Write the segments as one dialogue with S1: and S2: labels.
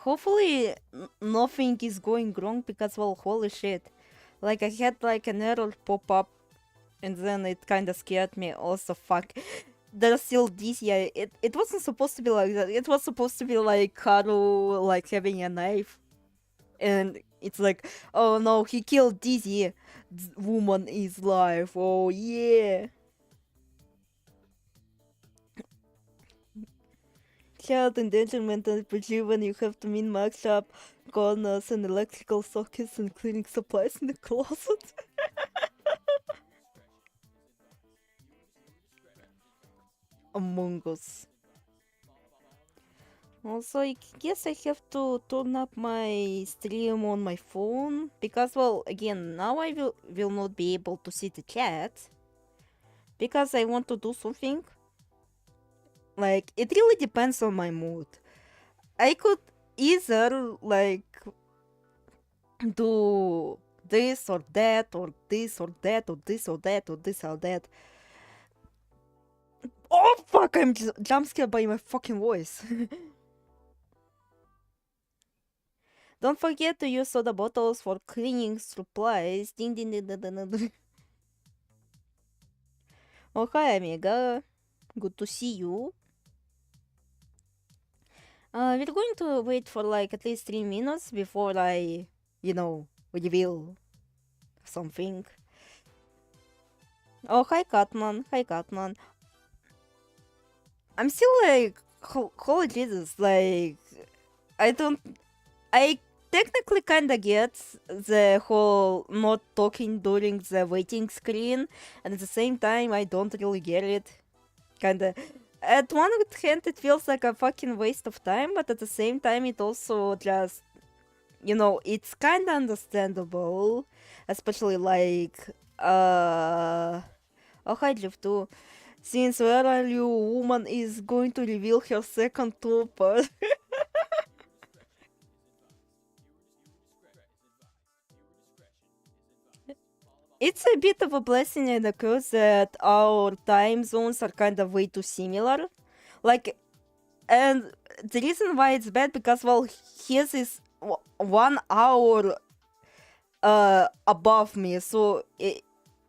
S1: hopefully nothing is going wrong because, well, holy shit. Like, I had like an error pop up and then it kinda scared me. Also, fuck. There's still this, yeah, it wasn't supposed to be like that. It was supposed to be like Haru, like, having a knife. And it's like, oh no, he killed Dizzy. Woman is live. Oh yeah. Child endangerment and when you have to min max up corners and electrical sockets and cleaning supplies in the closet. Among Us. Also, I guess I have to turn up my stream on my phone because, well, again, now I will not be able to see the chat because I want to do something. Like, it really depends on my mood. I could either, like, do this or that, or this or that, or this or that, or this or that. Oh fuck, I'm jump scared by my fucking voice. Don't forget to use soda bottles for cleaning supplies. Ding ding ding ding ding ding. Oh hi amiga, good to see you. We're going to wait for like at least 3 minutes before I, you know, reveal something. Oh hi Catman, hi Catman. I'm still like, holy Jesus, like, I technically kinda get the whole not talking during the waiting screen, and at the same time, I don't really get it. Kinda. At one hand, it feels like a fucking waste of time, but at the same time, it also just, you know, it's kinda understandable. Especially like, oh, hi, Jeff, too. Since Where Are You Woman is going to reveal her second tuber. It's a bit of a blessing and a curse that our time zones are kind of way too similar. Like, and the reason why it's bad because, well, his is 1 hour above me, so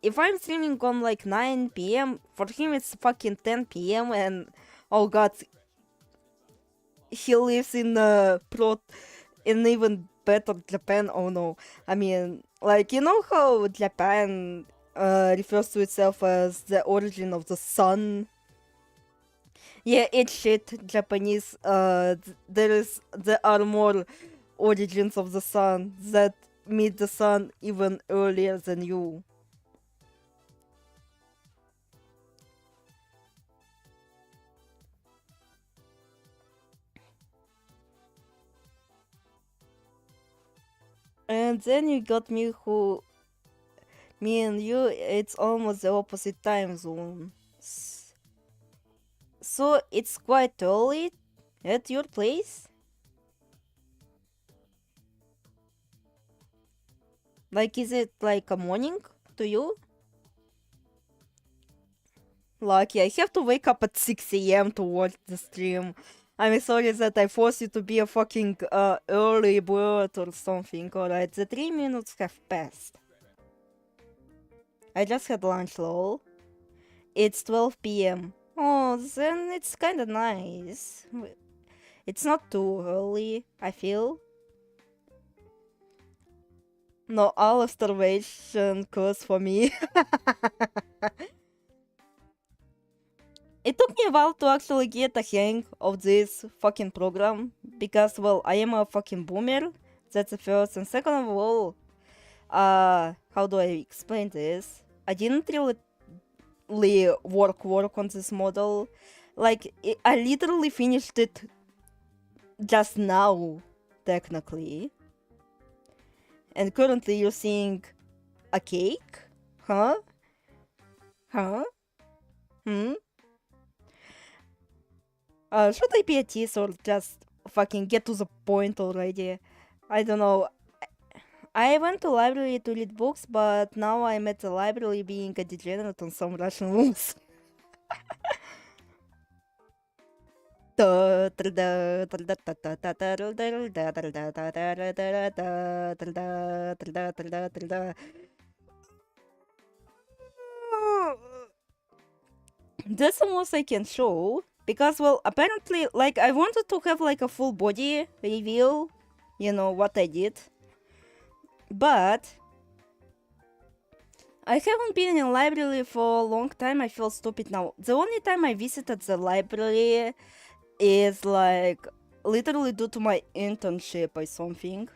S1: if I'm streaming on like 9 p.m., for him it's fucking 10 p.m. and oh god, he lives in in even better Japan. Oh no, I mean, like, you know how Japan refers to itself as the origin of the sun? Yeah, it's shit Japanese. There are more origins of the sun that meet the sun even earlier than you. And then you got me and you, it's almost the opposite time zone. So it's quite early at your place? Like, is it like a morning to you? Lucky, I have to wake up at 6 a.m. to watch the stream. I'm sorry that I forced you to be a fucking early bird or something. Alright, the 3 minutes have passed. I just had lunch, lol. It's 12 p.m. Oh, then it's kinda nice. It's not too early, I feel. No, all of starvation curse for me. It took me a while to actually get a hang of this fucking program because, well, I am a fucking boomer. That's the first. And second of all, how do I explain this? I didn't really work on this model. Like, I literally finished it just now, technically. And currently you're seeing a cake? Huh? Huh? Hmm? Should I be a tease or just fucking get to the point already? I don't know. I went to library to read books, but now I'm at the library being a degenerate on some Russian rules. That's the most I can show. Because, well, apparently, like, I wanted to have, like, a full body reveal, you know, what I did. But I haven't been in a library for a long time. I feel stupid now. The only time I visited the library is, like, literally due to my internship or something.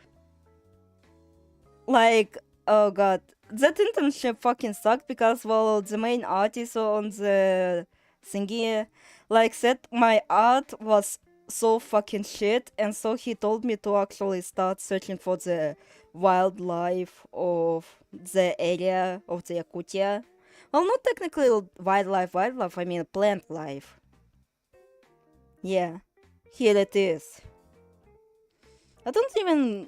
S1: Like, oh god, that internship fucking sucked because, well, the main artist on the thingy, like, said my art was so fucking shit, and so he told me to actually start searching for the wildlife of the area of the Yakutia. Well, not technically wildlife, I mean plant life. Yeah, here it is. I don't even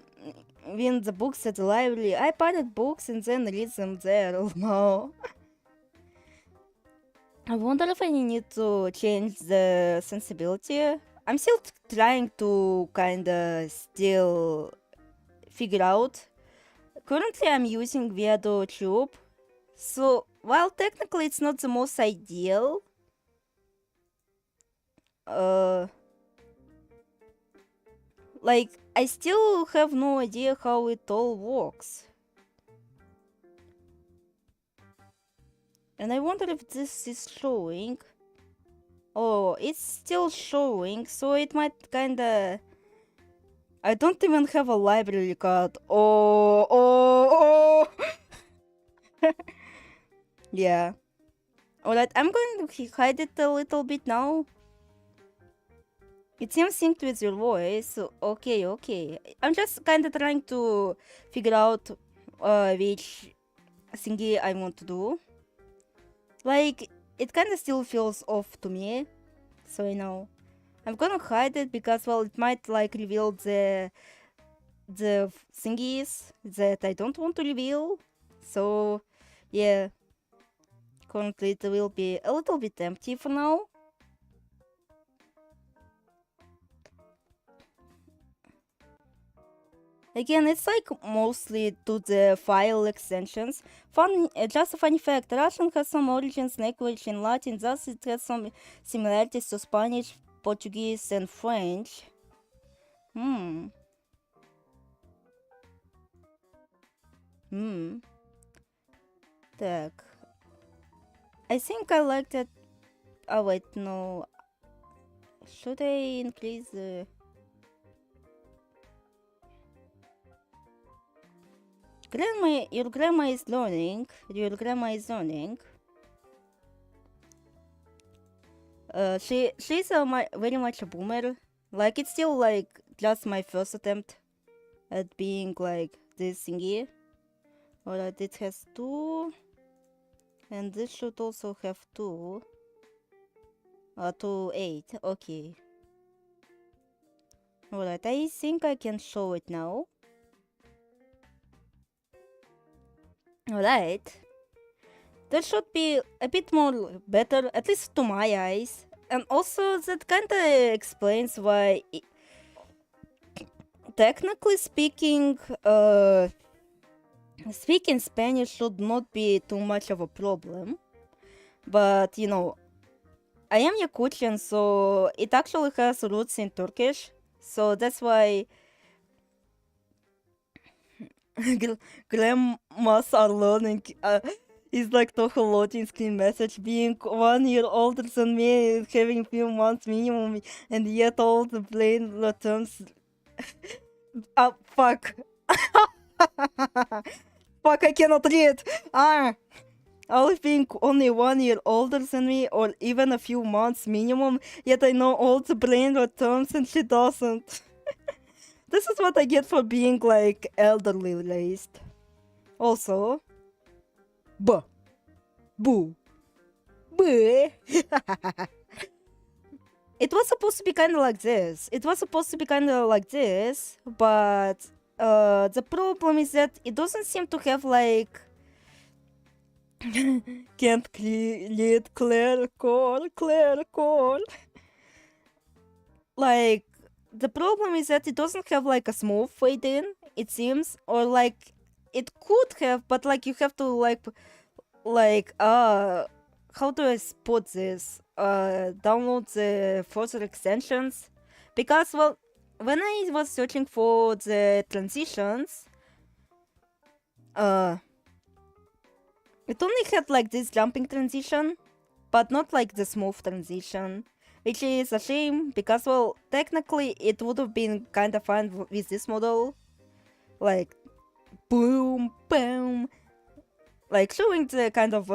S1: win the books at the library. I pirate books and then read them there. Oh no. I wonder if I need to change the sensibility. I'm still trying to kinda still figure out. Currently I'm using Vtube. So while technically it's not the most ideal, like, I still have no idea how it all works. And I wonder if this is showing. Oh, it's still showing, so it might kinda... I don't even have a library card. Oh. Yeah. Alright, I'm going to hide it a little bit now. It seems synced with your voice. Okay. I'm just kinda trying to figure out which thingy I want to do. Like, it kinda still feels off to me. So, you know, I'm gonna hide it because, well, it might, like, reveal the thingies that I don't want to reveal. So, yeah. Currently it will be a little bit empty for now. Again, it's like mostly to the file extensions. Just a funny fact, Russian has some origins in language in Latin, thus it has some similarities to Spanish, Portuguese, and French. Так. I think I like that. Oh wait, no. Should I increase the... Your grandma is learning. She's very much a boomer. Like, it's still like just my first attempt at being like this thingy. Alright, it has 2. And this should also have 2. 2, 8. Okay. Alright, I think I can show it now. Alright. That should be a bit more better, at least to my eyes. And also that kinda explains why, technically speaking, speaking Spanish should not be too much of a problem. But, you know, I am Yakutian, so it actually has roots in Turkish. So that's why grandmas are learning. Is like Touhou loading screen message, being 1 year older than me, having few months minimum, and yet all the plain terms. Fuck. Fuck, I cannot read. Olive being only 1 year older than me, or even a few months minimum, yet I know all the brain terms and she doesn't. This is what I get for being, like, elderly raised. Also, buh. Boo. Buh. It was supposed to be kinda like this. But the problem is that it doesn't seem to have, like... Can't lead Claire core. like, the problem is that it doesn't have like a smooth fade in, it seems, or like it could have, but like you have to how do I put this? Download the further extensions, because well, when I was searching for the transitions, it only had like this jumping transition, but not like the smooth transition, which is a shame because well, technically it would have been kind of fun with this model, like boom, boom, like showing the kind of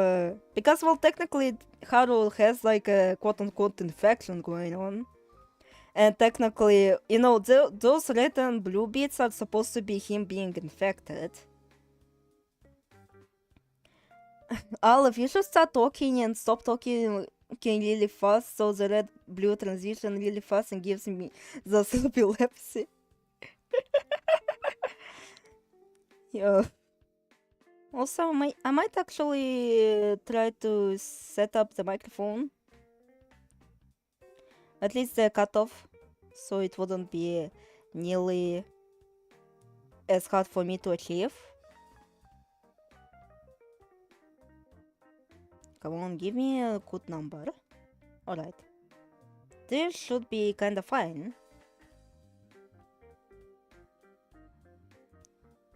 S1: because well, technically Haru has like a quote-unquote infection going on. And technically, you know, those red and blue bits are supposed to be him being infected. Olive, you should start talking and stop talking really fast so the red-blue transition really fast and gives me the epilepsy. Yeah. Also, I might actually try to set up the microphone. At least the cutoff, so it wouldn't be nearly as hard for me to achieve. Come on, give me a good number. Alright. This should be kinda fine.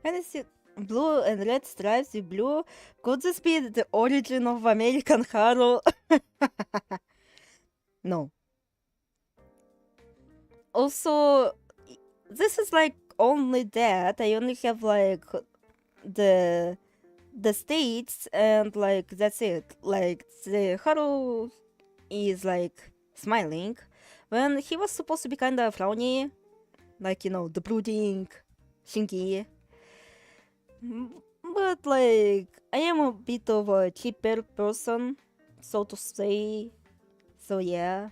S1: Can I see blue and red stripes with blue? Could this be the origin of American Haru? No. Also, this is like only that. I only have like the states and like that's it. Like the Haru is like smiling when he was supposed to be kinda frowny, like, you know, the brooding Shinki. But like I am a bit of a cheaper person, so to say. So yeah.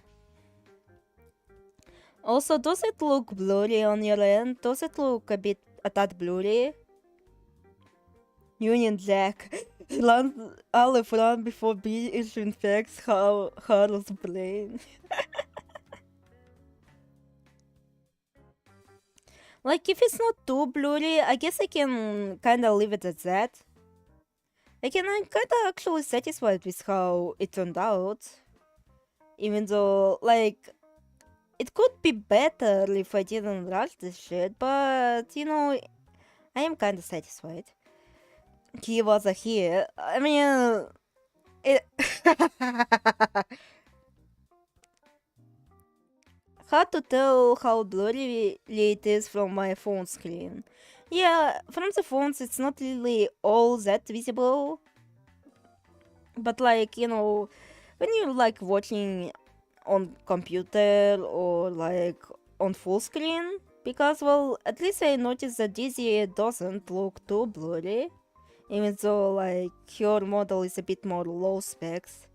S1: Also, does it look blurry on your end? Does it look a tad blurry? Union Jack. Olive run before B infects Haru's brain. Like, if it's not too blurry, I guess I can kinda leave it at that. I'm kinda actually satisfied with how it turned out. Even though, like, it could be better if I didn't rush this shit, but, you know, I am kinda satisfied. He was a here. I mean, it... Hard to tell how blurry it is from my phone screen. Yeah, from the phones it's not really all that visible. But like, you know, when you're like watching on computer or like on full screen, because well, at least I noticed that Dizzy doesn't look too blurry, even though like her model is a bit more low specs.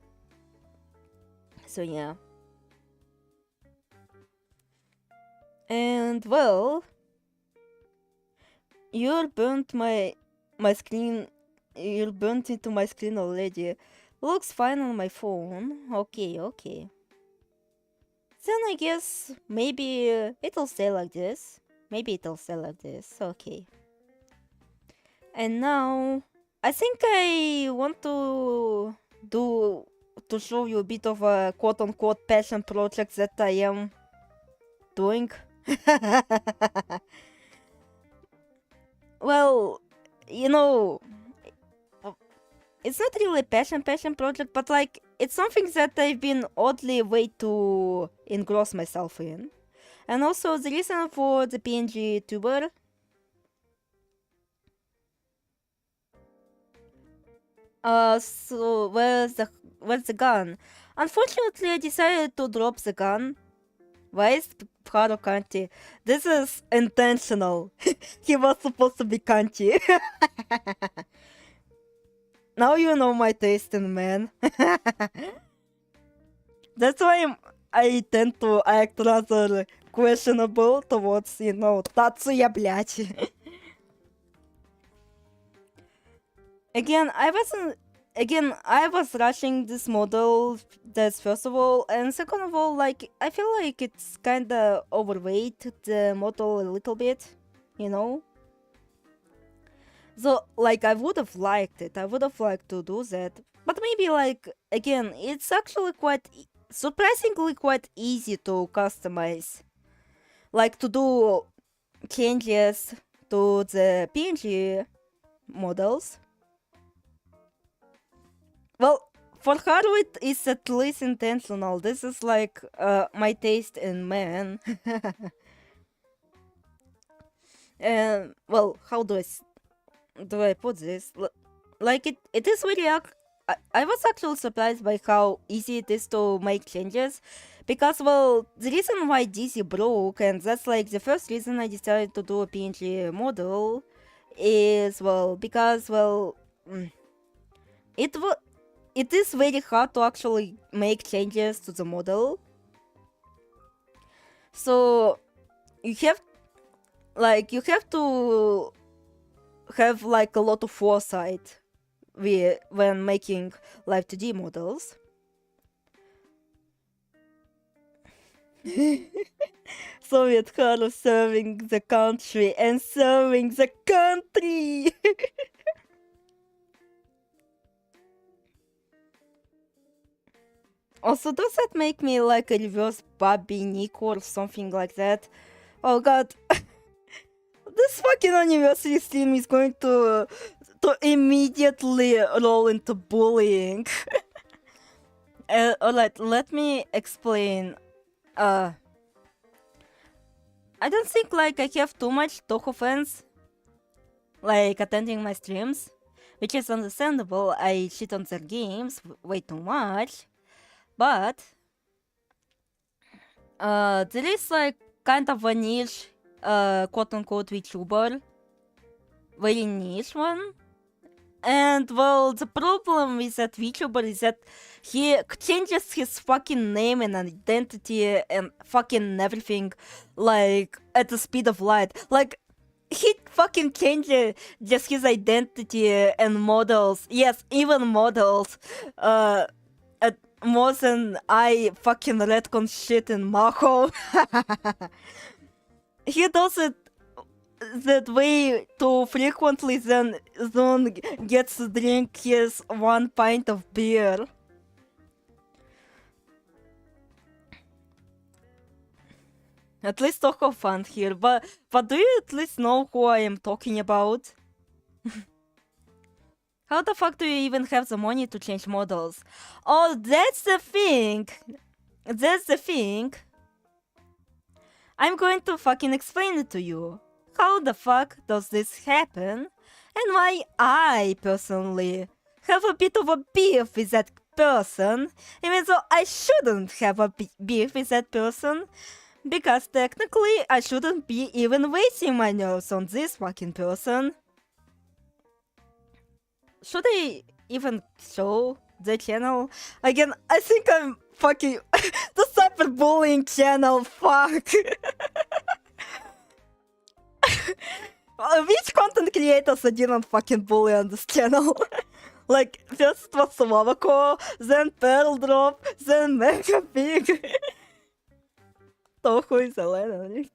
S1: So yeah. And well, you burnt my screen. You burnt into my screen already. Looks fine on my phone. Okay. Then I guess maybe it'll stay like this. Okay. And now I think I want to show you a bit of a quote-unquote passion project that I am doing. Well, you know, it's not really passion project, but like it's something that I've been oddly way to engross myself in. And also the reason for the PNGTuber. So where's the gun? Unfortunately, I decided to drop the gun. Why is Haru Kanti? This is intentional. He was supposed to be Kanti. Now you know my taste in men. That's why I tend to act rather questionable towards, you know, Tatsuya, блять. Again, I wasn't... again, I was rushing this model, that's first of all, and second of all, like, I feel like it's kinda overweight the model a little bit, you know? So, like, I would have liked it, I would have liked to do that, but maybe, like, again, it's actually quite, surprisingly quite easy to customize. Like, to do changes to the PNG models. Well, for her it is at least intentional. This is like my taste in men. And well, how do I put this? Like it is very I was actually surprised by how easy it is to make changes, because well, the reason why DC broke, and that's like the first reason I decided to do a PNG model, is well because well it is very hard to actually make changes to the model. So you have to have like a lot of foresight when making live 2D models. Soviet hero serving the country and serving the country. Also, does that make me like a reverse Bobby Nico or something like that? Oh god. This fucking anniversary stream is going to immediately roll into bullying. Alright, let me explain. I don't think like I have too much Touhou fans like attending my streams, which is understandable. I shit on their games way too much, but there is like kind of a niche quote-unquote Vtuber, very niche one. And well, the problem with that Vtuber is that he changes his fucking name and identity and fucking everything like at the speed of light. Like he fucking changes just his identity and models. Yes, even models. At more than I fucking retcon shit in Maho. He does it that way too frequently, then Zone gets to drink his 1 pint of beer. At least Touhou fan here, but do you at least know who I am talking about? How the fuck do you even have the money to change models? Oh, that's the thing! That's the thing! I'm going to fucking explain it to you. How the fuck does this happen? And why I, personally, have a bit of a beef with that person, even though I shouldn't have a beef with that person, because technically I shouldn't be even wasting my nerves on this fucking person. Should I even show the channel? Again, I think I'm fucking the cyberbullying channel, fuck! Which content creators I didn't fucking bully on this channel? Like, first it was Slovako, then Pearl Drop, then Mega Pig. Touhou is a Len'en.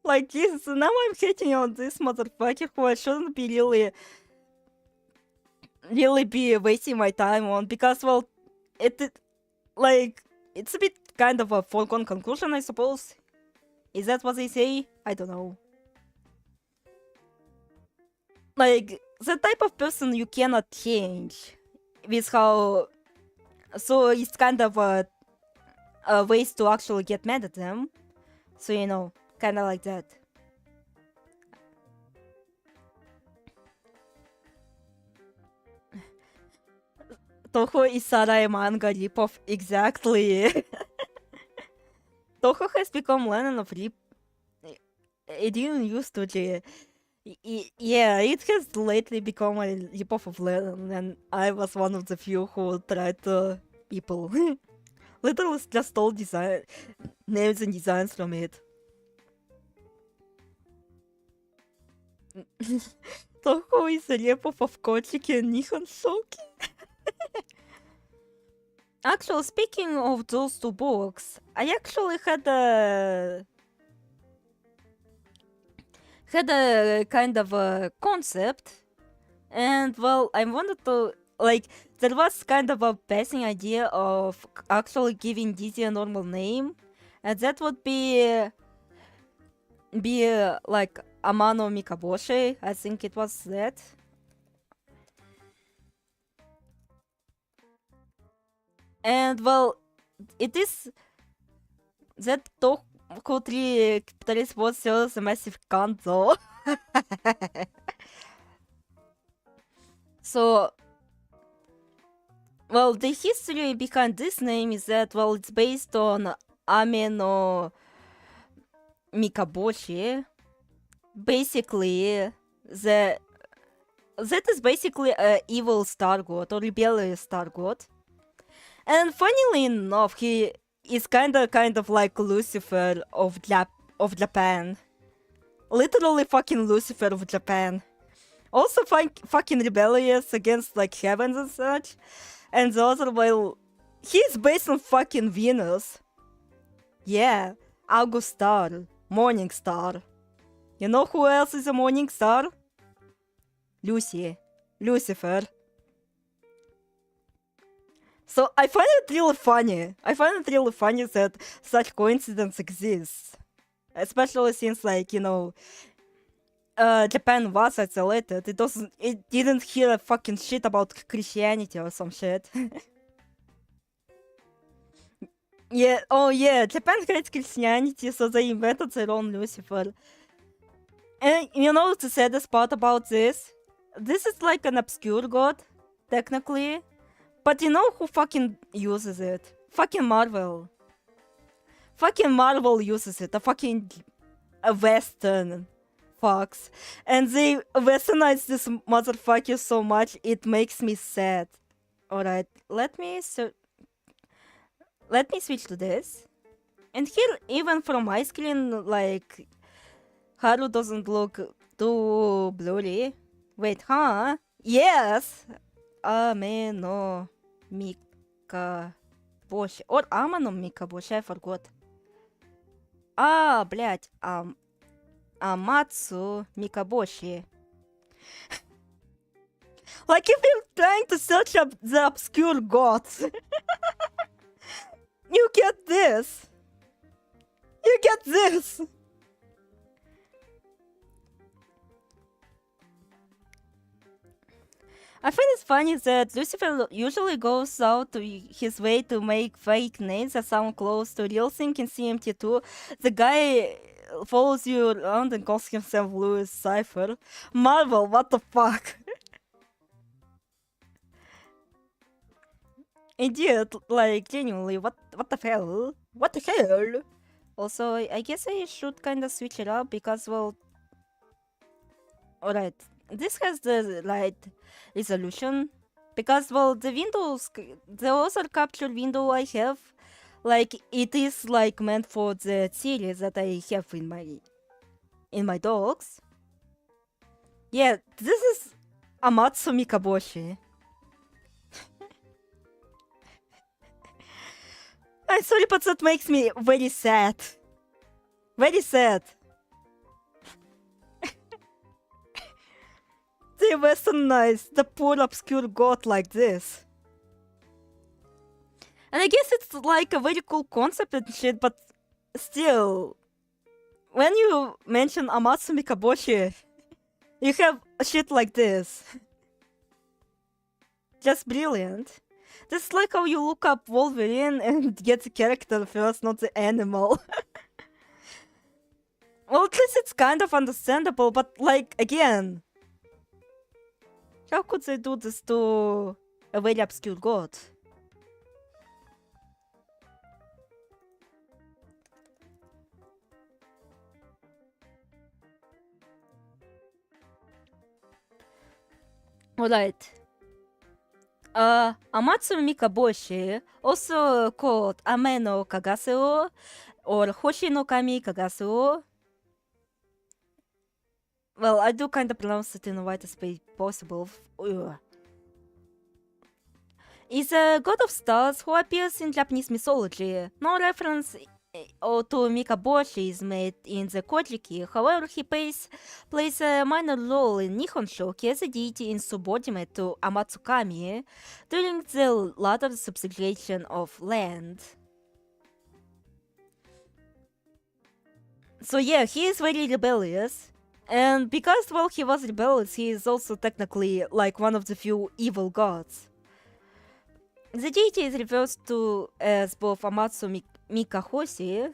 S1: Like, Jesus, now I'm hating on this motherfucker who I shouldn't be really be wasting my time on, because, well, it's a bit kind of a foregone conclusion, I suppose. Is that what they say? I don't know. Like, the type of person you cannot change with how... So it's kind of a ways to actually get mad at them. So, you know, kind of like that. Touhou is Sarai manga ripoff, exactly. Touhou has become Len'en of rip. It didn't used to be. Yeah, it has lately become a ripoff of Len'en, and I was one of the few who tried to people. Literally just stole names and designs from it. Touhou is a ripoff of Kochiki and Nihon Shoki. Actually, speaking of those two books, I actually had a kind of a concept, and well, I wanted to like there was kind of a passing idea of actually giving Dizzy a normal name, and that would be like Amano Mikaboshi. I think it was that. And well, it is that Touhou 3 capitalist was sells a massive cunt though. So, well, the history behind this name is that, well, it's based on Ame no Mikaboshi. Basically, that is basically a evil star god or rebellious star god. And funnily enough, he is kind of like Lucifer of Japan. Literally fucking Lucifer of Japan. Also fucking rebellious against like heavens and such. And the other, well, he's based on fucking Venus. Yeah, August star, morning star. You know who else is a morning star? Lucifer. So I find it really funny. That such coincidence exists. Especially since, like, you know, Japan was isolated. It didn't hear a fucking shit about Christianity or some shit. Yeah, oh yeah, Japan hates Christianity, so they invented their own Lucifer. And you know the saddest part about this? This is like an obscure god, technically. But you know who fucking uses it? Fucking Marvel. Fucking Marvel uses it. A Western fucks. And they westernize this motherfucker so much, it makes me sad. Alright, let me switch to this. And here, even from my screen, like, Haru doesn't look too blurry. Wait, huh? Yes! Ame no Mikaboshi. Or Ama no Mikaboshi, I forgot. Блядь. Amatsu Mikaboshi. Like if you're trying to search up the obscure gods, you get this. I find it funny that Lucifer usually goes out to his way to make fake names that sound close to real thing in CMT2. The guy follows you around and calls himself Louis Cypher. Marvel, what the fuck? Idiot, like, genuinely, what the hell? What the hell? Also, I guess I should kinda switch it up because, well... Alright, this has the right resolution. Because, well, the other capture window I have, like, it is, like, meant for the series that I have in my dogs. Yeah, this is Amatsu Mikaboshi. I'm sorry, but that makes me very sad. Very sad. They westernized the poor obscure god like this. And I guess it's like a very cool concept and shit, but still, when you mention Amatsu Mikaboshi, you have shit like this. Just brilliant. This is like how you look up Wolverine and get the character first, not the animal. Well, at least it's kind of understandable, but like, again, how could they do this to a very obscure god? Alright. Amatsu Mikaboshi, also called Ame no Kagaseo or Hoshi no Kami Kagaseo, Well, I do kind of pronounce it in the whitest way possible. Ugh. Is a god of stars who appears in Japanese mythology. No reference to Mikaboshi is made in the Kojiki. However, he plays a minor role in Nihon Shoki as a deity insubordinate to Amatsukami during the latter subjugation of land. So yeah, he is very rebellious. And because, well, he was rebellious, he is also technically like one of the few evil gods. The deity is referred to as both Amatsu Mikahoshi,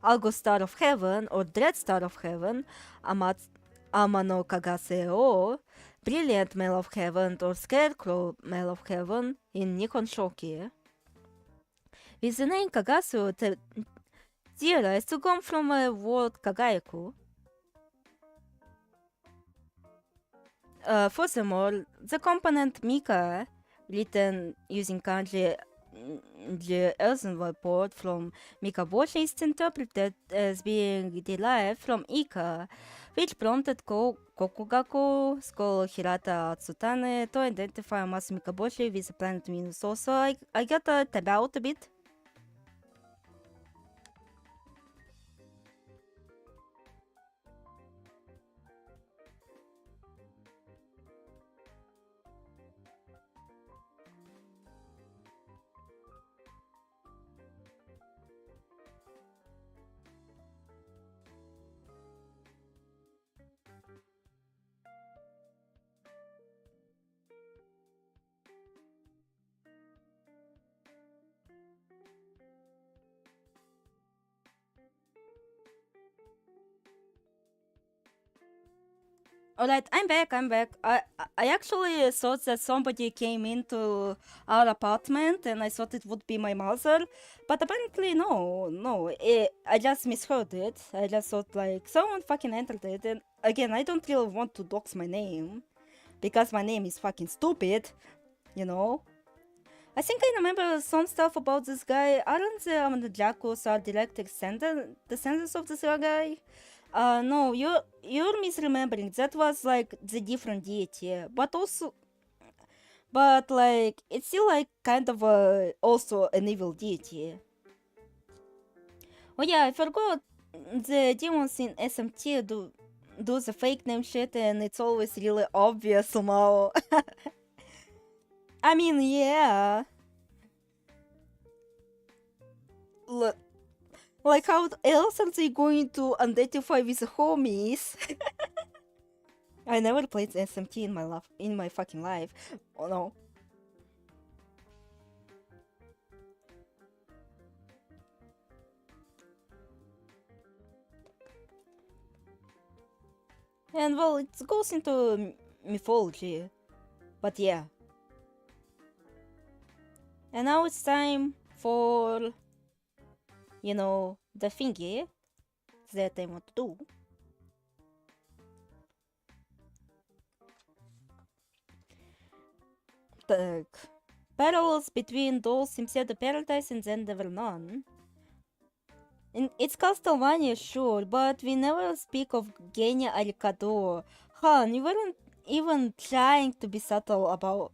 S1: Algo Star of Heaven or Dread Star of Heaven, Amano Kagaseo, Brilliant Male of Heaven or Scarecrow Male of Heaven in Nihon Shoki. With the name Kagaseo theorized to come from a word Kagayaku. Furthermore, the component Mika, written using kanji the earthenware port from Mikaboshi, is interpreted as being derived from Ika, which prompted Kokugaku scholar Hirata Tsutane to identify Amatsu Mikaboshi with the planet Venus. Also, I got a tab out a bit. Alright, I'm back. I actually thought that somebody came into our apartment and I thought it would be my mother, but apparently no, I just misheard it. I just thought like someone fucking entered it, and again, I don't really want to dox my name because my name is fucking stupid, you know? I think I remember some stuff about this guy. Aren't the Jacos are direct descendants of this guy? No, you're misremembering. That was like the different deity, but like it's still like kind of also an evil deity. Oh yeah, I forgot. The demons in SMT do the fake name shit, and it's always really obvious somehow. I mean, yeah. Look. Like, how else are they going to identify with homies? I never played SMT in my fucking life. Oh no. And well, it goes into mythology. But yeah. And now it's time for, the thingy that I want to do. Так. Parallels between those in the Paradise and then there were none. It's Castlevania, sure, but we never speak of Genya Arikado. Han, you weren't even trying to be subtle about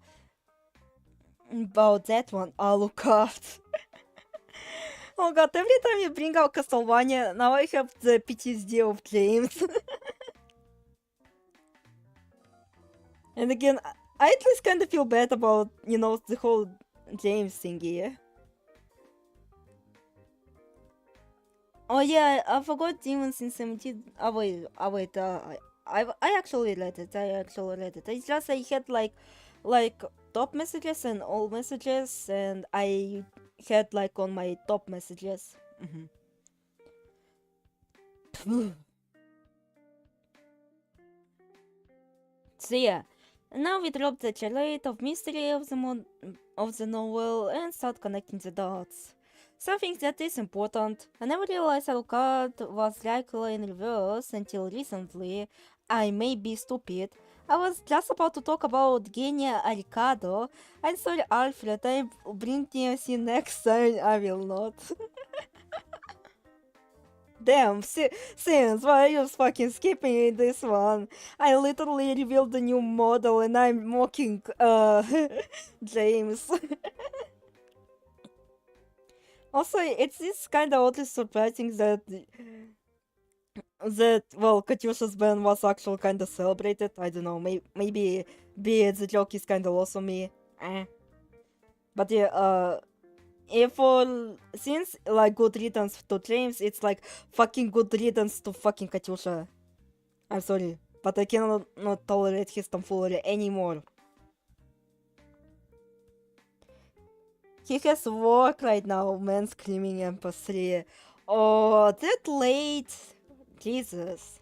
S1: that one, Alucard. Oh god, every time you bring out Castlevania, now I have the PTSD of James. And again, I at least kind of feel bad about, the whole James thingy. Oh yeah, I forgot Demons in 17. Oh wait, I actually read it. It's just I had like top messages and all messages, and I had like on my top messages. So yeah, now we drop the charade of mystery of the novel and start connecting the dots. Something that is important. I never realized Alucard was likely in reverse until recently. I may be stupid. I was just about to talk about Genia Aricado. I'm sorry, Alfred. I bring TMC next time. I will not. Damn, since why are you fucking skipping this one? I literally revealed the new model and I'm mocking, James. Also, it's kinda oddly surprising that, well, Katyusha's ban was actually kinda celebrated. I don't know, maybe the joke is kinda lost on me. But yeah, if since like good riddance to James, it's like fucking good riddance to fucking Katyusha. I'm sorry, but I cannot not tolerate his tomfoolery anymore. He has work right now, man screaming MP3. Oh, that late. Jesus.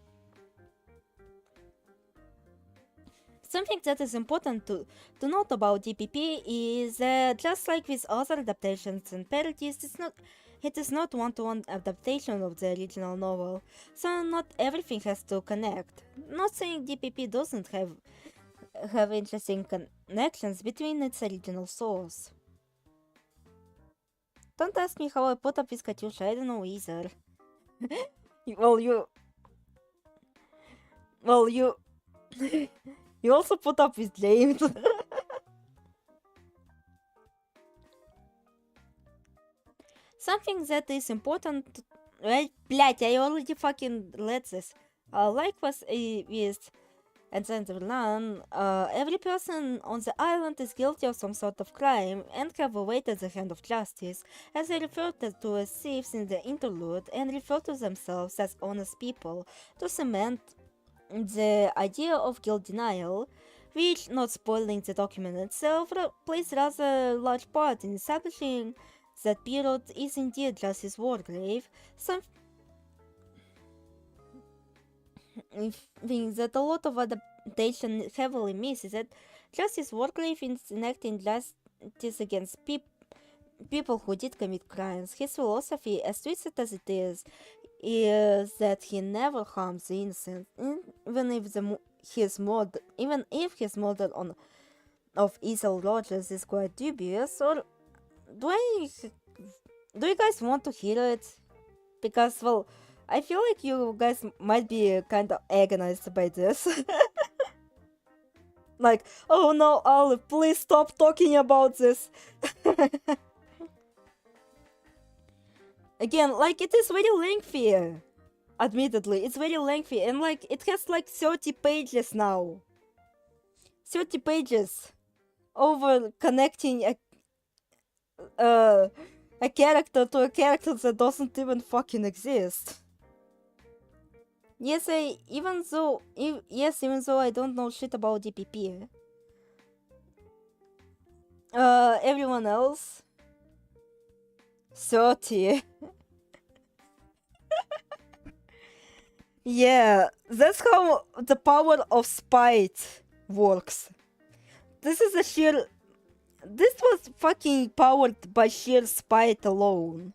S1: Something that is important to note about DPP is that just like with other adaptations and parodies, it is not one-to-one adaptation of the original novel, so not everything has to connect. Not saying DPP doesn't have interesting connections between its original source. Don't ask me how I put up with Katyusha, I don't know either. you you also put up with James. Something that is important, right? Блять, I already fucking read this. Likewise with Len'en, every person on the island is guilty of some sort of crime and have awaited the hand of justice, as they refer to as thieves in the interlude and refer to themselves as honest people to cement the idea of guilt denial, which, not spoiling the document itself, plays rather large part in establishing that period is indeed Justice's wargrave, something that a lot of adaptation heavily misses, that Justice's wargrave is enacting justice against people who did commit crimes. His philosophy, as twisted as it is that he never harms the innocent, even if his model of Ethel Rogers is quite dubious. Or do you guys want to hear it? Because, well, I feel like you guys might be kind of agonized by this. Like, oh no, Olive, please stop talking about this. Again, like, it is very lengthy. Admittedly, it's very lengthy, and like, it has like 30 pages now. 30 pages over connecting a character to a character that doesn't even fucking exist. Even though I don't know shit about DPP, everyone else 30. Yeah, that's how the power of spite works. This was fucking powered by sheer spite alone.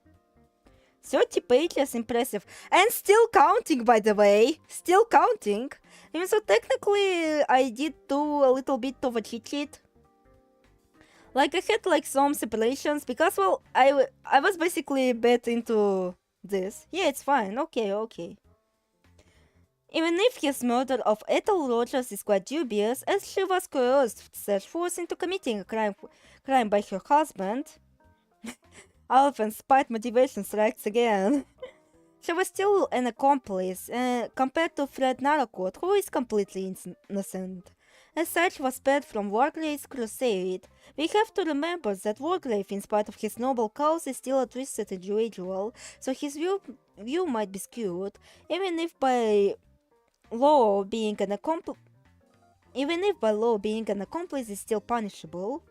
S1: 30 pages, impressive. And still counting, by the way. Still counting. Even so, technically, I did do a little bit of a cheat sheet. Like, I had like some separations because, well, I was basically bet into this. Yeah, it's fine. Okay. Even if his murder of Ethel Rogers is quite dubious, as she was coerced/forced into committing a crime by her husband, Alf and spite motivation strikes again. She was still an accomplice, compared to Fred Narrowcoat, who is completely innocent. As such, was spared from Wargrave's crusade. We have to remember that Wargrave, in spite of his noble cause, is still a twisted individual, so his view might be skewed, even if by law being an accomplice is still punishable.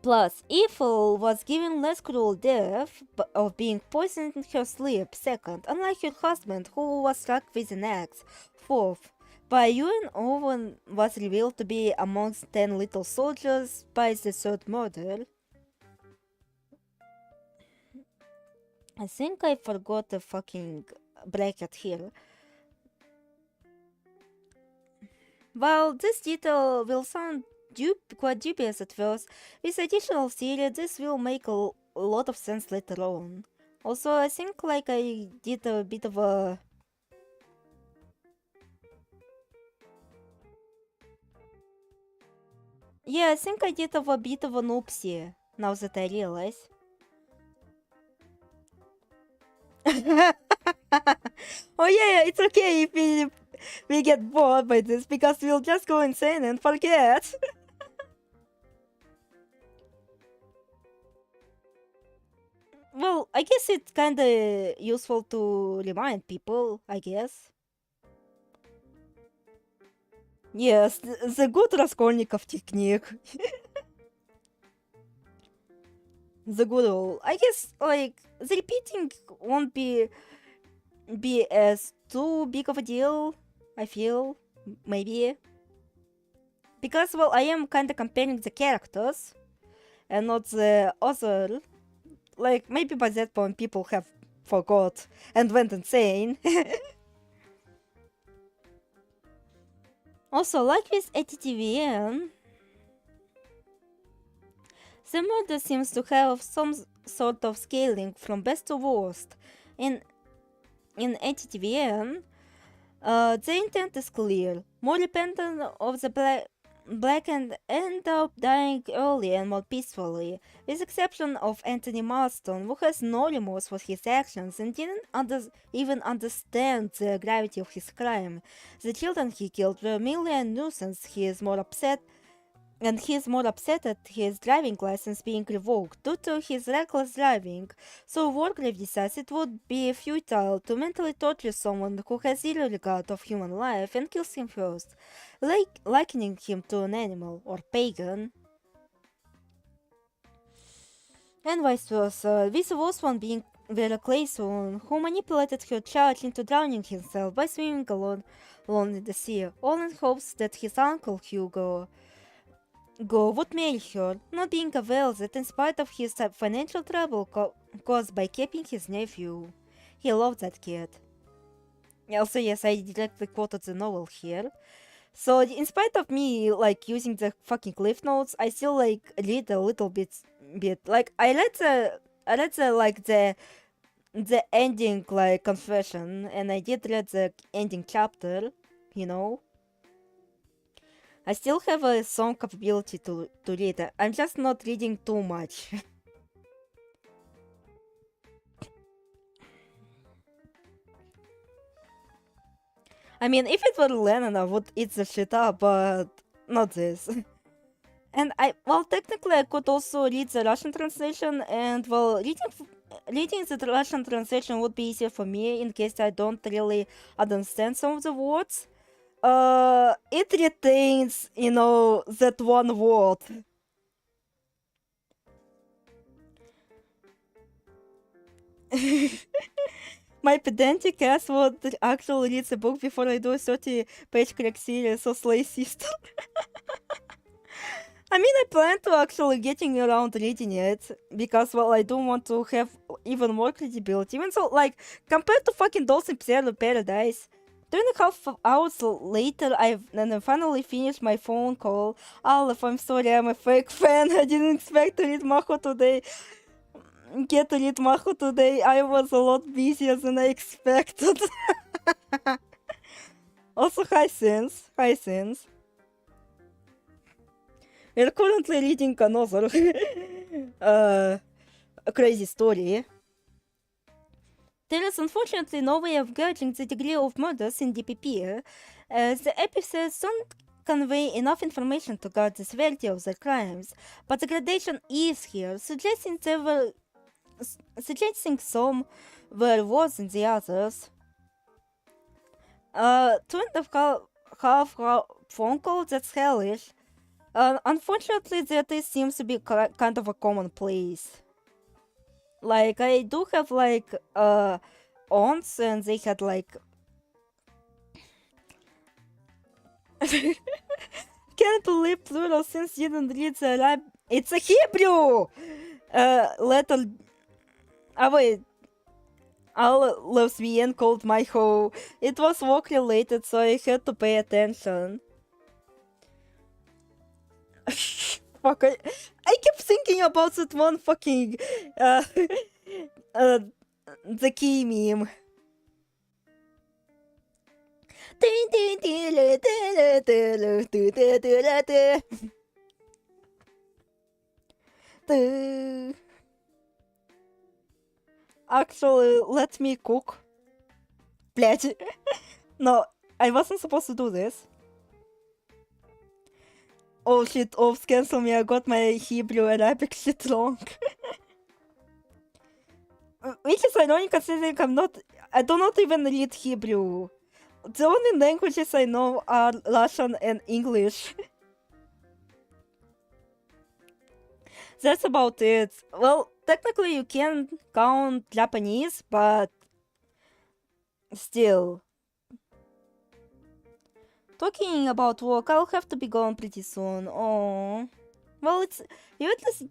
S1: Plus, Ethel was given less cruel death of being poisoned in her sleep. Second, unlike her husband, who was struck with an axe. Fourth, by Ewan, Owen was revealed to be amongst 10 little soldiers by the third murder. I think I forgot the fucking bracket here. While this detail will sound quite dubious at first, with additional theory this will make a lot of sense later on. Also, I think like I did a bit of a... Yeah, I think I did a bit of an oopsie, now that I realize. Oh yeah, it's okay if we get bored by this, because we'll just go insane and forget. Well, I guess it's kinda useful to remind people, I guess. Yes, the good Raskolnikov technique. The good old. I guess, like, the repeating won't be as too big of a deal, I feel, maybe. Because, well, I am kinda comparing the characters, and not the other. Like, maybe by that point people have forgot and went insane. Also, like with ATTWN, the model seems to have some sort of scaling from best to worst. In ATTWN, the intent is clear. More dependent of the black and end up dying early and more peacefully, with exception of Anthony Marston, who has no remorse for his actions and didn't even understand the gravity of his crime. The children he killed were merely a nuisance. He is more upset at his driving license being revoked due to his reckless driving, so Wargrave decides it would be futile to mentally torture someone who has zero regard of human life and kills him first, likening him to an animal or pagan. And vice versa, with the worst one being Vera Clayson, who manipulated her child into drowning himself by swimming alone in the sea, all in hopes that his uncle Hugo would marry her, not being aware that in spite of his financial trouble caused by keeping his nephew, he loved that kid. Also, yes, I directly quoted the novel here. So, in spite of me, like, using the fucking cliff notes, I still, like, read a little bit, like, I read the ending, like, confession, and I did read the ending chapter, you know? I still have some capability to read. I'm just not reading too much. I mean, if it were Len'en, I would eat the shit up, but not this. And technically I could also read the Russian translation, and reading the Russian translation would be easier for me in case I don't really understand some of the words. It retains, that one word. My pedantic ass would actually read the book before I do a 30-page crack series or Slay Sister. I mean, I plan to actually getting around reading it, because, well, I do want to have even more credibility. Even so, like, compared to fucking Dolls in Paradise, 2.5 hours later, I finally finished my phone call. Aleph, I'm sorry, I'm a fake fan. I didn't expect to read Maho today. I was a lot busier than I expected. Also, hi Sins. We're currently reading another a crazy story. There is unfortunately no way of gauging the degree of murders in DPP. The episodes don't convey enough information to gauge the severity of their crimes, but the gradation is here, suggesting some were worse than the others. 2.5 phone call, that's hellish. Unfortunately, that seems to be kind of a commonplace. Like, I do have, like, aunts, and they had, like... Can't believe plural since you didn't read the It's a Hebrew! Letter... wait. All lesbian called my hoe. It was work related, so I had to pay attention. Fuck, I kept thinking about that one fucking The key meme. Actually, let me cook. Блять. No, I wasn't supposed to do this. Oh shit, oops, cancel me, I got my Hebrew Arabic shit wrong. Which is ironic considering I do not even read Hebrew. The only languages I know are Russian and English. That's about it. Well, technically you can count Japanese, but still. Talking about work, I'll have to be gone pretty soon. Oh. Well, you at least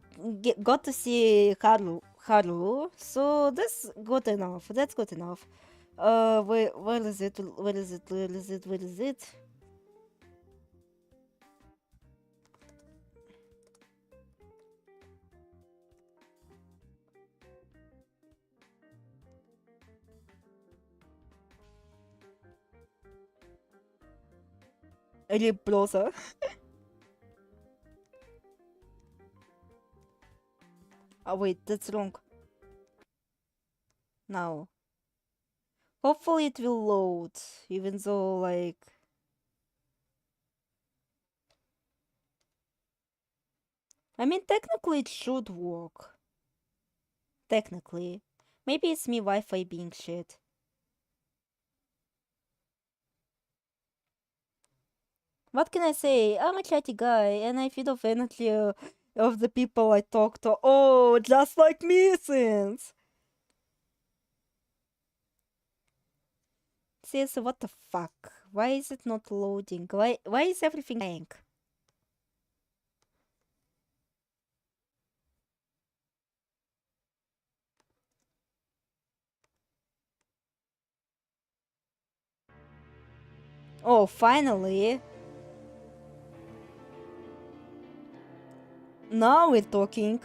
S1: got to see Haru, so that's good enough. That's good enough. Where is it? Where is it? Where is it? Where is it? Browser. Oh wait, that's wrong. Now. Hopefully it will load, even though like... I mean, technically it should work. Technically. Maybe it's me Wi-Fi being shit. What can I say? I'm a chatty guy, and I feed off energy of the people I talk to. Oh, just like me, since. Sis, what the fuck? Why is it not loading? Why is everything blank? Oh, finally. Now we're talking.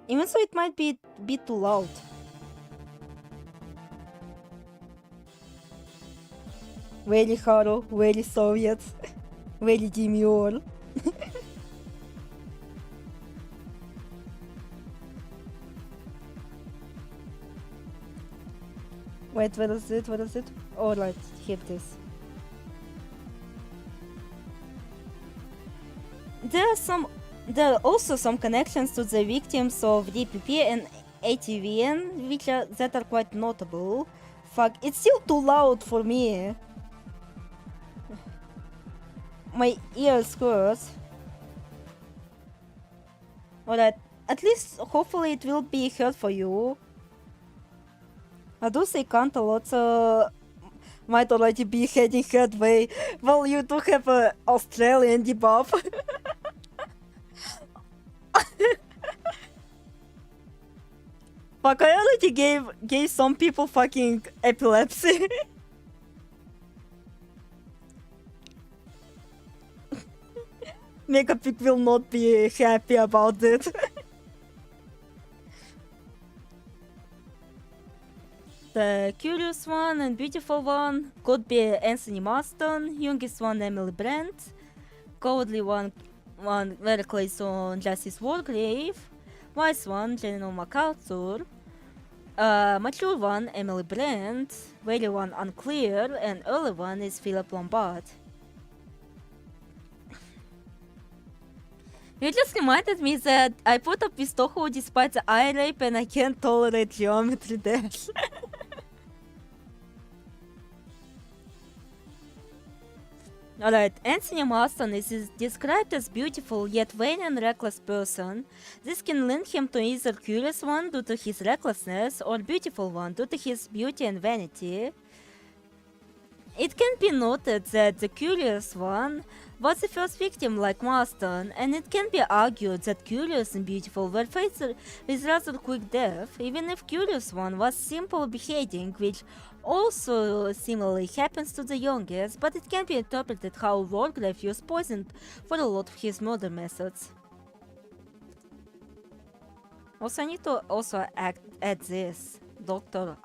S1: Even so, it might be a bit too loud. Very Haro, very Soviet, very demure. Wait, where is it? Where is it? Oh, right, here it is. There are also some connections to the victims of DiPP and ATTWN, that are quite notable. Fuck, it's still too loud for me. My ears hurt. Alright, at least hopefully it will be heard for you. I do say can't a lot, so might already be heading that way. Well, you do have a Australian debuff. Fuck, I already gave some people fucking epilepsy. Megapik will not be happy about it. The curious one and beautiful one could be Anthony Marston, youngest one Emily Brent, cowardly one very close on Justice Wargrave, wise one General MacArthur, mature one Emily Brent, very one unclear, and early one is Philip Lombard. You just reminded me that I put up with Touhou despite the eye rape and I can't tolerate geometry dash. Alright, Anthony Marston is described as beautiful yet vain and reckless person. This can link him to either curious one due to his recklessness or beautiful one due to his beauty and vanity. It can be noted that the curious one was the first victim like Marston, and it can be argued that Curious and Beautiful were faced with rather quick death, even if Curious one was simple beheading, which also similarly happens to the youngest, but it can be interpreted how Wargrave used poison for a lot of his murder methods. Also, I need to also add this Dr.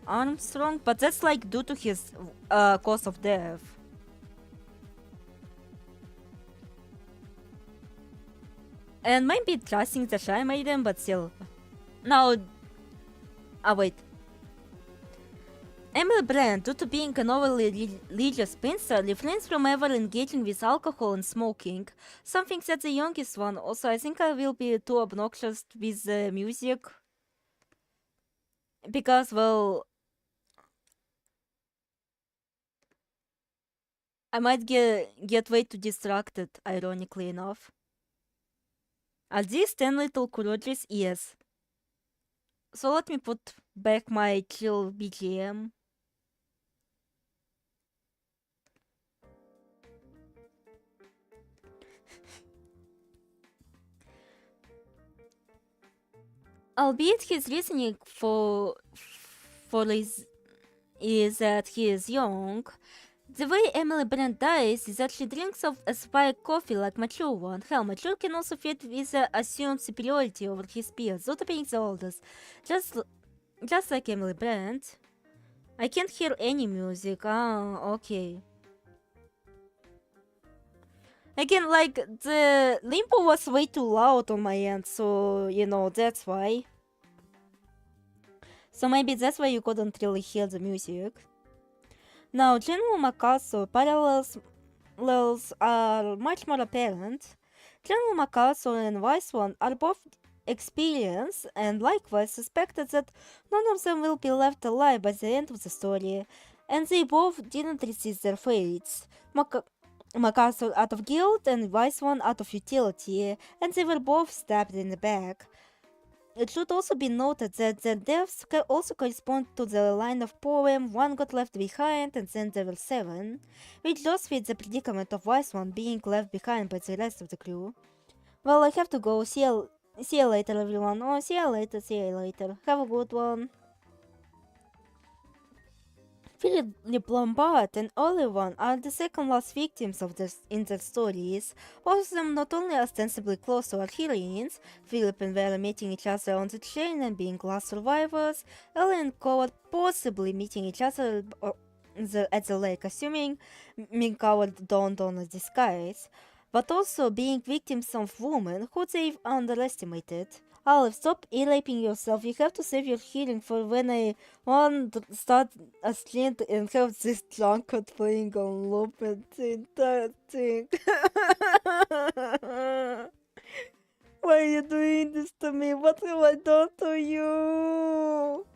S1: Armstrong, but that's like due to his cause of death. And maybe trusting the Shy Maiden, but still. Now, wait. Emily Brand, due to being an overly religious spinster, refrains from ever engaging with alcohol and smoking. Something that the youngest one. Also, I think I will be too obnoxious with the music. Because, well, I might get way too distracted, ironically enough. Are these 10 little courages? Yes. So let me put back my chill BGM. Albeit his reasoning for is that he is young, the way Emily Brand dies is that she drinks a spiked coffee like mature one. Hell, mature can also fit with the assumed superiority over his peers, not being the oldest. Just like Emily Brand. I can't hear any music. Ah, okay. Again, like, the limbo was way too loud on my end, so, you know, that's why. So maybe that's why you couldn't really hear the music. Now, General Makasu parallels are much more apparent. General Makasu and Wise One are both experienced and likewise suspected that none of them will be left alive by the end of the story, and they both didn't receive their fates. Makasu out of guilt and Wise One out of futility, and they were both stabbed in the back. It should also be noted that their deaths also correspond to the line of poem One Got Left Behind and then there were 7, which does fit the predicament of Wise One being left behind by the rest of the crew. Well, I have to go. See you later, everyone. Oh, see you later. Have a good one. Philip Lombard and Oliver are the second last victims in their stories, both of them not only ostensibly close to our heroines, Philip and Vera meeting each other on the train and being last survivors, Ellie and Coward possibly meeting each other at the lake, assuming Coward donned on a disguise, but also being victims of women who they've underestimated. Olive, stop e-raping yourself. You have to save your healing for when I want to start a stream and have this drunkard playing on loop and the entire thing. Why are you doing this to me? What have I done to you?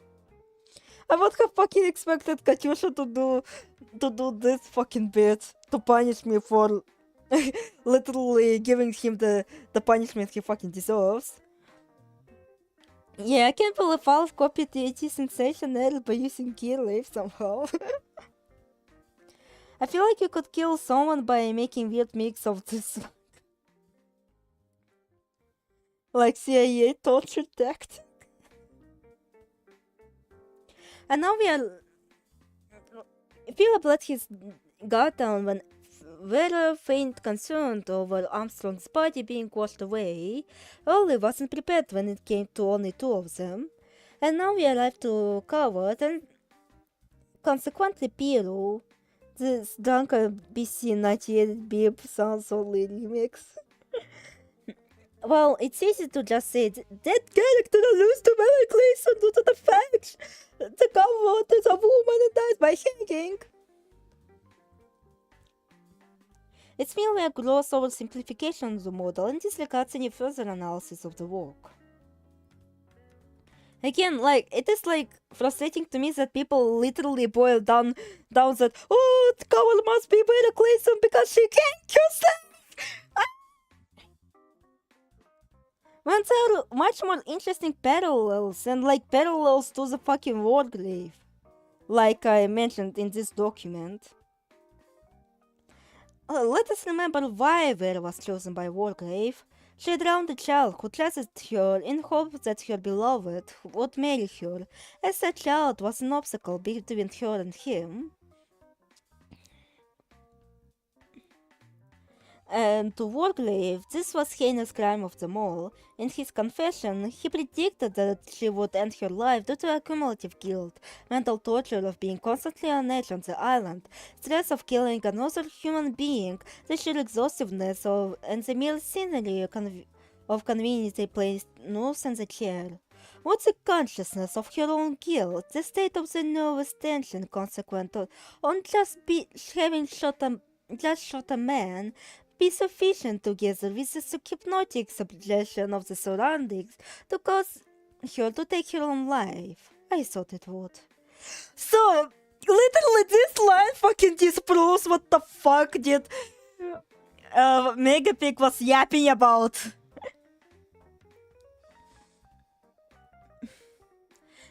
S1: I would have fucking expected Katyusha to do this fucking bit to punish me for literally giving him the punishment he fucking deserves. Yeah, I can't believe Valve copied the AT sensation edit by using Keylave somehow. I feel like you could kill someone by making weird mix of this. Like CIA torture tactic. And now we are... Philip let his guard down when Vera feigned concern over Armstrong's body being washed away. Ollie wasn't prepared when it came to only 2 of them. And now we arrive to Coward and consequently Piero. This drunken BC98 beep sounds only remix. Well, it's easy to just say that character loses to Mary Clayson due to the fact the Coward is a woman and dies by hanging. It's merely a gross oversimplification of the model and disregards any further analysis of the work. Again, like, it is like frustrating to me that people literally boil down that, oh, the Coward must be Vera Clayson because she can't herself! When there are much more interesting parallels and like parallels to the fucking Wargrave, like I mentioned in this document. Let us remember why Vera was chosen by Wargrave. She drowned a child who trusted her in hope that her beloved would marry her, as that child was an obstacle between her and him. And to Wargrave, this was heinous crime of them all. In his confession, he predicted that she would end her life due to accumulative guilt, mental torture of being constantly on edge on the island, stress of killing another human being, the sheer exhaustiveness of, and the mere scenery of convenience they placed noose in the chair. What's the consciousness of her own guilt, the state of the nervous tension consequent on having shot a man, be sufficient together with the hypnotic suggestion of the surroundings to cause her to take her own life. I thought it would. So, literally this line fucking disproves what the fuck did Megapig was yapping about.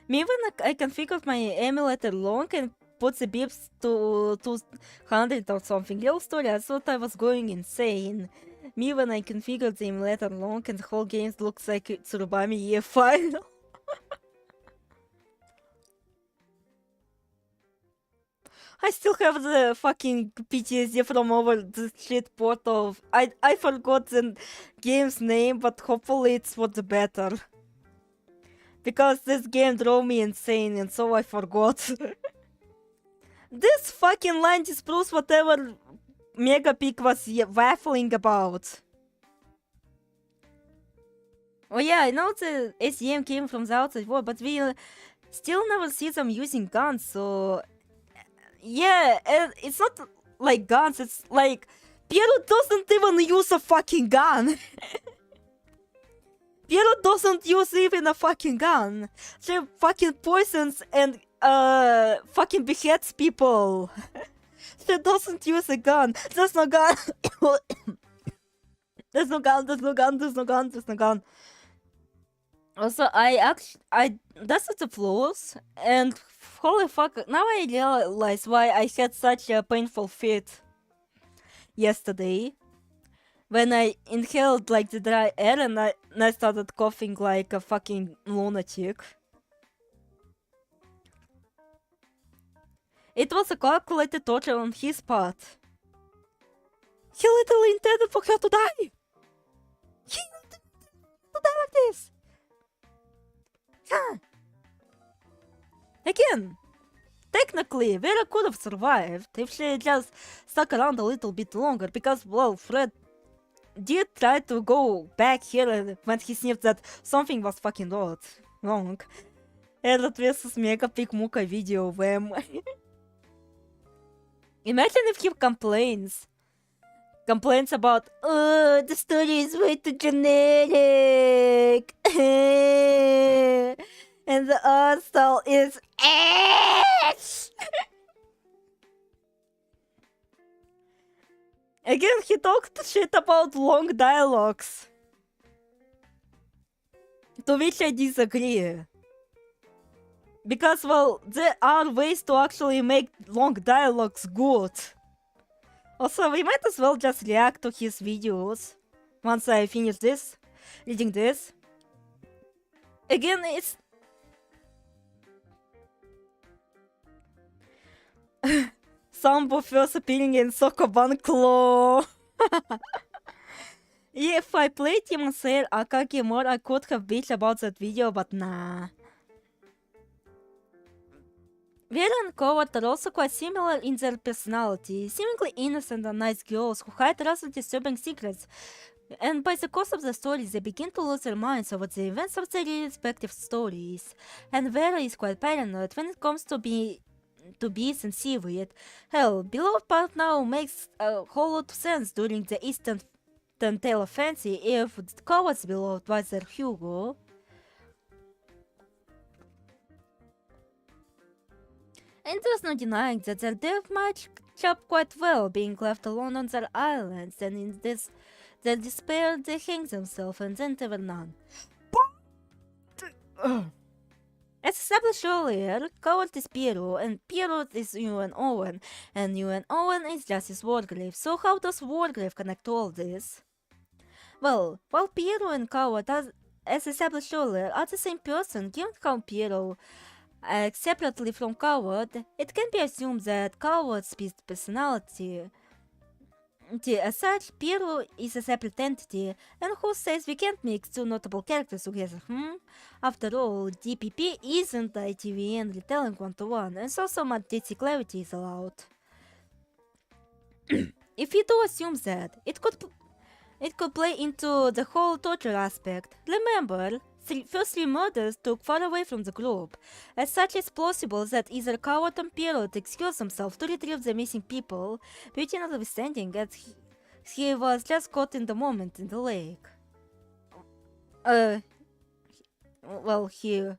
S1: Me when I configured my emulator long and put the bips to 200 or something. Real story, I thought I was going insane. Me when I configured the emulator long and the whole game looks like Tsurubami year final. I still have the fucking PTSD from over the shit port of... I forgot the game's name, but hopefully it's for the better. Because this game drove me insane and so I forgot. This fucking line disproves whatever Megapig was waffling about. Oh yeah, I know the ACM came from the outside world, but we still never see them using guns, so... Yeah, and it's not like guns, it's like... Piero doesn't even use a fucking gun! Piero doesn't use even a fucking gun! She fucking poisons and fucking beheads people. She doesn't use a gun. There's no gun. There's no gun. There's no gun. There's no gun. There's no gun. Also, that's the flaws. And holy fuck, now I realize why I had such a painful fit yesterday. When I inhaled like the dry air and I started coughing like a fucking lunatic. It was a calculated torture on his part. He literally intended for her to die! He intended to die like this! Huh. Again, technically, Vera could have survived if she just stuck around a little bit longer, because, well, Fred did try to go back here when he sniffed that something was fucking wrong. Edward vs Megapig Muka video of him. Imagine if he complains about, oh, the story is way too generic, and the art style is ass. Again, he talked shit about long dialogues, to which I disagree. Because, well, there are ways to actually make long dialogues good. Also, we might as well just react to his videos once I finish reading this. Again, it's... Sambo first appearing in Sokoban Claw. If I played Demon Slayer Akagi more, I could have bitched about that video, but nah. Vera and Coward are also quite similar in their personality, seemingly innocent and nice girls who hide rather disturbing secrets, and by the course of the stories they begin to lose their minds over the events of their respective stories. And Vera is quite paranoid when it comes to bees and seaweed. Hell, Beloved part now makes a whole lot of sense during the Eastern Tale of Fancy if Coward's beloved was their Hugo. And there's no denying that their death match up quite well, being left alone on their islands, and in their despair they hang themselves and then never none. As established earlier, Coward is Piero, and Piero is UN Owen, and UN Owen is Justice Wargrave, so how does Wargrave connect to all this? Well, while Piero and Coward, as established earlier, are the same person, given how Piero separately from Coward, it can be assumed that Coward's personality As such, Piero is a separate entity, and who says we can't mix two notable characters together, After all, DPP isn't ITVN retelling one-to-one, and so some artistic clarity is allowed. If we do assume that, it could play into the whole torture aspect. Remember, first 3 murders took far away from the group. As such, it's plausible that either Coward or Piero would excuse himself to retrieve the missing people, beauty notwithstanding that he was just caught in the moment in the lake. Well, he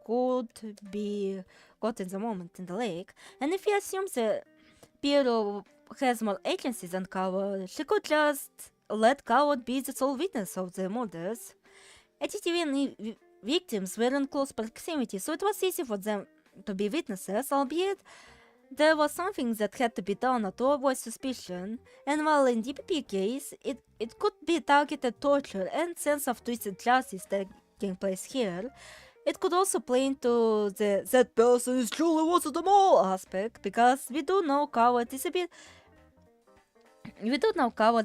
S1: could be caught in the moment in the lake, and if he assumes that Piero has more agency than Coward, she could just let Coward be the sole witness of the murders. ATTWN victims were in close proximity, so it was easy for them to be witnesses, albeit there was something that had to be done to avoid suspicion, and while in DPP case, it could be targeted torture and sense of twisted justice taking place here. It could also play into the that person is truly worth them all aspect, because we do know Coward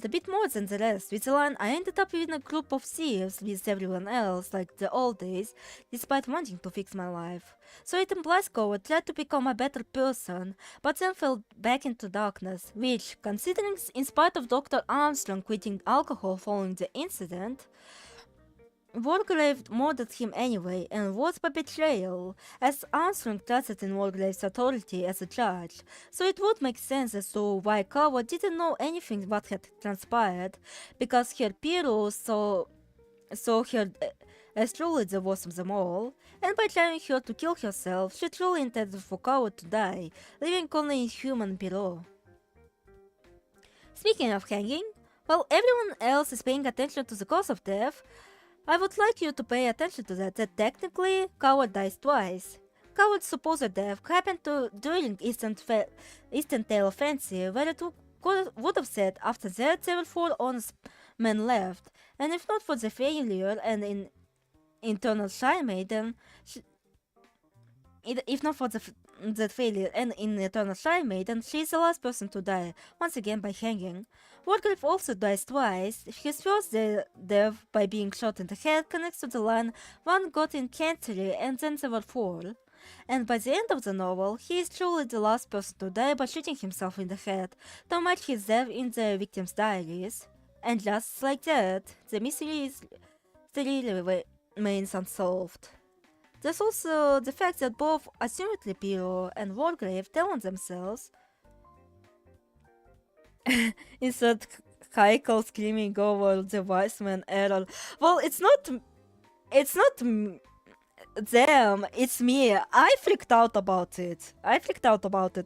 S1: a bit more than the rest. With the line, I ended up in a group of thieves with everyone else, like the old days, despite wanting to fix my life. So it implies Coward tried to become a better person, but then fell back into darkness, which, considering in spite of Dr. Armstrong quitting alcohol following the incident, Wargrave murdered him anyway, and was by betrayal, as Armstrong trusted in Wargrave's authority as a judge, so it would make sense as to why Coward didn't know anything what had transpired, because her Piero saw her as truly the worst of them all, and by driving her to kill herself, she truly intended for Coward to die, leaving only inhuman Piero. Speaking of hanging, while everyone else is paying attention to the cause of death, I would like you to pay attention to that technically, Coward dies twice. Coward's supposed death happened during Eastern Tail Offensive, where it would have said after that there were 4 honest men left, and if not for the failure and in Internal Shy Maiden, if not for that failure and in Eternal Shy Maiden, she is the last person to die, once again by hanging. Wargrave also dies twice. His first death by being shot in the head connects to the line one got in cancery and then there were 4. And by the end of the novel, he is truly the last person to die by shooting himself in the head, to match his death in the victim's diaries. And just like that, the mystery still remains unsolved. There's also the fact that both assumedly Piero and Wargrave tell on themselves. Insert Heiko screaming over the wise man error. Well, it's not them, it's me. I freaked out about it.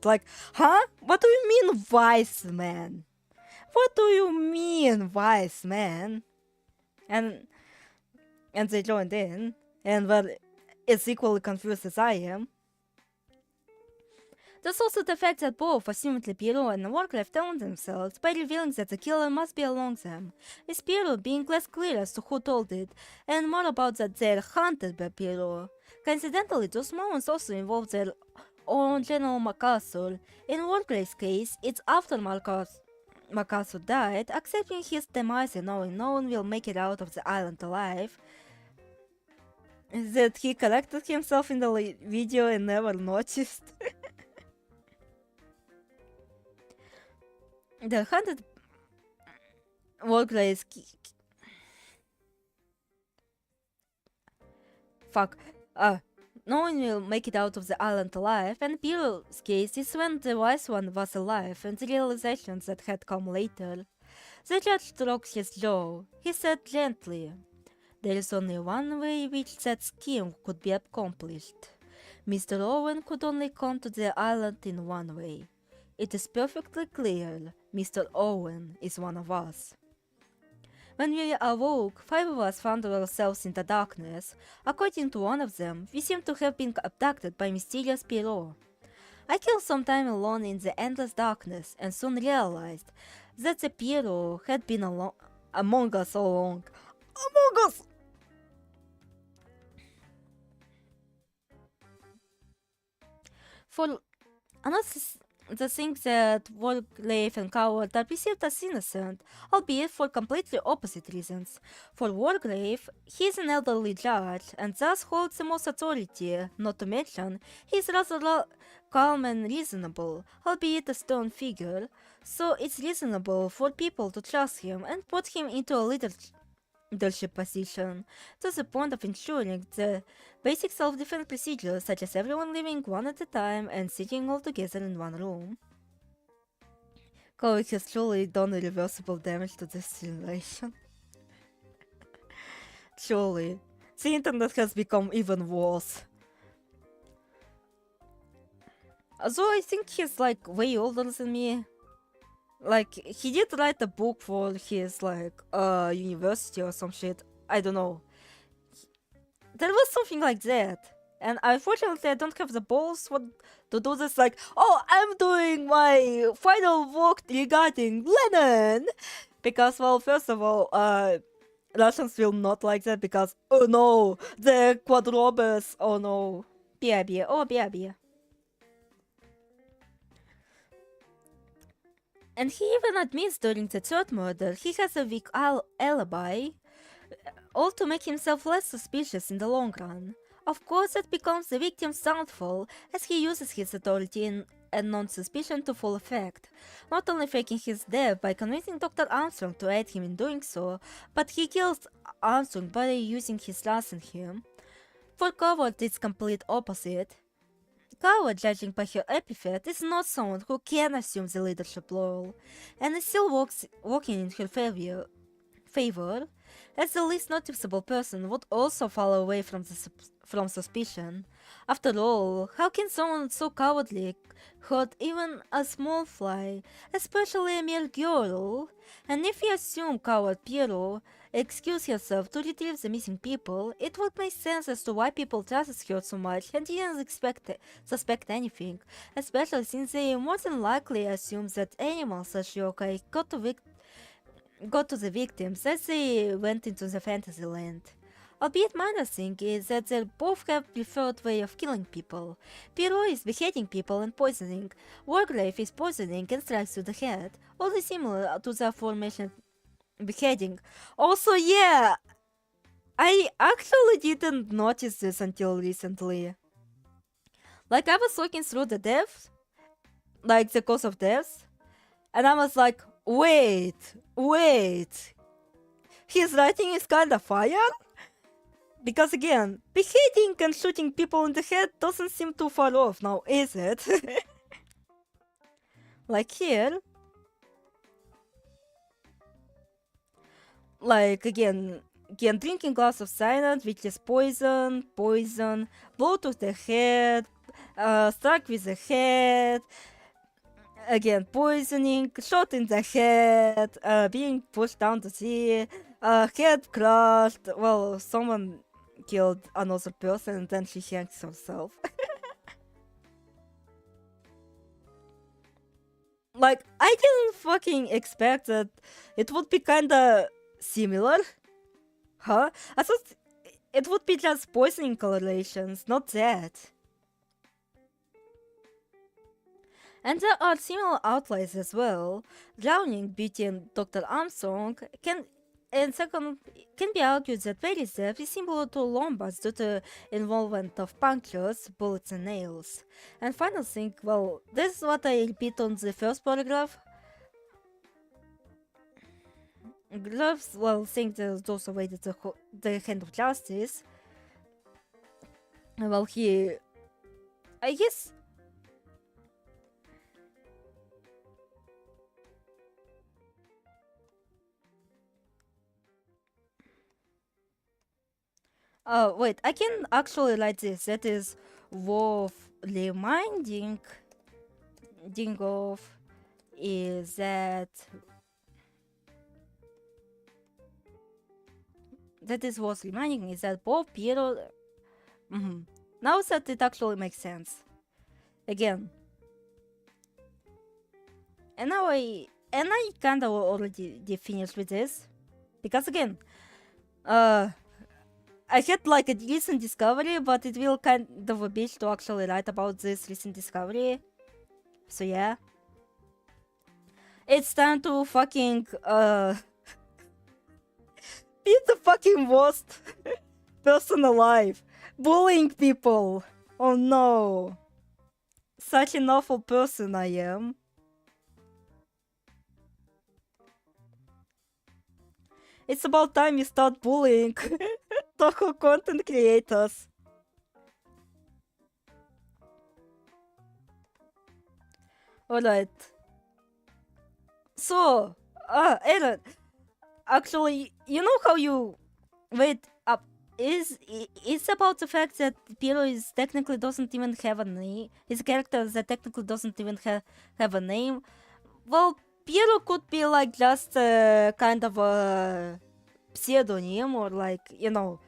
S1: Like, huh? What do you mean wise man? What do you mean wise man? And they joined in, and well, as equally confused as I am. There's also the fact that both, assumedly Piero and Wargrave, tell on themselves by revealing that the killer must be among them, with Piero being less clear as to who told it, and more about that they're hunted by Piero. Coincidentally, those moments also involve their own General Macassar. In Wargrave's case, it's after Macassar died, accepting his demise and knowing no one will make it out of the island alive, that he corrected himself in the video and never noticed. The hunted Wargrave's no one will make it out of the island alive, and Piero's case is when the wise one was alive and the realizations that had come later. The judge stroked his jaw. He said gently, "There is only one way which that scheme could be accomplished. Mr. Owen could only come to the island in one way. It is perfectly clear Mr. Owen is one of us." When we awoke, 5 of us found ourselves in the darkness. According to one of them, we seemed to have been abducted by mysterious Pierrot. I killed some time alone in the endless darkness and soon realized that the Pierrot had been among us all along. Among us! the thing that Wargrave and Coward are perceived as innocent, albeit for completely opposite reasons. For Wargrave, he is an elderly judge and thus holds the most authority, not to mention he is rather calm and reasonable, albeit a stern figure, so it's reasonable for people to trust him and put him into a leadership position, to the point of ensuring the basic self-defense procedures such as everyone living one at a time and sitting all together in one room. Kovic has truly done irreversible damage to this generation. Surely. The internet has become even worse. Although I think he's like way older than me. Like, he did write a book for his like university or some shit. I don't know. There was something like that. And unfortunately I don't have the balls to do this like, oh, I'm doing my final work regarding Len'en! Because, well, first of all, Russians will not like that because, oh no, the quadrobers, oh no. Bia, oh bia. And he even admits during the third murder he has a weak alibi, all to make himself less suspicious in the long run. Of course, that becomes the victim's downfall, as he uses his authority and non-suspicion to full effect, not only faking his death by convincing Dr. Armstrong to aid him in doing so, but he kills Armstrong by using his trust in him. For Coward, it's complete opposite. Coward, judging by her epithet, is not someone who can assume the leadership role, and is still working in her favor, as the least noticeable person would also fall away from suspicion. After all, how can someone so cowardly hurt even a small fly, especially a mere girl? And if we assume Coward Piero excused herself to retrieve the missing people, it would make sense as to why people trusted her so much and didn't suspect anything, especially since they more than likely assumed that animals such as yokai got to the victims as they went into the fantasy land. Albeit minor thing is that they both have preferred way of killing people. Piero is beheading people and poisoning, Wargrave is poisoning and strikes to the head, only similar to the aforementioned beheading. Also, yeah, I actually didn't notice this until recently. Like, I was looking through the deaths, like the cause of deaths, and I was like, wait, his writing is kinda fire? Because again, beheading and shooting people in the head doesn't seem too far off now, is it? Like here. Like again, drinking glass of cyanide, which is poison, blow to the head, struck with the head, again poisoning, shot in the head, being pushed down the sea, head crushed, well, someone killed another person and then she hangs herself. Like, I didn't fucking expect that it would be kinda similar. Huh? I thought it would be just poisoning correlations, not that. And there are similar outliers as well. Drowning between Dr. Armstrong can be argued that Perry's death is similar to Lombard's due to involvement of punctures, bullets and nails. And final thing, well, this is what I repeat on the first paragraph. Gloves, well, think that those awaited the hand of justice. Well, I guess... Oh, wait, I can actually write this. That is worth reminding of is that both Piero... Now that it actually makes sense. Again. And now I kinda already finished with this. Because again, I had like a recent discovery, but it will kind of a bitch to actually write about this recent discovery. So yeah. It's time to fucking be the fucking worst person alive. Bullying people. Oh no. Such an awful person I am. It's about time you start bullying Touhou content creators. Alright. So, Aaron, actually, you know how you... Wait, it's about the fact that Piro is technically doesn't even have a name. His character that technically doesn't even have a name. Well, Piro could be like just kind of a pseudonym or like, you know,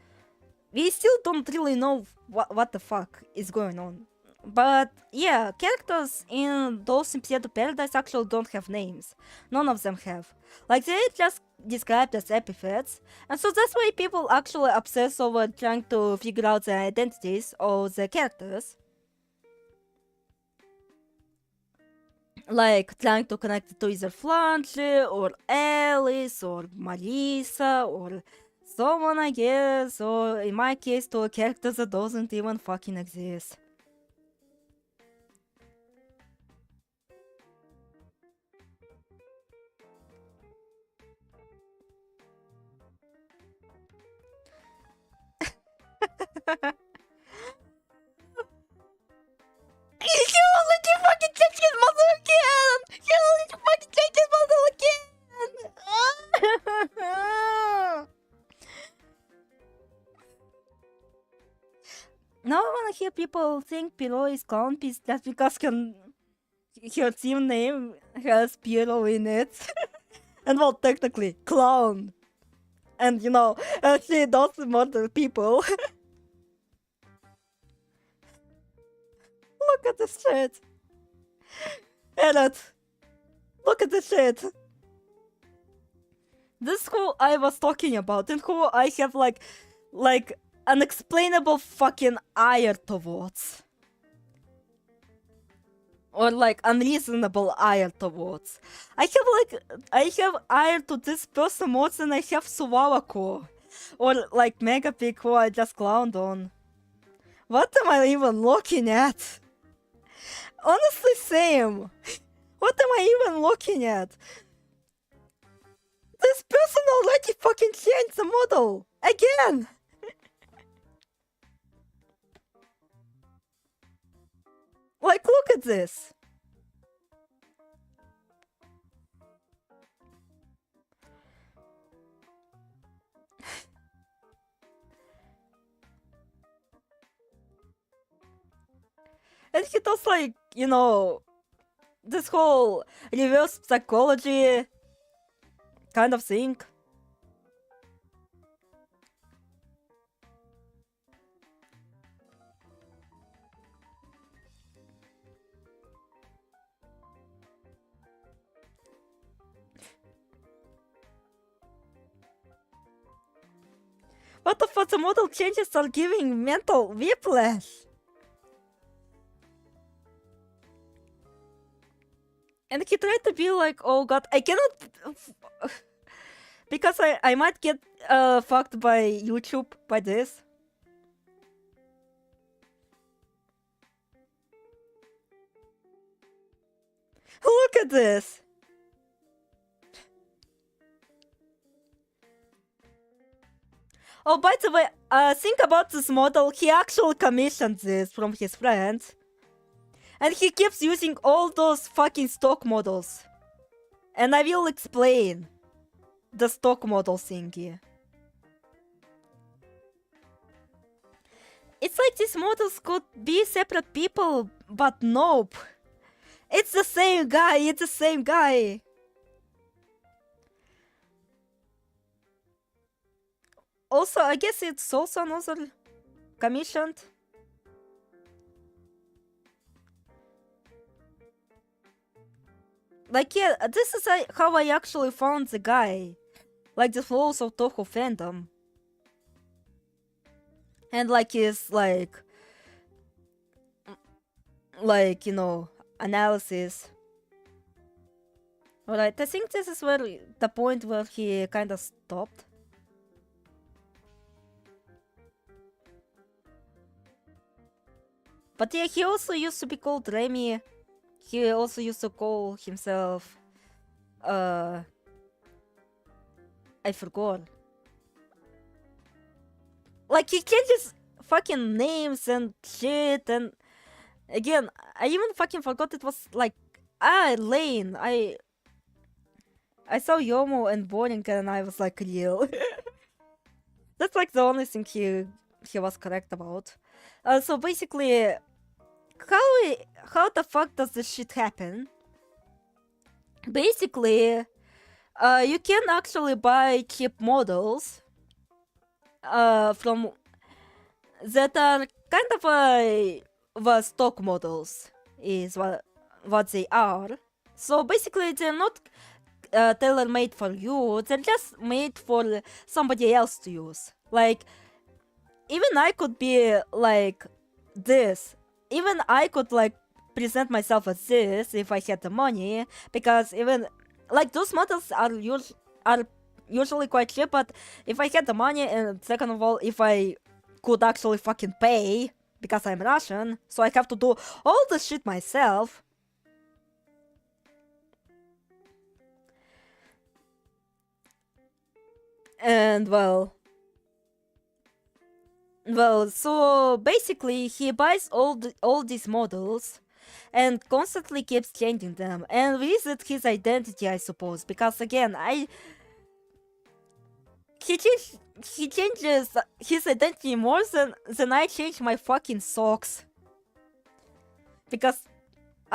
S1: we still don't really know what the fuck is going on. But yeah, characters in those in Pseudo Paradise actually don't have names. None of them have. Like they're just described as epithets. And so that's why people actually obsess over trying to figure out the identities of the characters. Like trying to connect it to either Flange or Alice or Marisa or someone, I guess, or in my case to a character that doesn't even fucking exist. He only fucking checked his mother again! He only fucking checked his mother again! Now I wanna hear people think Piro is clown piece just because her team name has Piro in it. And well, technically, clown. And you know, she does murder people. Look at this shit. Edit. Look at this shit. This who I was talking about and who I have like unexplainable fucking ire towards. Or like unreasonable ire towards. I have ire to this person more than I have Suwawako. Or like Megapig who I just clowned on. What am I even looking at? Honestly, same. What am I even looking at? This person already fucking changed the model! Again! Like, look at this! And he does like, you know, this whole reverse psychology kind of thing. What the fuck, the model changes are giving mental whiplash. And he tried to be like, oh god, I cannot... because I might get fucked by YouTube by this. Look at this! Oh, by the way, think about this model. He actually commissioned this from his friends. And he keeps using all those fucking stock models. And I will explain the stock model thingy. It's like these models could be separate people, but nope. It's the same guy, it's the same guy. Also, I guess it's also another commissioned. Like, yeah, this is how I actually found the guy. Like, the flows of Touhou fandom. And like, his, like, you know, analysis. Alright, I think this is where the point where he kind of stopped. But yeah, he also used to be called Remy. He also used to call himself... I forgot. Like, he changes fucking names and shit, and... Again, I even fucking forgot it was like... Lane. I saw Yomo and Boring and I was like, real. That's like the only thing he was correct about. So basically, how the fuck does this shit happen? Basically, you can actually buy cheap models from that are kind of the stock models is what they are. So basically, they're not tailor-made for you, they're just made for somebody else to use. Like, even I could be like this. Even I could like present myself as this if I had the money, because even like those models are usually quite cheap, but if I had the money, and second of all, if I could actually fucking pay, because I'm Russian, so I have to do all the shit myself. And well, so basically he buys all these models and constantly keeps changing them and reset his identity, I suppose, because again, he changes his identity more than I change my fucking socks. Because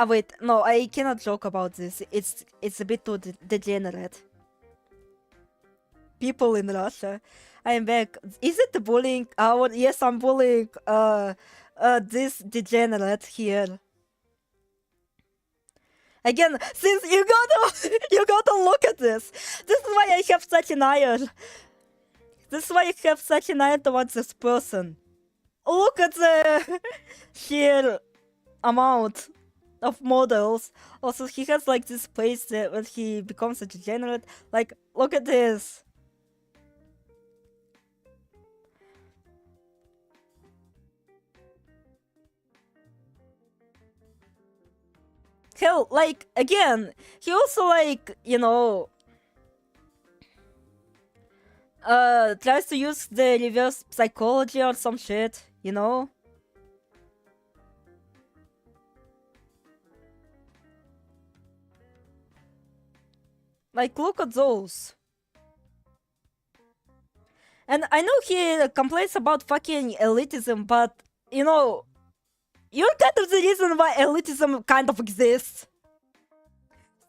S1: wait, no, I cannot joke about this. It's a bit too degenerate. People in Russia. I am back. Is it the bullying hour? Yes, I'm bullying this degenerate here. Again, since you gotta look at this. This is why I have such an ire. This is why I have such an ire towards this person. Look at the sheer amount of models. Also, he has like this place when he becomes a degenerate. Like, look at this. Hell, like, again, he also, like, you know, tries to use the reverse psychology or some shit, you know? Like, look at those. And I know he complains about fucking elitism, but, you know, you're kind of the reason why elitism kind of exists.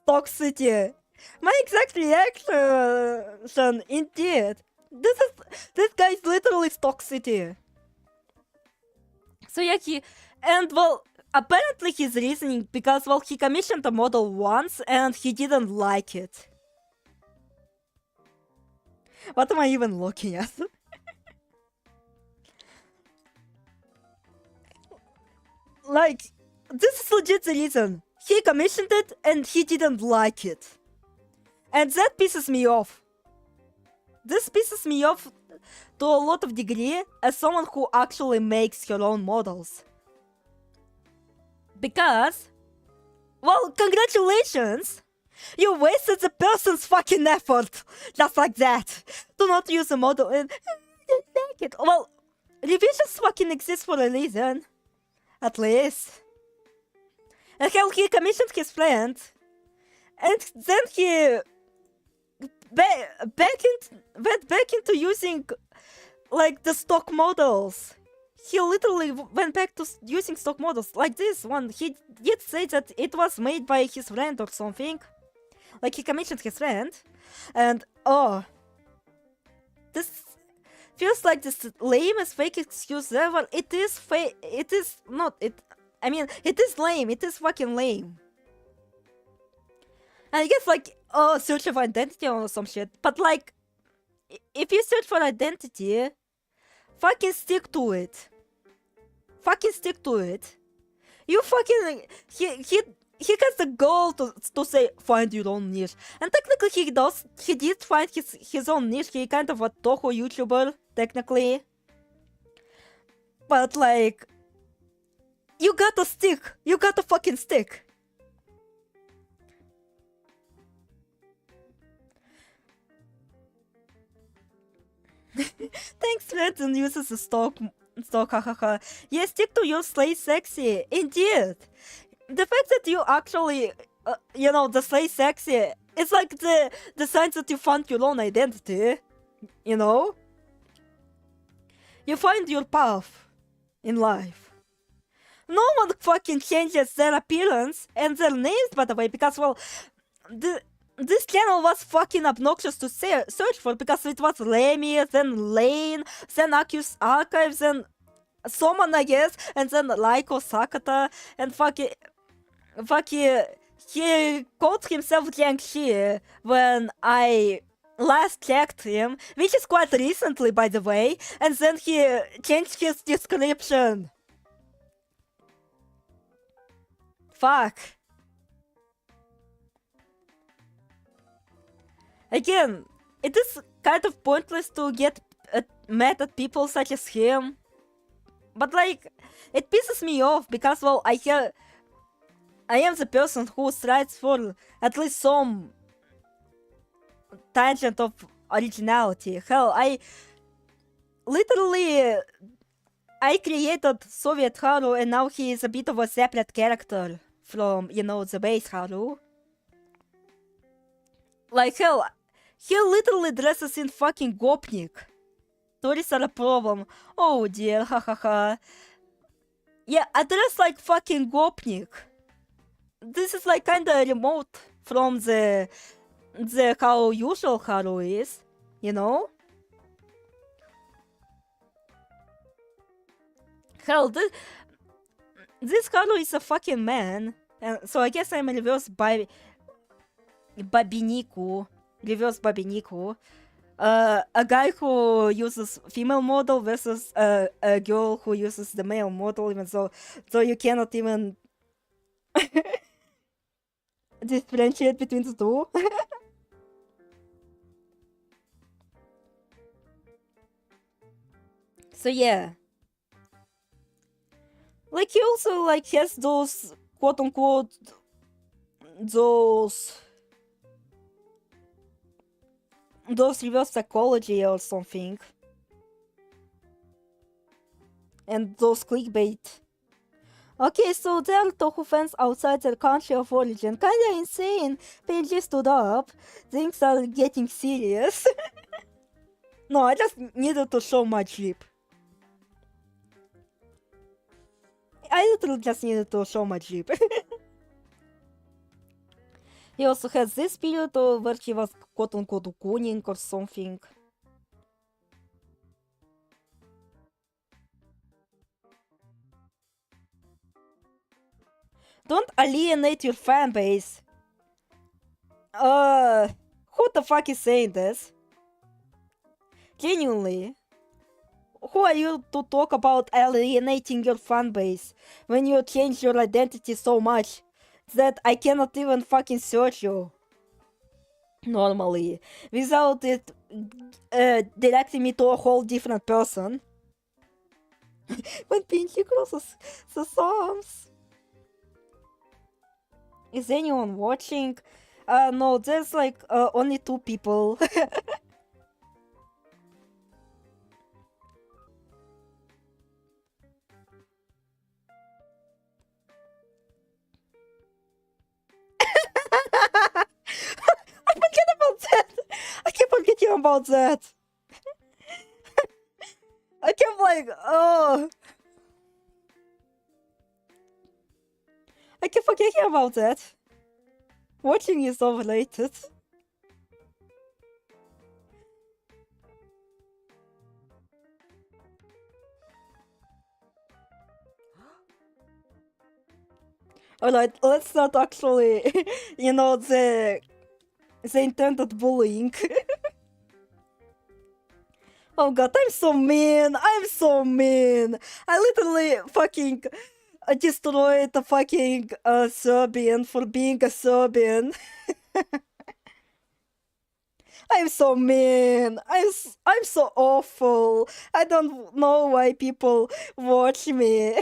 S1: Toxicity. My exact reaction, indeed. This guy is literally toxicity. So yeah, and well, apparently he's reasoning because, well, he commissioned a model once and he didn't like it. What am I even looking at? Like, this is legit the reason. He commissioned it and he didn't like it. And that pisses me off. This pisses me off to a lot of degree as someone who actually makes her own models. Because, well, congratulations! You wasted the person's fucking effort! Just like that! Do not use a model and take it. Well, revisions fucking exist for a reason. At least. And hell, he commissioned his friend. And then he went back into using, like, the stock models. He literally went back to using stock models. Like this one. He did say that it was made by his friend or something. Like, he commissioned his friend. And, oh. This feels like this lamest fake excuse ever. It is fake. It is not. I mean, it is lame. It is fucking lame. And I guess, like, oh, search for identity or some shit. But, like, if you search for identity, fucking stick to it. Fucking stick to it. You fucking... he has the goal to say find your own niche, and technically he did find his own niche. He kind of a Touhou YouTuber technically, but like you gotta stick, you gotta fucking stick. Thanks, Len'en uses the stock, hahaha. Yeah, stick to your slay sexy. Indeed. The fact that you actually, the slay sexy, it's like the signs that you found your own identity, you know? You find your path in life. No one fucking changes their appearance and their names, by the way, because, well, this channel was fucking obnoxious to search for because it was Lemmy, then Lane, then Accused Archives, then Someone, I guess, and then Laiko Sakata, and he called himself JynX when I last checked him, which is quite recently, by the way, and then he changed his description. Fuck. Again, it is kind of pointless to get mad at people such as him. But like, it pisses me off because, well, I am the person who strives for at least some tangent of originality. Hell, I created Soviet Haru and now he is a bit of a separate character from, the base Haru. Like, hell, he literally dresses in fucking Gopnik. Tourists are a problem. Oh dear, hahaha. Yeah, I dress like fucking Gopnik. This is like kinda remote from the how usual Haru is, you know? Hell, this Haru is a fucking man. And so I guess I'm reverse Babiniku. Reverse Babiniku. A guy who uses female model versus a girl who uses the male model, even so you cannot even differentiate between the two. So yeah, like he also like has those quote unquote those reverse psychology or something. And those clickbait. Okay, so there are Touhou fans outside their country of origin. Kinda insane. PNG stood up. Things are getting serious. No, I just needed to show my Jeep. I literally just needed to show my Jeep. He also has this period where he was quote-unquote gooning or something. Don't alienate your fanbase. Who the fuck is saying this? Genuinely. Who are you to talk about alienating your fanbase when you change your identity so much that I cannot even fucking search you normally without it directing me to a whole different person? When PNG crosses the arms. Is anyone watching? No, there's like only 2 people. I keep forgetting about that. I kept like, I keep forgetting about that. Watching is overrated. Alright, let's not actually, the intended bullying. Oh god, I'm so mean! I literally fucking destroy the fucking Serbian for being a Serbian. I'm so mean. I'm so awful. I don't know why people watch me.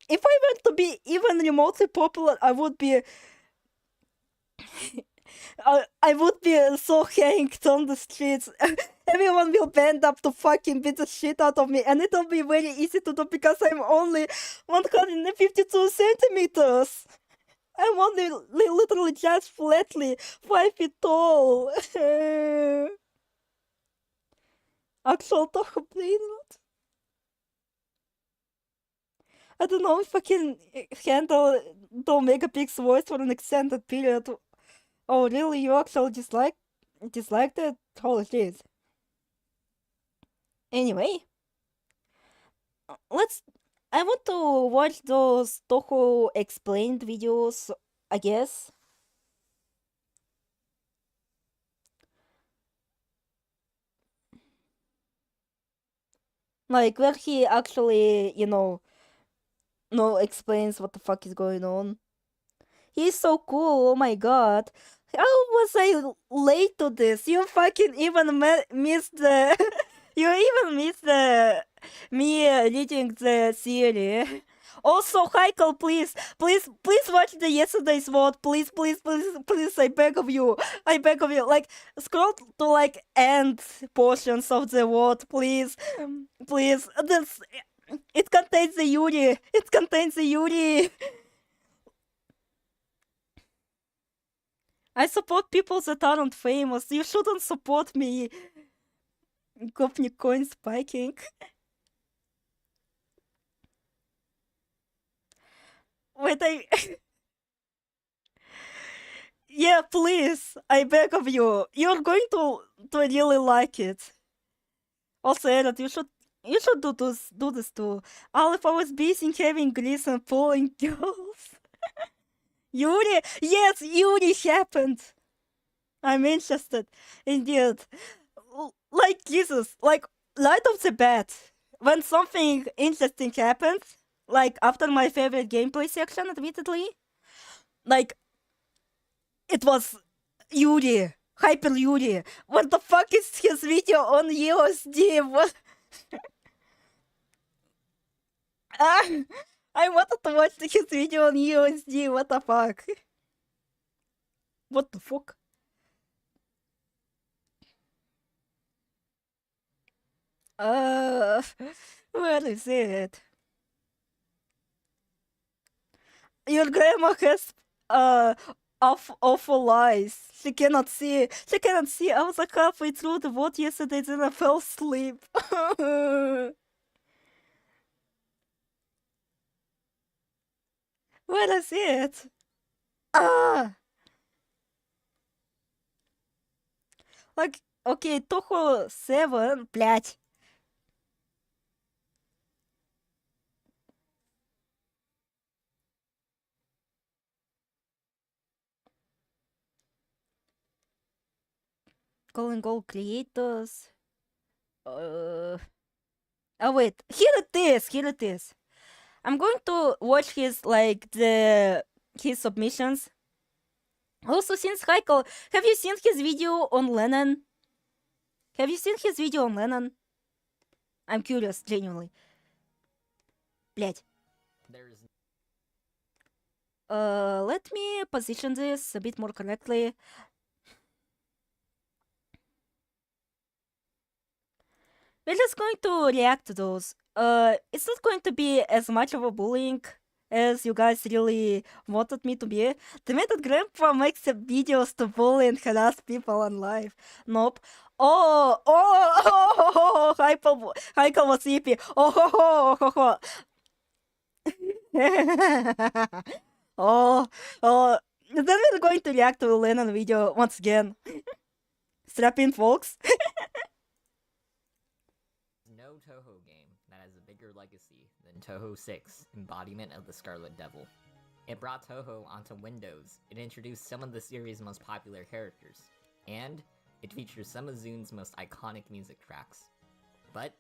S1: If I were to be even remotely popular, I would be so hanged on the streets. Everyone will band up to fucking beat the shit out of me, and it'll be very easy to do because I'm only 152 centimeters. I'm only literally just flatly 5 feet tall. Actual Touhou playload. I don't know if I can handle the megapixel voice for an extended period. Oh, really? You actually disliked it? Holy shit. Anyway, I want to watch those Touhou explained videos, I guess. Like, where he actually, explains what the fuck is going on. He's so cool, oh my god. How was I late to this? You fucking even missed the... you even missed the... me reading the theory. Also, Heikel, please watch the yesterday's vote. Please, I beg of you. Like, scroll to, like, end portions of the vote, please. Please. It contains the Yuri. I support people that aren't famous. You shouldn't support me. Gopnik coin spiking. Wait, yeah, please. I beg of you. You're going to really like it. Also, Edit, you should do this too. If I was busy having Greece and pulling girls. Yuri! Yes, Yuri happened! I'm interested. Indeed. Like Jesus, like right off the bat, when something interesting happens, like after my favorite gameplay section, admittedly, like it was Yuri, Hyper Yuri. What the fuck is his video on USD? What? I wanted to watch his video on USD. What the fuck? What the fuck? Where is it? Your grandma has awful eyes. She cannot see. I was like halfway through the vote yesterday, then I fell asleep. Where is it? Like, okay, Touhou 7, блять. Calling all creators. Oh wait, here it is. I'm going to watch his submissions. Also, since Heikel, have you seen his video on Len'en? I'm curious, genuinely. Блять. Let me position this a bit more correctly. We're just going to react to those. It's not going to be as much of a bullying as you guys really wanted me to be. The method grandpa makes videos to bully and harass people on live. Nope. Heikel was EP. Then we're going to react to the Len'en video once again. Strap in, folks.
S2: No Touhou game that has a bigger legacy than Touhou 6, Embodiment of the Scarlet Devil. It brought Touhou onto Windows, it introduced some of the series' most popular characters, and it features some of Zoon's most iconic music tracks. But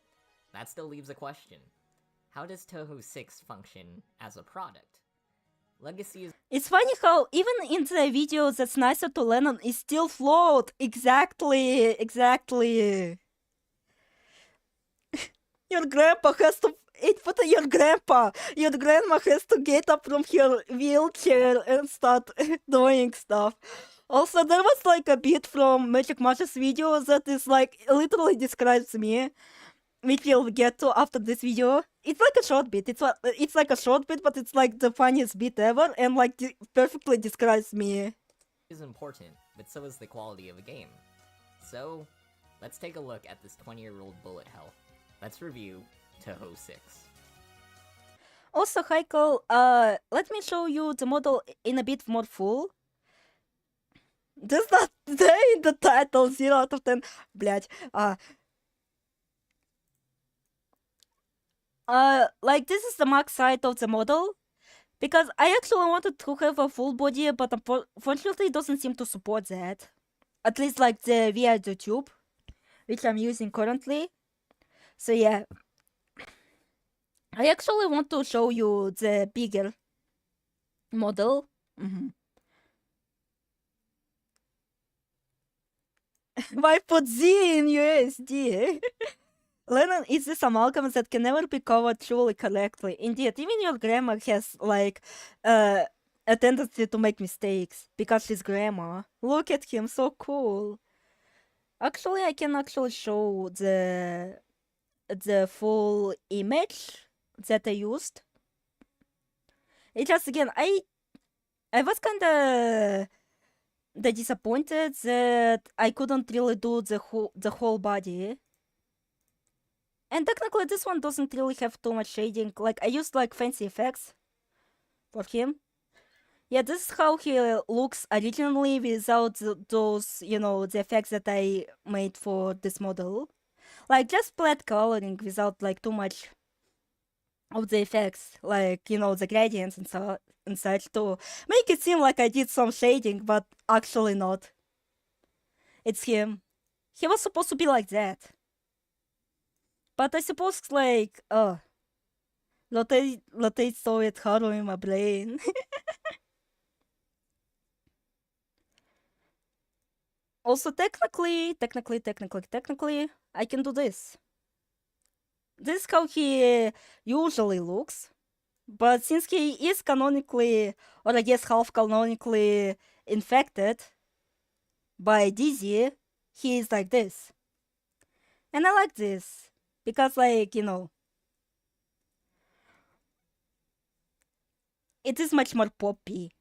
S2: that still leaves a question. How does Touhou 6 function as a product? Legacy is
S1: It's funny how even in the video that's nicer to Len'en is still flawed. Exactly. Your grandpa has to... Your grandpa! Your grandma has to get up from her wheelchair and start doing stuff. Also, there was like a bit from Magic Mash's video that is like literally describes me, which we'll get to after this video. It's like a short bit. It's like a short bit, but it's like the funniest bit ever, and like perfectly describes me.
S2: is important, but so is the quality of a game. So, let's take a look at this 20-year-old bullet hell. Let's review Touhou 6.
S1: Also, Heiko, let me show you the model in a bit more full. Does not say in the title 0 out of 10. Блять. Like this is the max height of the model. Because I actually wanted to have a full body, but unfortunately it doesn't seem to support that. At least like the Vtube, which I'm using currently. So yeah. I actually want to show you the bigger model. Why put Z in USD? Len'en is this amalgam that can never be covered truly correctly. Indeed, even your grandma has like a tendency to make mistakes because she's grandma. Look at him, so cool. Actually, I can actually show the full image that I used. It just again, I was kinda disappointed that I couldn't really do the whole body. And technically this one doesn't really have too much shading. Like I used like fancy effects for him. Yeah, this is how he looks originally without those, you know, the effects that I made for this model. Like just flat coloring without like too much of the effects, like, you know, the gradients and such to make it seem like I did some shading, but actually not. It's him. He was supposed to be like that. But I suppose like, rotate Soviet hardware in my brain. Also, technically, I can do this. This is how he usually looks. But since he is canonically, or I guess half canonically infected by Dizzy, he is like this. And I like this. Because, like, you know, it is much more poppy.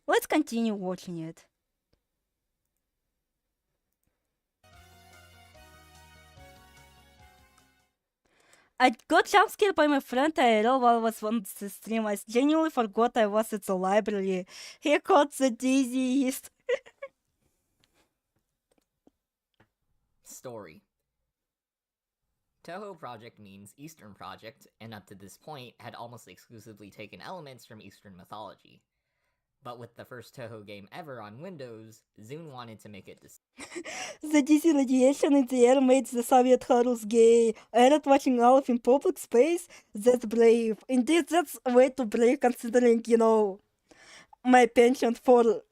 S1: Let's continue watching it. I got jump scared by my friend IRL while I was on the stream. I genuinely forgot I was at the library. He caught the dizziest.
S2: Story. Touhou Project means Eastern Project, and up to this point had almost exclusively taken elements from Eastern mythology. But with the first Touhou game ever on Windows, Zune wanted to make it
S1: The DC radiation in the air made the Soviet horrors gay. I not watching Olaf in public space? That's brave. Indeed, that's way too brave considering, you know, my penchant for...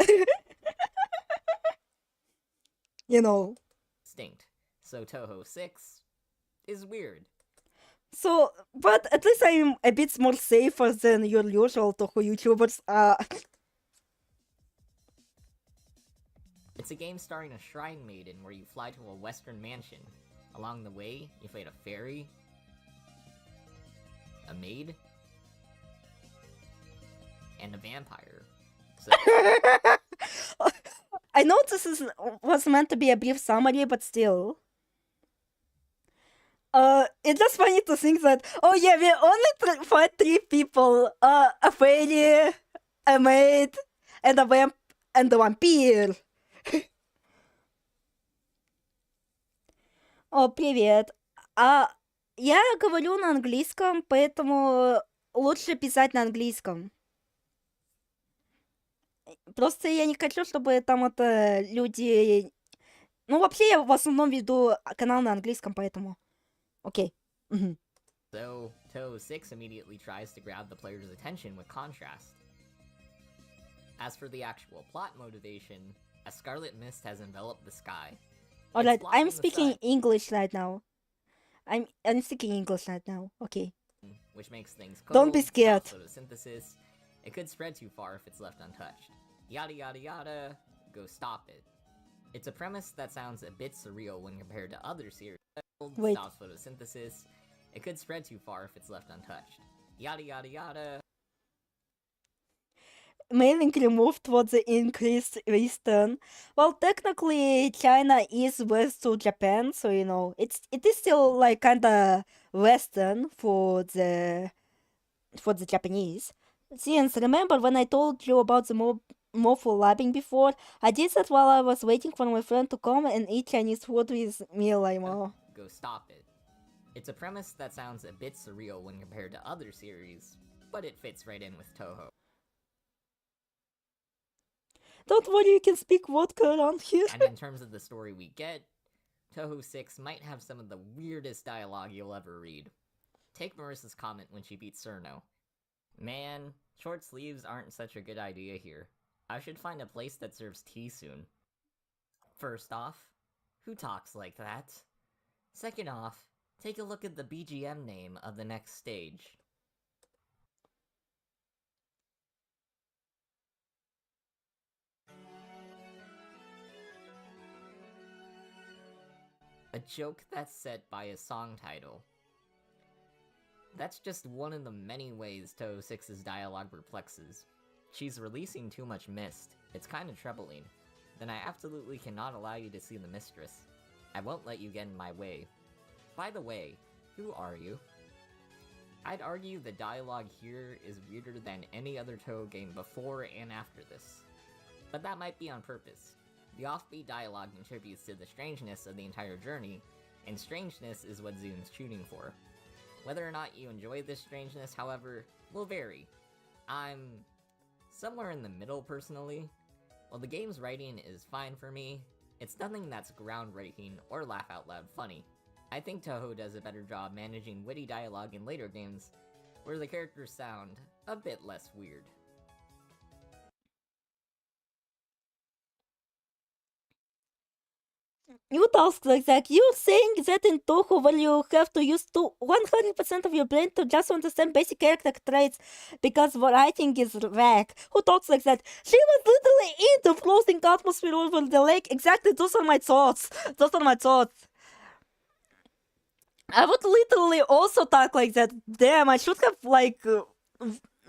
S1: you know.
S2: distinct. So Touhou 6 is weird.
S1: So, but at least I'm a bit more safer than your usual Touhou YouTubers are.
S2: It's a game starring a shrine maiden where you fly to a western mansion. Along the way, you fight a fairy, a maid, and a vampire. So
S1: I know this was meant to be a brief summary, but still. It's just funny to think that, oh yeah, we only fight 3 people. A fairy, a maid, and a vampire. О, привет. Я говорю на английском, поэтому лучше писать на английском. Просто я не хочу, чтобы там это люди Ну, вообще, я в основном веду канал на английском, поэтому... Окей. Мгм.
S2: So, Touhou 6 immediately tries to grab the player's attention with contrast. As for the actual plot motivation, a scarlet mist has enveloped the sky.
S1: Alright,
S2: blocking
S1: I'm
S2: the
S1: speaking
S2: sun.
S1: English right now. I'm speaking English right now. Okay.
S2: Which makes things
S1: Don't be
S2: cold,
S1: scared.
S2: stops photosynthesis. It could spread too far if it's left untouched. Yada yada yada, go stop it. It's a premise that sounds a bit surreal when compared to other series.
S1: Wait.
S2: Stops photosynthesis. It could spread too far if it's left untouched. Yada yada yada.
S1: Mailing removed for the increased Western. Well, technically, China is west to Japan, so you know it is still like kinda Western for the Japanese. Since remember when I told you about the morpho labbing before, I did that while I was waiting for my friend to come and eat Chinese food with me, Limo.
S2: Go stop it. It's a premise that sounds a bit surreal when compared to other series, but it fits right in with Touhou.
S1: Don't worry, you can speak vodka around here.
S2: And in terms of the story we get, Touhou 6 might have some of the weirdest dialogue you'll ever read. Take Marissa's comment when she beats Cerno. Man, short sleeves aren't such a good idea here. I should find a place that serves tea soon. First off, who talks like that? Second off, take a look at the BGM name of the next stage. A joke that's set by a song title. That's just one of the many ways Touhou 6's dialogue perplexes. She's releasing too much mist. It's kinda troubling. Then I absolutely cannot allow you to see the mistress. I won't let you get in my way. By the way, who are you? I'd argue the dialogue here is weirder than any other Touhou game before and after this. But that might be on purpose. The offbeat dialogue contributes to the strangeness of the entire journey, and strangeness is what Zun's shooting for. Whether or not you enjoy this strangeness, however, will vary. I'm somewhere in the middle personally. While the game's writing is fine for me, it's nothing that's groundbreaking or laugh out loud funny. I think Touhou does a better job managing witty dialogue in later games, where the characters sound a bit less weird.
S1: You talk like that. You're saying that in Touhou where you have to use 100% of your brain to just understand basic character traits because writing is whack. Who talks like that? She was literally in the floating atmosphere over the lake. Exactly, those are my thoughts. Those are my thoughts. I would literally also talk like that. Damn, I should have like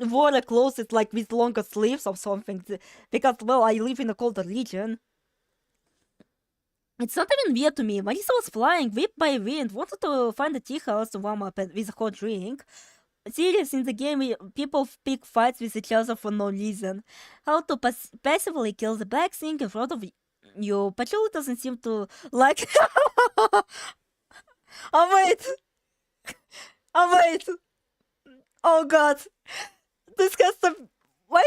S1: wore a clothes like with longer sleeves or something because well, I live in a colder region. It's not even weird to me. Marisa was flying, whipped by wind, wanted to find a tea house to warm up with a hot drink. Serious, in the game, people pick fights with each other for no reason. How to passively kill the black thing in front of you, but Julie doesn't seem to like... Oh wait! Oh wait! Oh god! This has some... Why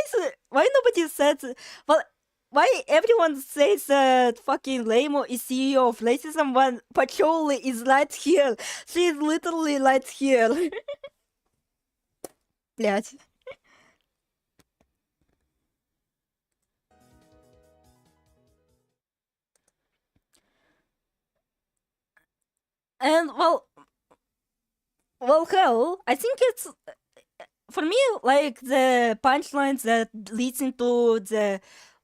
S1: nobody said... Well, why everyone says that fucking Lamo is CEO of racism when Patchouli is right here? She is literally right here. Блять. And well, hell, I think it's for me like the punchlines that leads into the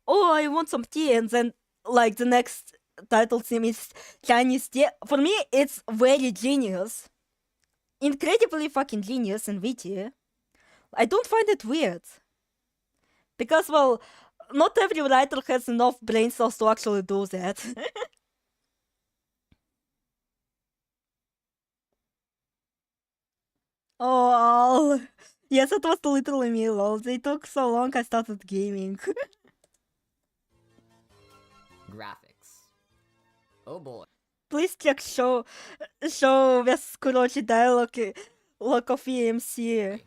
S1: oh I want some tea and then like the next title theme is Chinese tea. For me, it's very genius, incredibly fucking genius and witty. I don't find it weird because well, not every writer has enough brain cells to actually do that. Oh, yes, it was literally me, lol. They took so long I started gaming.
S2: Graphics. Oh boy.
S1: Please check show with Kurochi dialogue look of EMC.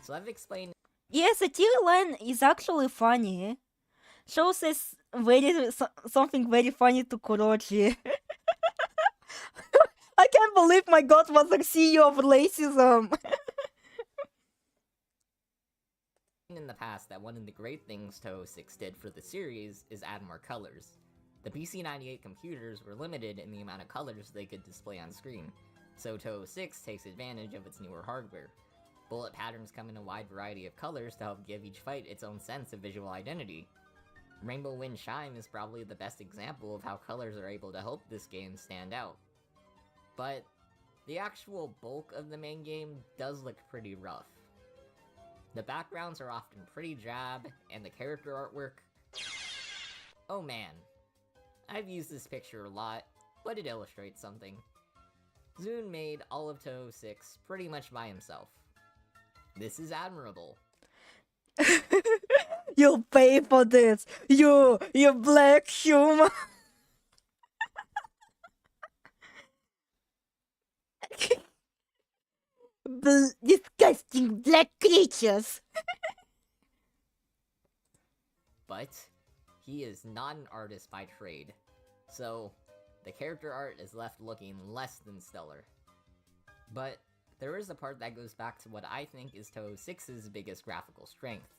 S2: So I've explained
S1: Yes, the TV line is actually funny. Show says something very funny to Kurochi. I can't believe my god was the CEO of racism.
S2: In the past that one of the great things Touhou 6 did for the series is add more colors. The PC-98 computers were limited in the amount of colors they could display on screen, so Touhou 6 takes advantage of its newer hardware. Bullet patterns come in a wide variety of colors to help give each fight its own sense of visual identity. Rainbow Wind Chime is probably the best example of how colors are able to help this game stand out. But the actual bulk of the main game does look pretty rough. The backgrounds are often pretty drab, and the character artwork... Oh man. I've used this picture a lot, but it illustrates something. Zune made all of Touhou 6 pretty much by himself. This is admirable.
S1: You'll pay for this, you black human. Disgusting black creatures.
S2: But he is not an artist by trade, so the character art is left looking less than stellar. But there is a part that goes back to what I think is Touhou 6's biggest graphical strength.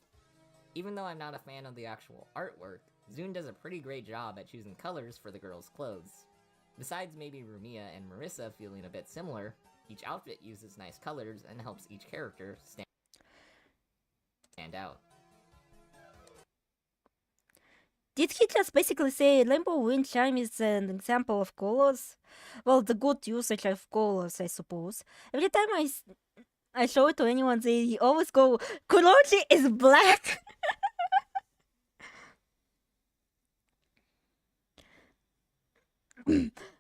S2: Even though I'm not a fan of the actual artwork, Zune does a pretty great job at choosing colors for the girls' clothes. Besides maybe Rumiya and Marissa feeling a bit similar, each outfit uses nice colors and helps each character stand out.
S1: Did he just basically say Rainbow Wind Chime is an example of colors? Well, the good usage of colors, I suppose. Every time I show it to anyone, they always go, Kurochi is black!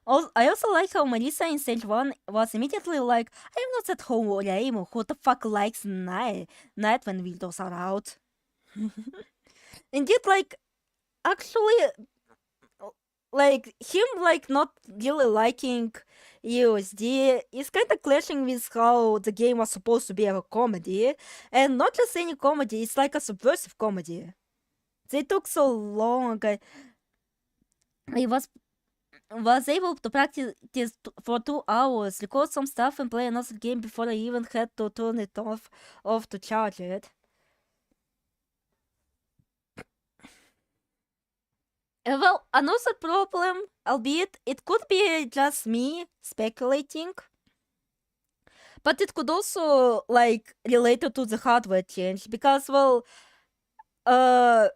S1: I also like how Marissa in stage 1 was immediately like, I'm not at home, Oraimo, who the fuck likes night when windows are out? Indeed, like, actually, like, him, like, not really liking EOSD is kinda clashing with how the game was supposed to be a comedy, and not just any comedy, it's like a subversive comedy. They took so long, I was able to practice for 2 hours, record some stuff and play another game before I even had to turn it off to charge it. Well, another problem, albeit it could be just me speculating, but it could also, like, related to the hardware change, because, well, I'm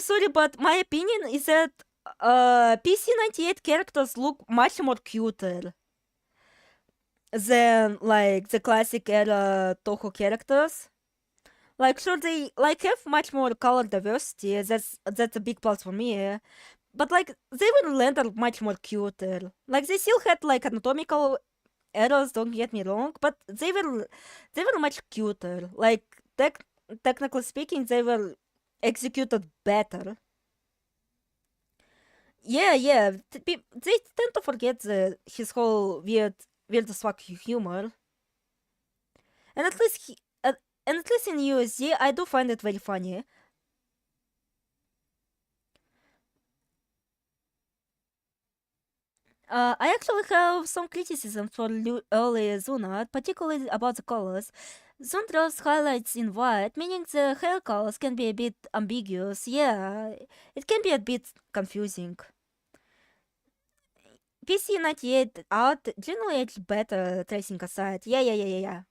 S1: sorry, but my opinion is that PC-98 characters look much more cuter than, like, the classic era Touhou characters. Like, sure, they, like, have much more color diversity, that's a big plus for me, but, like, they were rendered much more cuter. Like, they still had, like, anatomical errors, don't get me wrong, but they were much cuter. Like, technically speaking, they were executed better. Yeah, they tend to forget his whole weird as fuck humor. And at least in USD, I do find it very funny. I actually have some criticism for early Zuna, particularly about the colors. Zune draws highlights in white, meaning the hair colors can be a bit ambiguous. Yeah, it can be a bit confusing. PC-98 art generally aged better, tracing aside. Yeah.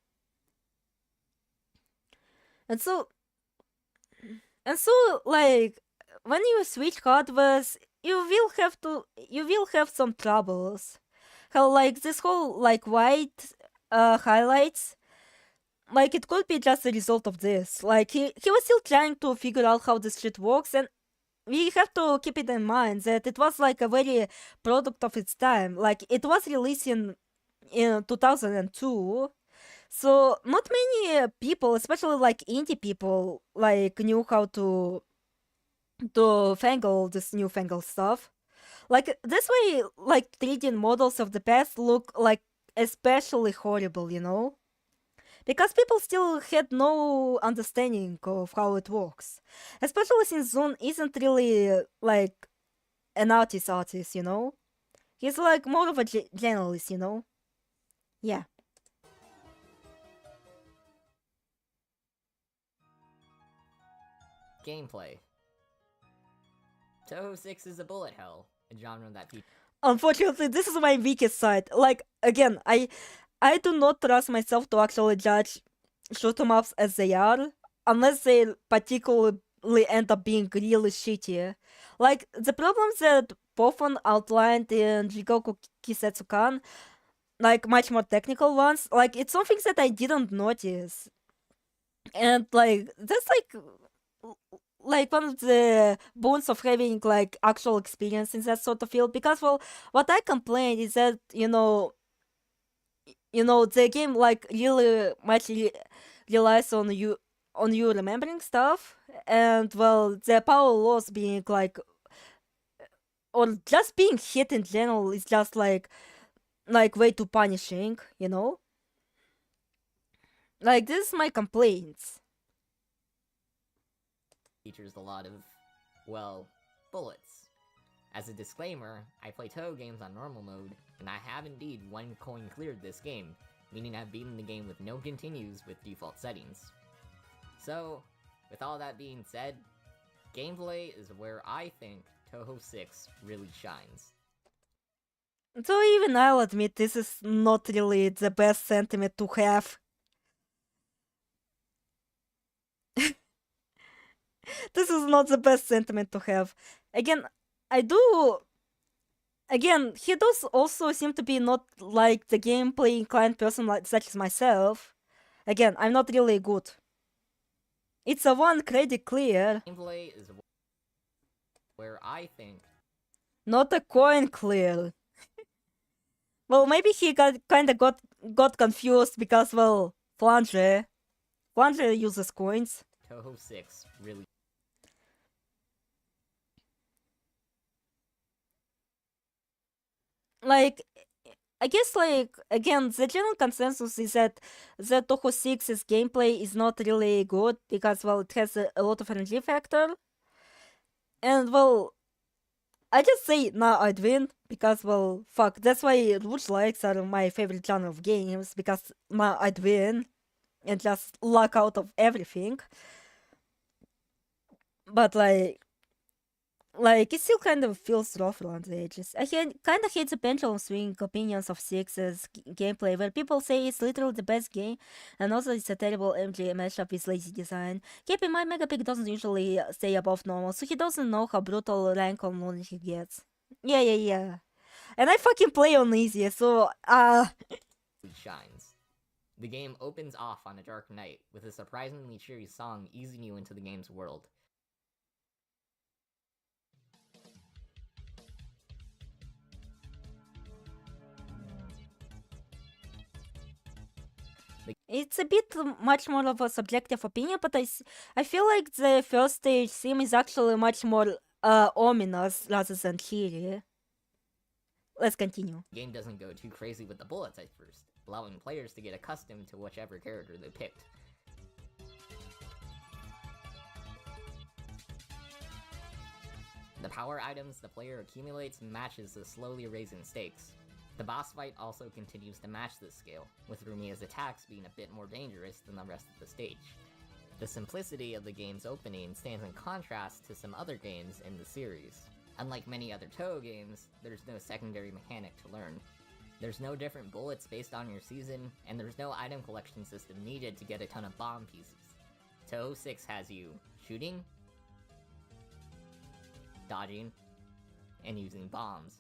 S1: And so, like, when you switch hardwares, you will have some troubles. How, like, this whole, like, white highlights, like, it could be just a result of this. Like, he was still trying to figure out how this shit works, and we have to keep it in mind that it was, like, a very product of its time. Like, it was released in 2002, so not many people, especially, like, indie people, like, knew how to fangle this newfangled stuff. Like, this way, like, 3D models of the past look, like, especially horrible, you know? because people still had no understanding of how it works. Especially since Zone isn't really like an artist, you know? He's like more of a generalist, you know? Yeah.
S2: Gameplay. Touhou 6 is a bullet hell, a genre that people...
S1: Unfortunately, this is my weakest side. Like, again, I do not trust myself to actually judge shoot 'em ups as they are, unless they particularly end up being really shitty. Like, the problems that Pofon outlined in Jigoku Kisetsukan, like, much more technical ones, like, it's some things that I didn't notice. And, like, that's, like one of the boons of having like actual experience in that sort of field, because well, what I complained is that you know the game like really much relies on you remembering stuff, and well, the power loss being like, or just being hit in general is just like way too punishing, you know. Like, this is my complaints.
S2: Features a lot of, well, bullets. As a disclaimer, I play Touhou games on normal mode, and I have indeed one coin cleared this game, meaning I've beaten the game with no continues with default settings. So, with all that being said, gameplay is where I think Touhou 6 really shines.
S1: So even I'll admit this is not really the best sentiment to have. This is not the best sentiment to have. Again, he does also seem to be not like the gameplay inclined person such as myself. Again, I'm not really good. It's a one credit clear.
S2: Gameplay is where I think...
S1: Not a coin clear. Well, maybe he kinda got confused because, well, Flanger uses coins.
S2: Touhou 6 really...
S1: Like, I guess, like, again, the general consensus is that the Touhou 6's gameplay is not really good because, well, it has a lot of RNG factor. And, well, I just say, nah, I'd win because, well, fuck, that's why Rouge likes are my favorite genre of games, because, nah, I'd win and just luck out of everything. But, like, it still kind of feels rough around the edges. I kind of hate the pendulum swing opinions of 6's gameplay, where people say it's literally the best game, and also it's a terrible MJ mashup with lazy design. Keep in mind, Megapig doesn't usually stay above normal, so he doesn't know how brutal rank on Moon he gets. Yeah. And I fucking play on easy, so,
S2: shines. The game opens off on a dark night, with a surprisingly cheery song easing you into the game's world.
S1: It's a bit much more of a subjective opinion, but I feel like the first stage theme is actually much more ominous rather than cheery. Let's continue.
S2: The game doesn't go too crazy with the bullets at first, allowing players to get accustomed to whichever character they picked. The power items the player accumulates matches the slowly raising stakes. The boss fight also continues to match this scale, with Rumia's attacks being a bit more dangerous than the rest of the stage. The simplicity of the game's opening stands in contrast to some other games in the series. Unlike many other Touhou games, there's no secondary mechanic to learn. There's no different bullets based on your season, and there's no item collection system needed to get a ton of bomb pieces. Touhou 6 has you shooting, dodging, and using bombs.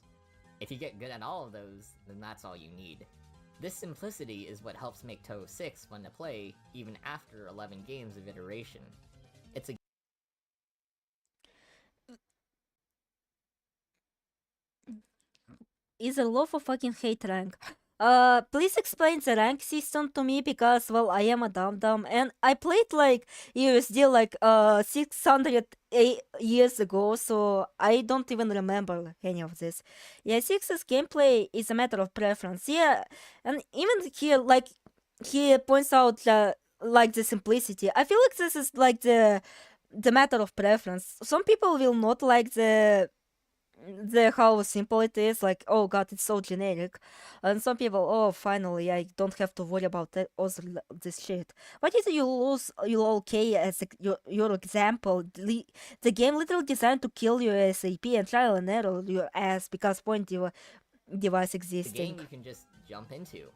S2: If you get good at all of those, then that's all you need. This simplicity is what helps make Touhou 6 fun to play, even after 11 games of iteration. It's a
S1: is a lot of fucking hate rank. Please explain the rank system to me, because, well, I am a dum-dum, and I played, like, USD, like, 600 years ago, so I don't even remember any of this. Yeah, 6's gameplay is a matter of preference, yeah, and even here, like, he points out like the simplicity. I feel like this is like the matter of preference. Some people will not like the how simple it is, like, oh god, it's so generic, and some people, oh, finally I don't have to worry about that this shit. But if you lose you okay as your example, the game literally designed to kill your SAP and trial and error your ass because point device
S2: The
S1: existing.
S2: game you can just jump into.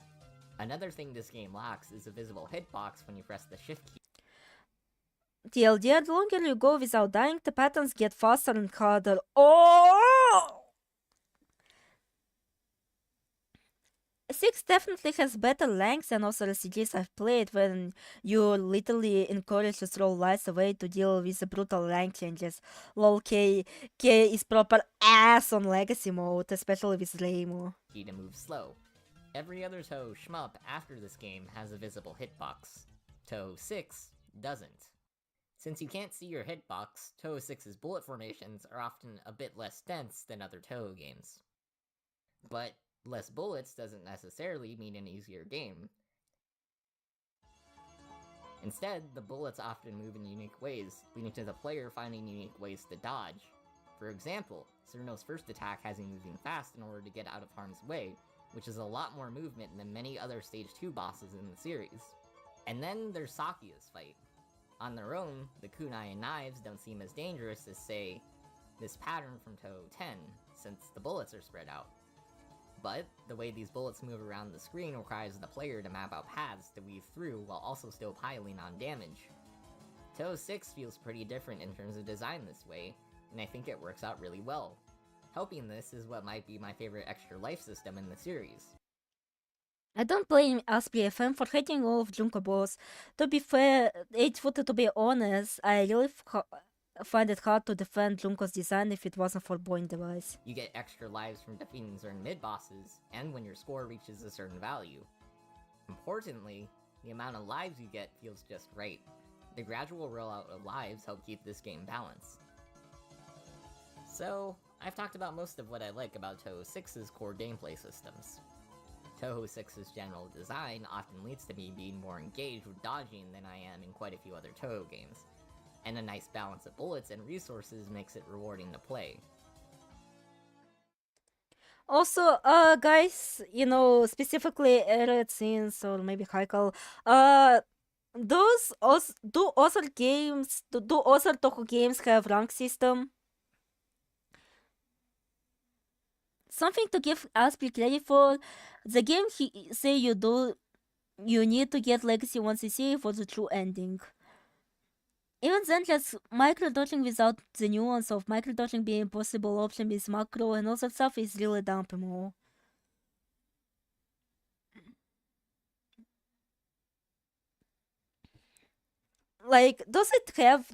S2: Another thing this game lacks is a visible hitbox when you press the shift key.
S1: TLDR, the longer you go without dying, the patterns get faster and harder. Oh! 6 definitely has better length than other RCGs I've played, when you're literally encouraged to throw lives away to deal with the brutal rank changes. Lol, K is proper ass on Legacy mode, especially with Raymo.
S2: Key to move slow. Every other Touhou shmup after this game has a visible hitbox. Touhou 6 doesn't. Since you can't see your hitbox, Touhou 6's bullet formations are often a bit less dense than other Touhou games. But less bullets doesn't necessarily mean an easier game. Instead, the bullets often move in unique ways, leading to the player finding unique ways to dodge. For example, Cirno's first attack has you moving fast in order to get out of harm's way, which is a lot more movement than many other Stage 2 bosses in the series. And then there's Sakuya's fight. On their own, the kunai and knives don't seem as dangerous as, say, this pattern from Touhou 10, since the bullets are spread out. But the way these bullets move around the screen requires the player to map out paths to weave through while also still piling on damage. Touhou 6 feels pretty different in terms of design this way, and I think it works out really well. Helping this is what might be my favorite extra life system in the series.
S1: I don't blame ASPFM for hating all of Junko Boss. To be fair, to be honest, I really find it hard to defend Junko's design if it wasn't for Boing device.
S2: You get extra lives from defeating certain mid-bosses, and when your score reaches a certain value. Importantly, the amount of lives you get feels just right. The gradual rollout of lives help keep this game balanced. So, I've talked about most of what I like about Touhou 6's core gameplay systems. Touhou 6's general design often leads to me being more engaged with dodging than I am in quite a few other Touhou games, and a nice balance of bullets and resources makes it rewarding to play.
S1: Also, guys, specifically Red Scenes or maybe Haikal, do other Touhou games have rank system? Something to give Aspi credit for. The game say you need to get Legacy 1cc for the true ending. Even then, just micro-dodging without the nuance of micro-dodging being possible option with macro and all that stuff is really dumb more. Like, does it have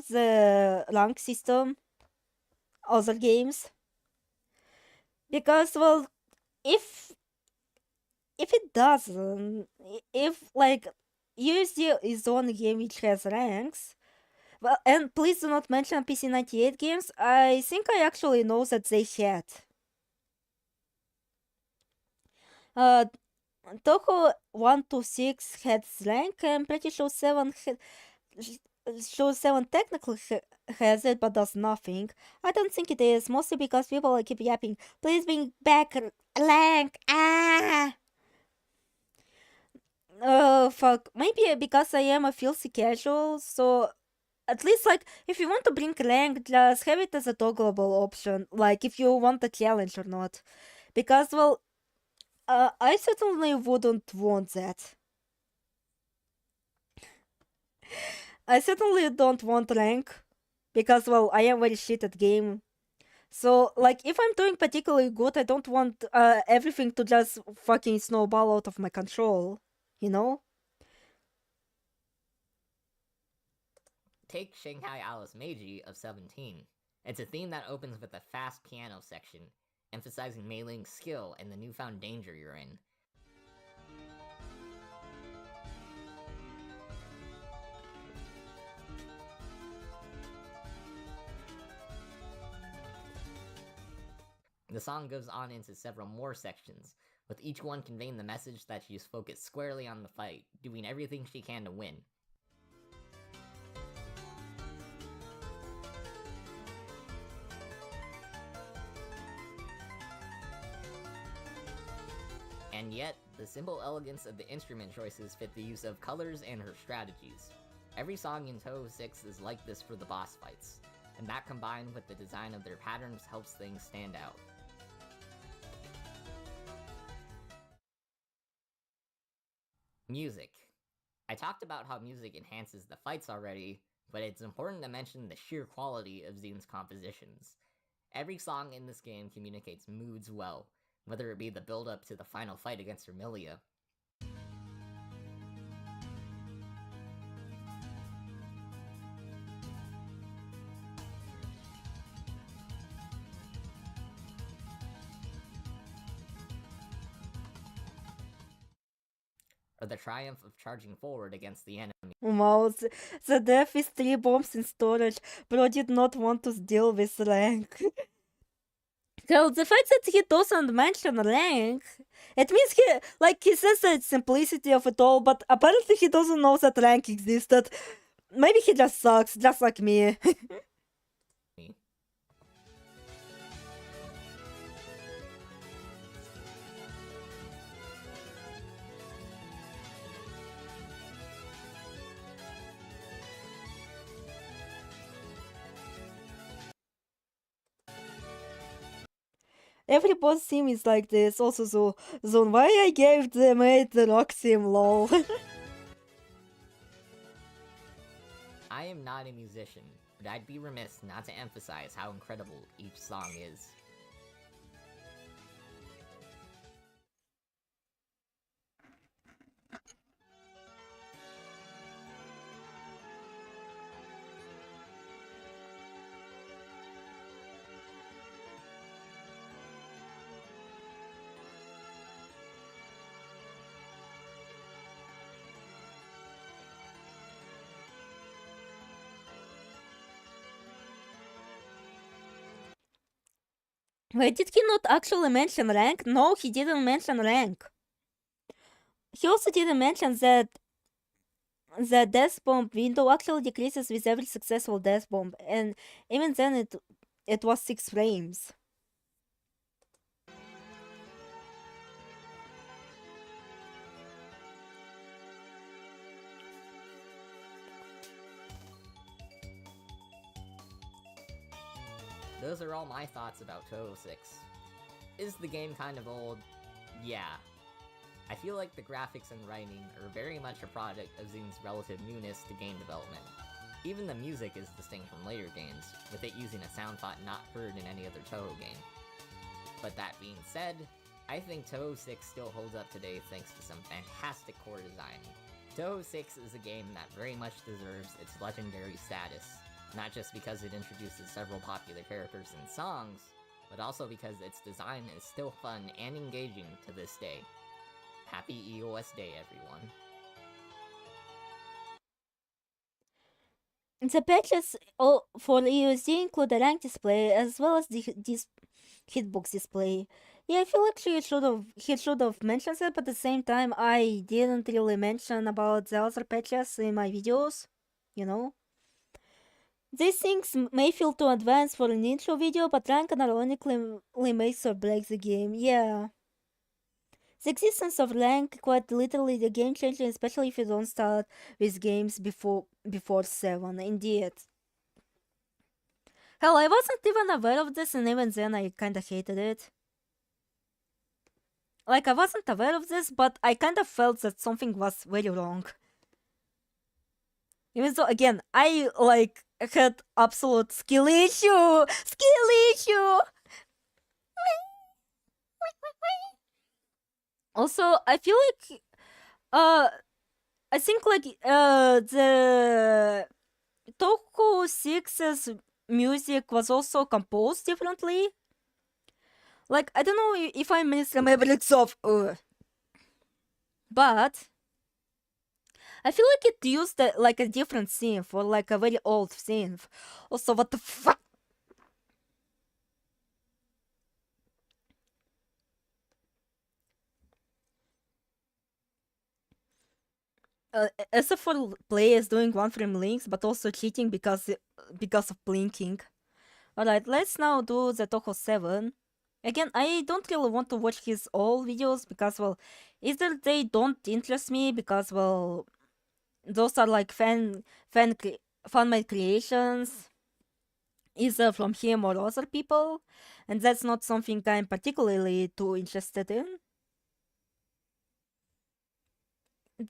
S1: the rank system? Other games? Because, well, if it doesn't, if like USD is the only game which has ranks, well, and please do not mention PC98 games, I think I actually know that they had. Touhou 126 had rank, I'm pretty sure 7 technically has it, but does nothing. I don't think it is, mostly because people keep yapping, please bring back rank, Oh, fuck. Maybe because I am a filthy casual, so at least, like, if you want to bring rank, just have it as a toggleable option, like, if you want a challenge or not. Because, well, I certainly wouldn't want that. I certainly don't want rank, because, well, I am very shit at game. So, like, if I'm doing particularly good, I don't want everything to just fucking snowball out of my control, you know?
S2: Take Shanghai Alice Meiji of 17. It's a theme that opens with a fast piano section, emphasizing meleeing skill and the newfound danger you're in. The song goes on into several more sections, with each one conveying the message that she's focused squarely on the fight, doing everything she can to win. And yet, the simple elegance of the instrument choices fit the use of colors and her strategies. Every song in Touhou 6 is like this for the boss fights, and that combined with the design of their patterns helps things stand out. Music. I talked about how music enhances the fights already, but it's important to mention the sheer quality of Zin's compositions. Every song in this game communicates moods well, whether it be the build-up to the final fight against Ermilia, or the triumph of charging forward against the enemy.
S1: Wow, the death is 3 bombs in storage. Bro did not want to deal with rank. Hell, the fact that he doesn't mention rank, it means he says the simplicity of it all, but apparently he doesn't know that rank existed. Maybe he just sucks, just like me. Every boss theme is like this. Also, Zone, why I gave the mate the rock theme, lol.
S2: I am not a musician, but I'd be remiss not to emphasize how incredible each song is.
S1: Wait, did he not actually mention rank? No, he didn't mention rank. He also didn't mention that the death bomb window actually decreases with every successful death bomb, and even then it was 6 frames.
S2: Those are all my thoughts about Touhou 6. Is the game kind of old? Yeah. I feel like the graphics and writing are very much a product of Zin's relative newness to game development. Even the music is distinct from later games, with it using a sound font not heard in any other Touhou game. But that being said, I think Touhou 6 still holds up today thanks to some fantastic core design. Touhou 6 is a game that very much deserves its legendary status, not just because it introduces several popular characters and songs, but also because its design is still fun and engaging to this day. Happy EOS Day, everyone.
S1: The patches for EOSD include a rank display as well as this hitbox display. Yeah, I feel like he should have mentioned that, but at the same time, I didn't really mention about the other patches in my videos, you know? These things may feel too advanced for an intro video, but rank ironically makes or breaks the game, yeah. The existence of rank quite literally the game changer, especially if you don't start with games before 7, indeed. Hell, I wasn't even aware of this, and even then I kinda hated it. Like, I wasn't aware of this, but I kinda felt that something was very wrong. Even though, again, I, had absolute skill issue! Skill issue! Also, I feel like, I think, the Touhou 6's music was also composed differently. Like, I don't know if I'm misremembering stuff, but I feel like it used a different synth or like a very old synth. Also, what the fuck? except for players doing one-frame links, but also cheating because of blinking. Alright, let's now do the Touhou 7. Again, I don't really want to watch his old videos because, well, either they don't interest me because, well, those are like fan-made creations, either from him or other people, and that's not something I'm particularly too interested in.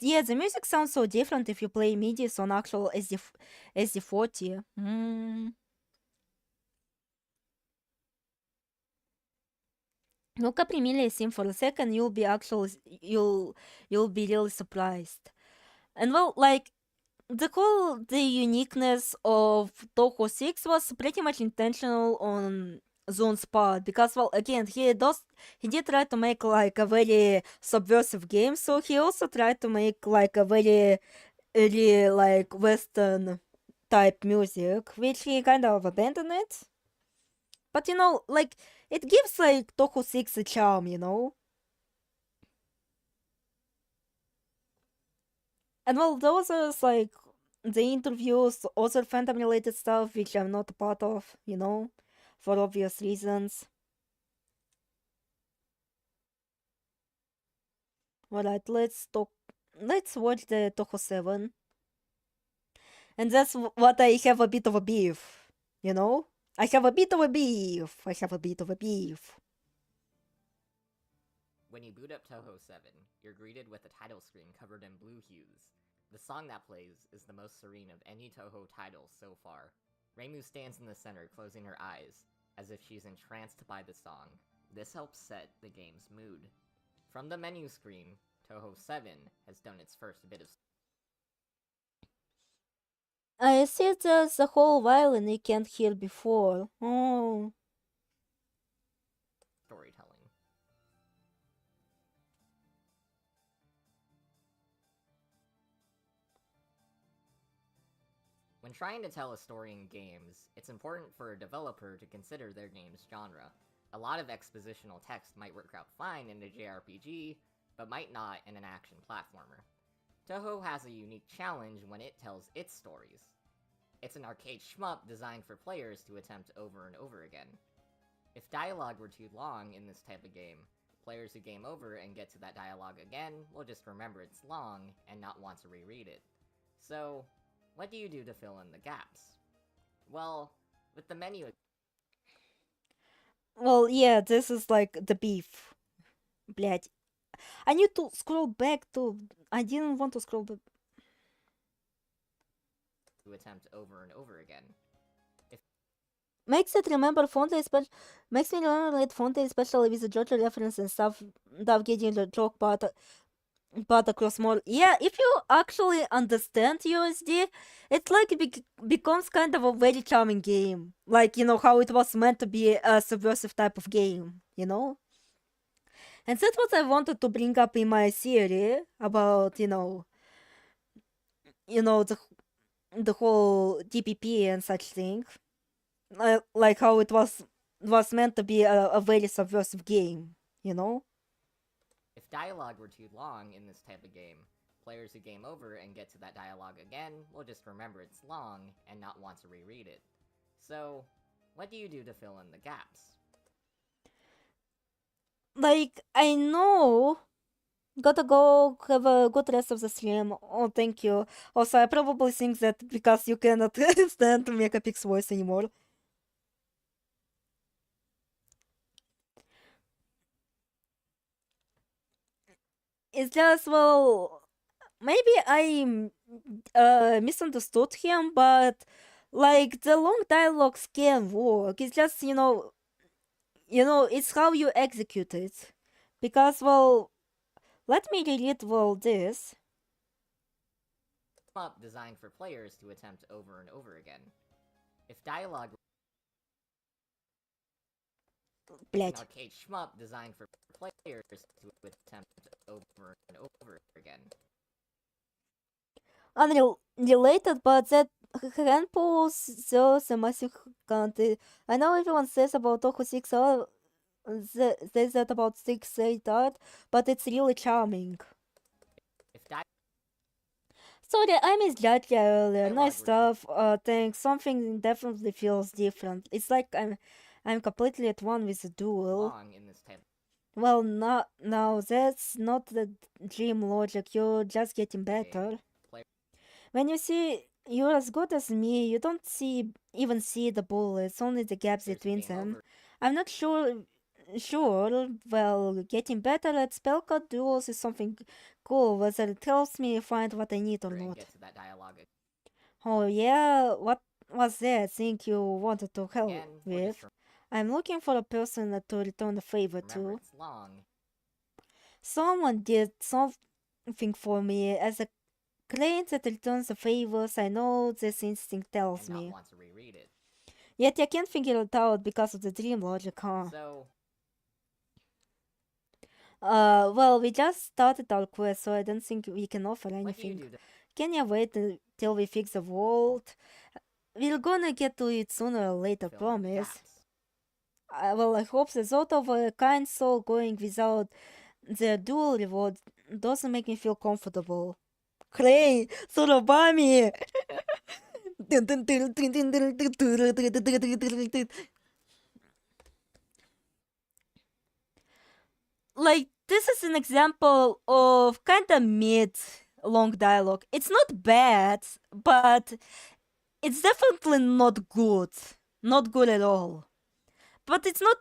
S1: Yeah, the music sounds so different if you play MIDIs on actual SD40. Look up Emilia Sim for a second, you'll be really surprised. And well, like, the uniqueness of Touhou 6 was pretty much intentional on Zone's part, because, well, again, he did try to make like a very subversive game, so he also tried to make like a very like Western type music, which he kind of abandoned it. But like, it gives like Touhou 6 a charm, And well, those are like the interviews, other fandom related stuff, which I'm not a part of, for obvious reasons. Alright, let's watch the Touhou 7. And that's what I have a bit of a beef, I have a bit of a beef.
S2: When you boot up Touhou 7, you're greeted with a title screen covered in blue hues. The song that plays is the most serene of any Touhou title so far. Reimu stands in the center, closing her eyes, as if she's entranced by the song. This helps set the game's mood. From the menu screen, Touhou 7 has done its first bit of
S1: I see there's a whole violin you can't hear before. Oh.
S2: storytelling. When trying to tell a story in games, it's important for a developer to consider their game's genre. A lot of expositional text might work out fine in a JRPG, but might not in an action platformer. Touhou has a unique challenge when it tells its stories. It's an arcade shmup designed for players to attempt over and over again. If dialogue were too long in this type of game, players who game over and get to that dialogue again will just remember it's long and not want to reread it. So, what do you do to fill in the gaps? Well, with the menu...
S1: Well, yeah, this is like the beef. Блять. I need to scroll back to... I didn't want to scroll back.
S2: to attempt over and over again.
S1: Makes me remember Fonte, especially with the Jojo reference and stuff, without getting the joke part across more. Yeah, if you actually understand USD, it like becomes kind of a very charming game. Like, how it was meant to be a subversive type of game, And that's what I wanted to bring up in my theory about, the whole DPP and such thing. Like how it was meant to be a very subversive game,
S2: If dialogue were too long in this type of game, players who game over and get to that dialogue again will just remember it's long and not want to reread it. So, what do you do to fill in the gaps?
S1: Like, I know. Gotta go have a good rest of the stream. Oh, thank you. Also, I probably think that because you cannot stand to make a Pig's voice anymore. It's just, well, maybe I misunderstood him, but like the long dialogues can work. It's just, it's how you execute it. Because, well, let me reread, well, this.
S2: Up designed for players to attempt over and over again. If dialogue...
S1: Блять.
S2: An arcade shmup designed for players to attempt over and over again.
S1: Unrelated, but that hand pulls shows a massive content. I know everyone says about Touhou 6 says that about 6 8 art, but it's really charming.
S2: If
S1: Sorry, I misjudged you earlier. Nice
S2: Dialogue
S1: stuff. Thanks. Something definitely feels different. It's like I'm completely at one with the duel.
S2: long in this tale.
S1: Well, no, that's not the dream logic. You're just getting better.
S2: Play-
S1: When you see you're as good as me, you don't even see the bullets, only the gaps
S2: There's
S1: between
S2: game
S1: them.
S2: over.
S1: I'm not sure. Well, getting better at spellcard duels is something cool, whether it helps me find what I need or
S2: And
S1: not.
S2: get to that dialogue
S1: Oh yeah, what was that thing you wanted to help
S2: again. Or
S1: with?
S2: just
S1: I'm looking for a person to return a favor
S2: remember
S1: to.
S2: it's long.
S1: Someone did something for me. As a client that returns the favors, I know this instinct tells
S2: And not
S1: me.
S2: want to reread it.
S1: Yet I can't figure it out because of the dream logic, huh?
S2: So
S1: Well, we just started our quest, so I don't think we can offer
S2: what do you
S1: anything.
S2: do to
S1: Can you wait till we fix the world? We're gonna get to it sooner or later,
S2: fill in the
S1: promise.
S2: gaps?
S1: Well, I hope the thought of a kind soul going without the dual reward doesn't make me feel comfortable. Clay, Sorobami! Like, this is an example of kinda mid long dialogue. It's not bad, but it's definitely not good. Not good at all. But it's not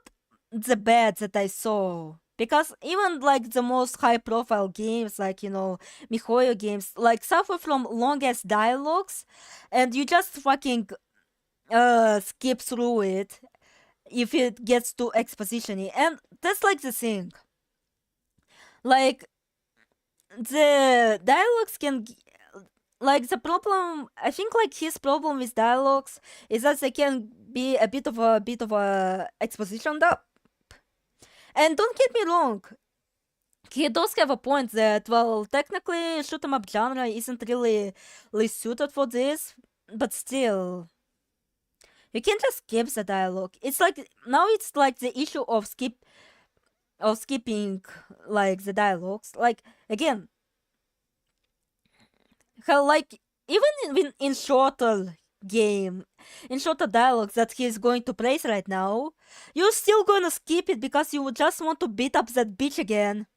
S1: the bad that I saw. Because even like the most high profile games, like, you know, MiHoYo games, like suffer from longest dialogues, and you just fucking skip through it if it gets too exposition-y. And that's like the thing. Like, the dialogues can like the problem, I think like his problem with dialogues is that they can be a bit of a exposition dump. And don't get me wrong, he does have a point that, well, technically shoot 'em up genre isn't really suited for this, but still, you can't just skip the dialogue. It's like now it's like the issue of skipping like the dialogues. Like, again, how like even in shorter dialogues that he's going to place right now, you're still gonna skip it because you just want to beat up that bitch again.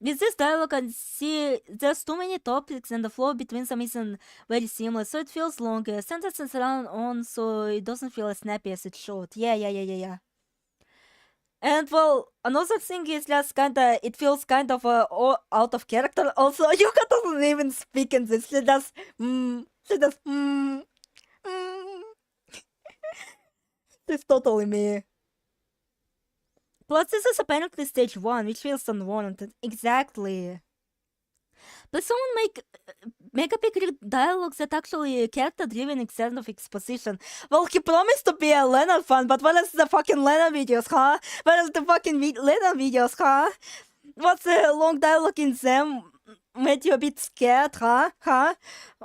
S1: With this dialogue, I see there's too many topics and the flow between them isn't very seamless, so it feels longer. Sentences run on, so it doesn't feel as snappy as it should. Yeah. And well, another thing is just kinda, it feels kind of out of character. Also, Yuka doesn't even speak in this. She does, It's totally me. Plus, this is apparently stage 1, which feels unwarranted. Exactly. But someone make a big dialogues that actually character-driven instead of exposition. Well, he promised to be a Len'en fan, but what is the fucking Len'en videos, huh? What is the fucking Len'en videos, huh? What's the long dialogue in them made you a bit scared, huh?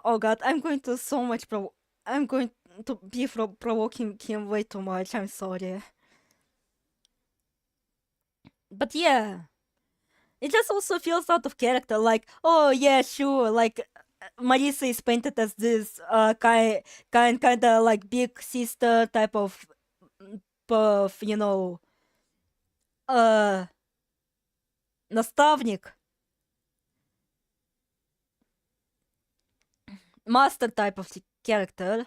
S1: Oh god, I'm going to so much I'm going to be provoking him way too much, I'm sorry. But yeah, it just also feels out of character, like, oh yeah, sure, like, Marisa is painted as this kinda like big sister type of, you know, наставник, master type of character.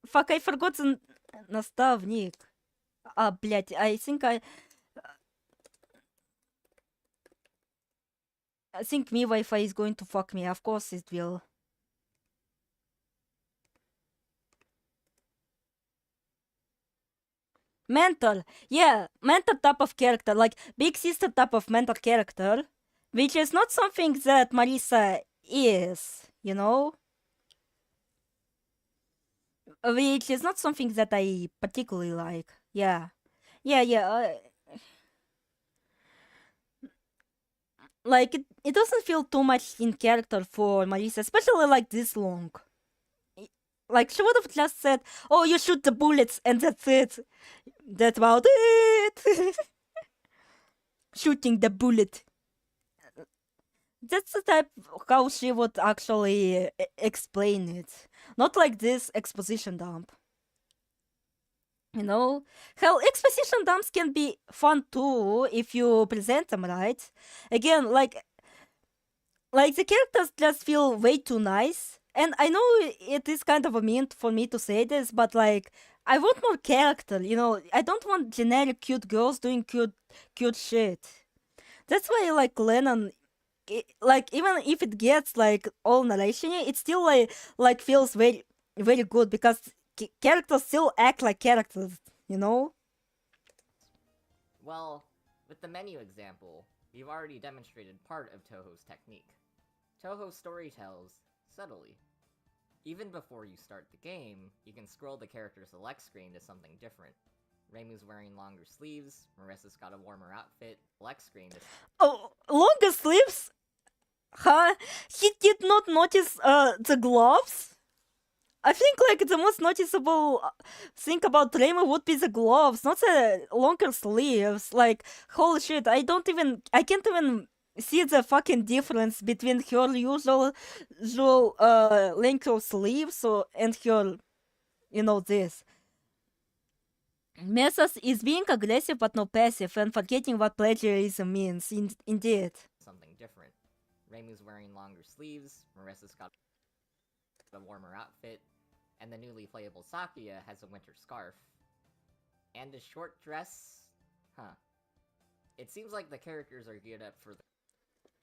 S1: Fuck, I forgot the наставник. Блять, I think me Wi-Fi is going to fuck me. Of course it will. Mentor. Yeah, mentor type of character. Like, big sister type of mentor character. Which is not something that Marisa is, you know? Which is not something that I particularly like. Yeah. Like, it doesn't feel too much in character for Marisa, especially like this long. Like, she would have just said, oh, you shoot the bullets, and that's it. That's about it. shooting the bullet. That's the type how she would actually explain it. Not like this exposition dump. You know? Hell, exposition dumps can be fun too if you present them right. Again, like the characters just feel way too nice. And I know it is kind of a mean for me to say this, but like I want more character, you know. I don't want generic cute girls doing cute shit. That's why like Len'en, like even if it gets like all narration, it still like feels very very good because characters still act like characters, you know.
S2: Well, with the menu example, we've already demonstrated part of Touhou's technique. Touhou storytells subtly. Even before you start the game, you can scroll the character select screen to something different. Reimu's wearing longer sleeves, Marissa's got a warmer outfit, select screen to...
S1: Oh, longer sleeves? Huh? He did not notice the gloves? I think like the most noticeable thing about Reimu would be the gloves, not the longer sleeves. Like, holy shit, I can't even see the fucking difference between her usual length of sleeves and her, you know, this. Mesas is being aggressive but not passive and forgetting what plagiarism means, indeed.
S2: Something different. Reimu's wearing longer sleeves, Marissa's got a warmer outfit, and the newly playable Sakuya has a winter scarf. And a short dress? Huh. It seems like the characters are geared up for the...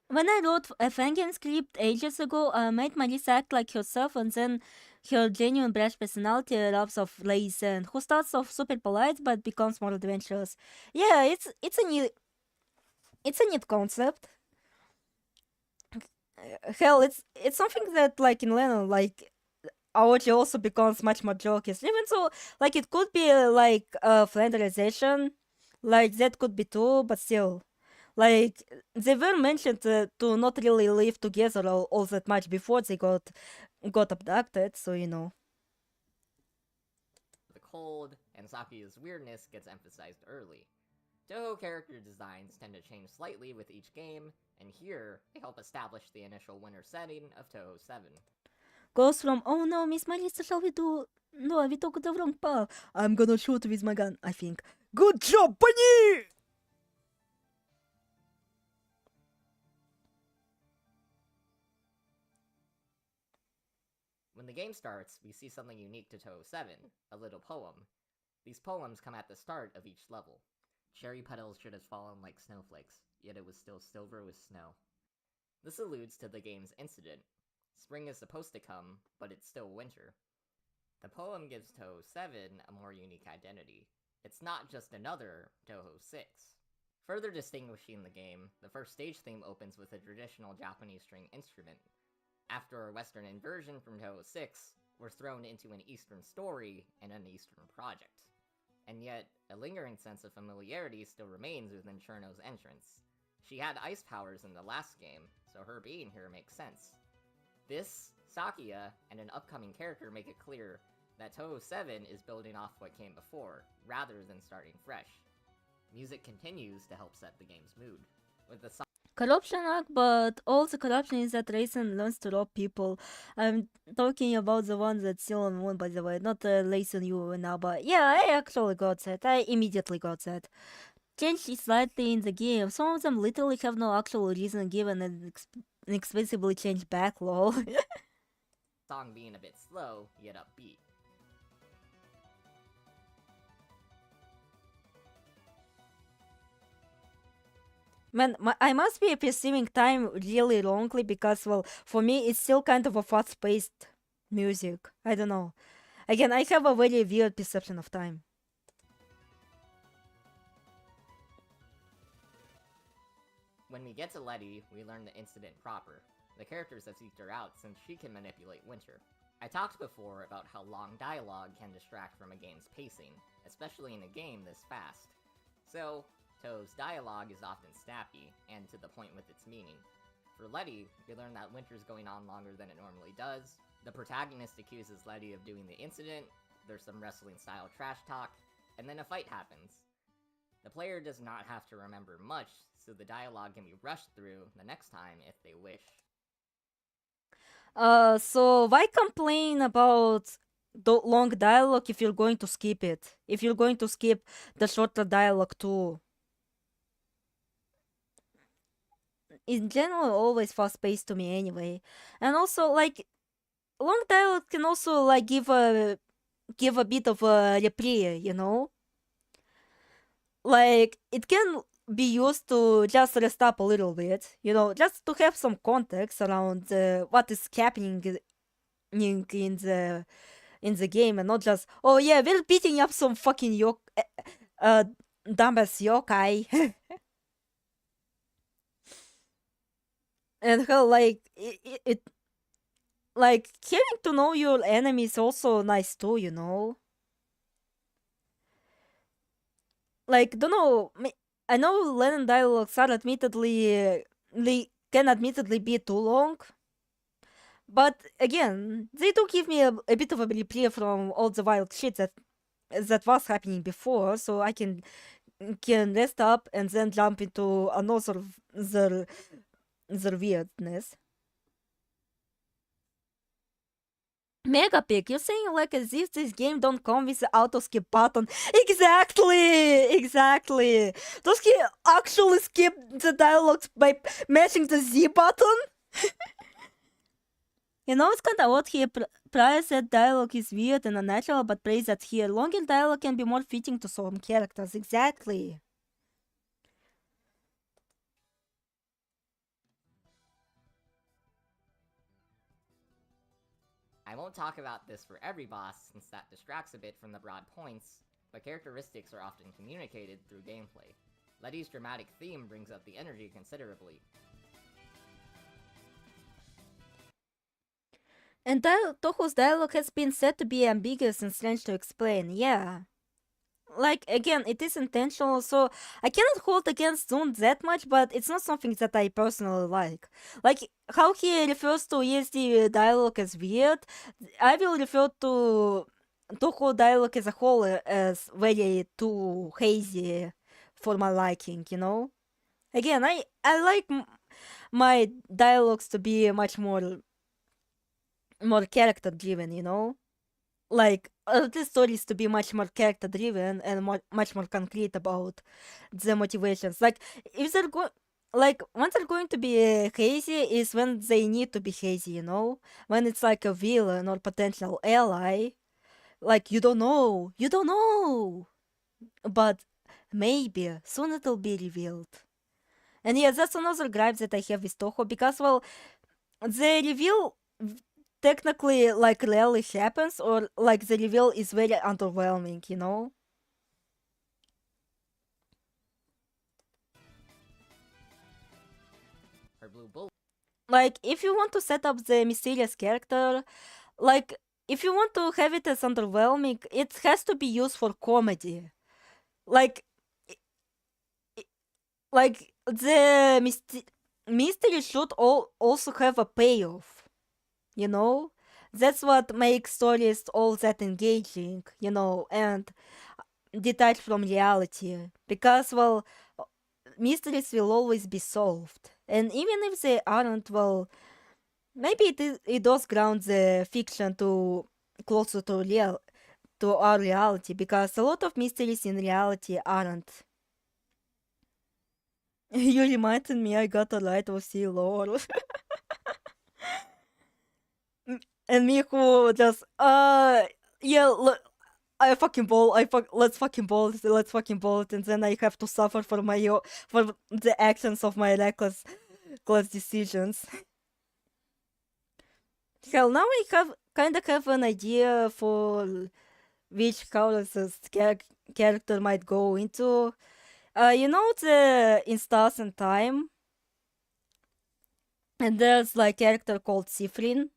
S1: When I wrote a Fangin script ages ago, I made Marissa act like herself, and then her genuine brash personality rubs off Len'en, who starts off super polite but becomes more adventurous. Yeah, it's a neat concept. Hell, it's something that like in Len'en, like Aoji also becomes much more jokish. Even so, like it could be like a flanderization, like that could be too, but still. Like, they were mentioned to not really live together all that much before they got abducted, so you know.
S2: The cold, and Sakuya's weirdness gets emphasized early. Touhou character designs tend to change slightly with each game, and here, they help establish the initial winter setting of Touhou 7.
S1: Goes from, oh no, Miss Marissa, shall we do... No, we took the wrong path. I'm gonna shoot with my gun, I think. Good job, Bunny!
S2: When the game starts, we see something unique to Touhou 7, a little poem. These poems come at the start of each level. Cherry petals should have fallen like snowflakes, yet it was still silver with snow. This alludes to the game's incident. Spring is supposed to come, but it's still winter. The poem gives Touhou 7 a more unique identity. It's not just another Touhou 6. Further distinguishing the game, the first stage theme opens with a traditional Japanese string instrument. After a Western inversion from Touhou 6, we're thrown into an Eastern story and an Eastern project. And yet, a lingering sense of familiarity still remains within Cherno's entrance. She had ice powers in the last game, so her being here makes sense. This, Sakuya, and an upcoming character make it clear that Touhou 7 is building off what came before, rather than starting fresh. Music continues to help set the game's mood, with the
S1: Corruption arc, but all the corruption is that Raisin learns to rob people. I'm talking about the one that's still on one, by the way, not Raisin you now, but yeah, I actually got that. I immediately got that. Changed slightly in the game. Some of them literally have no actual reason given and inexplicably changed back, lol.
S2: song being a bit slow, yet upbeat.
S1: Man, I must be perceiving time really wrongly because, well, for me, it's still kind of a fast-paced music. I don't know. Again, I have a very weird perception of time.
S2: When we get to Letty, we learn the incident proper. The characters have seeked her out since she can manipulate Winter. I talked before about how long dialogue can distract from a game's pacing, especially in a game this fast. So, Touhou's dialogue is often snappy, and to the point with its meaning. For Letty, we learn that Winter's going on longer than it normally does, the protagonist accuses Letty of doing the incident, there's some wrestling-style trash talk, and then a fight happens. The player does not have to remember much, so the dialogue can be rushed through the next time if they wish.
S1: So why complain about the long dialogue if you're going to skip it? If you're going to skip the shorter dialogue too? In general, always fast-paced to me anyway. And also, like, long dialogue can also, like, give a bit of a reprieve, you know? Like, it can be used to just rest up a little bit, you know, just to have some context around what is happening in the game, and not just, oh yeah, we're beating up some fucking dumbass yokai. And how, like, it like, getting to know your enemy is also nice too, you know? Like, don't know, I know Len'en dialogues are admittedly, can admittedly be too long, but again, they do give me a bit of a reprieve from all the wild shit that was happening before, so I can rest up and then jump into another the weirdness. Megapic, you're saying like as if this game don't come with the auto skip button. Exactly. Does he actually skip the dialogues by mashing the Z button? You know, it's kinda odd here. Prior said dialogue is weird and unnatural, but praise that here. Longer dialogue can be more fitting to some characters. Exactly.
S2: I won't talk about this for every boss, since that distracts a bit from the broad points, but characteristics are often communicated through gameplay. Letty's dramatic theme brings up the energy considerably.
S1: And Touhou's dialogue has been said to be ambiguous and strange to explain, yeah. Like, again, it is intentional, so I cannot hold against Zune that much, but it's not something that I personally like. Like, how he refers to ESD dialogue as weird, I will refer to Touhou dialogue as a whole as very too hazy for my liking, you know? Again, I like my dialogues to be much more character driven, you know? Like, the stories to be much more character driven and much more concrete about the motivations. Like, if they're like, when they're going to be hazy is when they need to be hazy, you know? When it's like a villain or potential ally. Like, you don't know, but maybe soon it'll be revealed. And yeah, that's another gripe that I have with Touhou, because, well, the reveal technically, like, rarely happens, or like the reveal is very underwhelming, you know?
S2: Her blue bullet.
S1: Like, if you want to set up the mysterious character, like, if you want to have it as underwhelming, it has to be used for comedy. Like, the mystery should also have a payoff, you know? That's what makes stories all that engaging, you know, and detached from reality. Because, well, mysteries will always be solved. And even if they aren't, well, maybe it does ground the fiction to closer to our reality, because a lot of mysteries in reality aren't. You reminded me I got a light of sea lore. And me who just, yeah, I fucking ball, let's fucking ball, and then I have to suffer for for the actions of my reckless decisions. Hell, now I kind of have an idea for which colors this character might go into. You know the In Stars and Time? And there's like a character called Sifrin,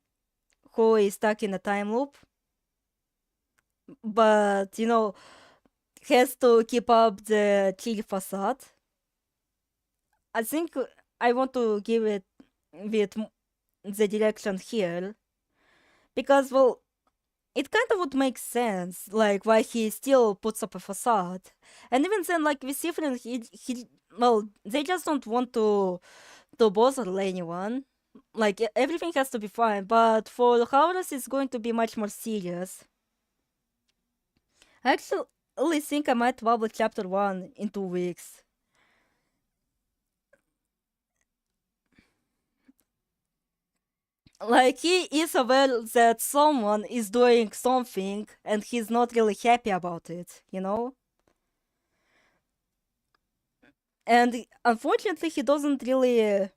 S1: who is stuck in a time loop. But, you know, has to keep up the chill facade. I think I want to give it with the direction here. Because, well, it kind of would make sense, like, why he still puts up a facade. And even then, like, with Sifrin, well, they just don't want to bother anyone. Like, everything has to be fine, but for Harass, it's going to be much more serious. I actually think I might publish chapter 1 in 2 weeks. Like, he is aware that someone is doing something and he's not really happy about it, you know? And unfortunately, he doesn't really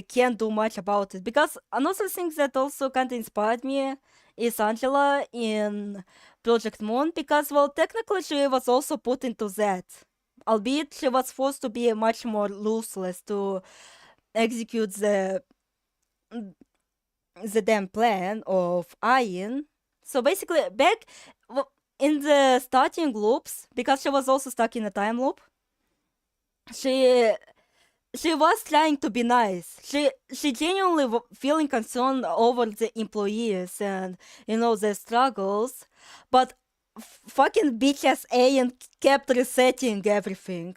S1: can't do much about it. Because another thing that also kind of inspired me is Angela in Project Moon, because, well, technically she was also put into that. Albeit she was forced to be much more ruthless to execute the damn plan of Ayin. So basically, back in the starting loops, because she was also stuck in a time loop, she was trying to be nice. She genuinely feeling concerned over the employees and, you know, their struggles, but fucking bitch ass Ayin kept resetting everything.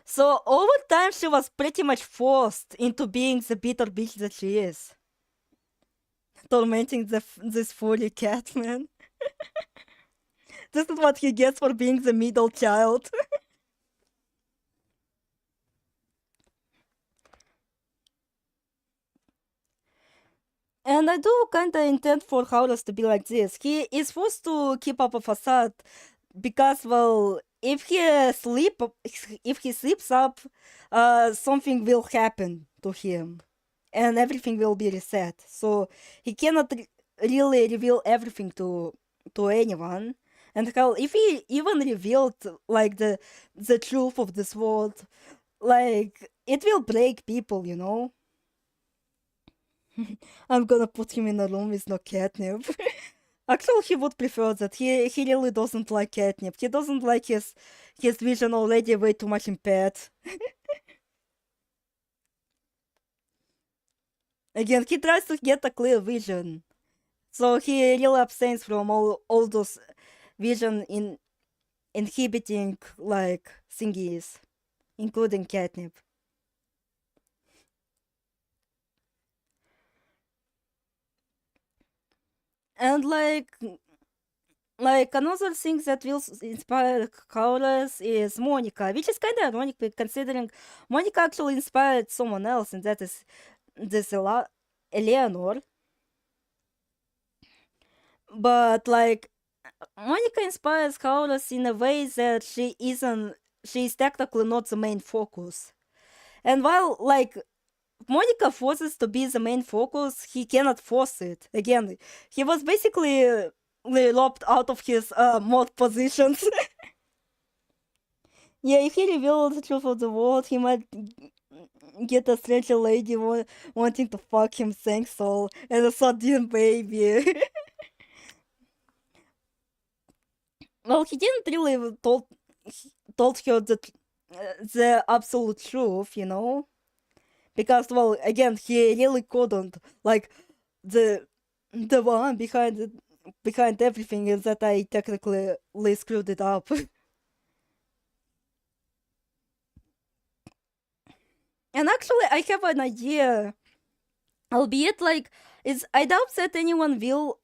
S1: So over time, she was pretty much forced into being the bitter bitch that she is. Tormenting this furry cat, man. This is what he gets for being the middle child. And I do kinda intend for Howlers to be like this. He is forced to keep up a facade because, well, if he sleeps up, something will happen to him, and everything will be reset. So he cannot really reveal everything to anyone. And hell, if he even revealed like the truth of this world, like, it will break people, you know. I'm gonna put him in a room with no catnip. Actually, he would prefer that. He really doesn't like catnip. He doesn't like his vision already way too much impaired. Again, he tries to get a clear vision. So he really abstains from all those vision inhibiting, like, thingies, including catnip. And like another thing that will inspire Howlers is Monica, which is kind of ironic considering Monica actually inspired someone else, and that is this Eleanor. But like, Monica inspires Howlers in a way that she is technically not the main focus. And while, like, Monica forces to be the main focus, he cannot force it. Again, he was basically lopped out of his mod positions. Yeah, if he revealed the truth of the world, he might get a stranger lady wanting to fuck him, thanks soul, and a sardine baby. Well, he didn't really told her the absolute truth, you know? Because, well, again, he really couldn't. Like, the one behind everything is that I technically screwed it up. And actually, I have an idea. Albeit, like, I doubt that anyone will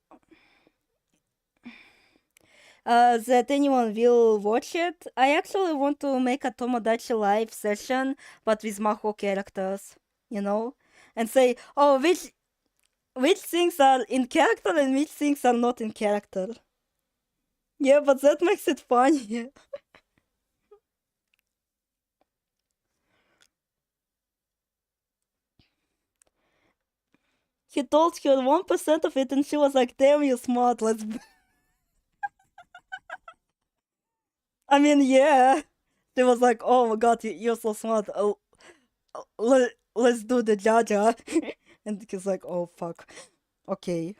S1: watch it. I actually want to make a Tomodachi Live session, but with Maho characters, you know? And say, oh, which things are in character and which things are not in character. Yeah, but that makes it funny. He told her 1% of it and she was like, damn, you smart, let's... I mean, yeah. She was like, oh my god, you're so smart. Let's do the Jaja. And he's like, oh fuck. Okay.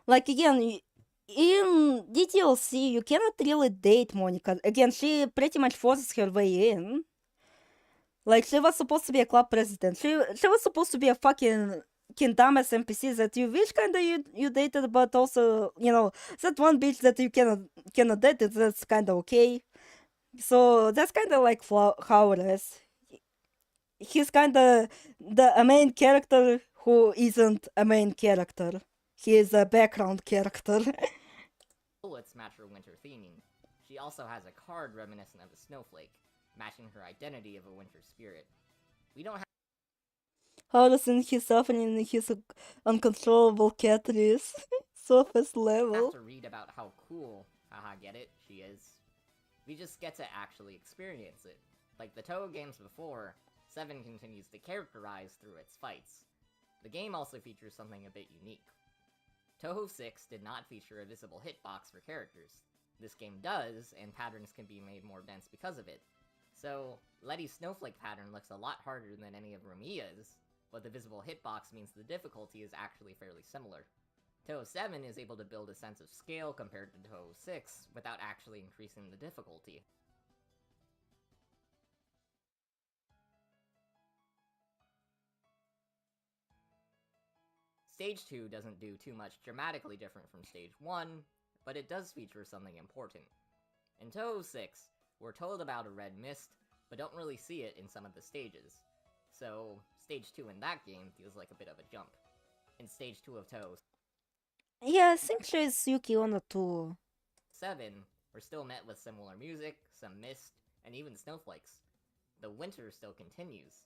S1: Like, again, in DTLC, you cannot really date Monica. Again, she pretty much forces her way in. Like, she was supposed to be a club president. She was supposed to be a fucking Kindamas NPCs that you wish kinda you dated, but also, you know, that one bitch that you cannot date, that's kinda okay. So that's kinda like Howless. He's kinda a main character who isn't a main character. He is a background character.
S2: Bullets match her winter theming. She also has a card reminiscent of a snowflake, matching her identity of a winter spirit. We don't have
S1: Howless in his suffering his uncontrollable Catrice. Surface level.
S2: to read about how cool, haha get it, she is. We just get to actually experience it. Like the Touhou games before, 7 continues to characterize through its fights. The game also features something a bit unique. Touhou 6 did not feature a visible hitbox for characters. This game does, and patterns can be made more dense because of it. So, Letty's snowflake pattern looks a lot harder than any of Rumia's, but the visible hitbox means the difficulty is actually fairly similar. Touhou 7 is able to build a sense of scale compared to Touhou 6 without actually increasing the difficulty. Stage 2 doesn't do too much dramatically different from Stage 1, but it does feature something important. In Touhou 6, we're told about a red mist, but don't really see it in some of the stages. So, Stage 2 in that game feels like a bit of a jump. In Stage 2 of Touhou
S1: Yeah, I think she's Yuki Onna too.
S2: 7, we're still met with similar music, some mist, and even snowflakes. The winter still continues.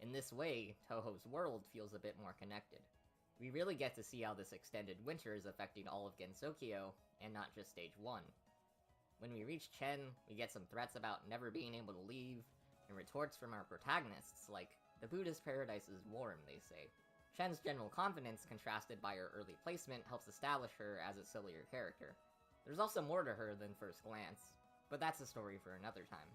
S2: In this way, Touhou's world feels a bit more connected. We really get to see how this extended winter is affecting all of Gensokyo, and not just Stage 1. When we reach Chen, we get some threats about never being able to leave, and retorts from our protagonists like, "The Buddhist paradise is warm," they say. Chen's general confidence, contrasted by her early placement, helps establish her as a sillier character. There's also more to her than first glance, but that's a story for another time.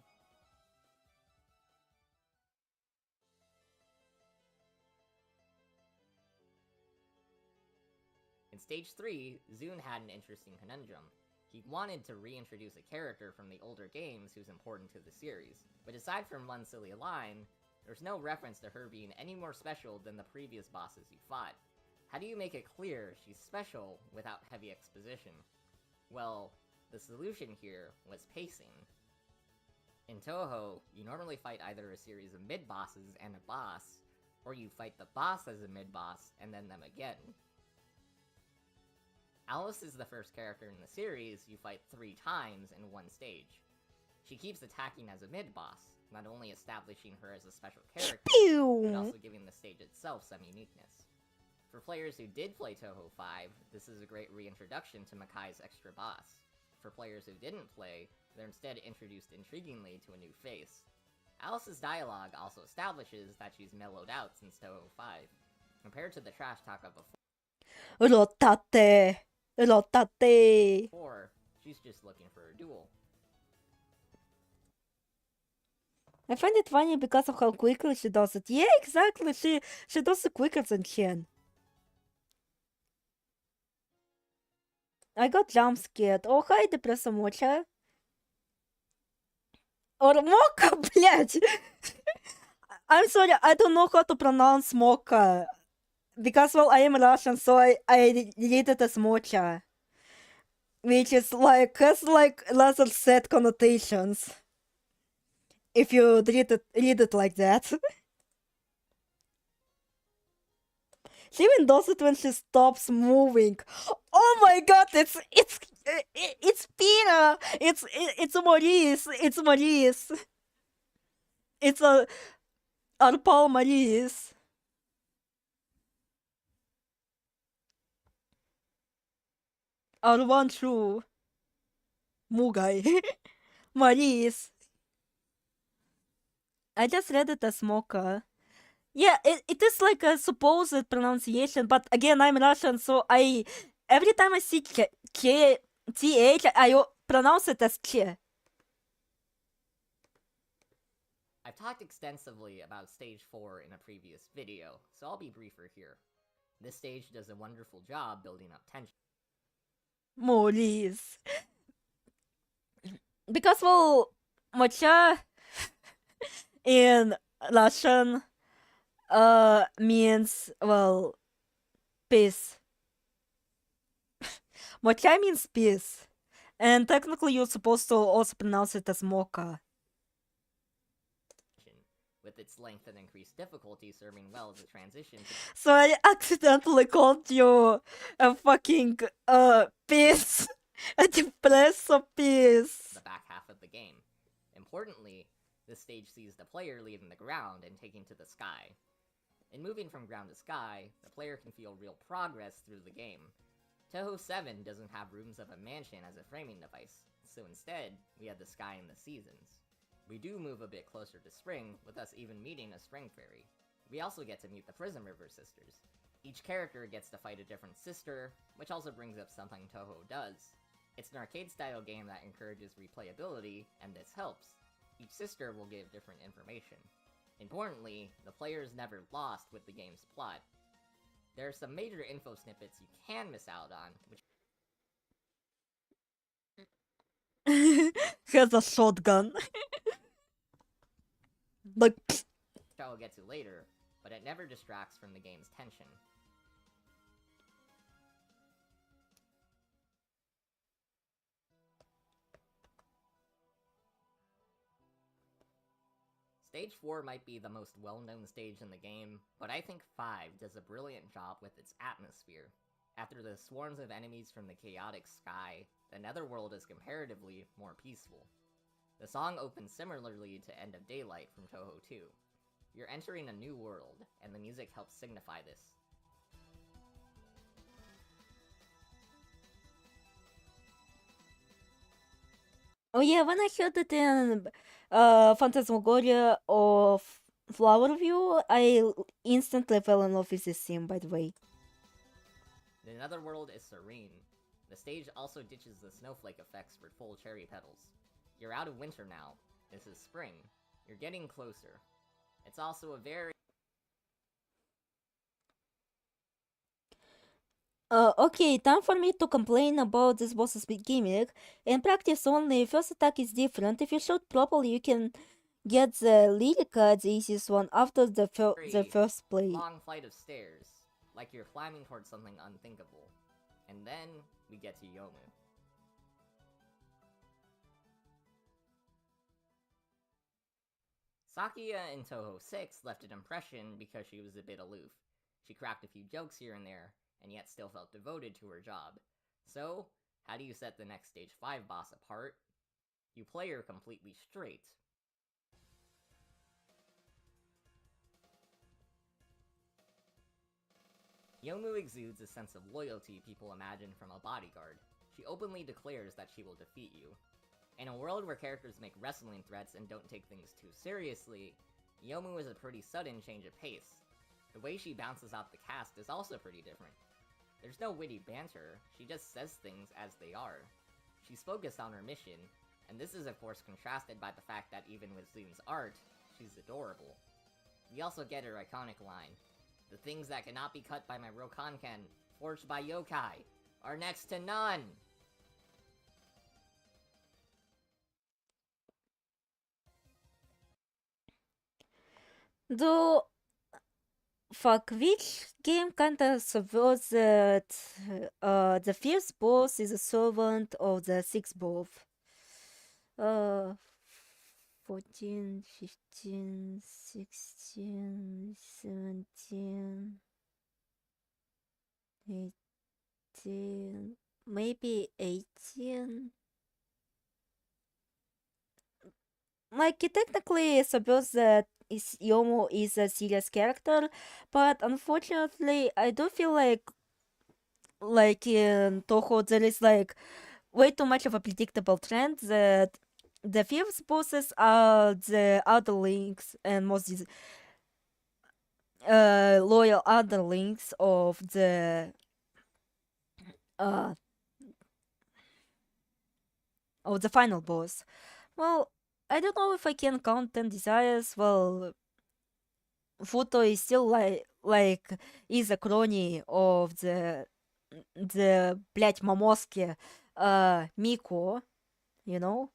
S2: In Stage 3, Zune had an interesting conundrum. He wanted to reintroduce a character from the older games who's important to the series, but aside from one silly line, there's no reference to her being any more special than the previous bosses you fought. How do you make it clear she's special without heavy exposition? Well, the solution here was pacing. In Touhou, you normally fight either a series of mid-bosses and a boss, or you fight the boss as a mid-boss and then them again. Alice is the first character in the series you fight 3 times in one stage. She keeps attacking as a mid-boss, not only establishing her as a special character, but also giving the stage itself some uniqueness. For players who did play Touhou 5, this is a great reintroduction to Makai's extra boss. For players who didn't play, they're instead introduced intriguingly to a new face. Alice's dialogue also establishes that she's mellowed out since Touhou 5. Compared to the trash talk of
S1: Rotate!
S2: before, she's just looking for a duel.
S1: I find it funny because of how quickly she does it. Yeah, exactly. She does it quicker than Chen. I got jump scared. Oh, hi, Depresso Mocha. Or Mocha, блядь! I'm sorry, I don't know how to pronounce Mocha. Because, well, I am Russian, so I read it as Mocha. Which is like, has like rather sad connotations. If you read it like that. She even does it when she stops moving. Oh my god, it's Pina! It's Maurice! It's Maurice! It's Arpal Maurice. R1 True. Mugai. Maurice. I just read it as Mocha. Yeah, it is like a supposed pronunciation, but again, I'm Russian, so every time I see TH, I pronounce it as K.
S2: I've talked extensively about Stage 4 in a previous video, so I'll be briefer here. This stage does a wonderful job building up tension.
S1: Maurice. Because, well, Mocha in Russian means, well, peace. Mocha means peace. And technically you're supposed to also pronounce it as mocha.
S2: With its length and increased difficulty serving well as a transition to
S1: So I accidentally called you a fucking, peace. A depresso peace.
S2: the back half of the game. Importantly, this stage sees the player leaving the ground and taking to the sky. In moving from ground to sky, the player can feel real progress through the game. Touhou 7 doesn't have rooms of a mansion as a framing device, so instead, we have the sky and the seasons. We do move a bit closer to spring, with us even meeting a spring fairy. We also get to meet the Prism River sisters. Each character gets to fight a different sister, which also brings up something Touhou does. It's an arcade-style game that encourages replayability, and this helps. Each sister will give different information. Importantly, the player is never lost with the game's plot. There are some major info snippets you can miss out on, which
S1: Has a shotgun. Like,
S2: I will get to later, but it never distracts from the game's tension. Stage 4 might be the most well-known stage in the game, but I think 5 does a brilliant job with its atmosphere. After the swarms of enemies from the chaotic sky, the netherworld is comparatively more peaceful. The song opens similarly to End of Daylight from Touhou 2. You're entering a new world, and the music helps signify this.
S1: oh yeah, when I heard it in Phantasmagoria of Flower View, I instantly fell in love with this theme, by the way.
S2: The netherworld is serene. The stage also ditches the snowflake effects for full cherry petals. You're out of winter now. This is spring. You're getting closer. It's also a very
S1: Okay, time for me to complain about this boss's big gimmick. In practice only, first attack is different. If you shoot properly, you can get the Lyrica, the easiest one, after the first play.
S2: long flight of stairs, like you're climbing towards something unthinkable. And then, we get to Yomu. Sakuya in Touhou 6 left an impression because she was a bit aloof. She cracked a few jokes here and there, and yet still felt devoted to her job. So, how do you set the next Stage 5 boss apart? You play her completely straight. Yomu exudes a sense of loyalty people imagine from a bodyguard. She openly declares that she will defeat you. In a world where characters make wrestling threats and don't take things too seriously, Yomu is a pretty sudden change of pace. The way she bounces off the cast is also pretty different. There's no witty banter, she just says things as they are. She's focused on her mission, and this is of course contrasted by the fact that even with Zoon's art, she's adorable. We also get her iconic line, "The things that cannot be cut by my Rokanken, forged by yokai, are next to none!"
S1: Though, fuck, which game kinda subverts that the fifth boss is a servant of the sixth boss? 14, 15, 16, 17, 18, maybe 18? Like, it technically subverts that Yomo is a serious character, but unfortunately, I do feel like in Touhou, there is like way too much of a predictable trend that the fierce bosses are the underlings and most loyal underlings of the final boss. Well, I don't know if I can count 10 desires. Well, Futo is still like is a crony of the блять мамоски Miko, you know?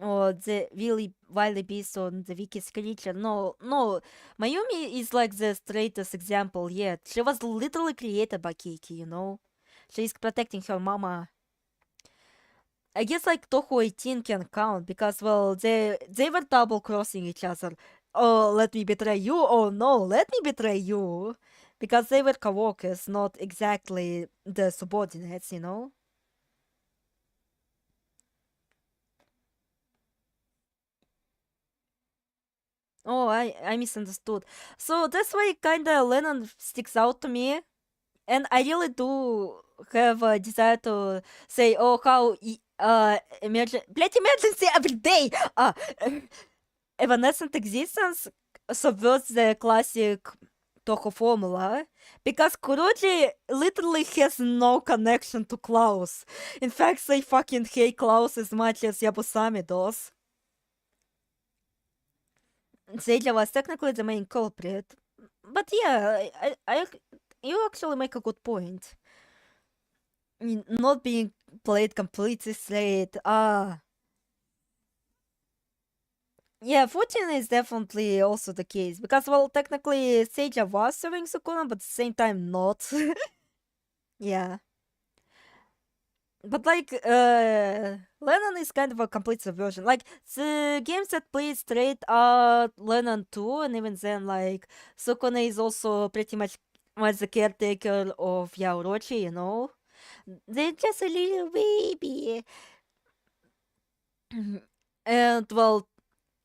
S1: or the really widely based on the Wiki's creature. No, no, Mayumi is like the straightest example yet. She was literally created by Keiki, you know? She's protecting her mama. I guess like Touhou 18 can count because, well, they were double crossing each other. Oh, let me betray you. Oh no, let me betray you. Because they were co-workers, not exactly the subordinates, you know? Oh, I misunderstood. So that's why kinda Len'en sticks out to me. And I really do have a desire to say, oh, how emergency every day! Evanescent existence subverts the classic Toho formula because Kuroji literally has no connection to Klaus. In fact, they fucking hate Klaus as much as Yabusame does. Seija was technically the main culprit, but yeah, you actually make a good point. Not being played completely straight. Yeah, 14 is definitely also the case because, well, technically Seija was serving Sukuna, but at the same time not. Yeah. But like, Len'en is kind of a complete subversion. Like, the games that play straight are Len'en 2, and even then, like, Sukune is also pretty much the caretaker of Yaorochi, you know? They're just a little baby. And, well,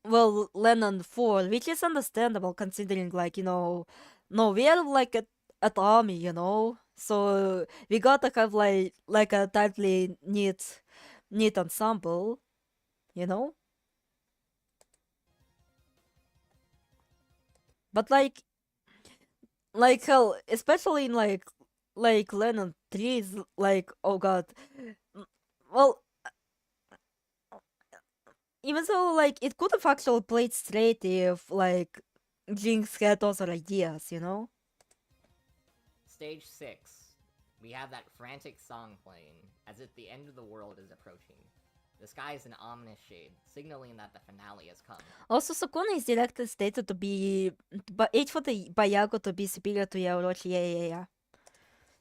S1: Len'en 4, which is understandable considering, like, you know, no, we are like at army, you know? So we gotta have like a tightly neat ensemble, you know? But like hell, especially in like Len'en 3 is like, oh god. Well, even though like it could have actually played straight if like JynX had other ideas, you know?
S2: Stage 6. We have that frantic song playing, as if the end of the world is approaching. The sky is an ominous shade, signaling that the finale has come.
S1: Also, Sukuna is directly stated to be H for the Bayago to be superior to Yaorochi. Yeah.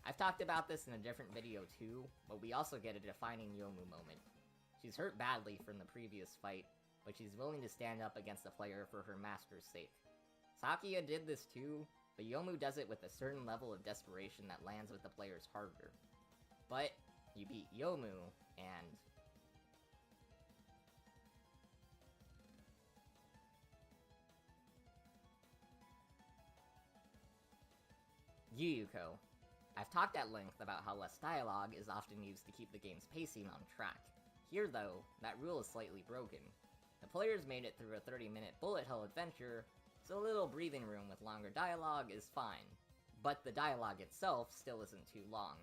S2: I've talked about this in a different video too, but we also get a defining Yomu moment. She's hurt badly from the previous fight, but she's willing to stand up against the player for her master's sake. Sakuya did this too, but Yomu does it with a certain level of desperation that lands with the players harder. But you beat Yomu, and Yuyuko. I've talked at length about how less dialogue is often used to keep the game's pacing on track. Here though, that rule is slightly broken. The players made it through a 30-minute bullet hell adventure, so a little breathing room with longer dialogue is fine. But the dialogue itself still isn't too long.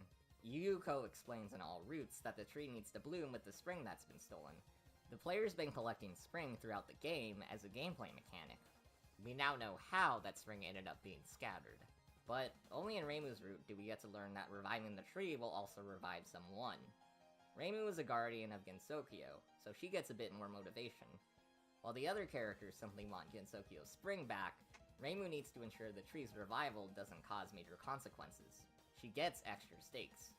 S2: Yuyuko explains in all roots that the tree needs to bloom with the spring that's been stolen. The player's been collecting spring throughout the game as a gameplay mechanic. We now know how that spring ended up being scattered. But only in Reimu's route do we get to learn that reviving the tree will also revive someone. Reimu is a guardian of Gensokyo, so she gets a bit more motivation. While the other characters simply want Gensokyo's spring back, Reimu needs to ensure the tree's revival doesn't cause major consequences. She gets extra stakes.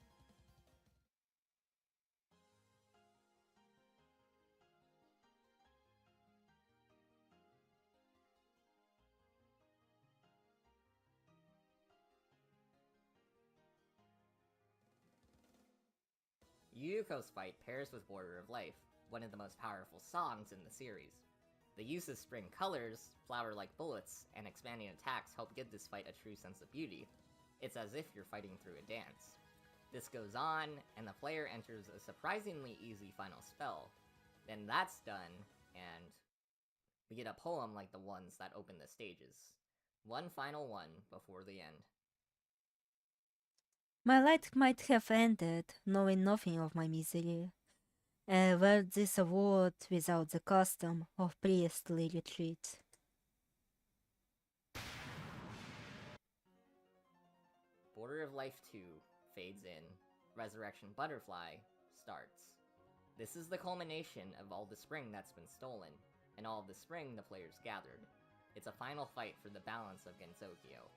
S2: Yuyuko's fight pairs with Border of Life, one of the most powerful songs in the series. The use of spring colors, flower-like bullets, and expanding attacks help give this fight a true sense of beauty. It's as if you're fighting through a dance. This goes on, and the player enters a surprisingly easy final spell. Then that's done, and we get a poem like the ones that open the stages. One final one before the end.
S1: My light might have ended, knowing nothing of my misery. Were this a world without the custom of priestly retreat?
S2: Border of Life 2 fades in. Resurrection Butterfly starts. This is the culmination of all the spring that's been stolen, and all of the spring the players gathered. It's a final fight for the balance of Gensokyo.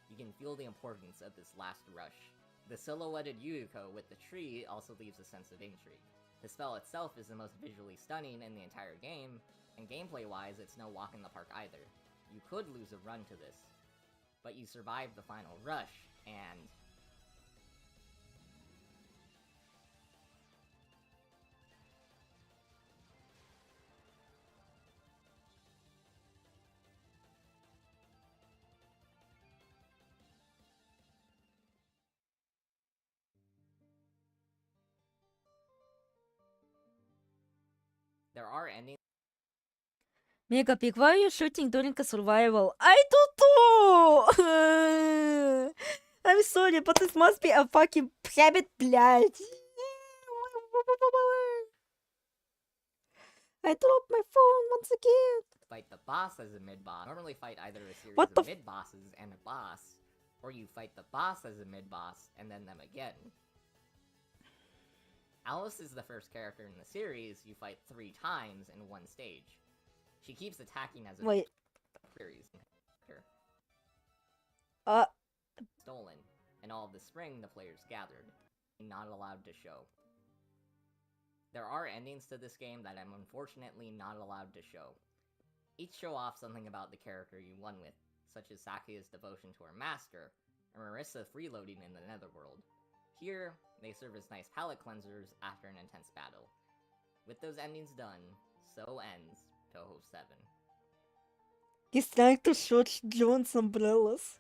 S2: You can feel the importance of this last rush. The silhouetted Yuuko with the tree also leaves a sense of intrigue. The spell itself is the most visually stunning in the entire game, and gameplay-wise it's no walk in the park either. You could lose a run to this, but you survive the final rush, and... there are endings.
S1: Mega Pig, why are you shooting during a survival? I don't know! I'm sorry, but it must be a fucking habit, блядь. I dropped my phone once again.
S2: Fight the boss as a mid-boss. Normally fight either a series
S1: What the
S2: of mid-bosses and a boss, or you fight the boss as a mid-boss, and then them again. Alice is the first character in the series you fight 3 times in one stage. She keeps attacking as a series. Stolen, and all of the spring the players gathered, not allowed to show. There are endings to this game that I'm unfortunately not allowed to show. Each show off something about the character you won with, such as Sakuya's devotion to her master, and Marissa freeloading in the Netherworld. Here, they serve as nice palate cleansers after an intense battle. With those endings done, so ends Touhou 7.
S1: He's trying to shoot John's umbrellas.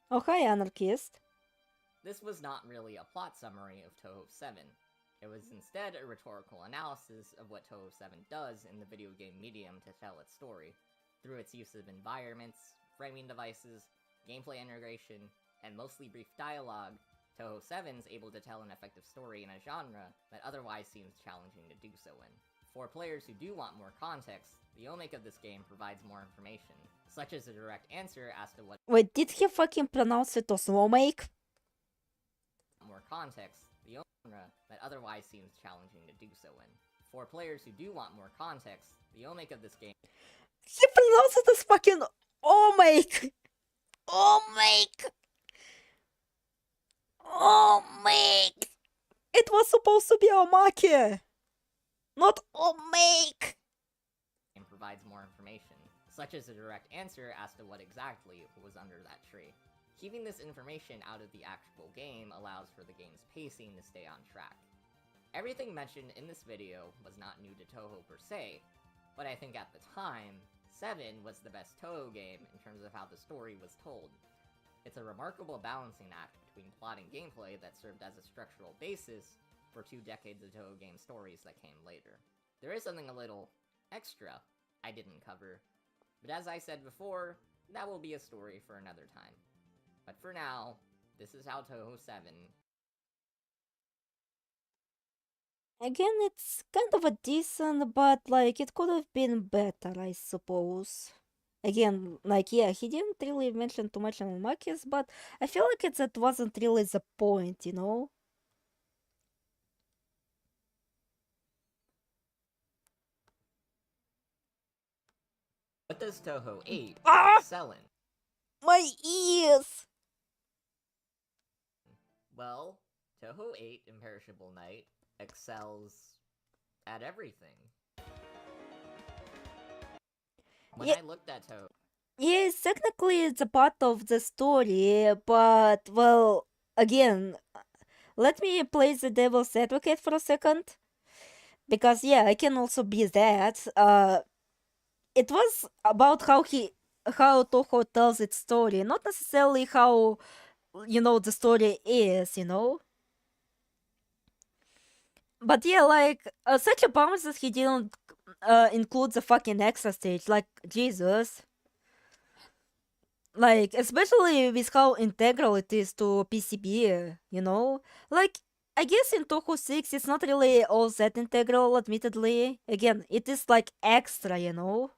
S1: Oh, hi, Anarchist.
S2: This was not really a plot summary of Touhou 7. It was instead a rhetorical analysis of what Touhou 7 does in the video game medium to tell its story, through its use of environments, framing devices, gameplay integration, and mostly brief dialogue. Touhou 7's able to tell an effective story in a genre that otherwise seems challenging to do so in. For players who do want more context, the omake of this game provides more information, such as a direct answer as to what—
S1: Wait, did he fucking pronounce it as Lawmake?
S2: more context, the genre that otherwise seems challenging to do so in. For players who do want more context, the omake of this game—
S1: He pronounced it as fucking Omake! Omake! Omake! It was supposed to be Omake! Not Omake!
S2: and provides more information, such as a direct answer as to what exactly was under that tree. Keeping this information out of the actual game allows for the game's pacing to stay on track. Everything mentioned in this video was not new to Touhou per se, but I think at the time, 7 was the best Touhou game in terms of how the story was told. It's a remarkable balancing act between plot and gameplay that served as a structural basis for 2 decades of Touhou game stories that came later. There is something a little extra I didn't cover, but as I said before, that will be a story for another time. But for now, this is how Touhou 7...
S1: Again, it's kind of a decent, but like it could have been better, I suppose. Again, like yeah, he didn't really mention too much on Makis, but I feel like that wasn't really the point, you know?
S2: What does Touhou 8
S1: Ah!
S2: sell in?
S1: My ears!
S2: Well, Touhou 8 Imperishable Night excels at everything. When
S1: Yeah.
S2: I looked at Touhou...
S1: Yes, technically it's a part of the story, but well, again, let me play the devil's advocate for a second. Because yeah, I can also be that. It was about how Touhou tells its story, not necessarily how, you know, the story is, you know? But yeah, like, such a bummer that he didn't include the fucking extra stage, like, Jesus. Like, especially with how integral it is to PCB, you know? Like, I guess in Touhou 6 it's not really all that integral, admittedly. Again, it is like extra, you know?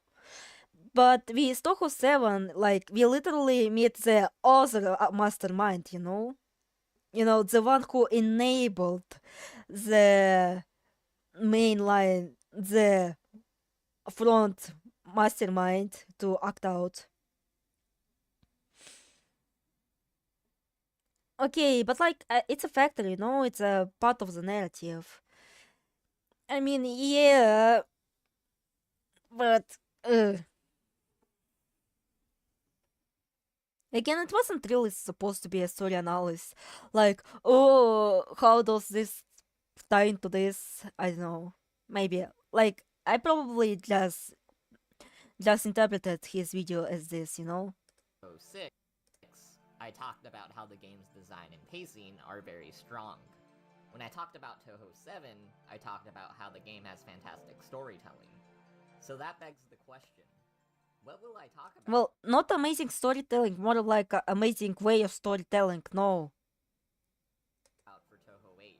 S1: But with Touhou 7, like, we literally meet the other mastermind, you know? you know, the one who enabled the main line, the front mastermind to act out. Okay, but like, it's a factor, you know, it's a part of the narrative. I mean, yeah, but again, it wasn't really supposed to be a story analysis. Like, oh, how does this tie into this? I don't know. Maybe. Like, I probably just interpreted his video as this, you know?
S2: Touhou 6, I talked about how the game's design and pacing are very strong. When I talked about Touhou 7, I talked about how the game has fantastic storytelling. So that begs the question, what will I talk about?
S1: Well, not amazing storytelling, more like an amazing way of storytelling, no.
S2: For Touhou 8.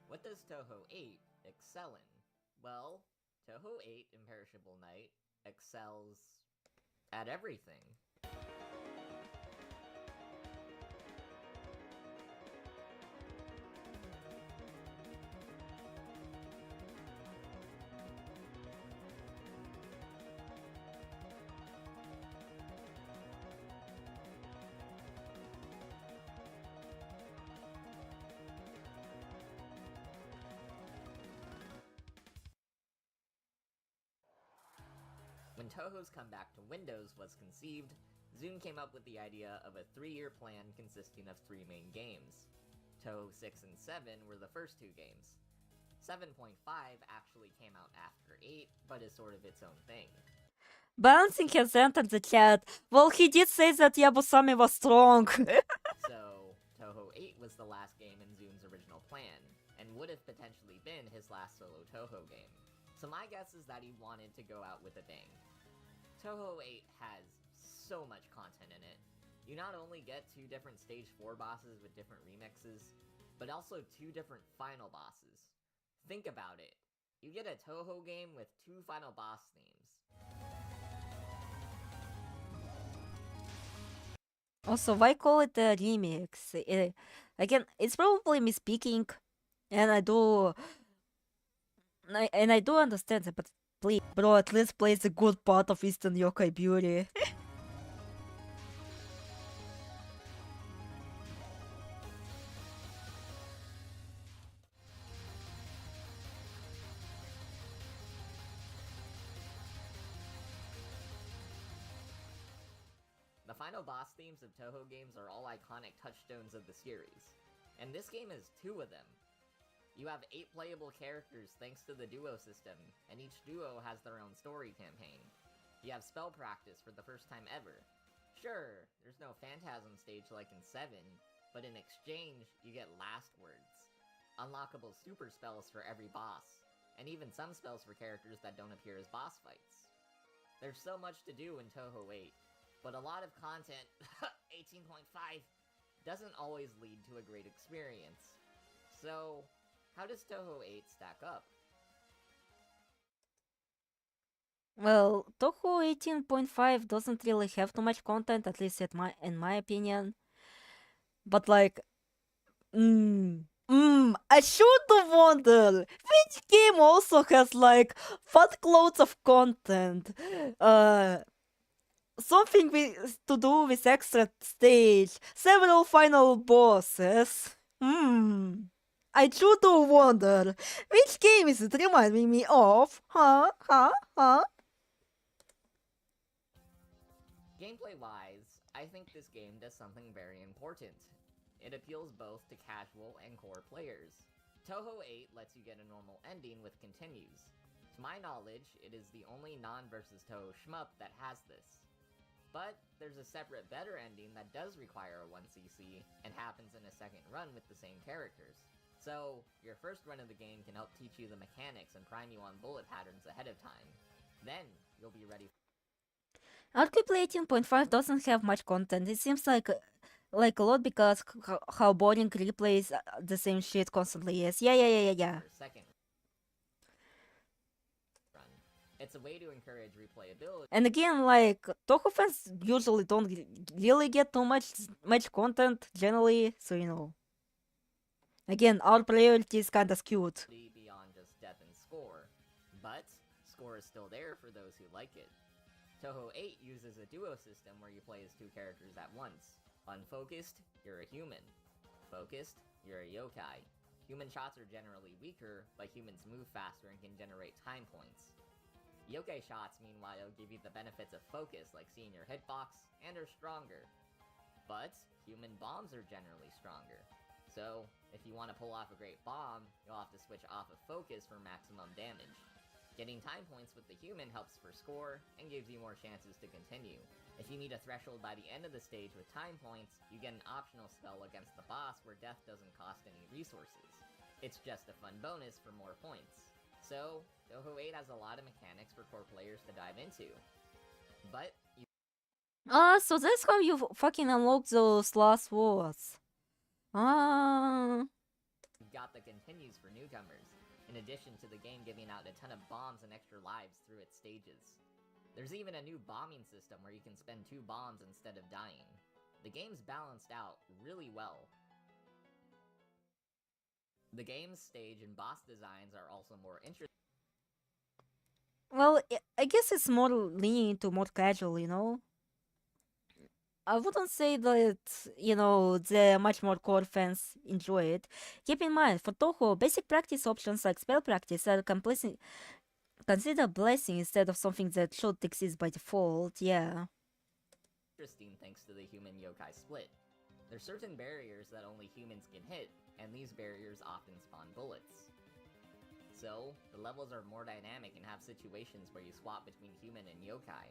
S2: What does Touhou 8 excel in? Well, Touhou 8 Imperishable Night excels at everything. When Touhou's comeback to Windows was conceived, Zune came up with the idea of a 3-year plan consisting of 3 main games. Touhou 6 and 7 were the first 2 games. 7.5 actually came out after 8, but is sort of its own thing.
S1: Balancing has entered the chat. Well, he did say that Yabusame was strong.
S2: So, Touhou 8 was the last game in Zune's original plan, and would have potentially been his last solo Touhou game. So my guess is that he wanted to go out with a bang. Touhou 8 has so much content in it. You not only get 2 different Stage 4 bosses with different remixes, but also 2 different final bosses. Think about it. You get a Touhou game with 2 final boss themes.
S1: Also, why call it a remix? Again, it's probably misspeaking, and I do understand that, but please, bro, at least play the good part of Eastern Yokai Beauty.
S2: The final boss themes of Touhou games are all iconic touchstones of the series, and this game has 2 of them. You have 8 playable characters thanks to the duo system, and each duo has their own story campaign. You have spell practice for the first time ever. Sure, there's no Phantasm stage like in 7, but in exchange, you get last words. Unlockable super spells for every boss, and even some spells for characters that don't appear as boss fights. There's so much to do in Touhou 8, but a lot of content, 18.5, doesn't always lead to a great experience. So, how does Touhou 8 stack up?
S1: Well, Touhou 18.5 doesn't really have too much content, at least in my opinion. But like, I should wonder which game also has like fat loads of content. Something to do with extra stage, several final bosses. I should wonder which game is it reminding me of?
S2: Gameplay-wise, I think this game does something very important. It appeals both to casual and core players. Touhou 8 lets you get a normal ending with continues. To my knowledge, it is the only non-versus Touhou shmup that has this. But there's a separate better ending that does require a 1cc and happens in a second run with the same characters. So, your first run of the game can help teach you the mechanics and prime you on bullet patterns ahead of time. Then, you'll be ready.
S1: Arguably 18.5 doesn't have much content. It seems like a lot because how boring replays the same shit constantly is. Yeah.
S2: Second run. It's a way to encourage replayability.
S1: And again, like, Touhou fans usually don't really get too much content generally, so you know. Again, our priority is kinda skewed.
S2: Beyond just death and score, but score is still there for those who like it. Touhou 8 uses a duo system where you play as two characters at once. Unfocused, you're a human. Focused, you're a yokai. Human shots are generally weaker, but humans move faster and can generate time points. Yokai shots, meanwhile, give you the benefits of focus, like seeing your hitbox, and are stronger. But human bombs are generally stronger. So, if you want to pull off a great bomb, you'll have to switch off of focus for maximum damage. Getting time points with the human helps for score, and gives you more chances to continue. If you need a threshold by the end of the stage with time points, you get an optional spell against the boss where death doesn't cost any resources. It's just a fun bonus for more points. So, Touhou 8 has a lot of mechanics for core players to dive into. But,
S1: So that's how you fucking unlock those last words.
S2: You've got the continues for newcomers, in addition to the game giving out a ton of bombs and extra lives through its stages. There's even a new bombing system where you can spend 2 bombs instead of dying. The game's balanced out really well. The game's stage and boss designs are also more interesting.
S1: Well, I guess it's more leaning to more casual, you know? I wouldn't say that, the much more core fans enjoy it. Keep in mind, for Touhou, basic practice options like spell practice are considered a blessing instead of something that should exist by default, yeah.
S2: Interesting thanks to the human yokai split. There's certain barriers that only humans can hit, and these barriers often spawn bullets. So, the levels are more dynamic and have situations where you swap between human and yokai.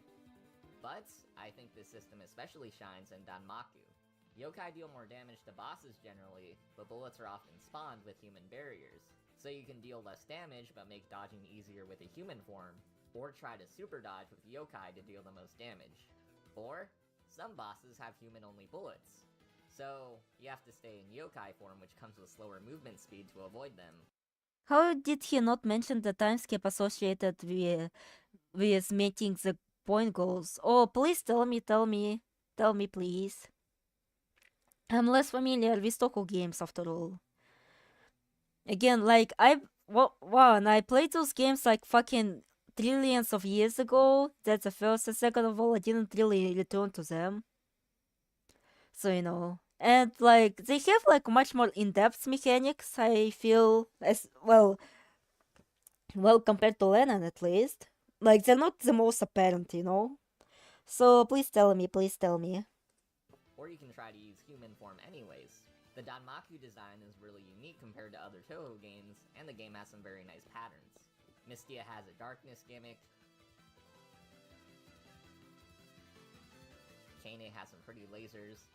S2: But, I think this system especially shines in Danmaku. Yokai deal more damage to bosses generally, but bullets are often spawned with human barriers. So you can deal less damage but make dodging easier with a human form, or try to super dodge with yokai to deal the most damage. Or, some bosses have human-only bullets. So, you have to stay in yokai form, which comes with slower movement speed to avoid them.
S1: How did he not mention the time skip associated with meeting the point goals? Oh, please tell me, please. I'm less familiar with Touhou games after all. Again, like, and I played those games like fucking trillions of years ago. That's the first, and second of all, I didn't really return to them. So, and like, they have like much more in-depth mechanics, I feel, as well, compared to Len'en at least. Like, they're not the most apparent, So, please tell me.
S2: Or you can try to use human form anyways. The Danmaku design is really unique compared to other Touhou games, and the game has some very nice patterns. Mystia has a darkness gimmick. Kanae has some pretty lasers.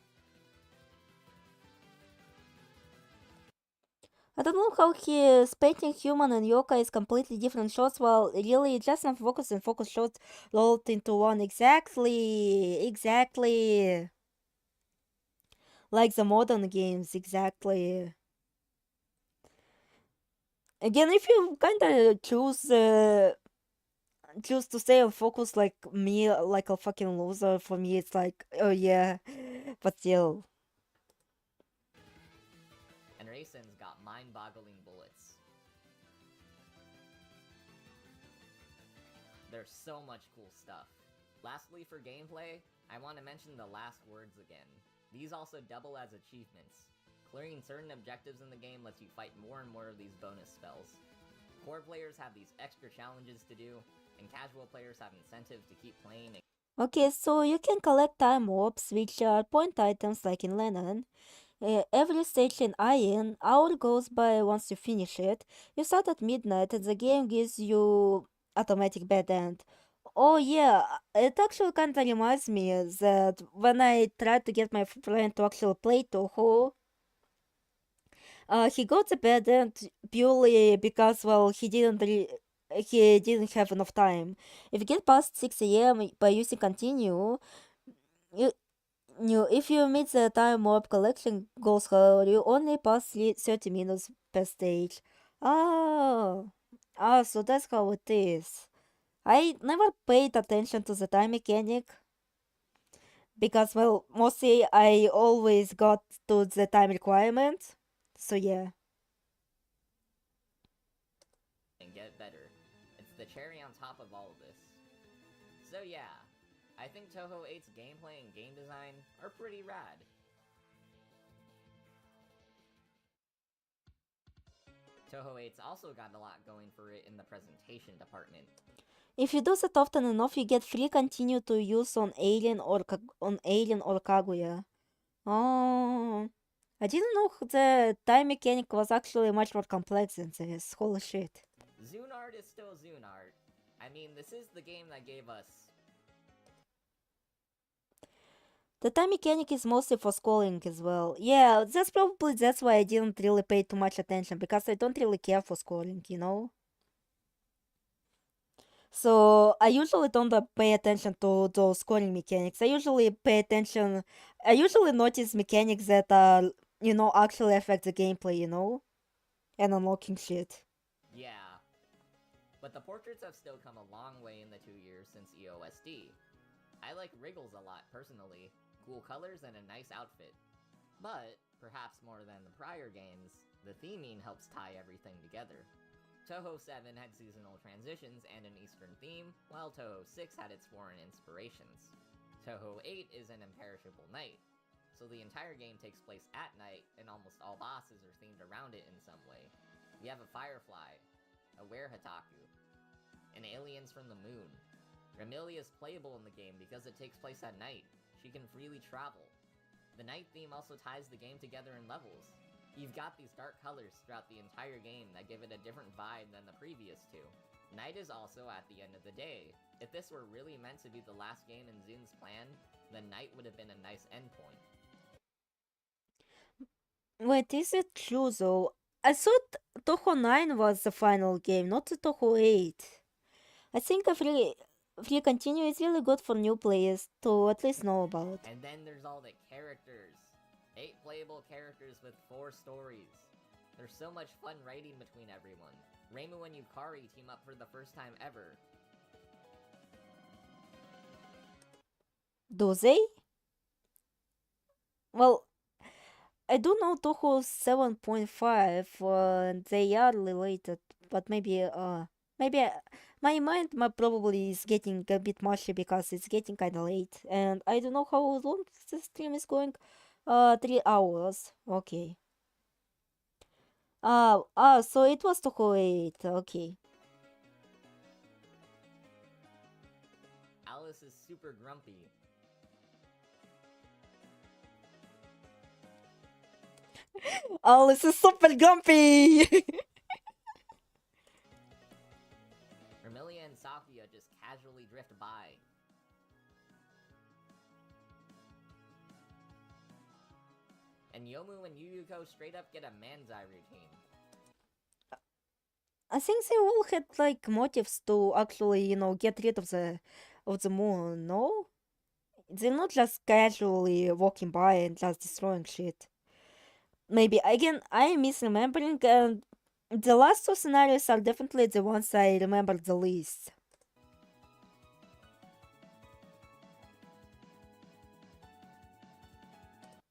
S1: I don't know how he is painting human and yokai is completely different shots, while really just some focus and focus shots rolled into one. Exactly. Like the modern games, exactly. Again, if you kinda choose to stay on focus like me, like a fucking loser, for me it's like, oh yeah, but still.
S2: And Raisen's got mind-boggling bullets. There's so much cool stuff. Lastly, for gameplay, I want to mention the last words again. These also double as achievements. Clearing certain objectives in the game lets you fight more and more of these bonus spells. Core players have these extra challenges to do, and casual players have incentive to keep playing.
S1: Okay, so you can collect time orbs, which are point items like in Len'en. Every stage in Iron, hour goes by once you finish it. You start at midnight and the game gives you automatic bad end. Oh yeah, it actually kinda reminds me that when I tried to get my friend to actually play Touhou, he got the bad end purely because, well, he didn't have enough time. If you get past 6 a.m. by using continue, if you meet the time orb collection goals, however, you only pass 30 minutes per stage. So that's how it is. I never paid attention to the time mechanic because, well, mostly I always got to the time requirement. So yeah.
S2: top of all of this. So yeah, I think Touhou 8's gameplay and game design are pretty rad. Touhou 8's also got a lot going for it in the presentation department.
S1: If you do that often enough, you get free continue to use on Alien or Kaguya. Oh, I didn't know the time mechanic was actually much more complex than this. Holy shit.
S2: Zunart is still Zunart. I mean, this is the game that gave us...
S1: The time mechanic is mostly for scoring as well. Yeah, that's why I didn't really pay too much attention, because I don't really care for scoring, you know? So I usually don't pay attention to those scoring mechanics. I usually notice mechanics that actually affect the gameplay, and unlocking shit.
S2: Yeah. But the portraits have still come a long way in the 2 years since EOSD. I like Wriggles a lot, personally. Cool colors and a nice outfit. But, perhaps more than the prior games, the theming helps tie everything together. Touhou 7 had seasonal transitions and an Eastern theme, while Touhou 6 had its foreign inspirations. Touhou 8 is an imperishable night, so the entire game takes place at night, and almost all bosses are themed around it in some way. We have a firefly, a werehataku, and aliens from the moon. Remilia is playable in the game because it takes place at night. She can freely travel. The night theme also ties the game together in levels. You've got these dark colors throughout the entire game that give it a different vibe than the previous two. Night is also at the end of the day. If this were really meant to be the last game in Zun's plan, then night would have been a nice endpoint.
S1: Wait, is it true though? I thought Touhou 9 was the final game, not the Touhou 8. I think a free continue is really good for new players to at least know about.
S2: And then there's all the characters. 8 playable characters with 4 stories. There's so much fun writing between everyone. Reimu and Yukari team up for the first time ever.
S1: Do they? Well, I do know Touhou 7.5, they are related, but maybe my mind probably is getting a bit mushy because it's getting kinda late, and I don't know how long the stream is going. 3 hours, okay. So it was Touhou 8, okay.
S2: Alice is super grumpy.
S1: Alice is super grumpy!
S2: Remilia and Sakuya just casually drift by. And Yomu and Yuyuko straight up get a manzai routine.
S1: I think they all had like motives to actually, get rid of the moon, no? They're not just casually walking by and just destroying shit. Maybe again I am misremembering, and the last 2 scenarios are definitely the ones I remember the least.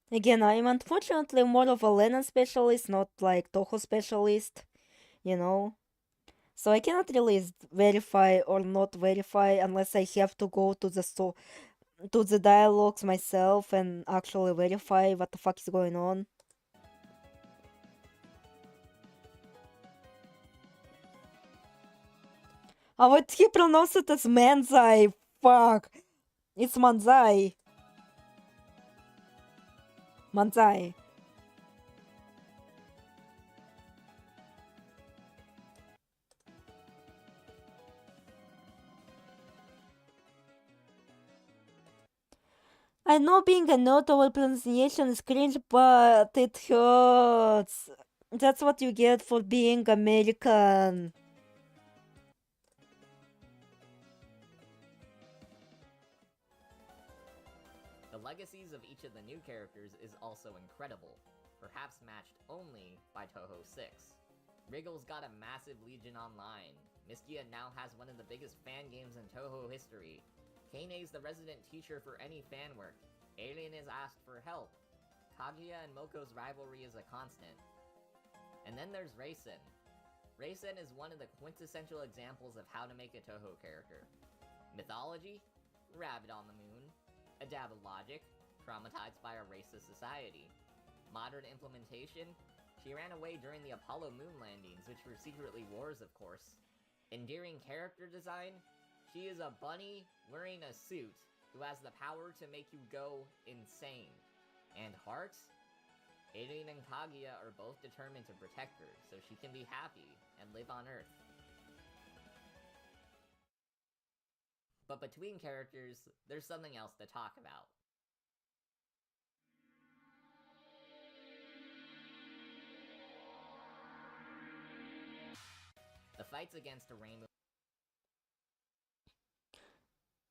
S1: Again, I'm unfortunately more of a Len'en specialist, not like Touhou specialist, So I cannot really verify or not verify unless I have to go to the dialogues myself and actually verify what the fuck is going on. What he pronounced it as manzai. Fuck. It's manzai. Manzai. I know being a note over pronunciation is cringe, but it hurts. That's what you get for being American.
S2: The legacies of each of the new characters is also incredible, perhaps matched only by Touhou 6. Wriggles got a massive legion online. Mistia now has one of the biggest fan games in Touhou history. Kanae's the resident teacher for any fan work. Alien is asked for help. Kaguya and Moko's rivalry is a constant. And then there's Racing. Reisen is one of the quintessential examples of how to make a Touhou character. Mythology? Rabbit on the moon. A dab of logic? Traumatized by a racist society. Modern implementation? She ran away during the Apollo moon landings, which were secretly wars, of course. Endearing character design? She is a bunny wearing a suit who has the power to make you go insane. And heart? Aiden and Kaguya are both determined to protect her, so she can be happy and live on Earth. But between characters, there's something else to talk about. The fights against a rainbow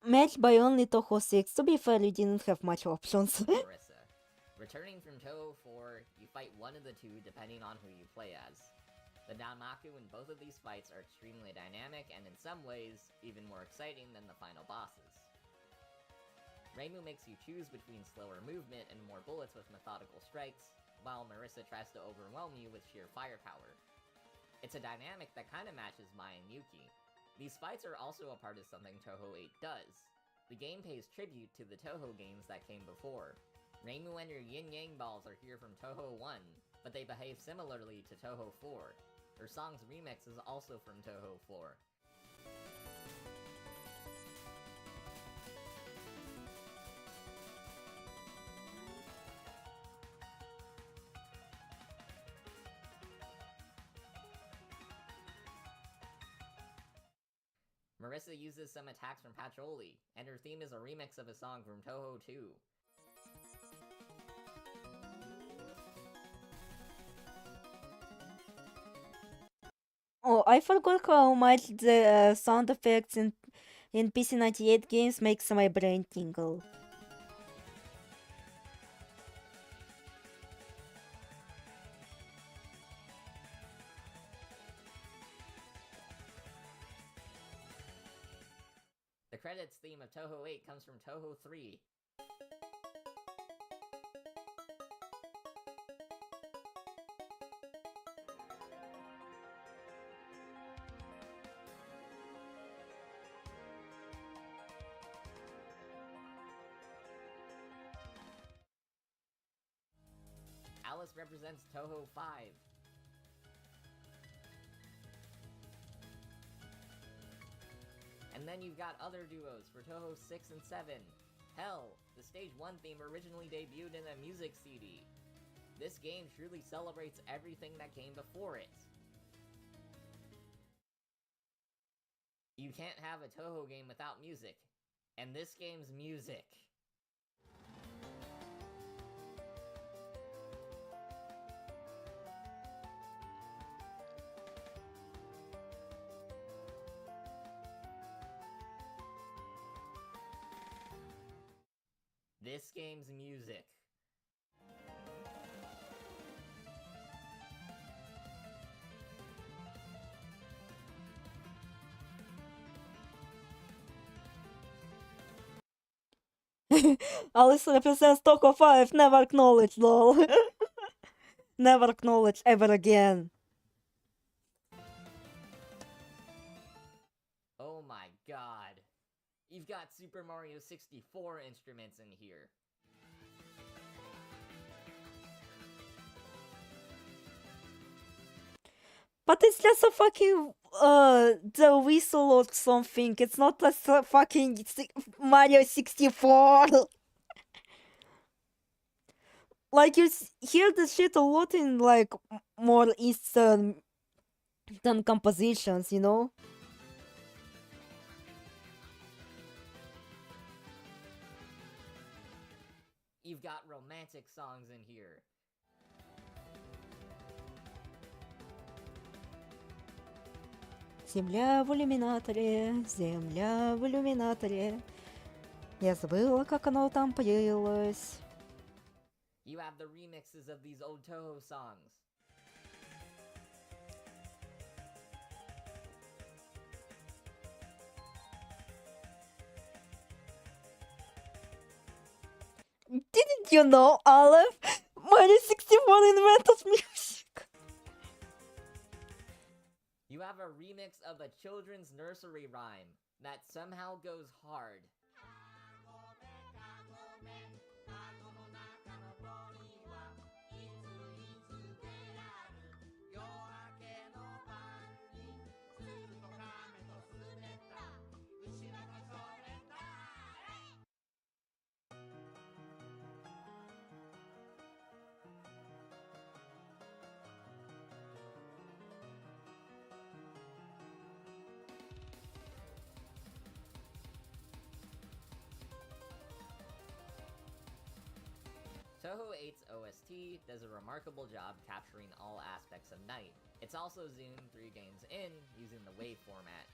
S1: Matched by only Touhou 6. To be fair, you didn't have much options.
S2: Marissa. Returning from Touhou 4, you fight one of the two depending on who you play as. The Danmaku in both of these fights are extremely dynamic and in some ways, even more exciting than the final bosses. Reimu makes you choose between slower movement and more bullets with methodical strikes, while Marissa tries to overwhelm you with sheer firepower. It's a dynamic that kinda matches Mai and Yuki. These fights are also a part of something Touhou 8 does. The game pays tribute to the Touhou games that came before. Reimu and your yin-yang balls are here from Touhou 1, but they behave similarly to Touhou 4. Her song's remix is also from Touhou 4. Marissa uses some attacks from Patroli, and her theme is a remix of a song from Touhou 2.
S1: Oh, I forgot how much the sound effects in PC98 games makes my brain tingle.
S2: The credits theme of Touhou 8 comes from Touhou 3. Alice represents Touhou 5. And then you've got other duos for Touhou 6 and 7. Hell, the Stage 1 theme originally debuted in a music CD. This game truly celebrates everything that came before it. You can't have a Touhou game without music, and this game's music. This game's music.
S1: Alice represents Touhou 5, never acknowledged, lol. Never acknowledged ever again.
S2: Oh my god. You've got Super Mario 64 instruments in here.
S1: But it's just a fucking, the whistle or something. It's not a fucking Mario 64. Like, you hear the shit a lot in, like, more Eastern compositions, you know?
S2: You've got romantic songs in here.
S1: Земля в иллюминаторе, земля в иллюминаторе. Я забыла, как оно там появилось.
S2: You have the remixes of these old Touhou songs.
S1: Didn't you know, Aleph? Mario 64 invented music.
S2: You have a remix of a children's nursery rhyme that somehow goes hard. Touhou 8's OST does a remarkable job capturing all aspects of night. It's also zoomed 3 games in using the wave format.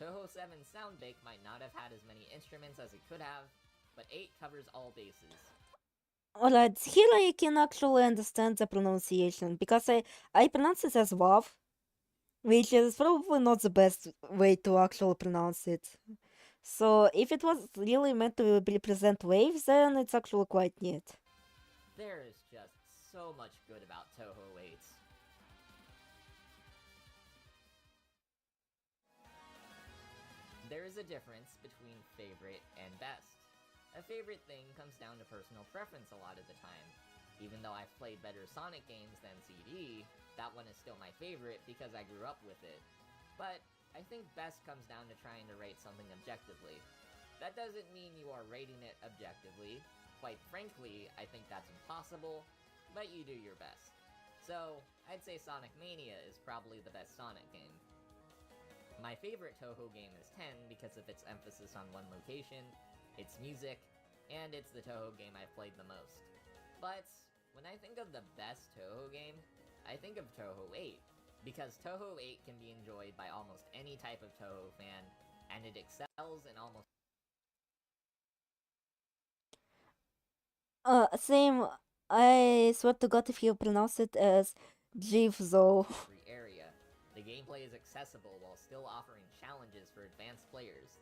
S2: Touhou 7's soundbake might not have had as many instruments as it could have, but 8 covers all bases.
S1: Alright, here I can actually understand the pronunciation, because I pronounce it as WAV, which is probably not the best way to actually pronounce it. So if it was really meant to represent waves, then it's actually quite neat.
S2: There is just so much good about Touhou 8. There is a difference between favorite and best. A favorite thing comes down to personal preference a lot of the time. Even though I've played better Sonic games than CD, that one is still my favorite because I grew up with it. But I think best comes down to trying to rate something objectively. That doesn't mean you are rating it objectively. Quite frankly, I think that's impossible, but you do your best. So, I'd say Sonic Mania is probably the best Sonic game. My favorite Touhou game is 10 because of its emphasis on one location, its music, and it's the Touhou game I've played the most. But, when I think of the best Touhou game, I think of Touhou 8, because Touhou 8 can be enjoyed by almost any type of Touhou fan, and it excels in almost
S1: Same, I swear to god if you pronounce it as Jiv though.
S2: every area. The gameplay is accessible while still offering challenges for advanced players.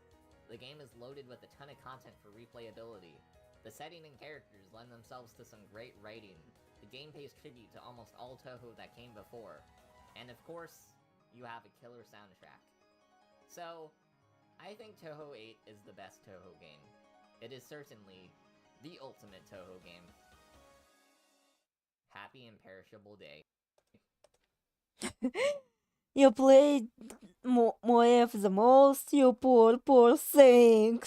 S2: The game is loaded with a ton of content for replayability. The setting and characters lend themselves to some great writing. The game pays tribute to almost all Touhou that came before. And of course, you have a killer soundtrack. So, I think Touhou 8 is the best Touhou game. It is certainly the ultimate Touhou game. Happy Imperishable Day.
S1: You played Moef the most, you poor thing.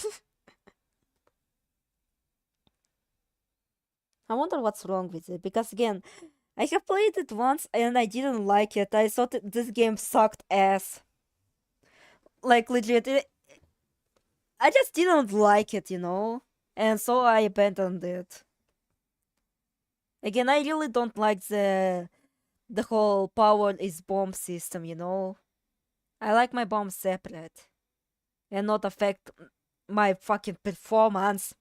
S1: I wonder what's wrong with it, because again, I have played it once and I didn't like it. I thought this game sucked ass. Like, legit, I just didn't like it, you know? And so I abandoned it. Again, I really don't like the whole power is bomb system, you know? I like my bombs separate and not affect my fucking performance.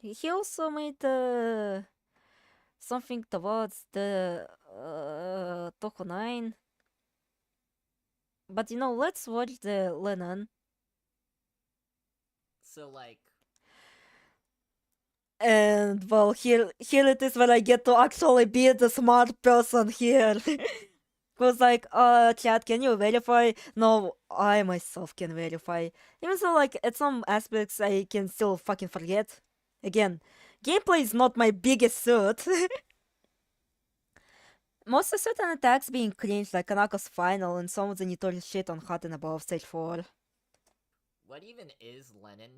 S1: He also made something towards the Touhou 9. But you know, let's watch the Len'en.
S2: So, like,
S1: And well, here it is when I get to actually be the smart person here. Cause like, chat, can you verify? No, I myself can verify. Even though like at some aspects I can still fucking forget. Again, gameplay is not my biggest suit. Most of certain attacks being cringed, like Kanako's final and some of the notorious shit on Hot and Above Stage 4.
S2: what even is Len'en?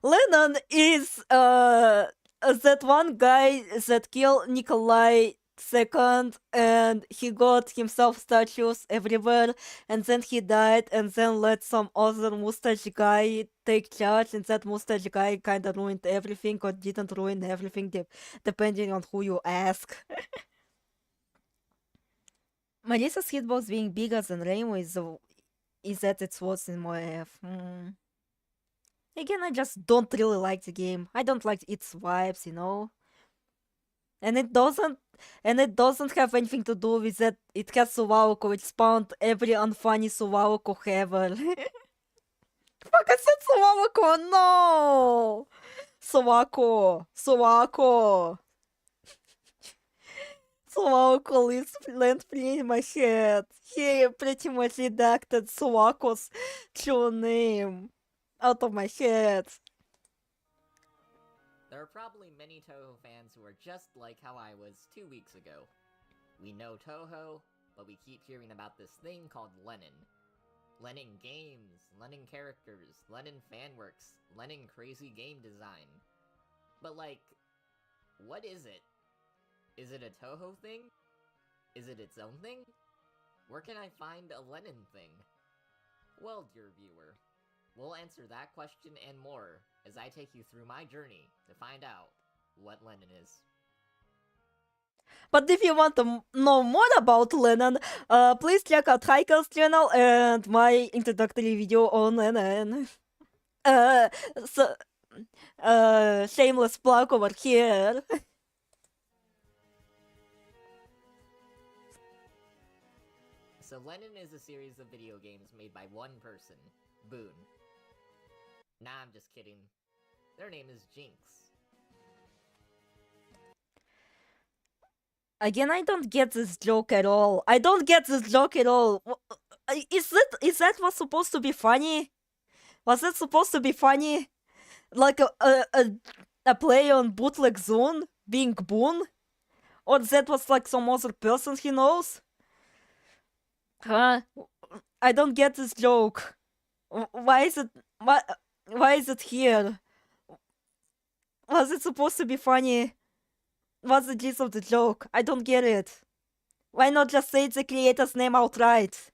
S1: Len'en is that one guy that killed Nikolai II and he got himself statues everywhere and then he died and then let some other mustache guy take charge and that mustache guy kinda ruined everything or didn't ruin everything depending on who you ask. Melissa's hitbox being bigger than Rainbow is at its worst in my F. Again, I just don't really like the game. I don't like its vibes, you know? And it doesn't it doesn't have anything to do with that. It has Suwaruko, it spawned every unfunny Suwaruko ever. Fuck, I said Suwaruko, no! Suwako. Suwako lands free in my head. He pretty much redacted Suwako's true name out of my head.
S2: There are probably many Touhou fans who are just like how I was 2 weeks ago. We know Touhou, but we keep hearing about this thing called Len'en. Len'en games, Len'en characters, Len'en fanworks, Len'en crazy game design. But like, what is it? Is it a Touhou thing? Is it its own thing? Where can I find a Len'en thing? Well, dear viewer, we'll answer that question and more as I take you through my journey to find out what Len'en is.
S1: But if you want to know more about Len'en, please check out Heiko's channel and my introductory video on Len'en. Shameless plug over here.
S2: So Len'en is a series of video games made by one person, Boon. Nah, I'm just kidding. Their name is JynX.
S1: Again, I don't get this joke at all. Is that what's supposed to be funny? Was that supposed to be funny? Like a play on bootleg Zone being Boon? Or that was like some other person he knows? Huh? I don't get this joke. Why is it here? Was it supposed to be funny? What's the gist of the joke? I don't get it. Why not just say the creator's name outright?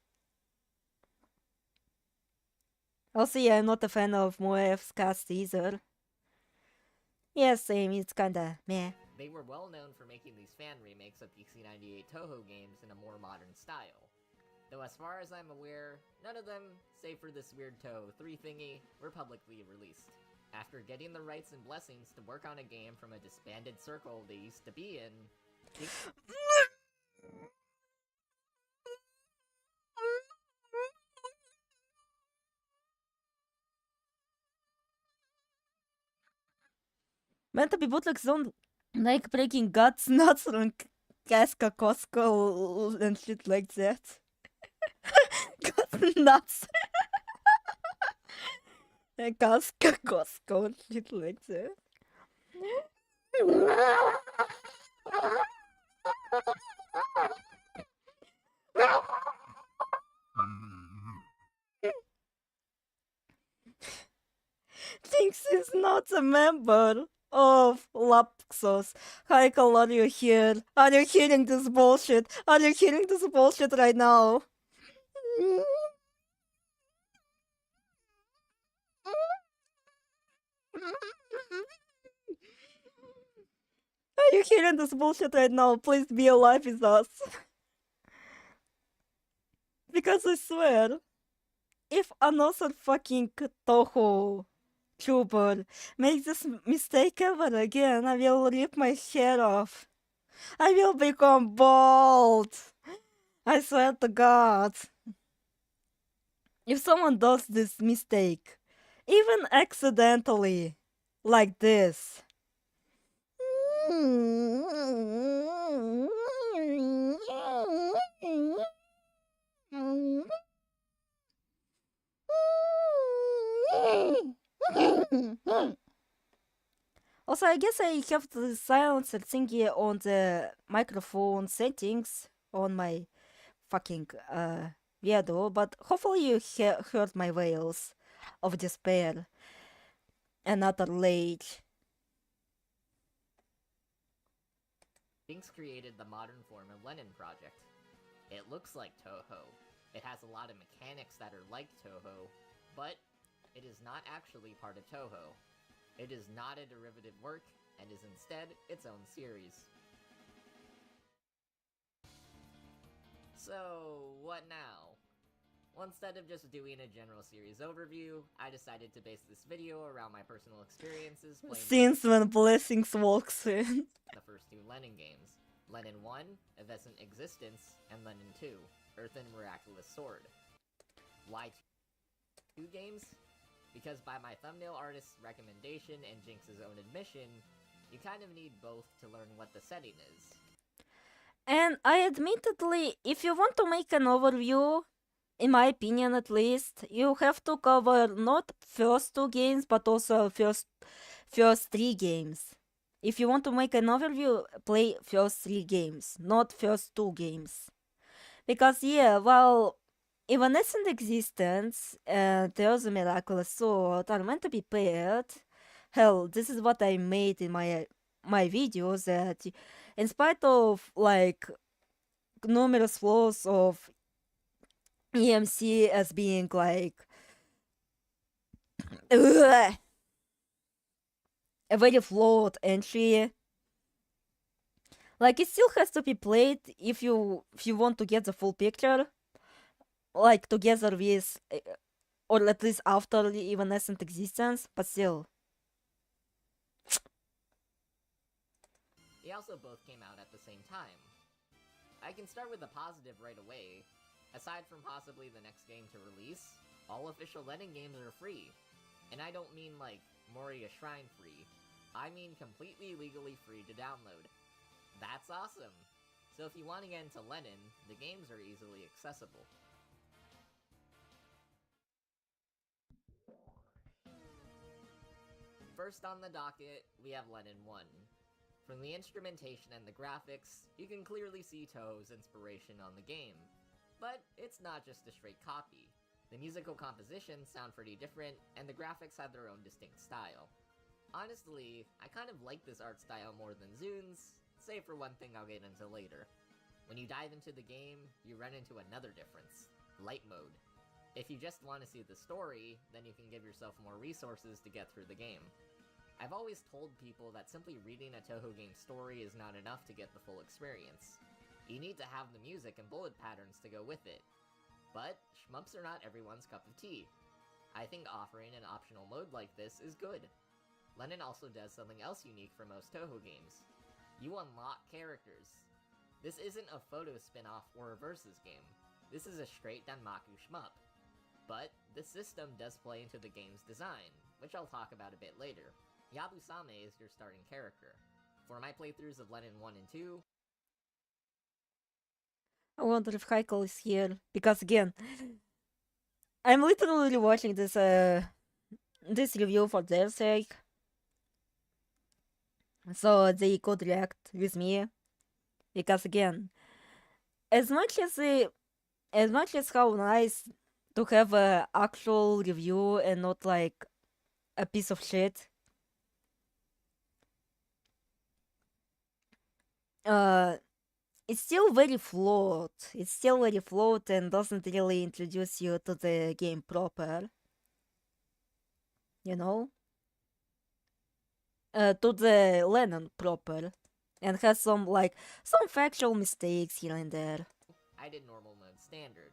S1: Also, yeah, I'm not a fan of Moef's cast either. Yeah, same, it's kinda meh.
S2: They were well known for making these fan remakes of PC98 Touhou games in a more modern style. Though as far as I'm aware, none of them, save for this weird Touhou 3 thingy, were publicly released. After getting the rights and blessings to work on a game from a disbanded circle they used to be in...
S1: Meant to be bootleg Zone, like breaking guts, nuts, and Casca Costco and shit like that. Guts, nuts. And Casca Costco and shit like that. JynX is not a member of Lapxos. Haikal, are you here? Are you hearing this bullshit? Are you hearing this bullshit right now? Are you hearing this bullshit right now? Please be alive with us. Because I swear, if another fucking Touhou Vtuber makes this mistake ever again, I will rip my hair off. I will become bald. I swear to God. If someone does this mistake, even accidentally, like this. Also, I guess I have the silencer thingy on the microphone settings on my fucking video, but hopefully you heard my wails of despair and utter rage.
S2: JynX created the modern form of Len'en project. It looks like Touhou. It has a lot of mechanics that are like Touhou, but it is not actually part of Touhou. It is not a derivative work, and is instead its own series. So, what now? Well, instead of just doing a general series overview, I decided to base this video around my personal experiences playing
S1: Since when blessings walks in.
S2: the first two Len'en games, Len'en 1, Evanescent Existence, and Len'en 2, Earthen Miraculous Sword. Why two games? Because by my thumbnail artist's recommendation and JynX's own admission, you kind of need both to learn what the setting is.
S1: And I admittedly, if you want to make an overview, in my opinion at least, you have to cover not first 2 games, but also first 3 games. If you want to make an overview, play first 3 games, not first 2 games. Because yeah, well, Evanescent Existence and There's a Miraculous Sword are meant to be paired. Hell, this is what I made in my videos, that in spite of like numerous flaws of EMC as being like a very flawed entry, like it still has to be played if you want to get the full picture, like together with, or at least after the Evanescent Existence, but still.
S2: They also both came out at the same time. I can start with the positive right away. Aside from possibly the next game to release, all official Len'en games are free. And I don't mean like Moria Shrine free. I mean completely legally free to download. That's awesome! So if you want to get into Len'en, the games are easily accessible. First on the docket, we have Len'en 1. From the instrumentation and the graphics, you can clearly see Touhou's inspiration on the game. But it's not just a straight copy. The musical compositions sound pretty different, and the graphics have their own distinct style. Honestly, I kind of like this art style more than Zune's, save for one thing I'll get into later. When you dive into the game, you run into another difference: light mode. If you just want to see the story, then you can give yourself more resources to get through the game. I've always told people that simply reading a Touhou game story is not enough to get the full experience. You need to have the music and bullet patterns to go with it. But shmups are not everyone's cup of tea. I think offering an optional mode like this is good. Len'en also does something else unique for most Touhou games. You unlock characters. This isn't a photo spin-off or a versus game. This is a straight Danmaku shmup. But the system does play into the game's design, which I'll talk about a bit later. Yabusame is your starting character. For my playthroughs of Len'en 1 and 2,
S1: I wonder if Heikel is here, because again, I'm literally watching this this review for their sake, so they could react with me. Because again, as much as how nice to have a actual review and not like a piece of shit, it's still very flawed. It's still very flawed and doesn't really introduce you to the game proper. You know? To the Len'en proper. And has some factual mistakes here and there.
S2: I did normal mode standard.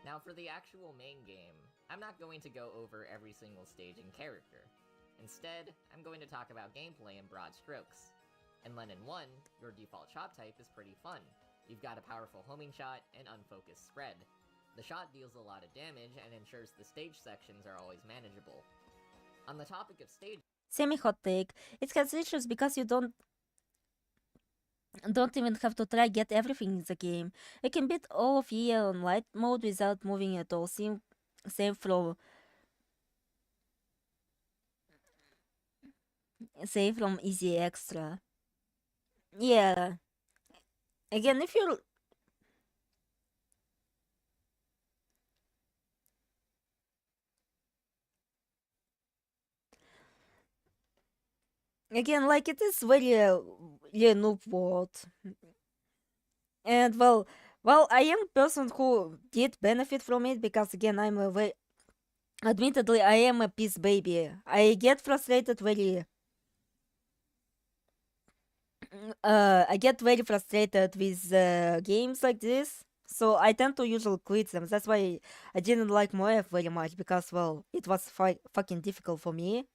S2: Now for the actual main game, I'm not going to go over every single stage and character. Instead, I'm going to talk about gameplay in broad strokes. In Len'en 1, your default shot type is pretty fun. You've got a powerful homing shot and unfocused spread. The shot deals a lot of damage and ensures the stage sections are always manageable. On the topic of stage...
S1: Semi-hot take, it has issues because you don't even have to try get everything in the game. You can beat all of EA on light mode without moving at all, save from easy extra. Yeah. Again, if you're... Again, like, it is very noob world. And, well, I am a person who did benefit from it, because, again, admittedly, I am a peace baby. I get frustrated very... I get very frustrated with games like this, So I tend to usually quit them. That's why I didn't like Moef very much, because, well, it was fucking difficult for me.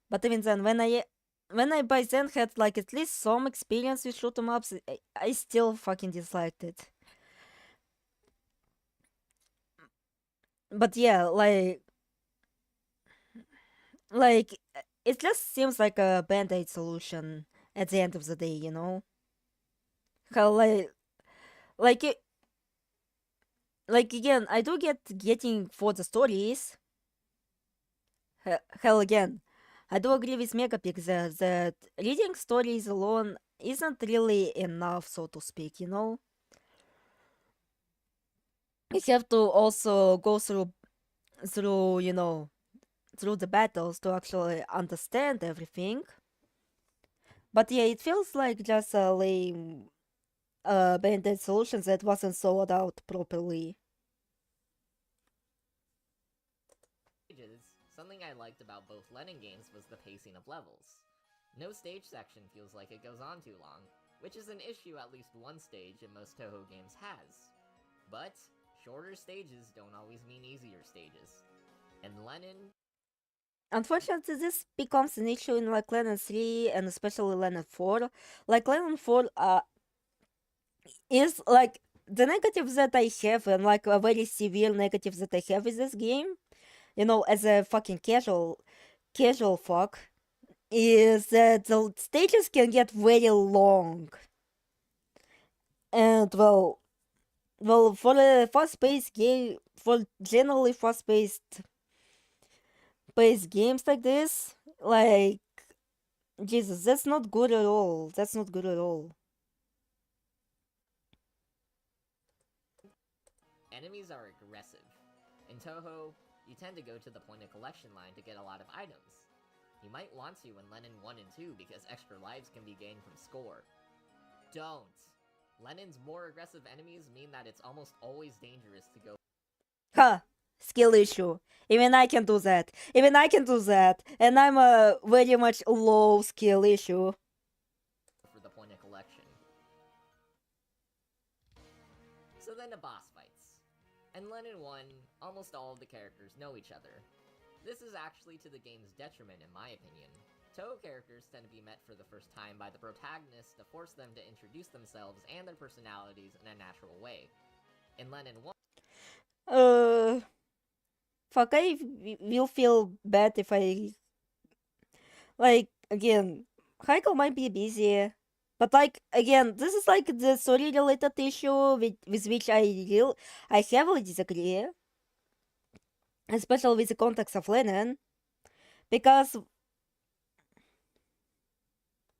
S1: But even then, when I by then had like at least some experience with shoot 'em ups, I still fucking disliked it. But yeah, like it just seems like a band-aid solution at the end of the day, you know? How like it, like again, I do get getting for the stories. Hell again, I do agree with Megapix there that reading stories alone isn't really enough, so to speak, you know? You have to also go through, you know, through the battles to actually understand everything. But yeah, it feels like just a lame band-aid solution that wasn't thought out properly.
S2: Something I liked about both Len'en games was the pacing of levels. No stage section feels like it goes on too long, which is an issue at least one stage in most Touhou games has. But shorter stages don't always mean easier stages. And Len'en...
S1: Unfortunately, this becomes an issue in like Len'en 3 and especially Len'en 4. Like Len'en 4 is like the negative that I have, and like a very severe negative that I have with this game, you know, as a fucking casual fuck, is that the stages can get very long. And well, for a fast-paced game, for generally fast-paced games like this, like, Jesus, that's not good at all. That's not good at all.
S2: Enemies are aggressive. In Touhou, you tend to go to the point of collection line to get a lot of items. You might want to in Len'en 1 and 2 because extra lives can be gained from score. Don't! Len'en's more aggressive enemies mean that it's almost always dangerous to go...
S1: Ha! Skill issue. Even I can do that. Even I can do that. And I'm a very much low skill issue.
S2: For the point of collection. So then the boss fights. In Len'en 1, almost all of the characters know each other. This is actually to the game's detriment in my opinion. Touhou characters tend to be met for the first time by the protagonist to force them to introduce themselves and their personalities in a natural way. In Len'en 1...
S1: Fuck, I will feel bad if I... Like, again, Heiko might be busy. But like, again, this is like the story-related issue with which I heavily disagree. Especially with the context of Len'en. Because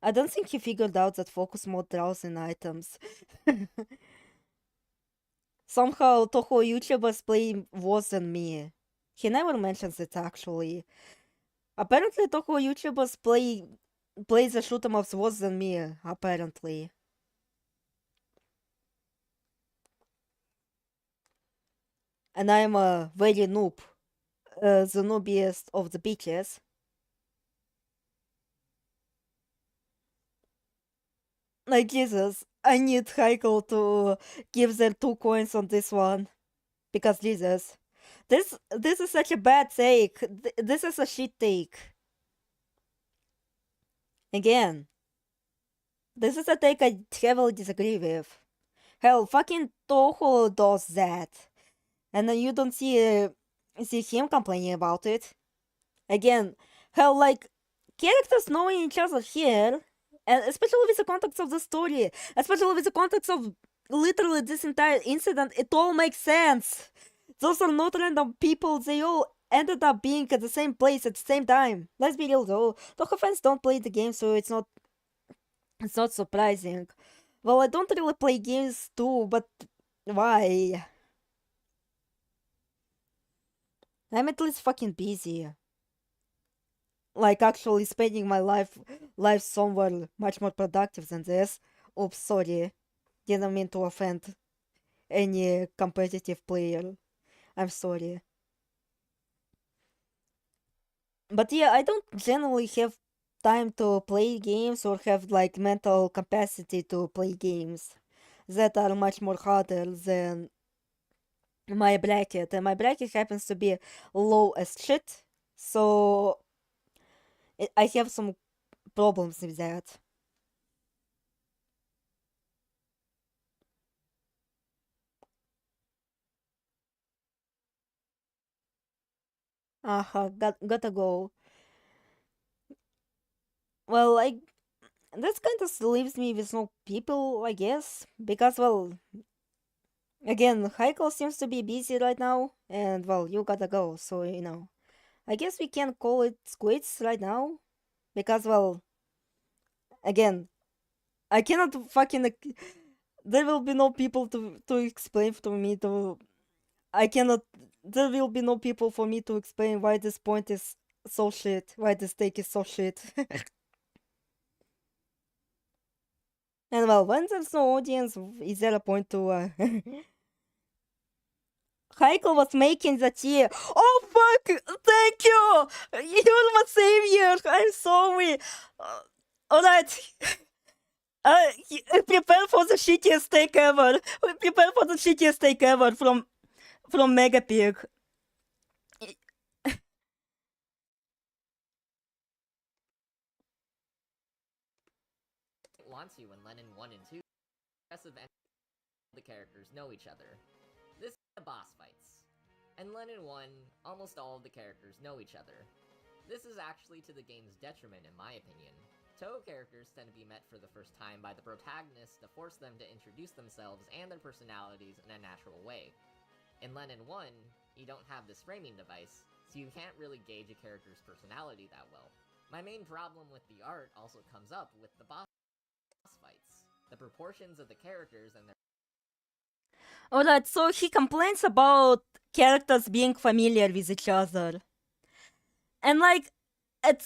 S1: I don't think he figured out that focus mode draws in items. Somehow Touhou YouTubers play worse than me. He never mentions it actually. Apparently Touhou YouTubers play the shoot 'em ups worse than me, apparently. And I'm a very noob. The noobiest of the bitches. Like, Jesus, I need Heiko to give them 2 coins on this one. Because Jesus, this is such a bad take. This is a shit take. Again, this is a take I heavily disagree with. Hell, fucking Touhou does that. And then you don't see him complaining about it. Again, hell, like, characters knowing each other here, and especially with the context of the story, especially with the context of literally this entire incident, it all makes sense. Those are not random people, they all ended up being at the same place at the same time. Let's be real though, Touhou fans don't play the game, so it's not surprising. Well, I don't really play games too, but why? I'm at least fucking busy. Like, actually spending my life somewhere much more productive than this. Oops, sorry. Didn't mean to offend any competitive player. I'm sorry. But yeah, I don't generally have time to play games or have like mental capacity to play games. that are much more harder than my bracket, and my bracket happens to be low as shit, so I have some problems with that. Gotta go. Well, this kind of leaves me with no people, I guess, because, well, again, Heiko seems to be busy right now, and, well, you gotta go, so, I guess we can call it quits right now, because, well, again, I cannot fucking. There will be no people to explain to me to. I cannot. There will be no people for me to explain why this point is so shit, why this take is so shit. And well, when there's no audience, is there a point to. Heiko was making the tea. Oh fuck! Thank you! You're my savior! I'm sorry! Alright. Prepare for the shittiest take ever! Prepare for the shittiest take ever from Megapig.
S2: Wants you in Len'en 1 and 2. The characters know each other. This is the boss fights. In Len'en 1, almost all of the characters know each other. This is actually to the game's detriment in my opinion. Touhou characters tend to be met for the first time by the protagonist to force them to introduce themselves and their personalities in a natural way. In Len'en 1, you don't have this framing device, so you can't really gauge a character's personality that well. My main problem with the art also comes up with the boss fights. The proportions of the characters and their
S1: Alright, so he complains about characters being familiar with each other. And I can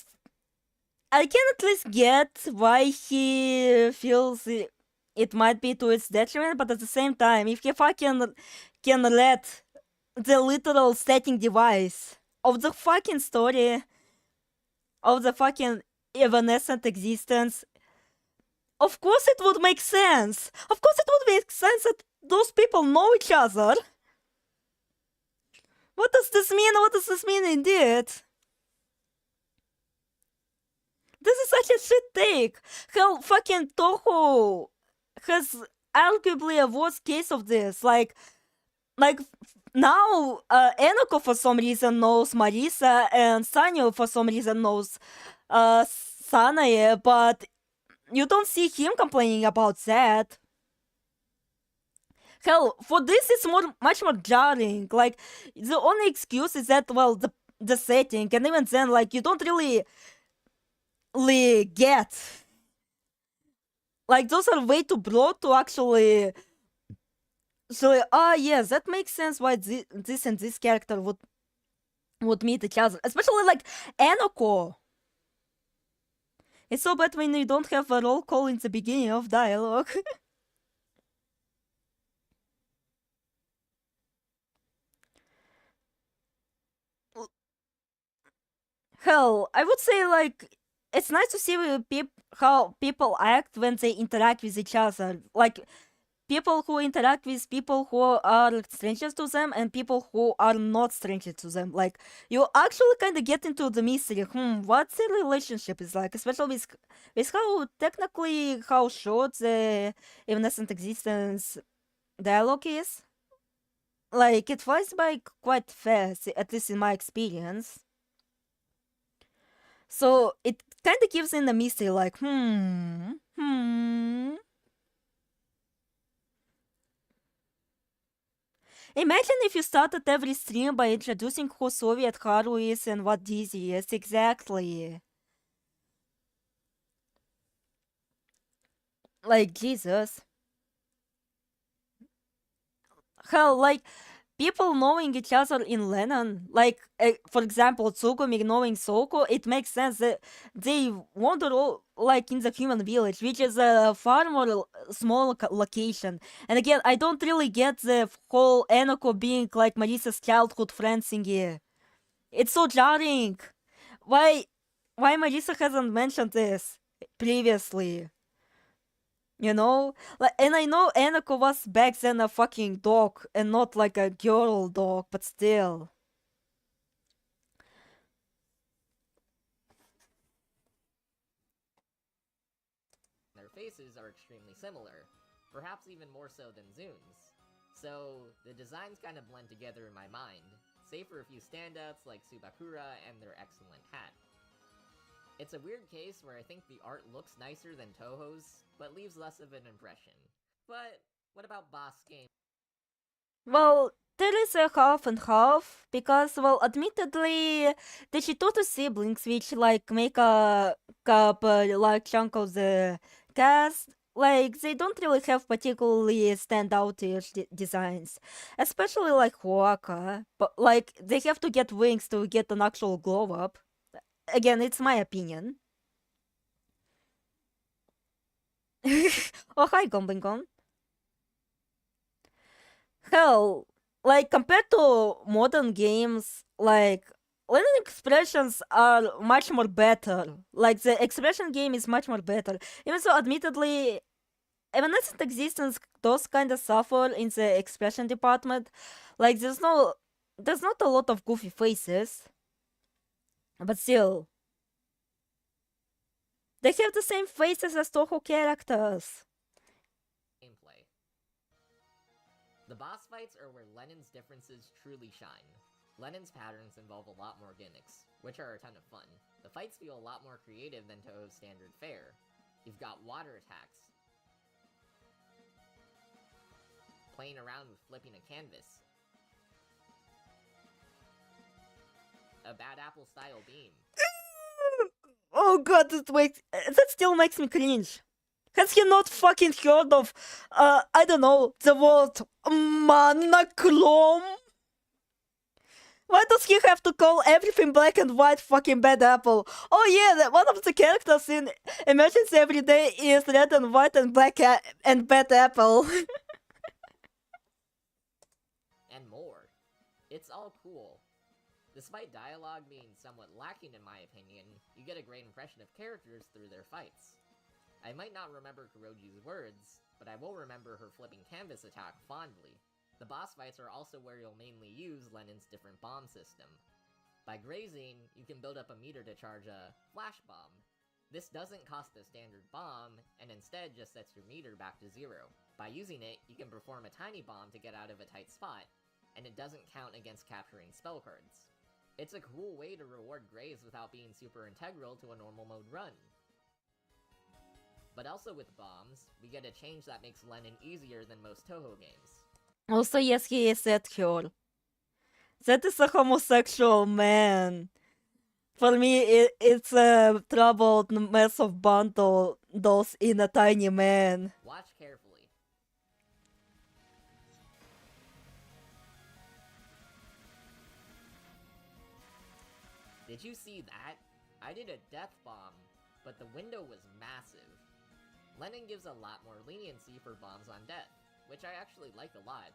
S1: at least get why he feels it might be to its detriment, but at the same time, if he fucking can let the literal setting device of the fucking story, of the fucking evanescent existence, of course it would make sense. Of course it would make sense that those people know each other. What does this mean? What does this mean indeed? This is such a shit take. Hell, fucking Touhou has arguably a worst case of this. Like now, Enoko for some reason knows Marisa, and Sanyo for some reason knows Sanae, but you don't see him complaining about that. Hell, for this it's much more jarring. Like, the only excuse is that, well, the setting, and even then, like, you don't really get. Like, those are way too broad to actually. So, yes, that makes sense why this and this character would meet each other. Especially, like, Enoko. It's so bad when you don't have a roll call in the beginning of dialogue. Hell, I would say, like, it's nice to see how people act when they interact with each other. Like, people who interact with people who are strangers to them and people who are not strangers to them. Like, you actually kind of get into the mystery. What the relationship is like, especially with how technically how short the evanescent existence dialogue is. Like, it flies by quite fast, at least in my experience. So it kind of gives in the mystery, like, Imagine if you started every stream by introducing who Soviet Haru is and what Dizzy is exactly. Like, Jesus. Hell, like, people knowing each other in Len'en, like, for example, Tsugumi knowing Soko, it makes sense that they wander all, like, in the human village, which is a far more small location. And again, I don't really get the whole Enoko being, like, Marisa's childhood friend thingy. It's so jarring. Why Marisa hasn't mentioned this previously? You know? Like, and I know Anako was back then a fucking dog and not like a girl dog, but still.
S2: Their faces are extremely similar, perhaps even more so than Zune's. So, the designs kind of blend together in my mind, save for a few standouts like Subakura and their excellent hat. It's a weird case where I think the art looks nicer than Touhou's, but leaves less of an impression. But what about boss game?
S1: Well, there is a half and half, because, well, admittedly, the Chitoto siblings, which, like, make a like, chunk of the cast, like, they don't really have particularly standout-ish designs. Especially, like, Huaka, but, like, they have to get wings to get an actual glow-up. Again, it's my opinion. Oh, hi, Gomblingon. Hell, like compared to modern games, like Len'en expressions are much more better. Like the expression game is much more better. Even so, admittedly, evanescent existence does kind of suffer in the expression department. Like there's not a lot of goofy faces, but still, they have the same faces as Touhou characters.
S2: Gameplay. The boss fights are where Len'en's differences truly shine. Len'en's patterns involve a lot more gimmicks, which are a ton of fun. The fights feel a lot more creative than Touhou's standard fare. You've got water attacks, playing around with flipping a canvas, a bad apple style beam.
S1: Oh god, that still makes me cringe. Has he not fucking heard of, I don't know, the word monochrome? Why does he have to call everything black and white fucking bad apple? Oh yeah, one of the characters in Emergency Every Day is red and white and black and bad apple.
S2: And more. It's all cool. Despite dialogue being somewhat lacking in my opinion, you get a great impression of characters through their fights. I might not remember Kuroji's words, but I will remember her flipping canvas attack fondly. The boss fights are also where you'll mainly use Len'en's different bomb system. By grazing, you can build up a meter to charge a flash bomb. This doesn't cost a standard bomb, and instead just sets your meter back to 0. By using it, you can perform a tiny bomb to get out of a tight spot, and it doesn't count against capturing spell cards. It's a cool way to reward graze without being super integral to a normal mode run. But also with bombs, we get a change that makes Len'en easier than most Touhou games.
S1: Also, yes, he is at her. That is a homosexual man. For me, it's a troubled mess of bundles in a tiny man.
S2: Watch carefully. Did you see that? I did a death bomb, but the window was massive. Len'en gives a lot more leniency for bombs on death, which I actually like a lot.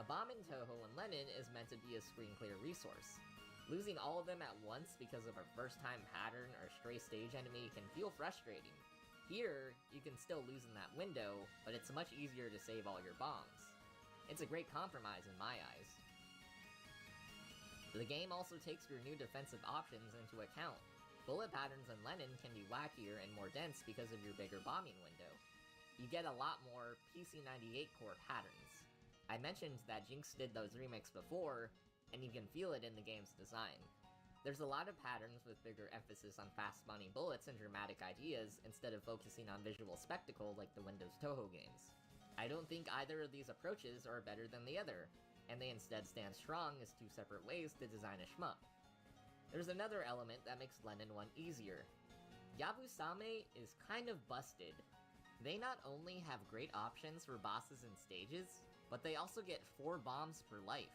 S2: A bomb in Touhou and Len'en is meant to be a screen clear resource. Losing all of them at once because of a first time pattern or stray stage enemy can feel frustrating. Here, you can still lose in that window, but it's much easier to save all your bombs. It's a great compromise in my eyes. The game also takes your new defensive options into account. Bullet patterns in Len'en can be wackier and more dense because of your bigger bombing window. You get a lot more PC98 core patterns. I mentioned that JynX did those remakes before, and you can feel it in the game's design. There's a lot of patterns with bigger emphasis on fast-spawning bullets and dramatic ideas instead of focusing on visual spectacle like the Windows Touhou games. I don't think either of these approaches are better than the other, and they instead stand strong as two separate ways to design a shmup. There's another element that makes Len'en 1 easier. Yabusame is kind of busted. They not only have great options for bosses and stages, but they also get 4 bombs per life.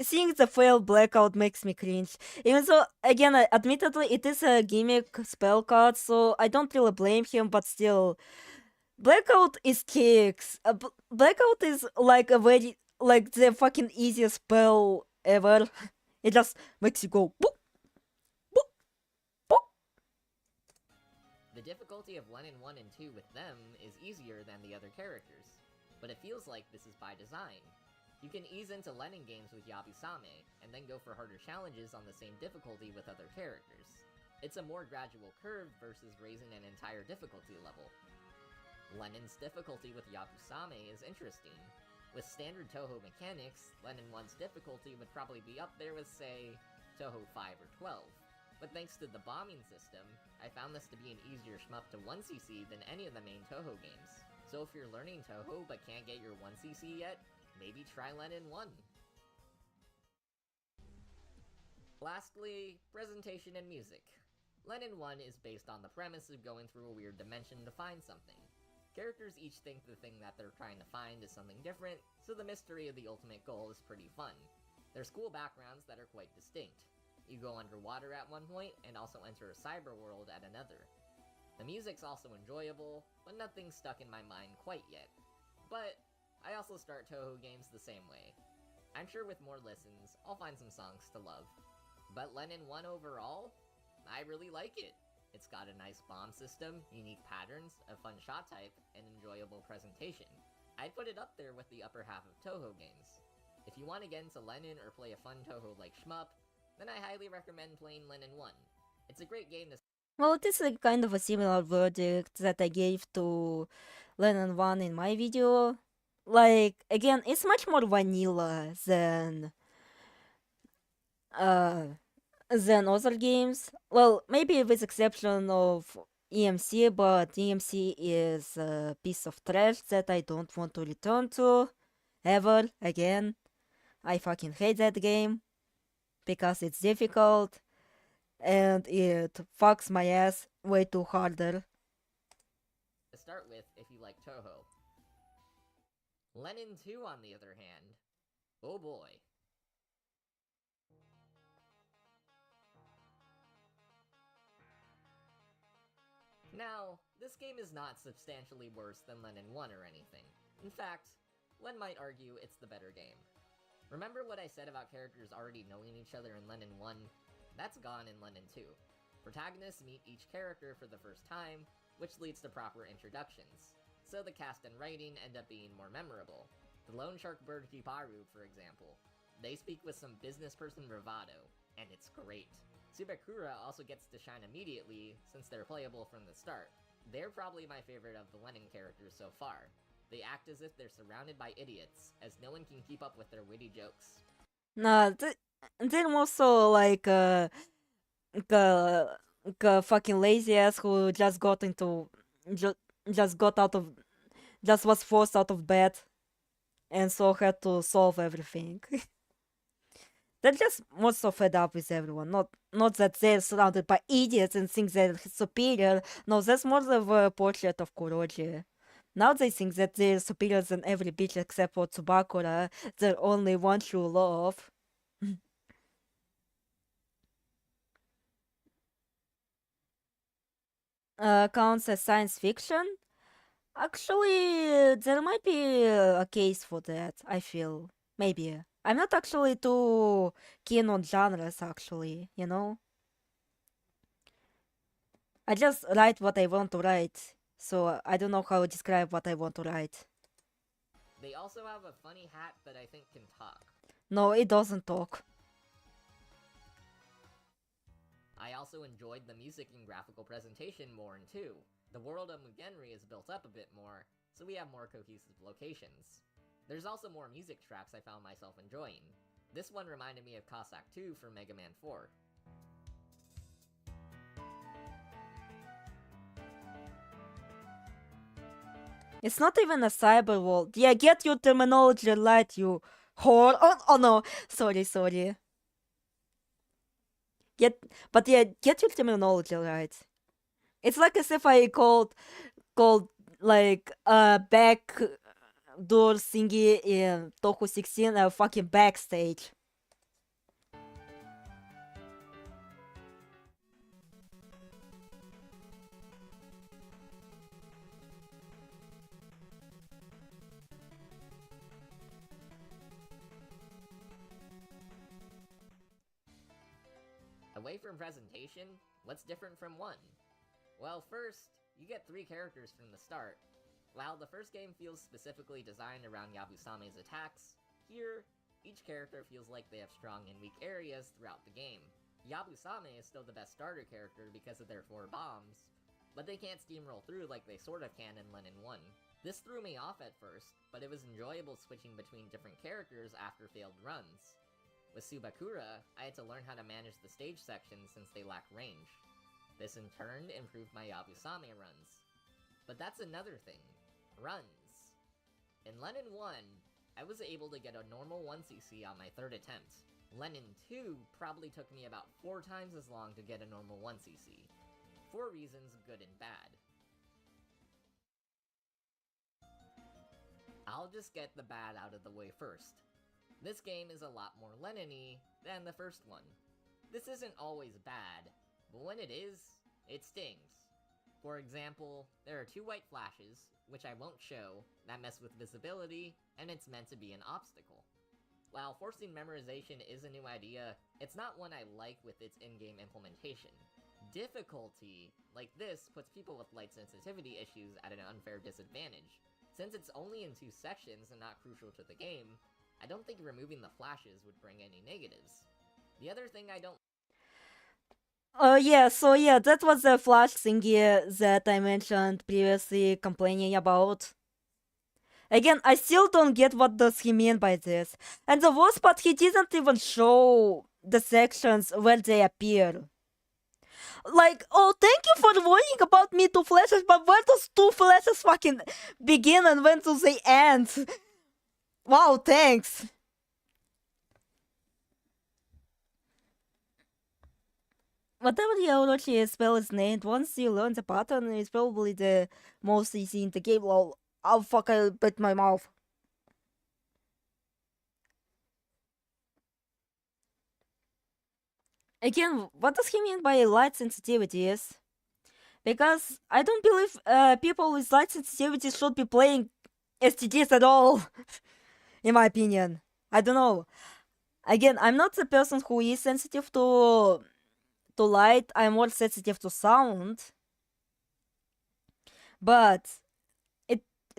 S1: Seeing the failed blackout makes me cringe. Even though, again, admittedly, it is a gimmick spell card, so I don't really blame him, but still. Blackout is kicks. Blackout is like the fucking easiest spell ever. It just makes you go boop, boop, boop.
S2: The The difficulty of Len'en 1 and 2 with them is easier than the other characters, but it feels like this is by design. You can ease into Len'en games with Yabusame, and then go for harder challenges on the same difficulty with other characters. It's a more gradual curve versus raising an entire difficulty level. Len'en's difficulty with Yabusame is interesting. With standard Touhou mechanics, Len'en 1's difficulty would probably be up there with, say, Touhou 5 or 12. But thanks to the bombing system, I found this to be an easier shmup to 1cc than any of the main Touhou games. So if you're learning Touhou but can't get your 1cc yet, maybe try Len'en 1. Lastly, presentation and music. Len'en 1 is based on the premise of going through a weird dimension to find something. Characters each think the thing that they're trying to find is something different, so the mystery of the ultimate goal is pretty fun. There's cool backgrounds that are quite distinct. You go underwater at one point, and also enter a cyber world at another. The music's also enjoyable, but nothing's stuck in my mind quite yet. But I also start Touhou games the same way. I'm sure with more listens, I'll find some songs to love. But Len'en 1 overall? I really like it. It's got a nice bomb system, unique patterns, a fun shot type, and enjoyable presentation. I'd put it up there with the upper half of Touhou games. If you want to get into Len'en or play a fun Touhou-like shmup, then I highly recommend playing Len'en 1. It's a great game to...
S1: Well, it is a kind of a similar verdict that I gave to Len'en 1 in my video. Like, again, it's much more vanilla than other games. Well, maybe with exception of EMC, but EMC is a piece of trash that I don't want to return to ever again. I fucking hate that game because it's difficult and it fucks my ass way too harder.
S2: To start with if you like Touhou. Len'en 2, on the other hand, oh boy. Now, this game is not substantially worse than Len'en 1 or anything. In fact, Len might argue it's the better game. Remember what I said about characters already knowing each other in Len'en 1? That's gone in Len'en 2. Protagonists meet each character for the first time, which leads to proper introductions, so the cast and writing end up being more memorable. The Lone Shark Bird Kibaru, for example. They speak with some business person bravado, and it's great. Subakura also gets to shine immediately, since they're playable from the start. They're probably my favorite of the Len'en characters so far. They act as if they're surrounded by idiots, as no one can keep up with their witty jokes.
S1: Nah, they're also like a fucking lazy ass who just got into, just got out of, just was forced out of bed, and so had to solve everything. They're just more so fed up with everyone. Not that they're surrounded by idiots and think they're superior. No, that's more of a portrait of Kuroji. Now they think that they're superior than every bitch except for Tsubakura, their only one true love. Counts as science fiction? Actually, there might be a case for that, I feel. Maybe. I'm not actually too keen on genres, actually, you know? I just write what I want to write, so I don't know how to describe what I want to write.
S2: They also have a funny hat that I think can talk.
S1: No, it doesn't talk.
S2: I also enjoyed the music and graphical presentation more in 2. The world of Mugenri is built up a bit more, so we have more cohesive locations. There's also more music tracks I found myself enjoying. This one reminded me of Cossack 2 from Mega Man 4.
S1: It's not even a cyber world. Yeah, get your terminology right, you whore. Oh no, sorry. Get your terminology right. It's like as if I called like back door thingy in Touhou 16 a fucking backstage.
S2: Away from presentation, what's different from 1? Well, first, you get 3 characters from the start. While the first game feels specifically designed around Yabusame's attacks, here, each character feels like they have strong and weak areas throughout the game. Yabusame is still the best starter character because of their 4 bombs, but they can't steamroll through like they sorta can in Len'en 1. This threw me off at first, but it was enjoyable switching between different characters after failed runs. With Subakura, I had to learn how to manage the stage sections since they lack range. This in turn improved my Yabusame runs. But that's another thing. Runs. In Len'en 1, I was able to get a normal 1cc on my 3rd attempt. Len'en 2 probably took me about 4 times as long to get a normal 1cc. For reasons good and bad. I'll just get the bad out of the way first. This game is a lot more Len'en-y than the first one. This isn't always bad, but when it is, it stings. For example, there are 2 white flashes, which I won't show, that mess with visibility, and it's meant to be an obstacle. While forcing memorization is a new idea, it's not one I like with its in-game implementation. Difficulty, like this, puts people with light sensitivity issues at an unfair disadvantage. Since it's only in 2 sections and not crucial to the game, I don't think removing the flashes would bring any negatives. The other thing I don't
S1: that was the flash thingy that I mentioned previously, complaining about. Again, I still don't get what does he mean by this. And the worst part, he didn't even show the sections where they appear. Like, oh, thank you for worrying about me 2 flashes, but where does 2 flashes fucking begin and when do they end? Wow, thanks. Whatever the Orochi spell is named, once you learn the pattern, it's probably the most easy in the game. Lol. Oh fuck, I bit my mouth. Again, what does he mean by light sensitivities? Because I don't believe people with light sensitivity should be playing STDs at all. In my opinion. I don't know. Again, I'm not the person who is sensitive to light. I'm more sensitive to sound. But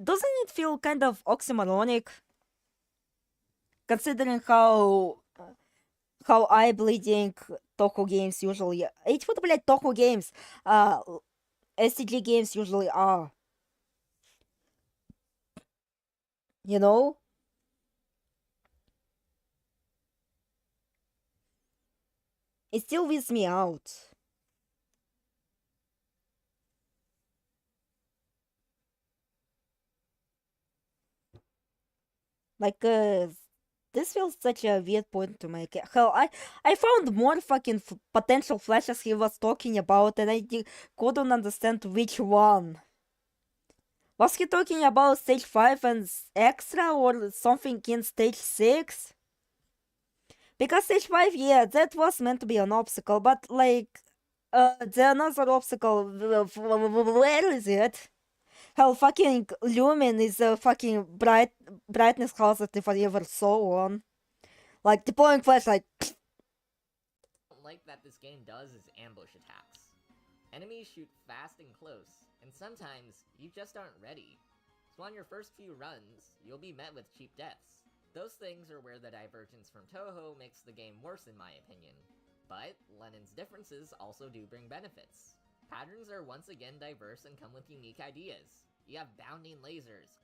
S1: doesn't it feel kind of oxymoronic? Considering how eye-bleeding Touhou games usually... What, блядь, Touhou games? STG games usually are. You know? It still weeds me out. Like, this feels such a weird point to make. Hell, I found more fucking potential flashes he was talking about, and I couldn't understand which one. Was he talking about stage 5 and extra, or something in stage 6? Because stage 5, yeah, that was meant to be an obstacle, but like, the another obstacle, where is it? Hell, fucking Lumen is a fucking brightness hazard if I ever saw one. Like, deploying flashlight.
S2: like that this game does is ambush attacks. Enemies shoot fast and close, and sometimes you just aren't ready. So on your first few runs, you'll be met with cheap deaths. Those things are where the divergence from Touhou makes the game worse in my opinion. But Len'en's differences also do bring benefits. Patterns are once again diverse and come with unique ideas. You have bounding lasers.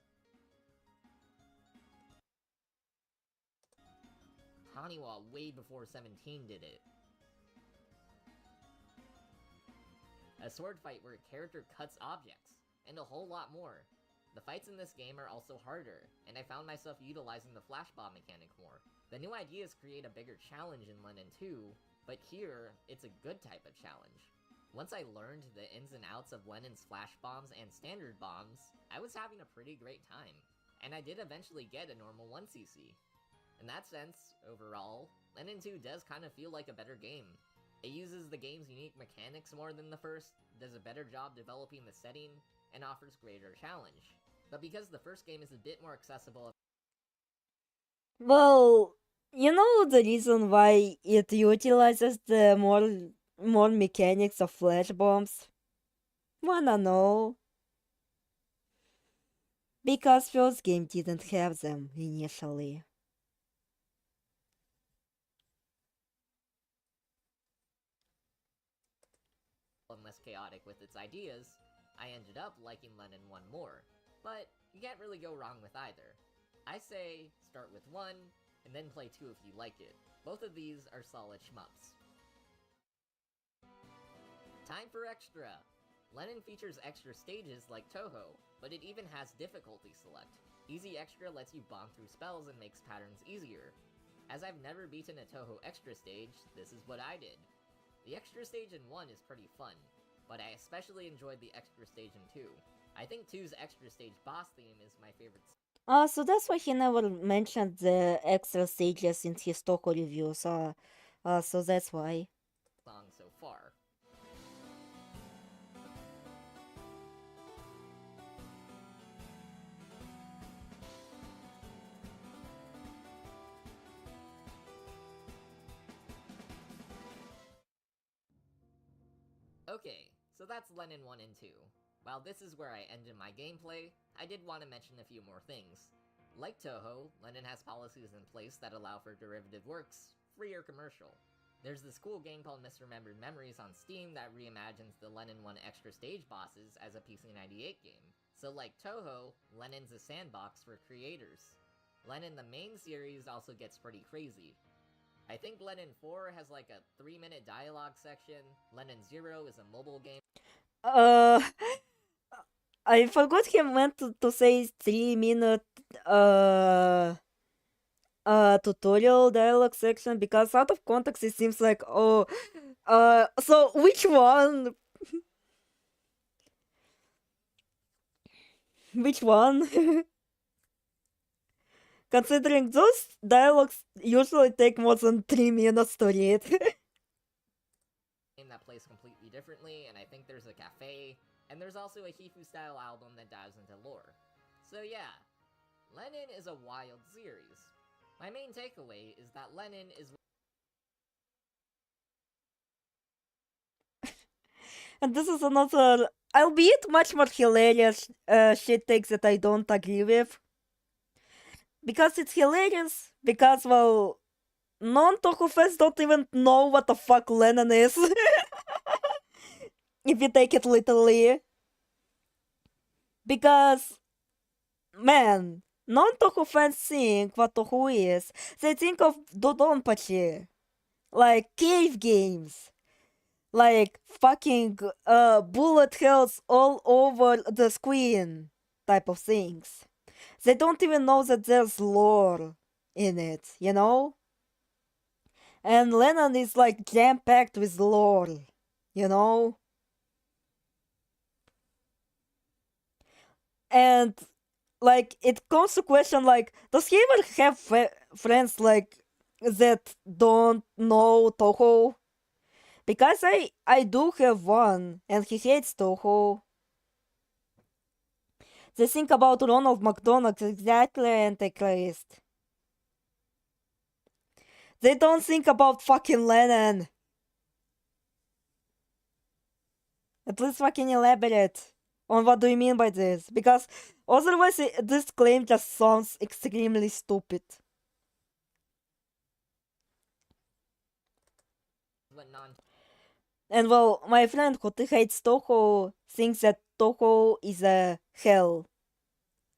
S2: Haniwa way before 17 did it. A sword fight where a character cuts objects, and a whole lot more. The fights in this game are also harder, and I found myself utilizing the flash bomb mechanic more. The new ideas create a bigger challenge in Len'en 2, but here, it's a good type of challenge. Once I learned the ins and outs of Len'en's flash bombs and standard bombs, I was having a pretty great time, and I did eventually get a normal 1cc. In that sense, overall, Len'en 2 does kind of feel like a better game. It uses the game's unique mechanics more than the first, does a better job developing the setting, and offers greater challenge. But because the first game is a bit more accessible...
S1: Well, you know the reason why it utilizes the more mechanics of flash bombs? Wanna know? Because first game didn't have them initially.
S2: And less chaotic with its ideas, I ended up liking Len'en 1 more, but you can't really go wrong with either. I say, start with 1, and then play 2 if you like it. Both of these are solid shmups. Time for extra! Len'en features extra stages like Touhou, but it even has difficulty select. Easy Extra lets you bonk through spells and makes patterns easier. As I've never beaten a Touhou extra stage, this is what I did. The extra stage in 1 is pretty fun, but I especially enjoyed the extra stage in 2. I think 2's extra stage boss theme is my favorite
S1: So that's why he never mentioned the extra stages in his Touhou reviews. So that's why.
S2: song so far. Okay, so that's Len'en 1 and 2. While this is where I ended my gameplay, I did want to mention a few more things. Like Touhou, Len'en has policies in place that allow for derivative works, free or commercial. There's this cool game called Misremembered Memories on Steam that reimagines the Len'en 1 extra stage bosses as a PC98 game. So like Touhou, Len'en's a sandbox for creators. Len'en the main series also gets pretty crazy. I think Len'en 4 has like a 3-minute dialogue section, Len'en 0 is a mobile game.
S1: I forgot he meant to say 3-minute tutorial dialogue section, because out of context it seems like, so which one? Which one? Considering those dialogues usually take more than 3 minutes to read.
S2: Game that plays completely differently, and I think there's a cafe, and there's also a Hifu-style album that dives into lore. So yeah, Len'en is a wild series. My main takeaway is that Len'en is...
S1: And this is another, albeit much more hilarious shit take that I don't agree with. Because it's hilarious, because, well, non-Touhou fans don't even know what the fuck Len'en is. If you take it literally. Because, man, non-Touhou fans think what Touhou is. They think of Dodonpachi, like cave games, like fucking bullet hells all over the screen type of things. They don't even know that there's lore in it, you know? And Len'en is like jam-packed with lore, you know? And like it comes to question, like, does he ever have friends like that don't know Touhou? Because I do have one, and he hates Touhou. They think about Ronald McDonald exactly, Antichrist. They don't think about fucking Len'en. At least fucking elaborate on what do you mean by this, because otherwise this claim just sounds extremely stupid. And well, my friend who hates Touhou thinks that Touhou is a hell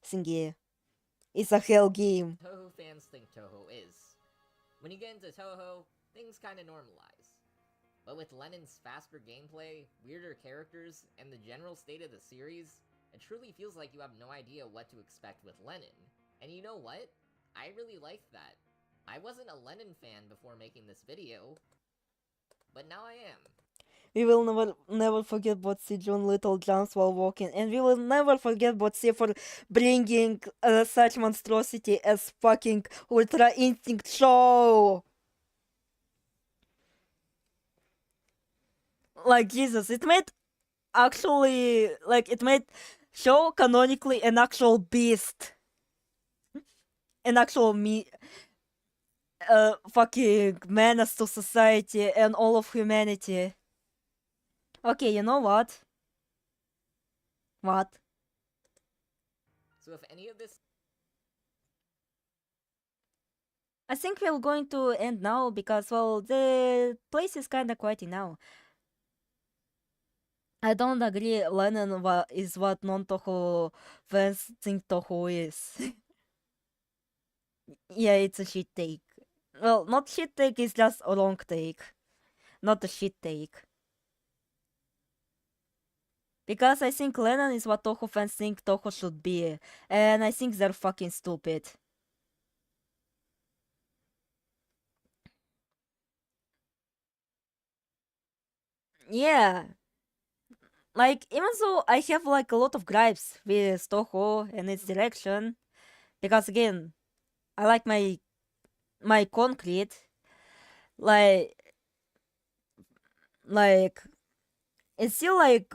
S1: thingy. It's a hell game.
S2: Touhou fans think Touhou is. When you get into Touhou, things kinda normalize. But with Len'en's faster gameplay, weirder characters, and the general state of the series, it truly feels like you have no idea what to expect with Len'en. And you know what? I really liked that. I wasn't a Len'en fan before making this video, but now I am.
S1: We will never forget Botsi John Little jumps while walking, and we will never forget Botsi for bringing such monstrosity as fucking Ultra Instinct Show! Like, Jesus, it made actually, like, it made Show canonically an actual beast. An actual fucking menace to society and all of humanity. Okay, you know what? What?
S2: So if any of this...
S1: I think we're going to end now because, well, the place is kinda quiet now. I don't agree Len'en is what non-Touhou fans think Touhou is. Yeah, it's a shit take. Well, not shit take, it's just a wrong take. Not a shit take. Because I think Len'en is what Touhou fans think Touhou should be. And I think they're fucking stupid. Yeah. Like, even though I have like a lot of gripes with Touhou and its direction, because again, I like my concrete, like it's still like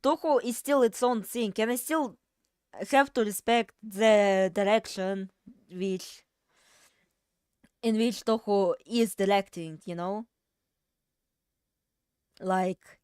S1: Touhou is still its own thing, and I still have to respect the direction which in which Touhou is directing, you know? Like,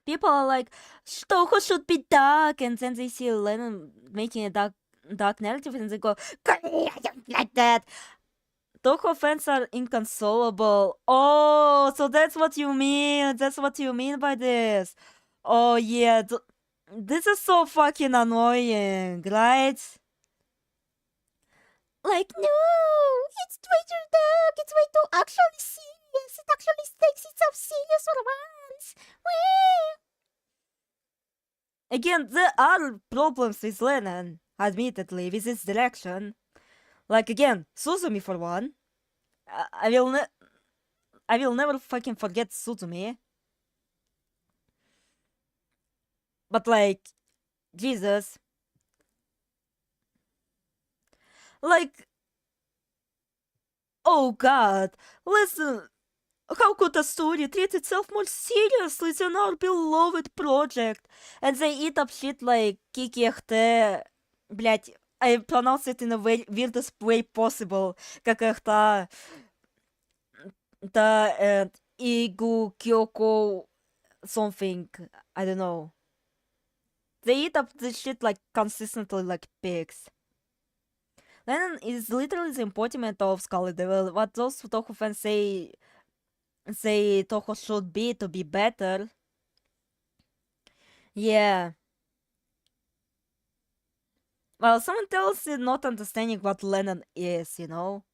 S1: people are like, Touhou should be dark, and then they see Len'en making a dark narrative, and they go, I don't like that. Touhou fans are inconsolable. Oh, so that's what you mean. That's what you mean by this. Oh yeah, this is so fucking annoying, right? Like, no, it's way too dark. It's way too actually serious. It actually takes itself serious for once. Again, there are problems with Len'en, admittedly, with its direction. Like, again, Suzumi for one. I will never fucking forget Suzumi. But like, Jesus. Like, oh god, listen. How could a story treat itself more seriously than our beloved project? And they eat up shit like Kikехte. Блять, I pronounce it in the weirdest way possible. Kakechta. Ta and Igu Kyoko something. I don't know. They eat up this shit like consistently like pigs. Len'en is literally the embodiment of Scarlet Devil. What those Touhou fans say Touhou should be to be better. Yeah. Well, someone tells you not understanding what Len'en is, you know?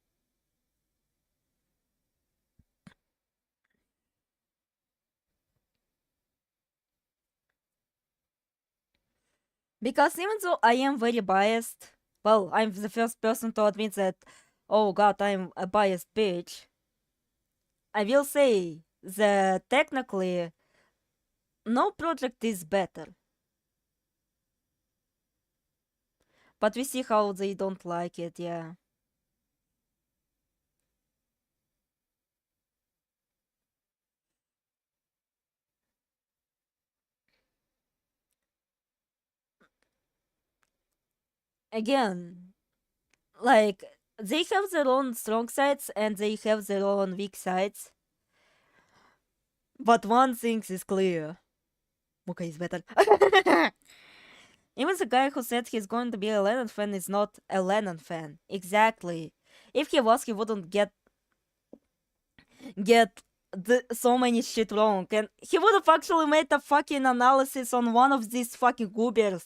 S1: Because even though I am very biased, well, I'm the first person to admit that, oh god, I'm a biased bitch. I will say that technically, no project is better. But we see how they don't like it, yeah. Again, like, they have their own strong sides and they have their own weak sides. But one thing is clear. Muka is better. Even the guy who said he's going to be a Len'en fan is not a Len'en fan. Exactly. If he was, he wouldn't get so many shit wrong. And he would have actually made a fucking analysis on one of these fucking goobers.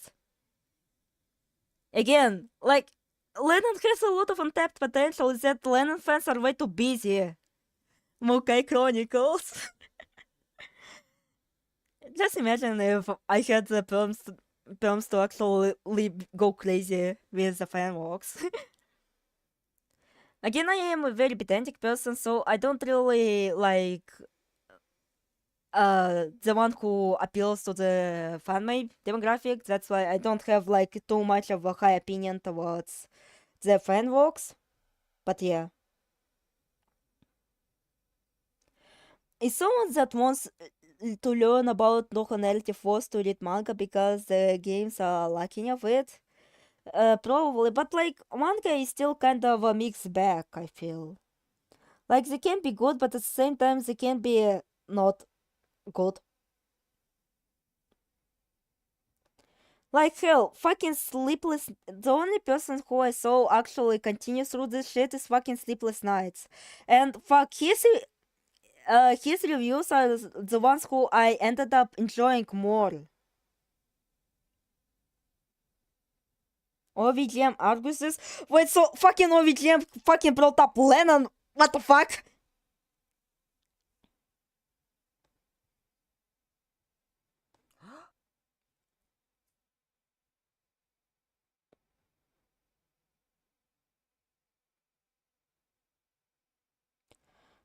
S1: Again, like, Len'en has a lot of untapped potential, is that Len'en fans are way too busy. Mukai Chronicles. Just imagine if I had the perms to actually go crazy with the fireworks. Again, I am a very pedantic person, so I don't really like the one who appeals to the fanmade demographic. That's why I don't have like too much of a high opinion towards the fanworks. But yeah. is someone that wants to learn about Touhou narrative force to read manga because the games are lacking of it. Probably, but like manga is still kind of a mixed bag, I feel. Like they can be good, but at the same time they can be not good. Like hell, fucking Sleepless. The only person who I saw actually continue through this shit is fucking Sleepless Nights, and fuck his reviews are the ones who I ended up enjoying more. OVGM argues this. Wait, so fucking OVGM fucking brought up Len'en? What the fuck?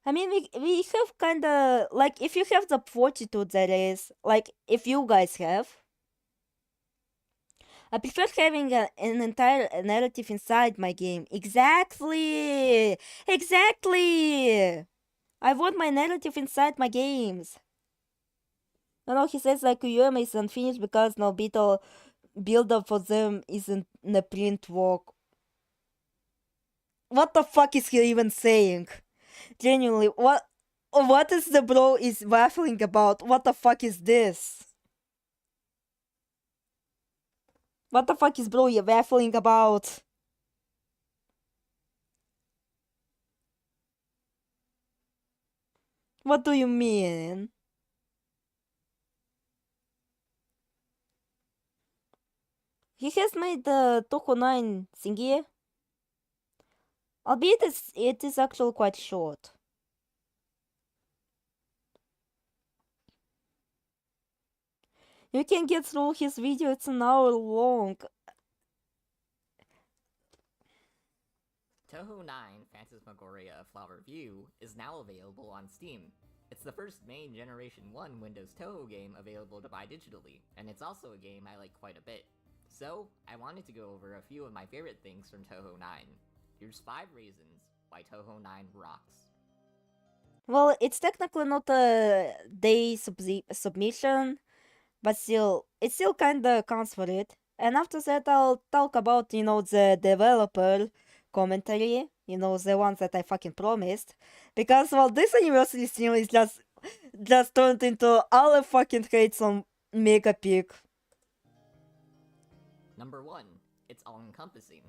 S1: I mean, we have kind of like if you have the fortitude that is like if you guys have, I prefer having an entire narrative inside my game. Exactly, exactly. I want my narrative inside my games. No, he says like UM is unfinished because no beetle build up for them isn't a print work. What the fuck is he even saying? Genuinely, what is the bro is waffling about? What the fuck is this? What the fuck is bro you waffling about? What do you mean? He has made the Touhou 9 thingy. Albeit it is actually quite short. You can get through his video, it's an hour long.
S2: Touhou 9 Phantasmagoria Flower View is now available on Steam. It's the first main Generation 1 Windows Touhou game available to buy digitally, and it's also a game I like quite a bit. So, I wanted to go over a few of my favorite things from Touhou 9. Here's 5 reasons why Touhou 9 rocks.
S1: Well, it's technically not a day submission, but still, it still kinda counts for it. And after that, I'll talk about, the developer commentary, the ones that I fucking promised. Because, well, this anniversary stream is just turned into all the fucking hates on Mega Peak.
S2: Number 1. It's all-encompassing.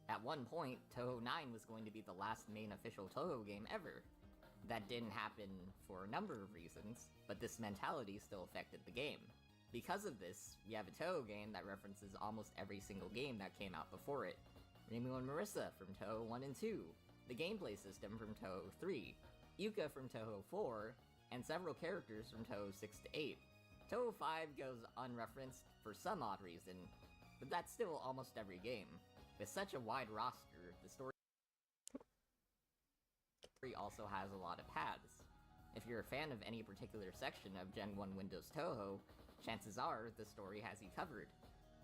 S2: At one point, Touhou 9 was going to be the last main official Touhou game ever. That didn't happen for a number of reasons, but this mentality still affected the game. Because of this, we have a Touhou game that references almost every single game that came out before it. Reimu and Marissa from Touhou 1 and 2, the gameplay system from Touhou 3, Yuka from Touhou 4, and several characters from Touhou 6 to 8. Touhou 5 goes unreferenced for some odd reason, but that's still almost every game. With such a wide roster, the story also has a lot of paths. If you're a fan of any particular section of Gen 1 Windows Touhou, chances are the story has you covered.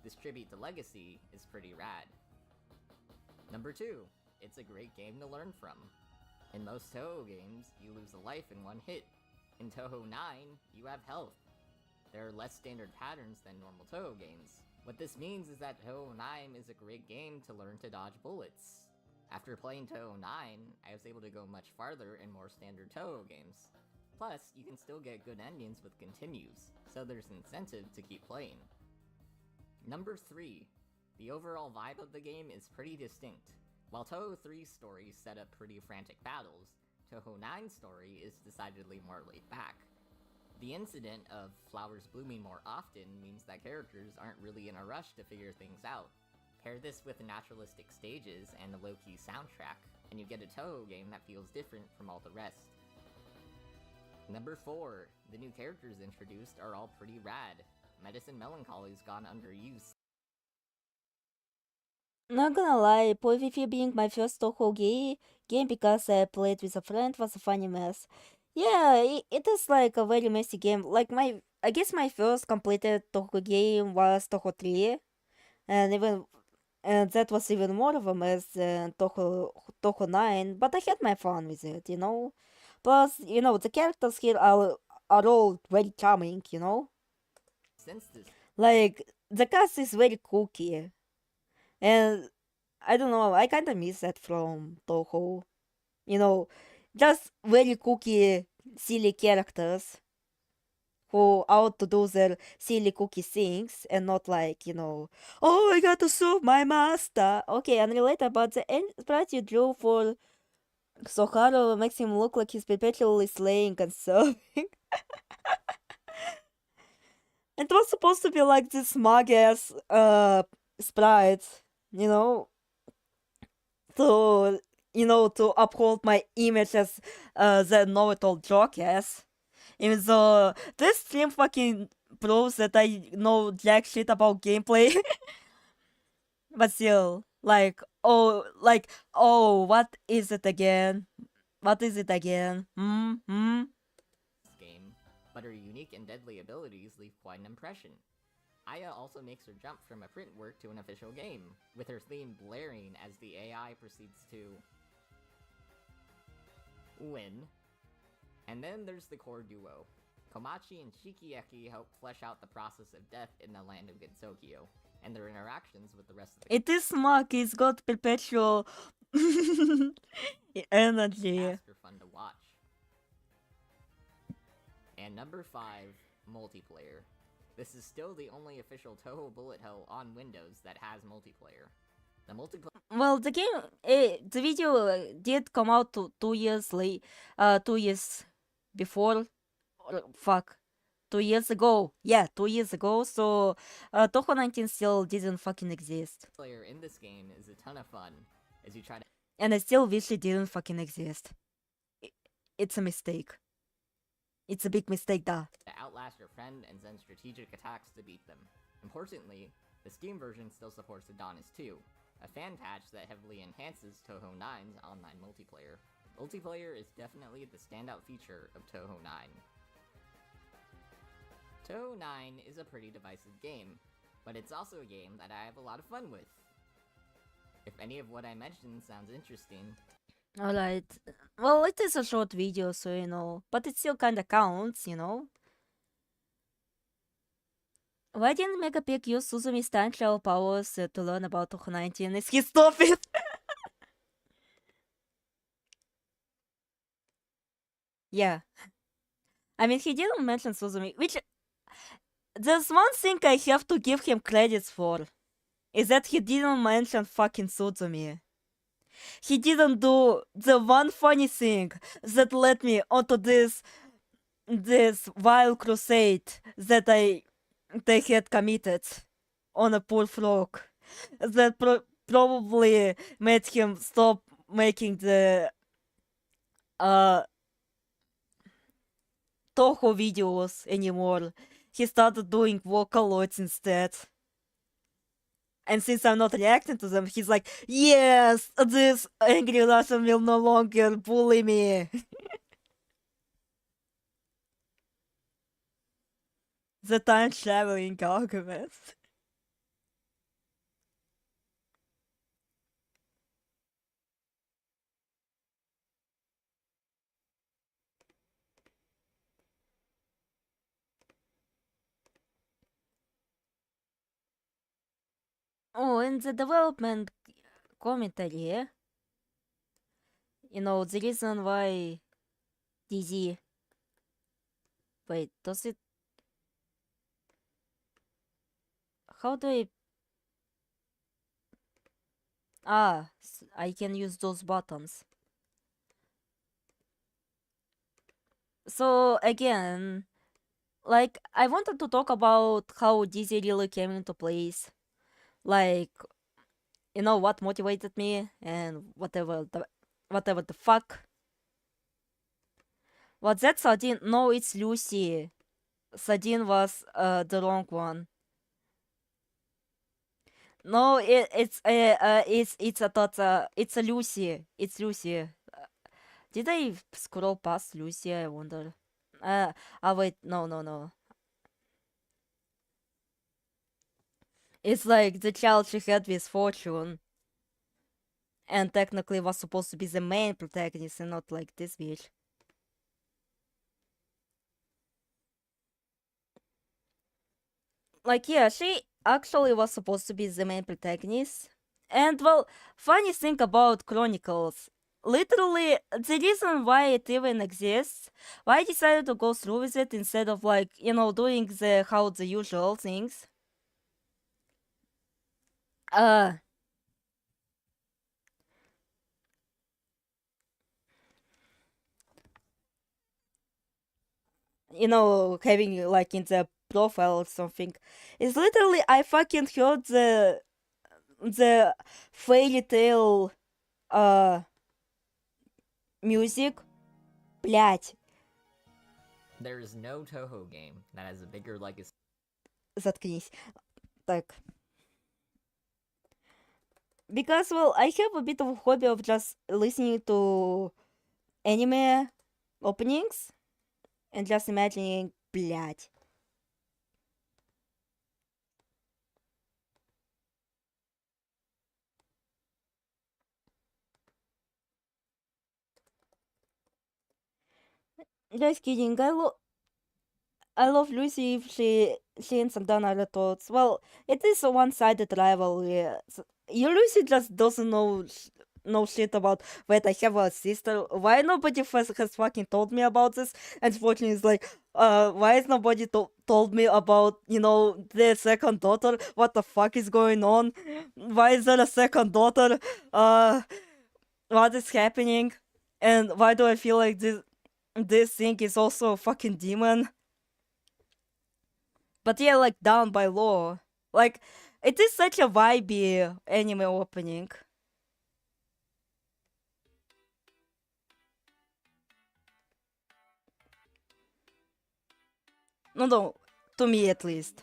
S2: This tribute to Legacy is pretty rad. Number 2. It's a great game to learn from. In most Touhou games, you lose a life in one hit. In Touhou 9, you have health. There are less standard patterns than normal Touhou games. What this means is that Touhou 9 is a great game to learn to dodge bullets. After playing Touhou 9, I was able to go much farther in more standard Touhou games. Plus, you can still get good endings with continues, so there's incentive to keep playing. Number 3. The overall vibe of the game is pretty distinct. While Touhou 3's story set up pretty frantic battles, Touhou 9's story is decidedly more laid back. The incident of flowers blooming more often means that characters aren't really in a rush to figure things out. Pair this with naturalistic stages and a low-key soundtrack, and you get a Touhou game that feels different from all the rest. Number 4. The new characters introduced are all pretty rad. Medicine Melancholy's gone underused.
S1: Not gonna lie, PvP being my first Touhou game because I played with a friend was a funny mess. Yeah, it is like a very messy game. Like I guess my first completed Touhou game was Touhou 3, and that was even more of a mess than Touhou 9, but I had my fun with it, Plus, the characters here are all very charming,
S2: Since this
S1: Like, the cast is very kooky. And I don't know, I kinda miss that from Touhou. Just very kooky, silly characters who out to do their silly cookie things and not like, oh, I got to serve my master. Okay, unrelated, but the sprite you drew for Soharu makes him look like he's perpetually slaying and serving. It was supposed to be like this smug ass sprite, you know, to uphold my image as the know-it-all jock ass. Even though this stream fucking proves that I know jack shit about gameplay. But still, oh, what is it again? What is it again?
S2: game, but her unique and deadly abilities leave quite an impression. Aya also makes her jump from a print work to an official game, with her theme blaring as the AI proceeds to win. And then there's the core duo. Komachi and Shikieki help flesh out the process of death in the land of Gensokyo, and their interactions with the rest of the
S1: It is smug, it's got perpetual energy.
S2: cast are fun to watch. And number 5, multiplayer. This is still the only official Touhou bullet hell on Windows that has multiplayer. The multiplayer
S1: Well, the game, the video did come out 2 years late, 2 years before, or fuck, 2 years ago. Yeah, 2 years ago. So, Touhou 19 still didn't fucking exist,
S2: in this game is a ton of fun as you try to
S1: and I still wish it didn't fucking exist. It's a mistake. It's a big mistake, da.
S2: outlast your friend and send strategic attacks to beat them. Importantly, the Steam version still supports Adonis 2, a fan patch that heavily enhances Touhou 9's online multiplayer. Multiplayer is definitely the standout feature of Touhou 9. Touhou 9 is a pretty divisive game, but it's also a game that I have a lot of fun with. If any of what I mentioned sounds interesting,
S1: Alright. Well, it is a short video, so but it still kinda counts, Why didn't Megapig use Suzumi's time travel powers to learn about Touhou 19? Is he stupid? Yeah. I mean, he didn't mention Suzumi, which... There's one thing I have to give him credits for, is that he didn't mention fucking Suzumi. He didn't do the one funny thing that led me onto this wild crusade that they had committed on a poor frog. That probably made him stop making the Touhou videos anymore. He started doing Vocaloids instead. And since I'm not reacting to them, he's like, yes, this angry Russian will no longer bully me. The time traveling argument. Oh, in the development commentary, the reason why DZ... Wait, does it... How do I... I can use those buttons. So, again, I wanted to talk about how DZ really came into place. What motivated me and whatever the fuck. What's that, Sardine? No, it's Lucy. Sardine was the wrong one. No, it's a Lucy. It's Lucy. Did I scroll past Lucy? I wonder. Wait, no. It's like the child she had with Fortune. And technically was supposed to be the main protagonist and not like this bitch. like, yeah, she actually was supposed to be the main protagonist. And well, funny thing about Chronicles, literally the reason why it even exists, why I decided to go through with it instead of like, doing the usual things. Having like in the profile or something. It's literally I fucking heard the fairy tale music. Блять,
S2: There is no Touhou game that has a bigger legacy.
S1: заткнись. Так. Because, well, I have a bit of a hobby of just listening to anime openings and just imagining, блять. Just kidding. I love Lucy if she and Santana are thoughts. Well, it is a one-sided rivalry. Lucy just doesn't know shit about. Wait, I have a sister. Why nobody has fucking told me about this? And Fortune is like, why is nobody told me about their second daughter? What the fuck is going on? Why is there a second daughter? What is happening? And why do I feel like this thing is also a fucking demon? But yeah, like down by law. Like, it is such a vibey anime opening. No, to me at least.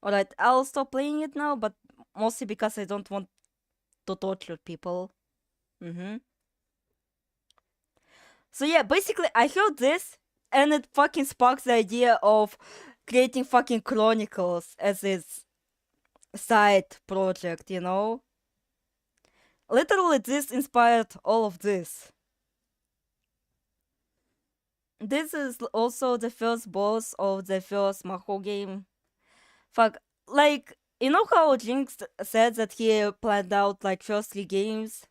S1: Alright, I'll stop playing it now, but mostly because I don't want to torture people. So yeah, basically I heard this, and it fucking sparks the idea of creating fucking Chronicles as its side project, Literally, this inspired all of this. This is also the first boss of the first Maho game. Fuck, like, you know how JynX said that he planned out like first 3 games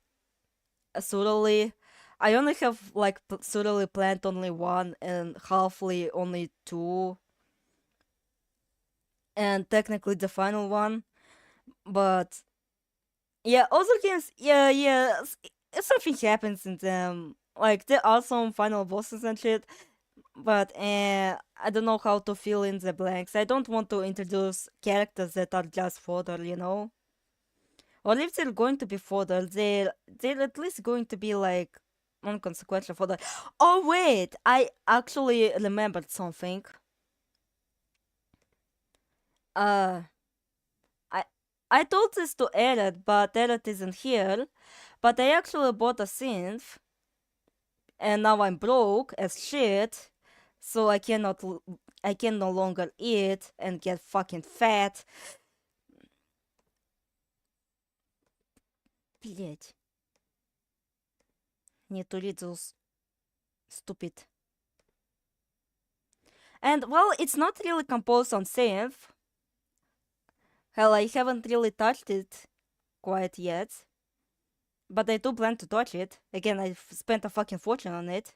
S1: thoroughly? I only have like thoroughly planned only 1 and halfly only 2. And technically the final one. But yeah, other games, yeah, something happens in them. Like, there are some final bosses and shit. But I don't know how to fill in the blanks. I don't want to introduce characters that are just fodder. Or if they're going to be fodder, they're at least going to be like non-consequential fodder. Oh wait, I actually remembered something. I I told this to Eret, but Eret isn't here. But I actually bought a synth, and now I'm broke as shit. So I can no longer eat and get fucking fat. Блять. Need to read those stupid. And well, it's not really composed on synth. Hell, I haven't really touched it quite yet. But I do plan to touch it. Again, I've spent a fucking fortune on it.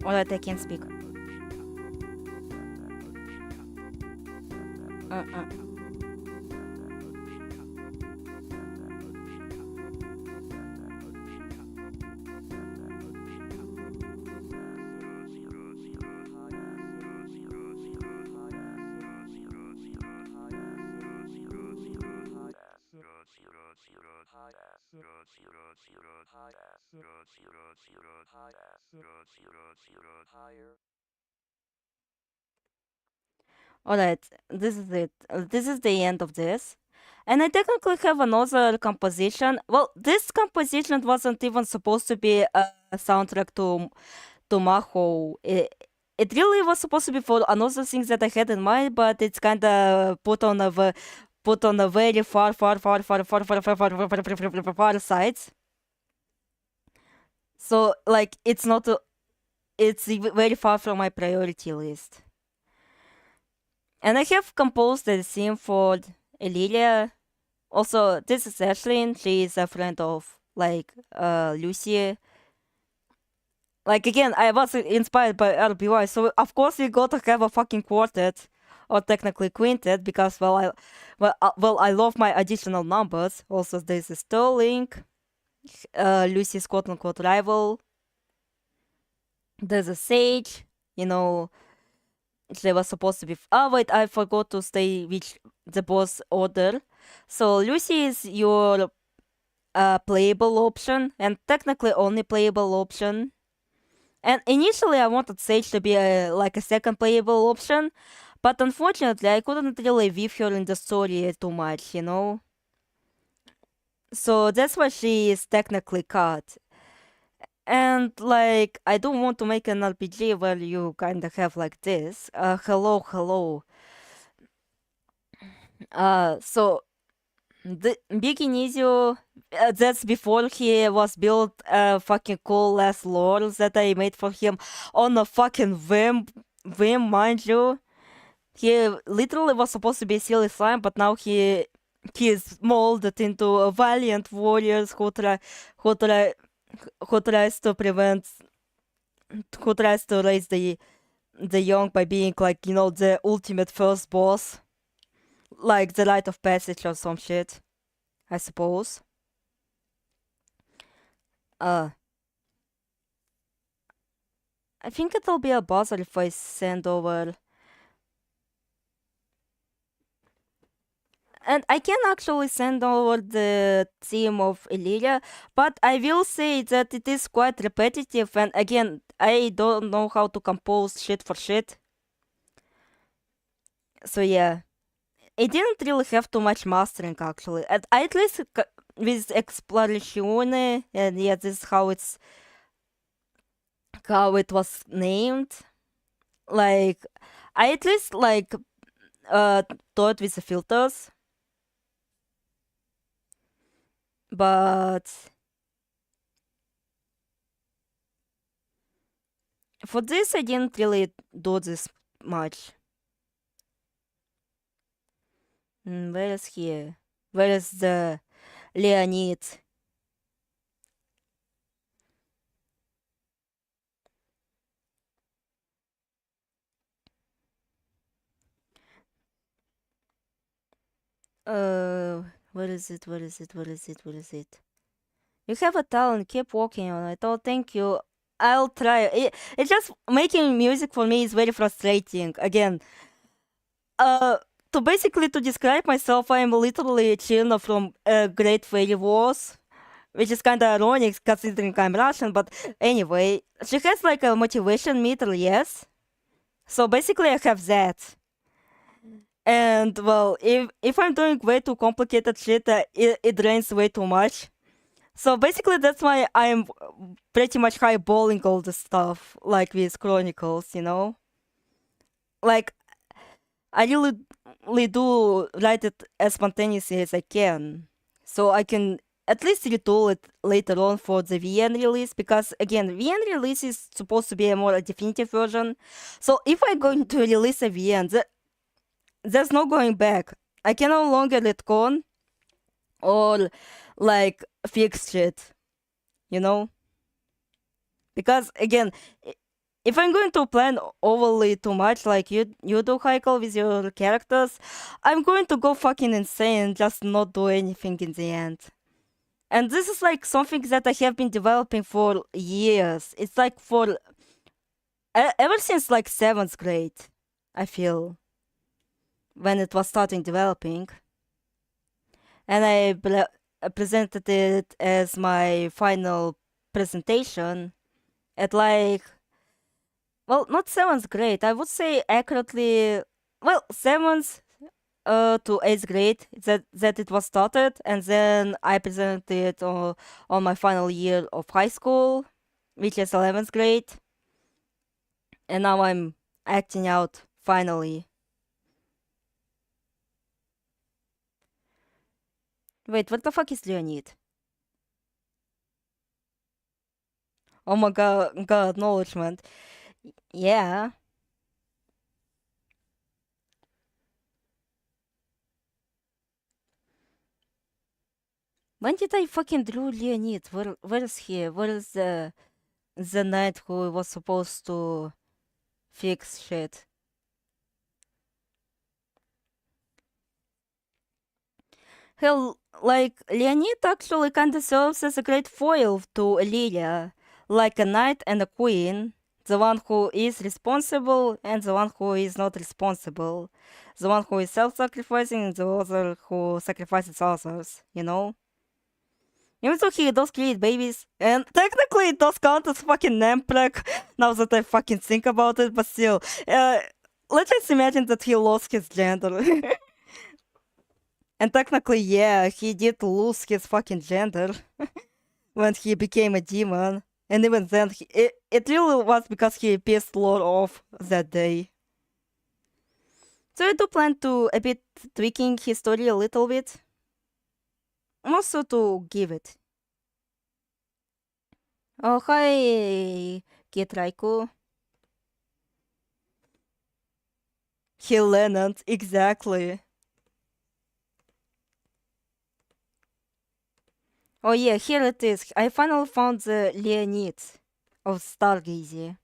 S1: Alright, I can't speak. Alright, this is it. This is the end of this. And I technically have another composition. Well, this composition wasn't even supposed to be a soundtrack to Maho. It really was supposed to be for another thing that I had in mind, but it's kind of put on a very far sides. So like it's not. It's very far from my priority list. And I have composed the theme for Elyria. Also, this is Ashlyn. She is a friend of like Lucy. Like again, I was inspired by RBY, so of course we got to have a fucking quartet, or technically quintet, because I love my additional numbers. Also, there's a Sterling, Lucy's quote-unquote rival. There's a Sage, you know. They were supposed to be. Oh wait, I forgot to say which the boss order. So Lucy is your playable option, and technically only playable option. And initially I wanted Sage to be like a second playable option, but unfortunately I couldn't really weave her in the story too much, you know? So that's why she is technically cut. And like, I don't want to make an RPG where you kind of have like this. Hello. So the Big Inizio, that's before he was built a fucking cool ass lore that I made for him on a fucking whim, mind you. He literally was supposed to be silly slime, but now he is molded into a valiant warrior who tries to raise the young by being like, you know, the ultimate first boss. Like the rite of passage or some shit, I suppose. I think it'll be a buzzer if I send over. And I can actually send over the theme of Elyria, but I will say that it is quite repetitive, and again, I don't know how to compose shit for shit. So yeah. It didn't really have too much mastering actually. At least with Explorazione, and yeah, this is how it was named. Like, I at least like thought with the filters. But for this I didn't really do this much. Where is he? Where is the Leonid? Where is it? You have a talent, keep working on it. Oh, thank you. I'll try. It's just making music for me is very frustrating. Again, to describe myself, I am literally China from Great Fairy Wars, which is kind of ironic considering I'm Russian. But anyway, she has like a motivation meter, yes. So basically, I have that. And well, if I'm doing way too complicated shit, it drains way too much. So basically, that's why I'm pretty much highballing all the stuff, like with Chronicles, you know? Like, I really do write it as spontaneously as I can. So I can at least retool it later on for the VN release, because again, VN release is supposed to be a more definitive version. So if I'm going to release a VN, there's no going back. I can no longer retcon or like fix shit, you know? Because again, if I'm going to plan overly too much like you do, Heikel, with your characters, I'm going to go fucking insane, just not do anything in the end. And this is like something that I have been developing for years. It's like for ever since like 7th grade, I feel, when it was starting developing. And I presented it as my final presentation at like, well, not 7th grade, I would say accurately, well, 7th to 8th grade that it was started, and then I presented it on my final year of high school, which is 11th grade, and now I'm acting out finally. Wait, what the fuck is Leonid? Oh my god, acknowledgement. Yeah. When did I fucking draw Leonid? Where is he? Where is the knight who was supposed to fix shit? Hell, like, Leonid actually kinda serves as a great foil to Lilia, like a knight and a queen, the one who is responsible and the one who is not responsible, the one who is self-sacrificing and the other who sacrifices others, you know? Even though he does create babies, and technically it does count as fucking Nemprek, now that I fucking think about it, but still, let's just imagine that he lost his gender. And technically, yeah, he did lose his fucking gender when he became a demon. And even then, it really was because he pissed Lord off that day. So I do plan to a bit tweaking his story a little bit. Also to give it. Oh, hi, Kid Raikou. He Len'en, exactly. Oh yeah, here it is. I finally found the Leonid of Stargazy.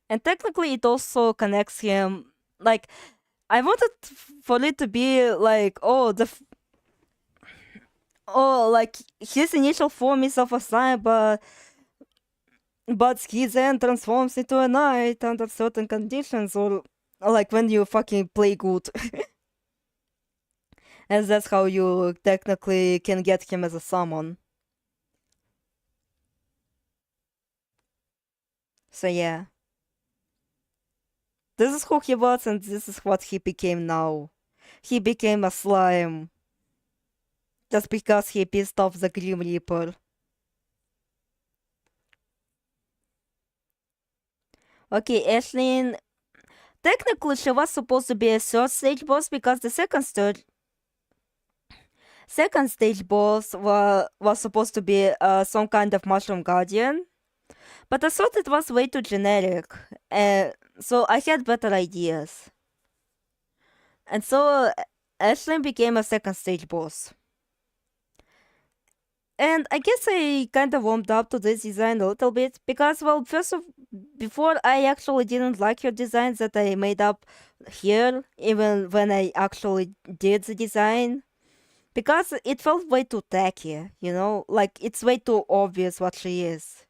S1: And technically it also connects him, like, I wanted for it to be like, like, his initial form is of a sign, but he then transforms into a knight under certain conditions, or like when you fucking play good. And that's how you technically can get him as a summon. So yeah. This is who he was and this is what he became now. He became a slime. Just because he pissed off the Grim Reaper. Okay, Ashlyn. Technically, she was supposed to be a 3rd stage boss because the second stage boss was supposed to be some kind of Mushroom Guardian. But I thought it was way too generic. So I had better ideas. And so Ashlyn became a 2nd stage boss. And I guess I kind of warmed up to this design a little bit because, well, before I actually didn't like her designs that I made up here, even when I actually did the design, because it felt way too tacky, you know? Like, it's way too obvious what she is.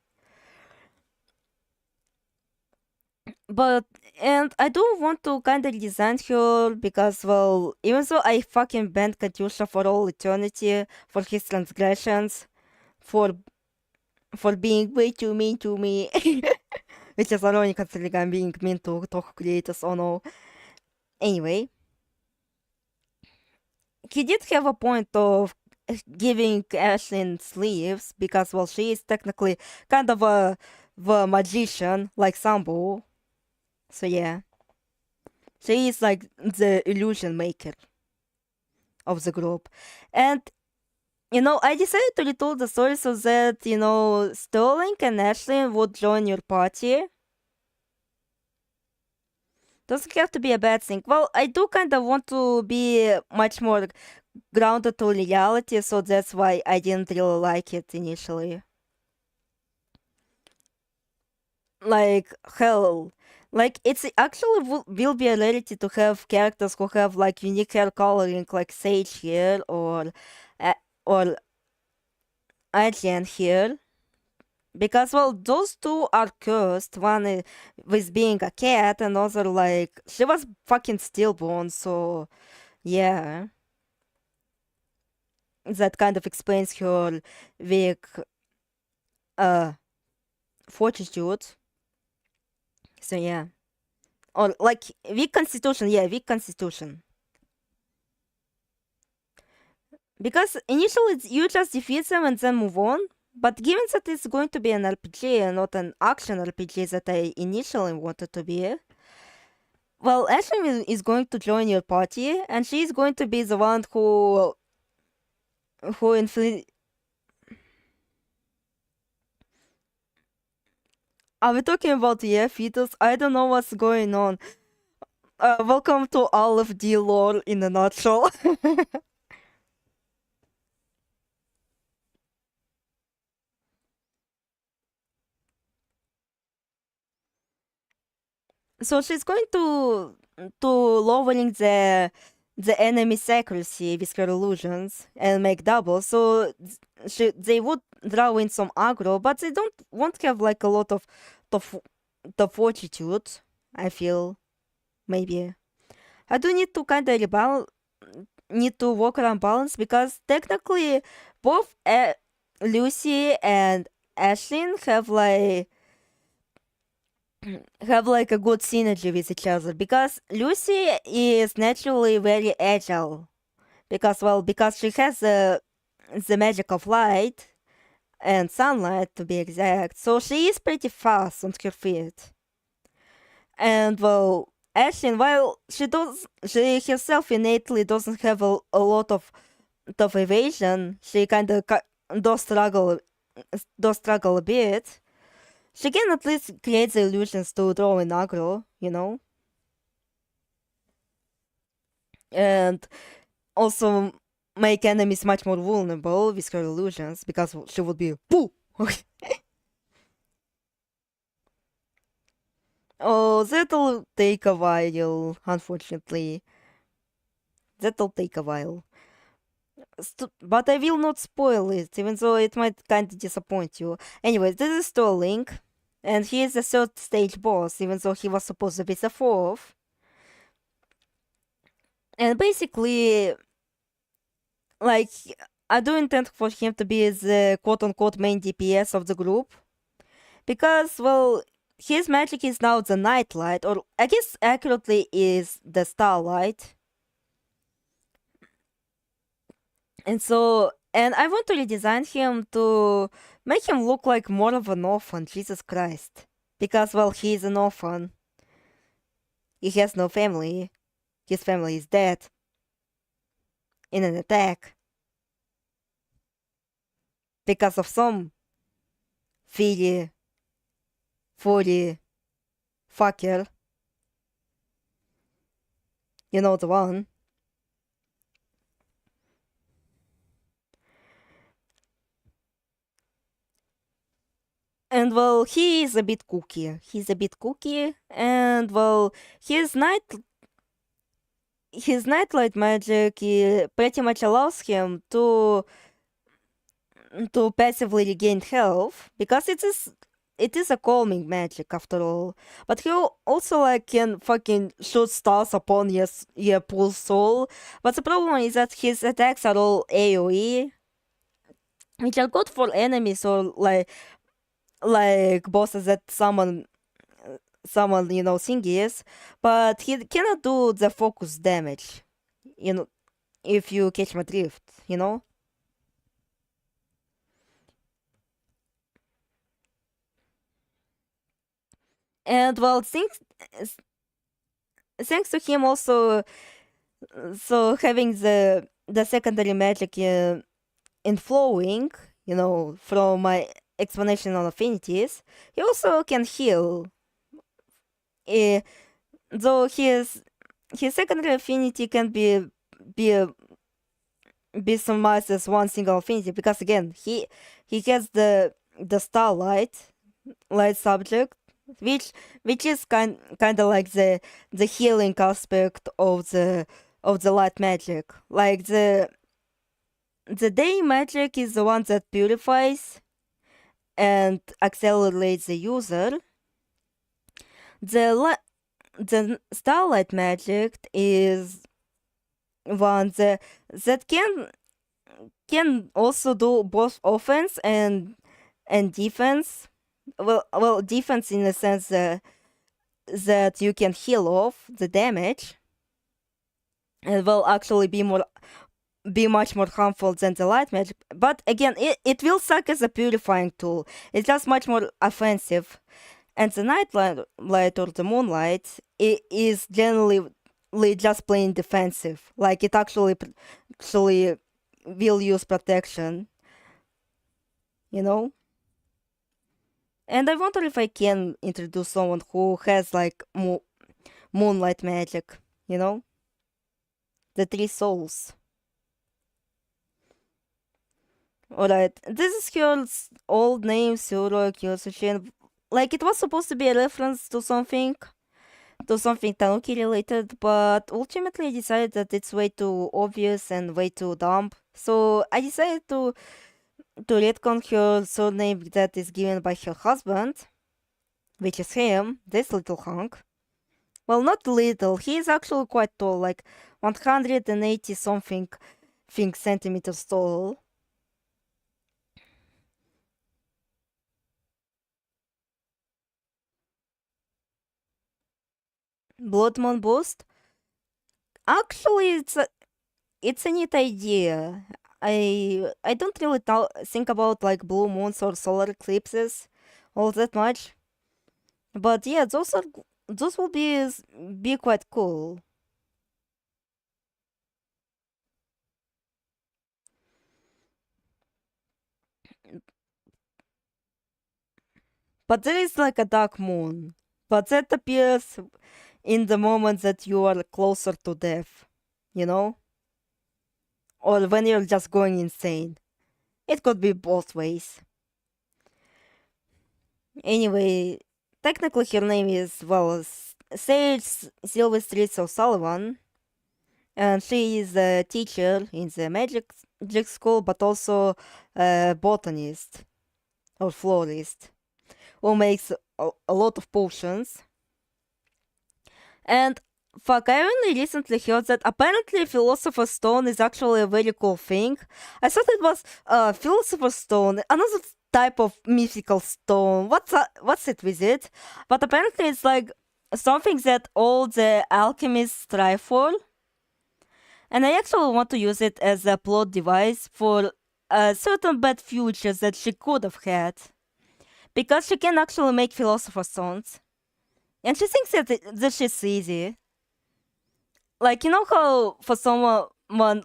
S1: And I do want to kind of design her because, well, even though I fucking banned Katyusha for all eternity for his transgressions, for being way too mean to me, which is ironic considering I'm being mean to Touhou creators, oh no. Anyway, he did have a point of giving Ashlyn sleeves because, well, she is technically kind of a magician like Sambo. So yeah, she is like the illusion maker of the group. And, you know, I decided to retool the story so that, you know, Sterling and Ashlyn would join your party. Doesn't have to be a bad thing. Well, I do kind of want to be much more grounded to reality, so that's why I didn't really like it initially. like hell. Like it's actually will be a rarity to have characters who have like unique hair coloring, like sage hair or or Asian hair, because well those two are cursed. One with being a cat, and other like she was fucking stillborn. So yeah, that kind of explains her weak fortitude. So yeah. Or like weak constitution, yeah, weak constitution. Because initially you just defeat them and then move on. But given that it's going to be an RPG and not an action RPG that I initially wanted to be, well, Ashley is going to join your party, and she's going to be the one who inflict. Are we talking about fetus? I don't know what's going on. Welcome to all of the lore in a nutshell. So she's going to lowering the enemy's accuracy with her illusions and make double. So they would draw in some aggro, but they won't have like a lot of the fortitude. I feel maybe I do need to kind of need to work around balance, because technically both Lucy and Ashlyn have like a good synergy with each other, because Lucy is naturally very agile, because she has the magic of light and sunlight to be exact, so she is pretty fast on her feet. And well, Ashlyn, while she herself innately doesn't have a lot of evasion, she kind of does struggle a bit. She can at least create the illusions to draw in aggro, you know? And also make enemies much more vulnerable with her illusions, because she would be boo! Oh, that'll take a while, unfortunately. That'll take a while. But I will not spoil it, even though it might kind of disappoint you. Anyways, this is still Link, and he is the third stage boss, even though he was supposed to be the fourth. And basically, like, I do intend for him to be the quote-unquote main DPS of the group, because, well, his magic is now the nightlight, or I guess accurately is the starlight. And so, and I want to redesign him to make him look like more of an orphan, Jesus Christ. Because, well, he is an orphan. He has no family. His family is dead in an attack because of some filly, furry fucker. You know the one. And well, he is a bit kooky. He's a bit kooky, and well, his nightlight magic pretty much allows him to passively regain health, because it is a calming magic after all. But he also like can fucking shoot stars upon your poor soul. But the problem is that his attacks are all AoE, which are good for enemies or like bosses that summon thingies, but he cannot do the focus damage, if you catch my drift, And well, thanks to him also, so having the secondary magic in flowing, from my explanation on affinities, he also can heal. Though his secondary affinity can be summarized as one single affinity, because again he has the starlight light subject, which is kind of like the healing aspect of the light magic. Like the day magic is the one that purifies and accelerates the user. The starlight magic is one that can also do both offense and defense. Well, defense in the sense that you can heal off the damage, and will actually be much more harmful than the light magic. But again, it will suck as a purifying tool. It's just much more offensive. And the night light or the moonlight is generally just plain defensive. Like it actually will use protection. You know? And I wonder if I can introduce someone who has like moonlight magic, you know? The 3 souls. Alright, this is her old name, Suro Kyosushin. Like, it was supposed to be a reference to something Tanuki related, but ultimately I decided that it's way too obvious and way too dumb. So I decided to retcon her surname that is given by her husband, which is him, this little hunk. Well, not little, he is actually quite tall, like 180 something centimeters tall. Blood Moon boost? Actually, it's a neat idea. I don't really think about like blue moons or solar eclipses all that much. But yeah, those will be quite cool. But there is like a dark moon. But that appears in the moment that you are closer to death, you know? Or when you're just going insane. It could be both ways. Anyway, technically her name is, well, Sage Silvestris O'Sullivan. And she is a teacher in the magic school, but also a botanist or florist who makes a lot of potions. And fuck, I only recently heard that apparently Philosopher's Stone is actually a very cool thing. I thought it was Philosopher's Stone, another type of mythical stone. What's it with it? But apparently it's like something that all the alchemists strive for. And I actually want to use it as a plot device for certain bad futures that she could have had. Because she can actually make Philosopher's Stones. And she thinks that shit's easy. Like, you know how for someone,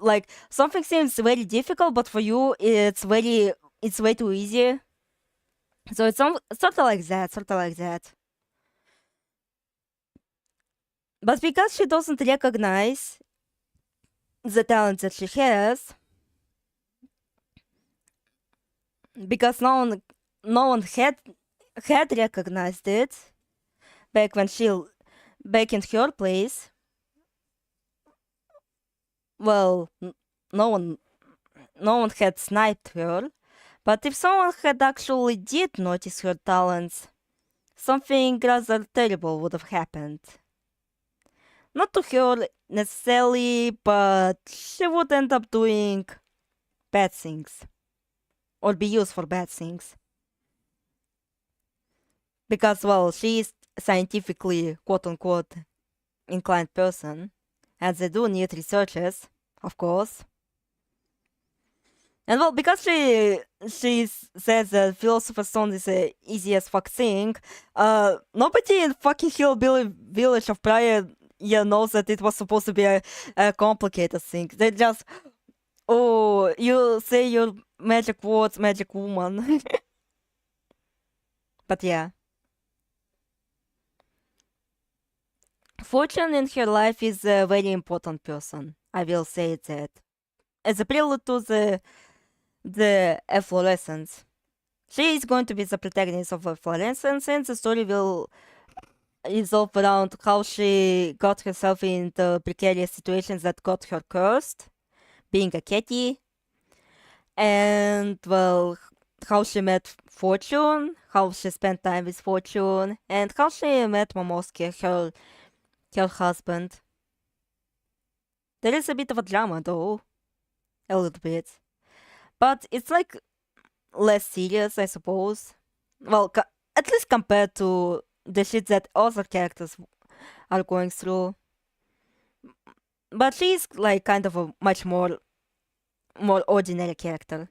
S1: like, something seems very difficult, but for you, it's way too easy. So it's sort of like that. But because she doesn't recognize the talent that she has, because no one had recognized it back in her place. Well, no one had sniped her, but if someone had actually did notice her talents, something rather terrible would have happened. Not to her necessarily, but she would end up doing bad things. Or be used for bad things. Because, well, she is scientifically quote-unquote inclined person. And they do need researchers, of course. And well, because she says that Philosopher's Stone is the easiest fuck thing, nobody in fucking Hillbilly Village of Praia knows that it was supposed to be a complicated thing. They just, oh, you say your magic words, magic woman. But yeah. Fortune in her life is a very important person. I will say that. As a prelude to the efflorescence. She is going to be the protagonist of Florence, and the story will revolve around how she got herself in the precarious situations that got her cursed, being a kitty, and well, how she met Fortune, how she spent time with Fortune, and how she met Momosuke, her husband. There is a bit of a drama though, a little bit, but it's like less serious, I suppose. Well, at least compared to the shit that other characters are going through. But she's like kind of a much more ordinary character.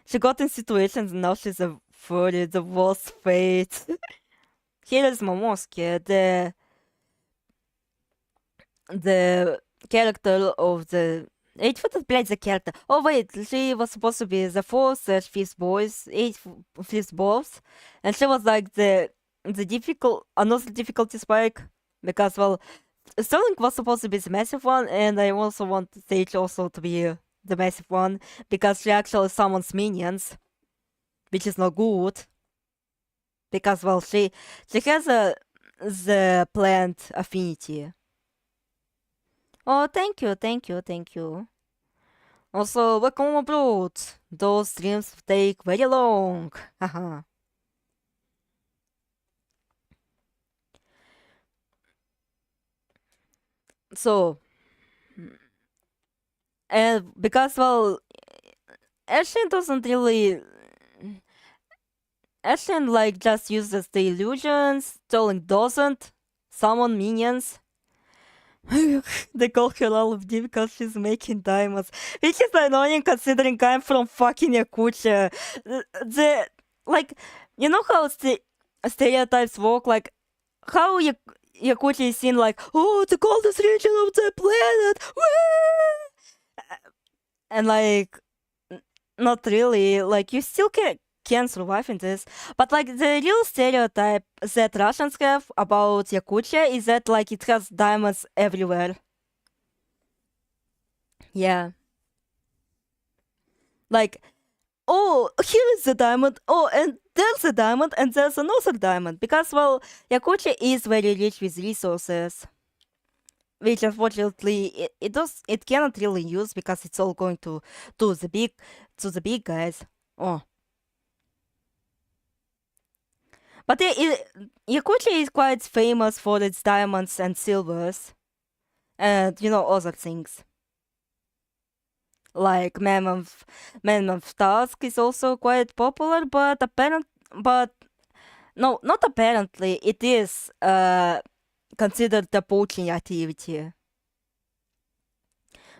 S1: She got in situations and now she's a furry, the worst fate. Here is Momosuke, the character of the... What played the character? Oh wait, she was supposed to be the fourth fifth boss, and she was like the another difficulty spike, because well, Sterling was supposed to be the massive one, and I also want Sage also to be the massive one, because she actually summons minions, which is not good. Because well, she has the plant affinity. Oh, thank you. Also, welcome aboard. Those streams take very long. Haha. So, and because well, Ashen doesn't really. Ashen like just uses the illusions. Sterling doesn't summon minions. They call her Alephdestroid because she's making diamonds, which is annoying considering I'm from fucking Yakutia. Like, you know how stereotypes work? Like, how Yakutia is seen like, oh, the coldest region of the planet, woo! And like, not really. Like, you still can survive in this, but like the real stereotype that Russians have about Yakutia is that like it has diamonds everywhere. Yeah. Like, oh, here is the diamond, oh, and there's a diamond, and there's another diamond, because well, Yakutia is very rich with resources, which unfortunately it cannot really use because it's all going to the big guys. Oh. But Yakutia is quite famous for its diamonds and silvers, and you know other things. Like Mammoth Tusk is also quite popular, but no, not apparently. It is considered a poaching activity.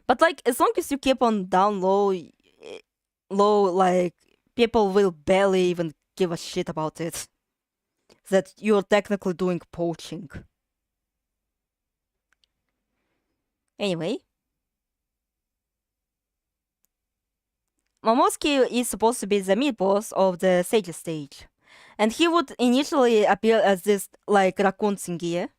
S1: But like as long as you keep on down low, like people will barely even give a shit about it. That you're technically doing poaching. Anyway. Momosuke is supposed to be the mid-boss of the Sage stage. And he would initially appear as this, like, raccoon thingy.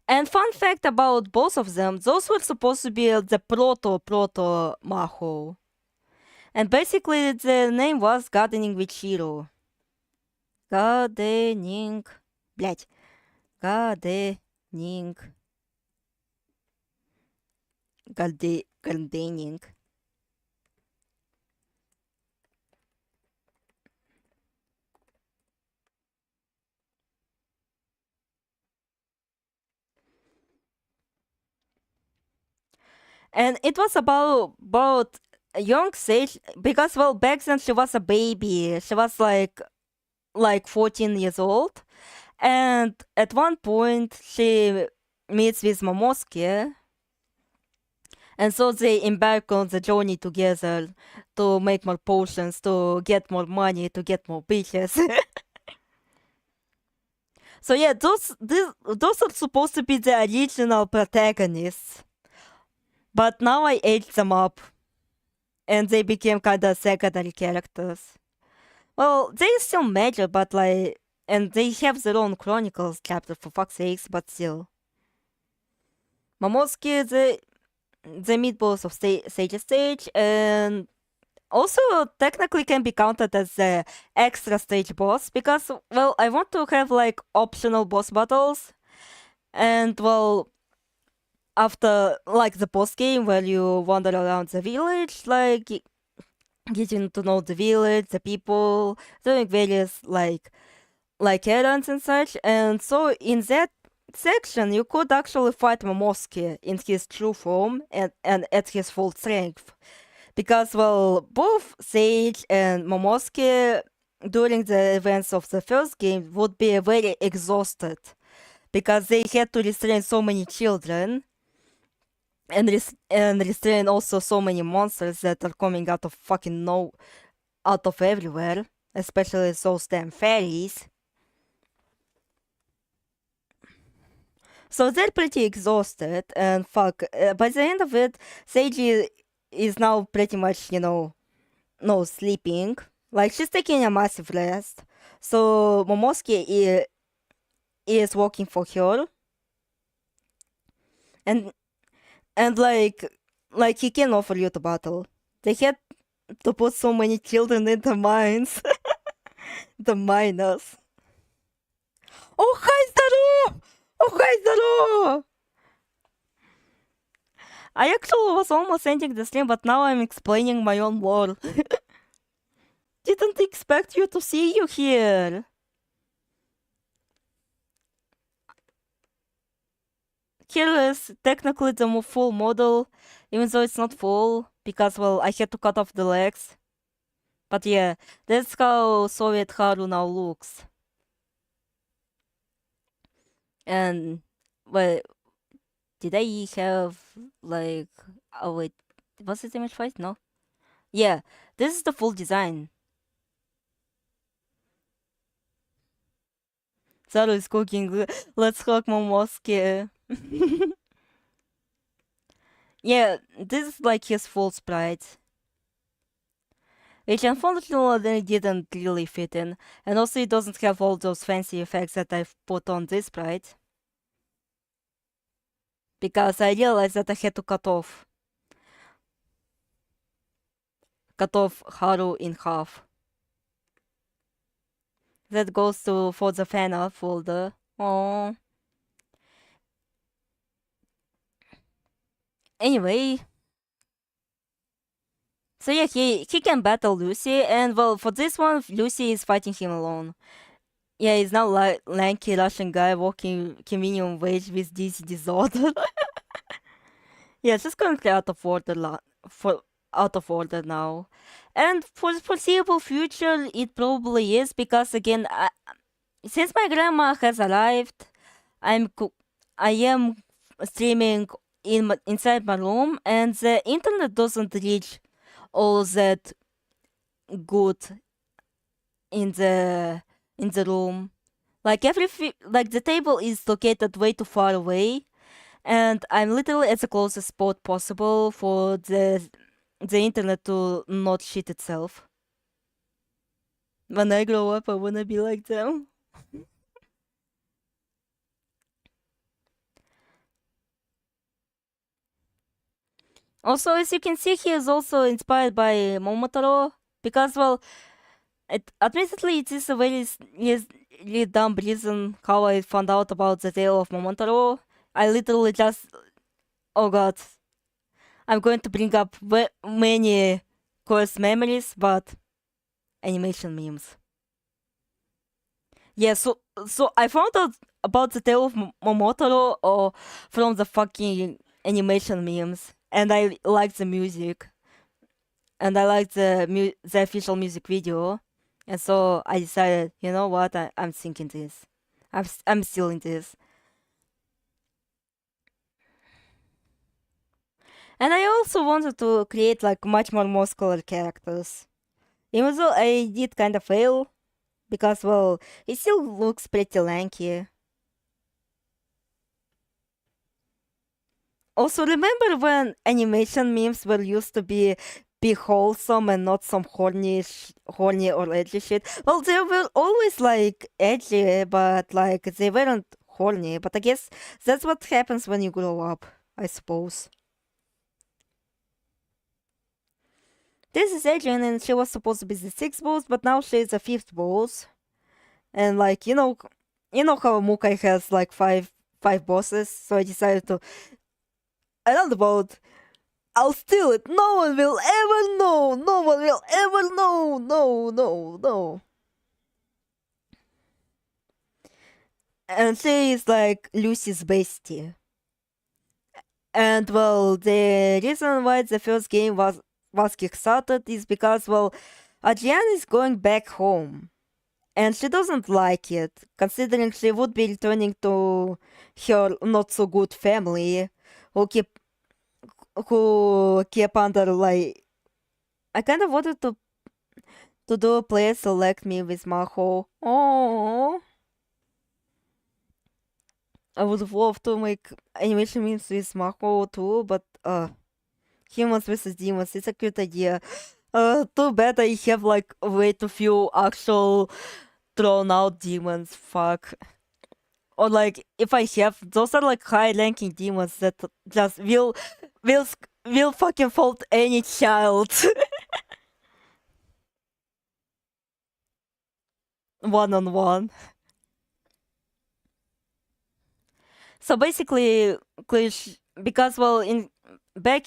S1: And fun fact about both of them, those were supposed to be the proto Maho. And basically the name was Gardening with Shiro. Gardening... Блять. Gardening... Gardening... And it was about a young Sage, because well, back then she was a baby. She was like 14 years old, and at one point she meets with Momosuke, and so they embark on the journey together to make more potions, to get more money, to get more bitches. So yeah, those are supposed to be the original protagonists. But now I aged them up, and they became kind of secondary characters. Well, they still major, but like, and they have their own Chronicles chapter for fuck's sakes, but still. Momosuke, the mid-boss of Sage Stage, and also technically can be counted as the extra stage boss because, well, I want to have like optional boss battles, and well, after like the post game where you wander around the village, like getting to know the village, the people, doing various like errands and such, and so in that section you could actually fight Momosuke in his true form and at his full strength. Because, well, both Sage and Momosuke during the events of the first game would be very exhausted because they had to restrain so many children and restrain also so many monsters that are coming out of fucking out of everywhere, especially those damn fairies. So they're pretty exhausted, and fuck, by the end of it, Seiji is now pretty much, no sleeping. Like, she's taking a massive rest. So Momosuke is working for her. And like he can offer you the battle. They had to put so many children in the mines. The miners. Oh, hi, Zaro! Oh, hi, Zaro! I actually was almost ending the stream, but now I'm explaining my own lore. Didn't expect you to see you here. Here is technically the full model, even though it's not full, because, well, I had to cut off the legs. But yeah, that's how Soviet Haru now looks. And, well, did I have, like, oh wait, was it image fight? No. Yeah, this is the full design. Zaru is cooking. Let's hug Momosuke. Yeah, this is like his full sprite. Which unfortunately didn't really fit in. And also it doesn't have all those fancy effects that I've put on this sprite. Because I realized that I had to cut off Haru in half. That goes for the fan art folder. Oh. Anyway. So yeah, he can battle Lucy, and well, for this one, Lucy is fighting him alone. Yeah, he's now lanky Russian guy walking convenient wage with this disorder. Yeah, she's currently out of order now. And for the foreseeable future, it probably is because again, since my grandma has arrived, I am streaming inside my room, and the internet doesn't reach all that good in the room. Like the table is located way too far away, and I'm literally at the closest spot possible for the internet to not shit itself. When I grow up, I wanna be like them. Also, as you can see, he is also inspired by Momotaro, because, well, admittedly, it is a very dumb reason how I found out about the tale of Momotaro. I literally just... Oh god. I'm going to bring up many coarse memories, but... Animation memes. Yeah, so I found out about the tale of Momotaro from the fucking animation memes. And I liked the music. And I liked the official music video. And so I decided, you know what, I'm thinking this. I'm stealing this. And I also wanted to create like much more muscular characters. Even though I did kind of fail. Because, well, it still looks pretty lanky. Also, remember when animation memes were used to be wholesome and not some horny or edgy shit? Well, they were always like edgy, but like they weren't horny. But I guess that's what happens when you grow up, I suppose. this is Adrian, and she was supposed to be the 6th boss, but now she's the 5th boss. And like, you know how Mukai has like five bosses, so I decided to, I don't know about, I'll steal it. No one will ever know. No one will ever know. No. And she is like Lucy's bestie. And well, the reason why the first game was kickstarted is because, well, Adrian is going back home. And she doesn't like it, considering she would be returning to her not so good family, who kept under like. I kind of wanted to do a play select me with Maho. Oh, I would love to make animation memes with Maho too, but humans versus demons, it's a cute idea. Too bad I have like way too few actual thrown out demons. Fuck. Or like if I have, those are like high ranking demons that just will fucking fault any child. One-on-one. So basically, because well, in back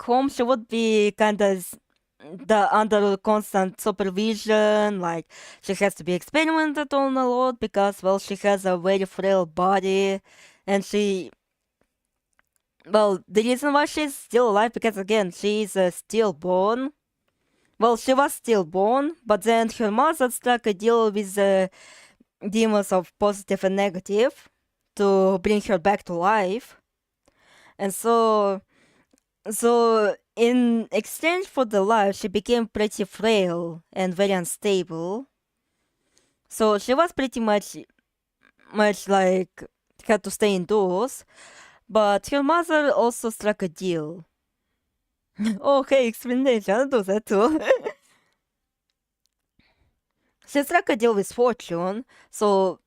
S1: home she would be kind of under constant supervision, like she has to be experimented on a lot because well she has a very frail body, and the reason why she's still alive because again she is stillborn. Well, she was stillborn, but then her mother struck a deal with the demons of positive and negative to bring her back to life, and so in exchange for the life, she became pretty frail and very unstable. So she was pretty much like had to stay indoors. But her mother also struck a deal. Oh, hey, explanation. I'll do that too. She struck a deal with Fortune. So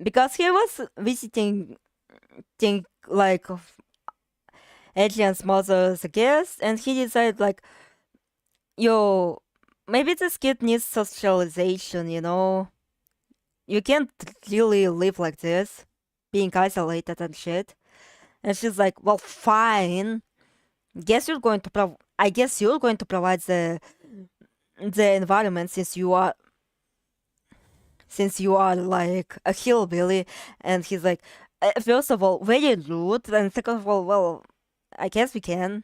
S1: because he was visiting like Adrian's mother as a guest, and he decided like, yo, maybe this kid needs socialization, you know? You can't really live like this, being isolated and shit. And she's like, well, fine. I guess you're going to provide the environment since you are like a hillbilly. And he's like, first of all, very rude, and second of all, well, I guess we can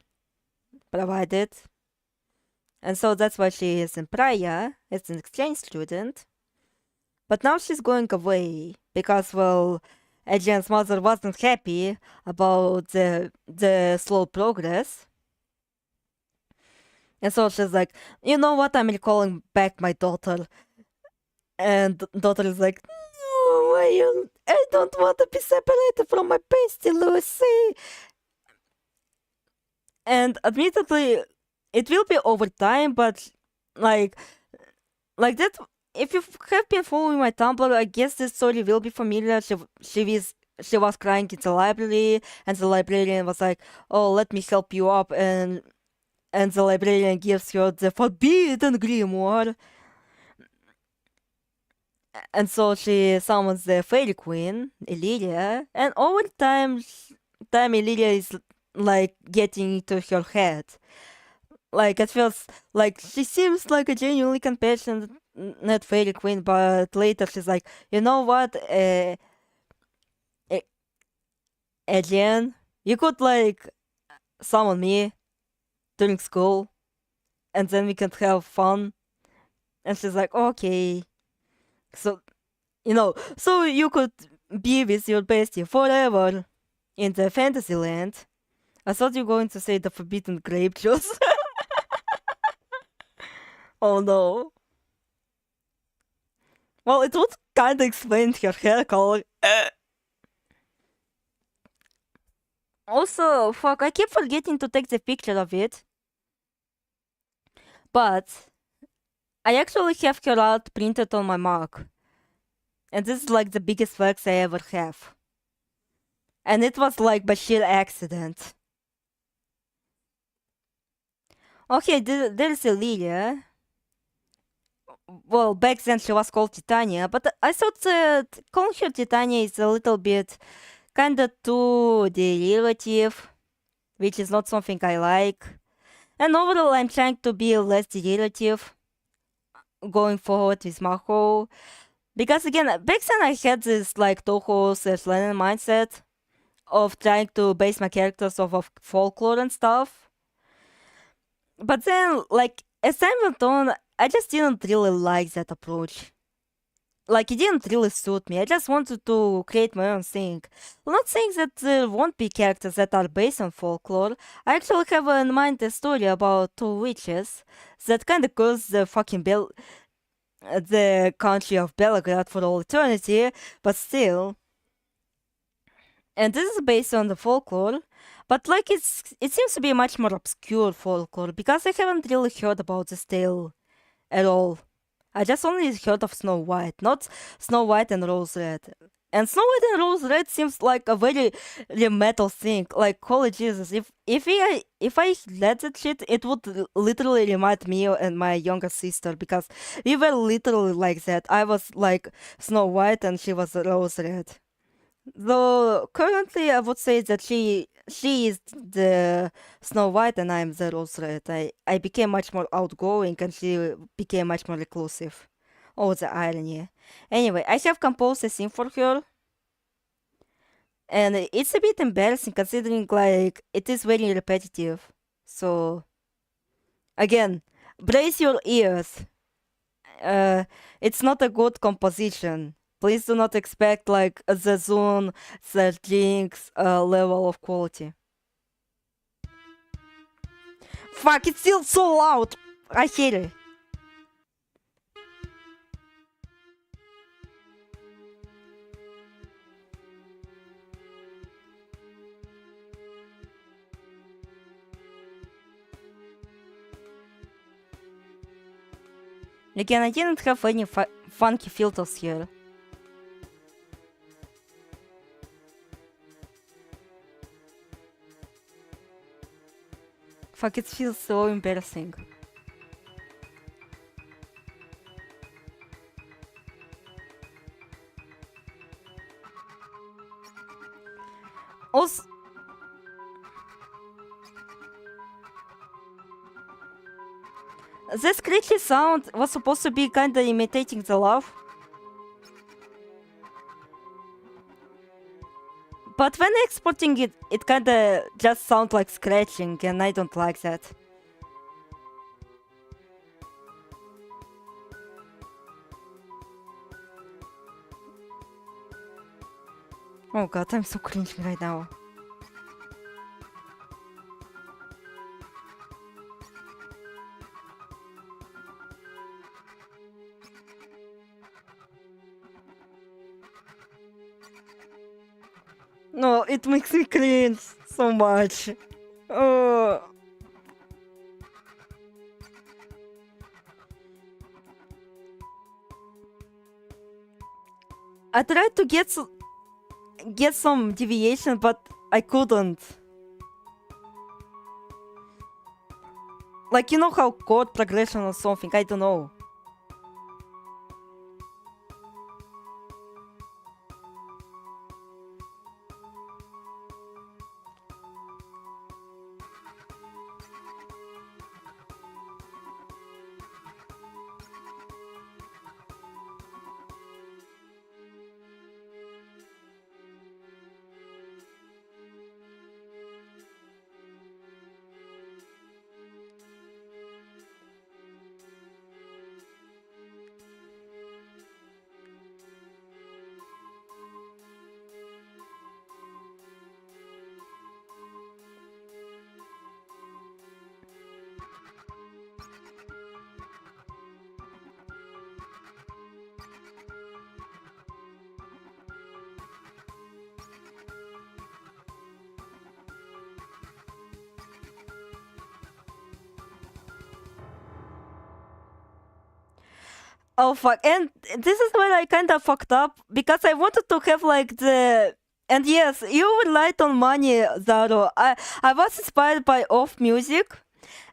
S1: provide it. And so that's why she is in Praia as an exchange student. But now she's going away because, well, Adrian's mother wasn't happy about the slow progress. And so she's like, you know what, I'm recalling back my daughter. And daughter is like, no, I don't want to be separated from my bestie, Lucy. And admittedly, it will be over time, but like that. If you have been following my Tumblr, I guess this story will be familiar. She was crying in the library, and the librarian was like, "Oh, let me help you up," and the librarian gives her the forbidden grimoire. And so she summons the fairy queen, Illyria, and over time Illyria is like getting into her head. Like it feels like she seems like a genuinely compassionate fairy queen, but later she's like, you know what, Adrian, you could like summon me during school, and then we can have fun. And she's like, okay. So, so you could be with your bestie forever in the fantasy land. I thought you were going to say the forbidden grape juice. Oh no. Well, it would kinda explain her hair color. Also, fuck, I keep forgetting to take the picture of it. But I actually have her art printed on my mug. And this is like the biggest flex I ever have. And it was like by sheer accident. Okay, there's a Lilia. Well, back then she was called Titania, but I thought that calling her Titania is a little bit kinda too derivative, which is not something I like. And overall, I'm trying to be less derivative going forward with Maho. Because again, back then I had this like Touhou/Len'en mindset of trying to base my characters off of folklore and stuff. But then, like, as time went on, I just didn't really like that approach. Like, it didn't really suit me. I just wanted to create my own thing. I'm not saying that there won't be characters that are based on folklore. I actually have in mind a story about two witches that kind of caused the fucking the country of Belgrade for all eternity, but still. And this is based on the folklore, but like it seems to be much more obscure folklore because I haven't really heard about this tale at all. I just only heard of Snow White, not Snow White and Rose Red. And Snow White and Rose Red seems like a very metal thing. Like, holy Jesus, if I read that shit, it would literally remind me and my younger sister because we were literally like that. I was like Snow White and she was Rose Red. Though currently I would say that she is the Snow White and I'm the Rose Red. I became much more outgoing and she became much more reclusive. Oh, the irony. Anyway, I have composed a scene for her. And it's a bit embarrassing considering like it is very repetitive. So again, brace your ears. It's not a good composition. Please do not expect like the Zune, the JynX level of quality. Fuck, it's still so loud! I hate it. Again, I didn't have any funky filters here. Fuck, it feels so embarrassing. Also, this screechy sound was supposed to be kinda imitating the laugh. But when exporting it, it kinda just sounds like scratching, and I don't like that. Oh god, I'm so cringing right now. No, it makes me cringe so much. Oh. I tried to get some deviation, but I couldn't. Like, you know how chord progression or something, I don't know. Oh fuck, and this is where I kinda fucked up, because I wanted to have like the... And yes, you were light on money, Zaro. I was inspired by off music,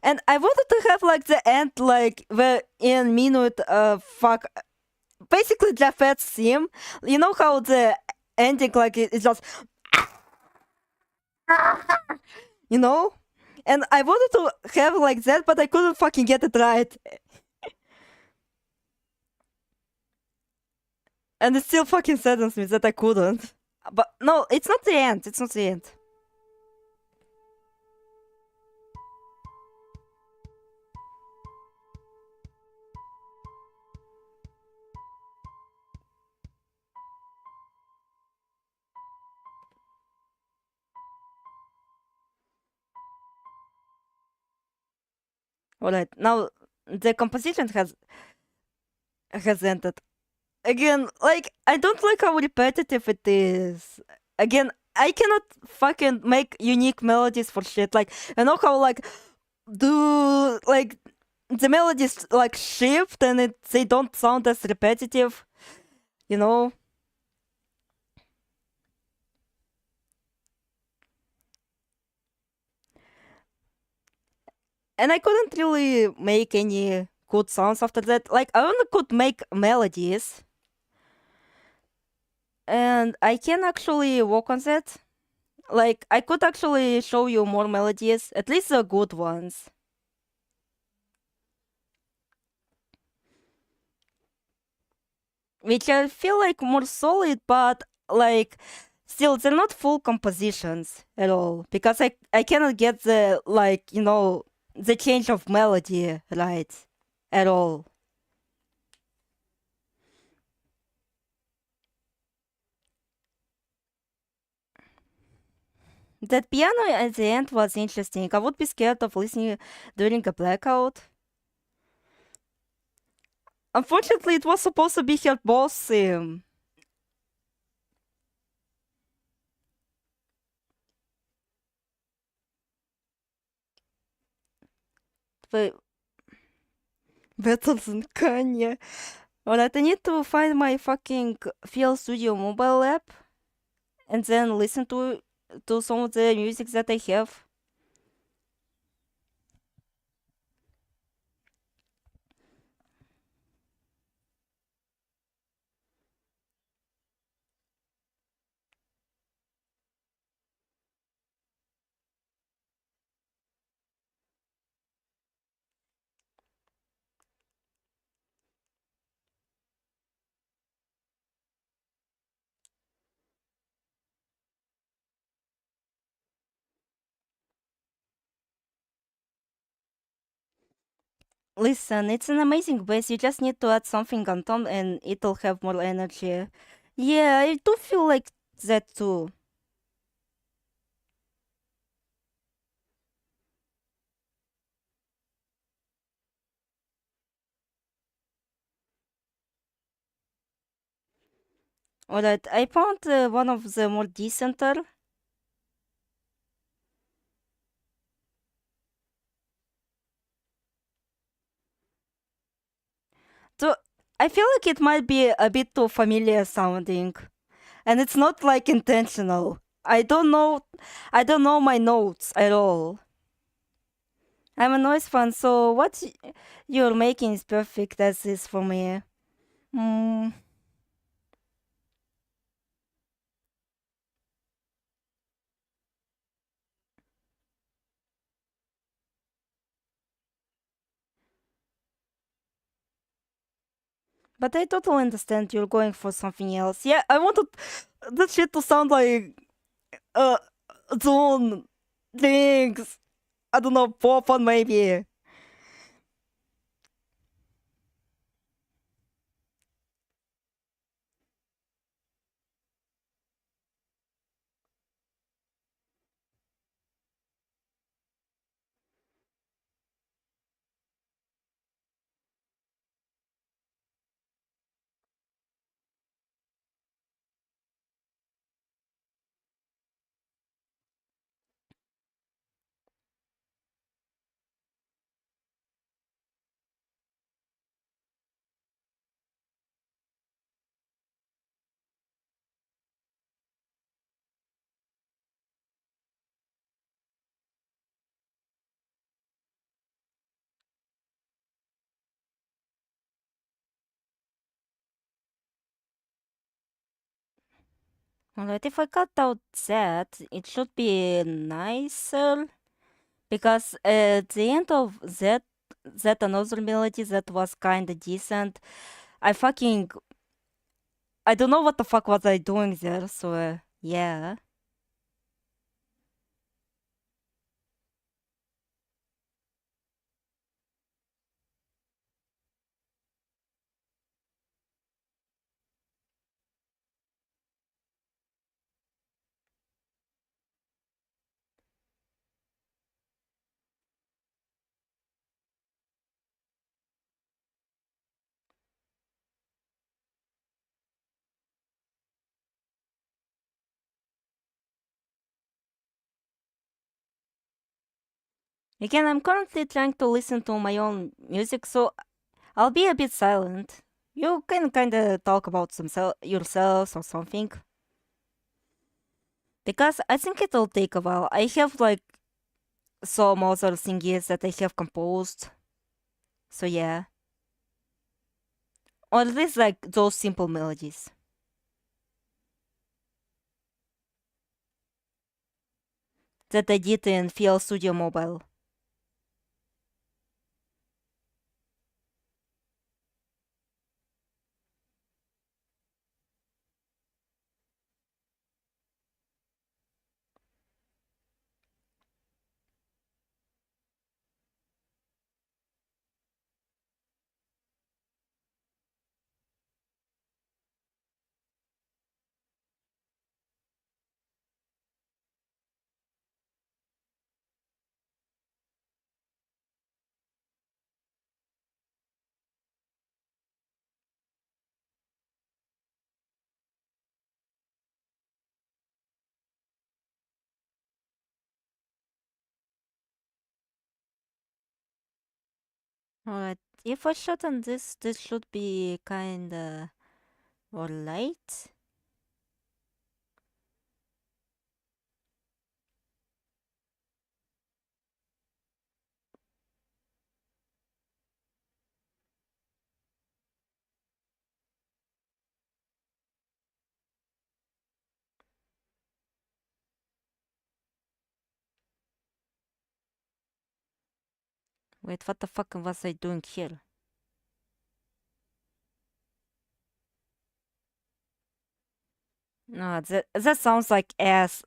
S1: And I wanted to have like the end like where in minute fuck basically Japheth's theme. You know how the ending like it's just you know? And I wanted to have like that, but I couldn't fucking get it right. And it still fucking saddens me that I couldn't. But no, it's not the end. It's not the end. Alright, now the composition has ended. Again, like I don't like how repetitive it is. Again, I cannot fucking make unique melodies for shit. Like I know how like do like the melodies like shift and they don't sound as repetitive, you know. And I couldn't really make any good sounds after that. Like I only could make melodies, and I can actually work on that. Like I could actually show you more melodies, at least the good ones. Which I feel like more solid, but like still they're not full compositions at all because I cannot get the like you know the change of melody right at all. That piano at the end was interesting. I would be scared of listening during a blackout. Unfortunately, it was supposed to be her boss theme. But better than Kanye. Alright, I need to find my fucking Feel Studio mobile app and then listen to some of the music that I have. Listen, it's an amazing bass. You just need to add something on top and it'll have more energy. Yeah, I do feel like that too. Alright, I found one of the more decenter. So I feel like it might be a bit too familiar sounding, and it's not like intentional. I don't know my notes at all. I'm a noise fan, so what you're making is perfect as is for me. Hmm. But I totally understand you're going for something else. Yeah, I wanted that shit to sound like uh zone things. I don't know, pop on maybe. Alright, if I cut out that, it should be nicer. Because at the end of that another melody that was kinda decent, I don't know what the fuck was I doing there, so yeah. Again, I'm currently trying to listen to my own music, so I'll be a bit silent. You can kinda talk about yourselves or something. Because I think it'll take a while. I have like some other thingies that I have composed. So yeah. Or at least like those simple melodies. That I did in FL Studio Mobile. Alright, if I shorten this should be kinda alright. Wait, what the fuck was I doing here? No, that sounds like ass.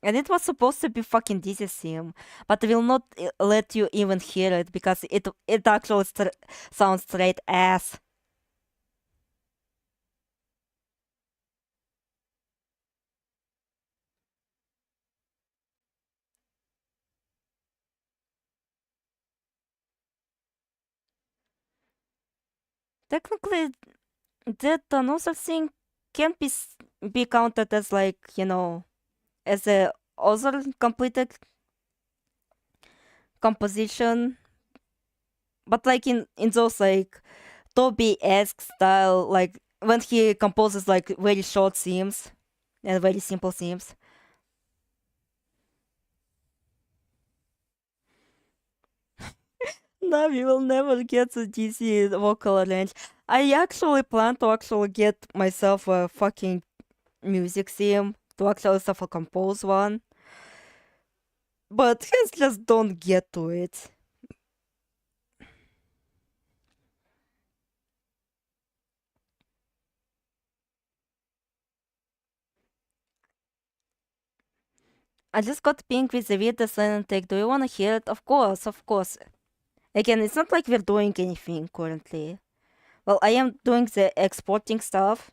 S1: And it was supposed to be fucking Dizzy theme, but I will not let you even hear it because it actually sounds straight ass. Technically, that another thing can be counted as like, as a other completed composition, but like in those like Toby-esque style, like when he composes like very short themes and very simple themes. No, we will never get the DC vocal range. I actually plan to actually get myself a fucking music theme to actually self-compose one, but I just don't get to it. I just got pinged with the weirdest silent take. Do you wanna hear it? Of course, of course. Again, it's not like we're doing anything currently. Well, I am doing the exporting stuff.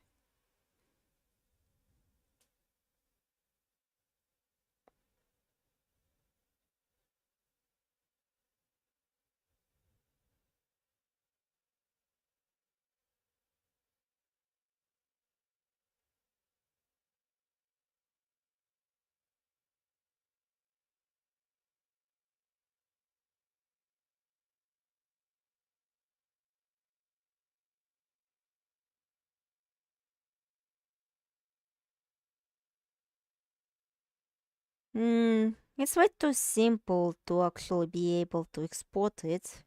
S1: It's way too simple to actually be able to export it.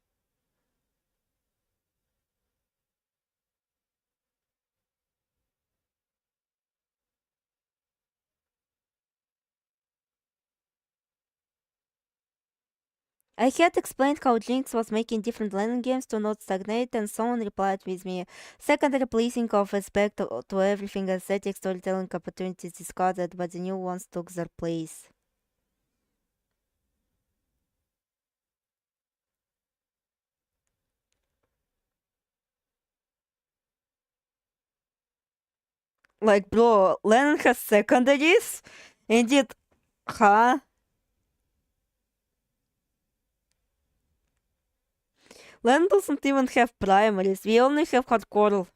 S1: I had explained how JynX was making different Len'en games to not stagnate, and someone replied with me, secondary pleasing of aspect to everything aesthetic storytelling opportunities discarded, but the new ones took their place. Like, bro, Len'en has secondaries? Indeed, huh? Len'en doesn't even have primaries, we only have hardcore.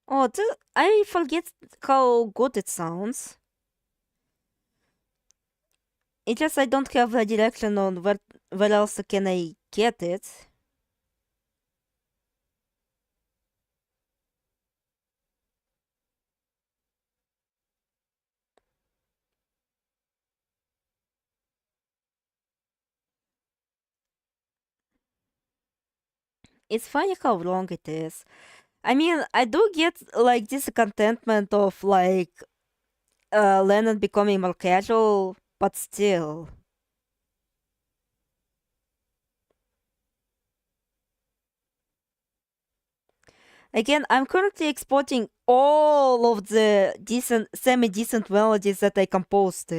S1: Oh, I forget how good it sounds. It's just I don't have a direction on where else can I get it. It's funny how long it is. I mean, I do get like this contentment of like Lennon becoming more casual, but still. Again, I'm currently exporting all of the decent, semi-decent melodies that I composed.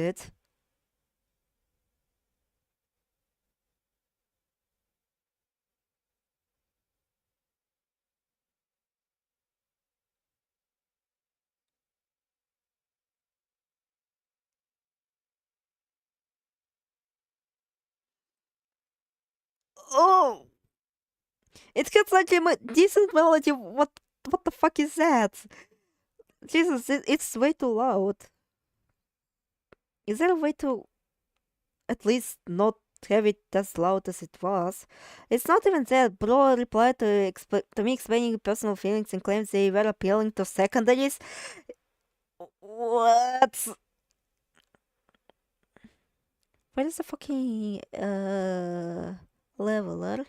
S1: Oh, it has such a decent melody. What the fuck is that? Jesus, it's way too loud. Is there a way to at least not have it as loud as it was? It's not even that. Bro replied to me explaining personal feelings and claims they were appealing to secondaries. What? Where is the fucking leveler?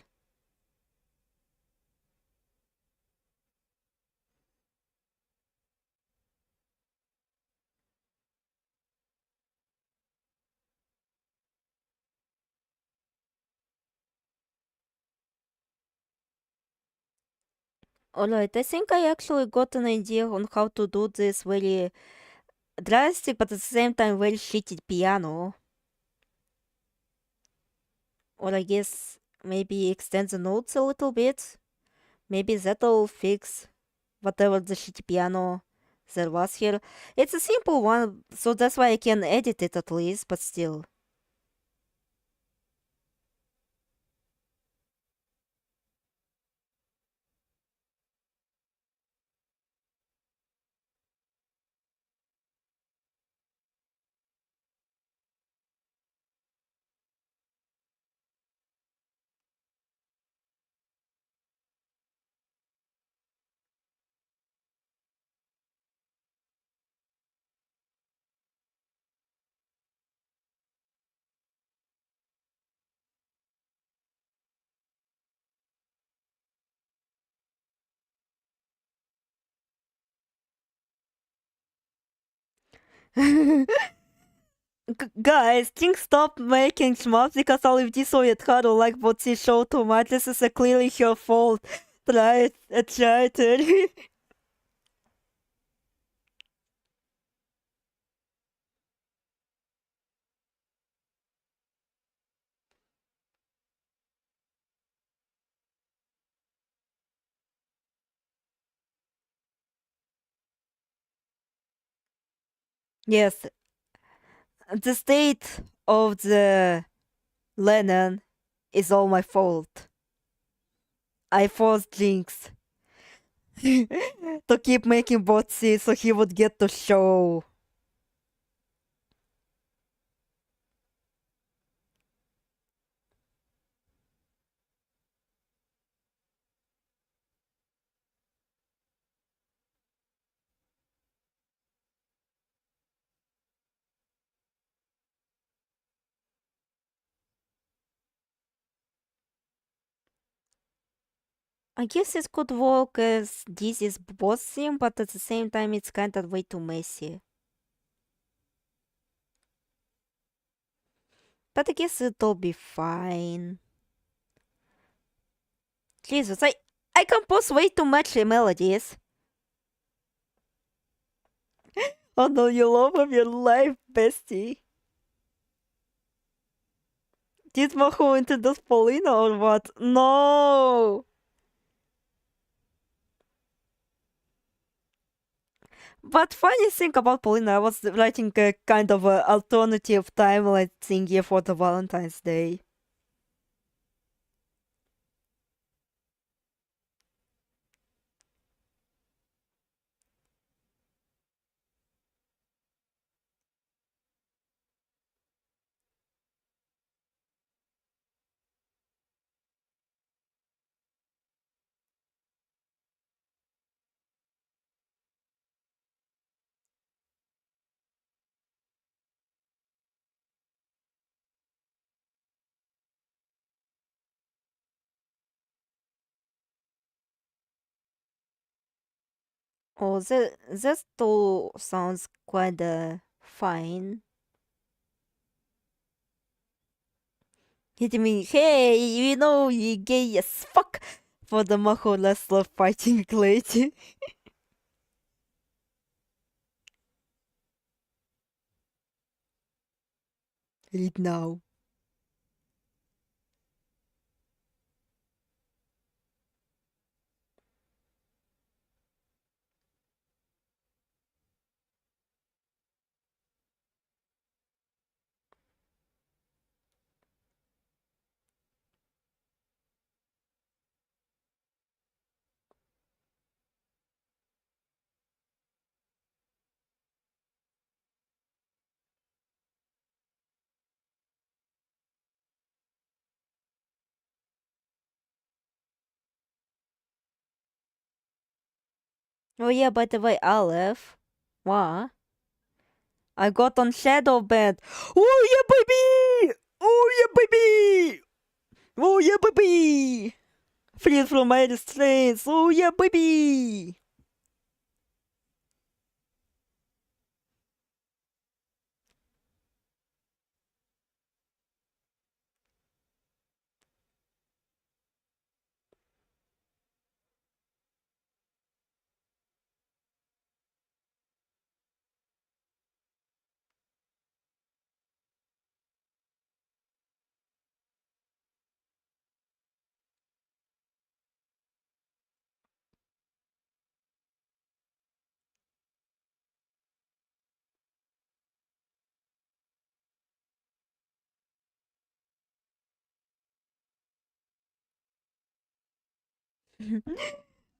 S1: Alright, I think I actually got an idea on how to do this very drastic but at the same time very shitty piano. Or I guess maybe extend the notes a little bit. Maybe that'll fix whatever the shitty piano there was here. It's a simple one, so that's why I can edit it at least, but still. Guys, King stop making schmucks because alephdestroid Haru like what she showed too much. This is clearly her fault. Try it, try it. Yes, the state of the Len'en is all my fault. I forced Jinx to keep making botsy so he would get to show. I guess it could work as this is boss theme, but at the same time it's kind of way too messy. But I guess it'll be fine. Jesus, I compose way too much melodies. Oh no, you love of your life, bestie. Did Maho introduce Paulina or what? No! But funny thing about Paulina, I was writing a kind of a alternative timeline thingy for the Valentine's Day. Oh, that still sounds kinda fine. Hit me, hey, you know you gay as fuck for the Maho Leslie fighting lady. Read now. Oh yeah, by the way, Aleph. What? I got on Shadow Band. Oh yeah, baby! Oh yeah, baby! Oh yeah, baby! Free from my restraints. Oh yeah, baby!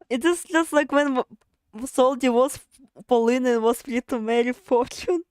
S1: It is just like when Soldier was Pauline and was free to marry Fortune.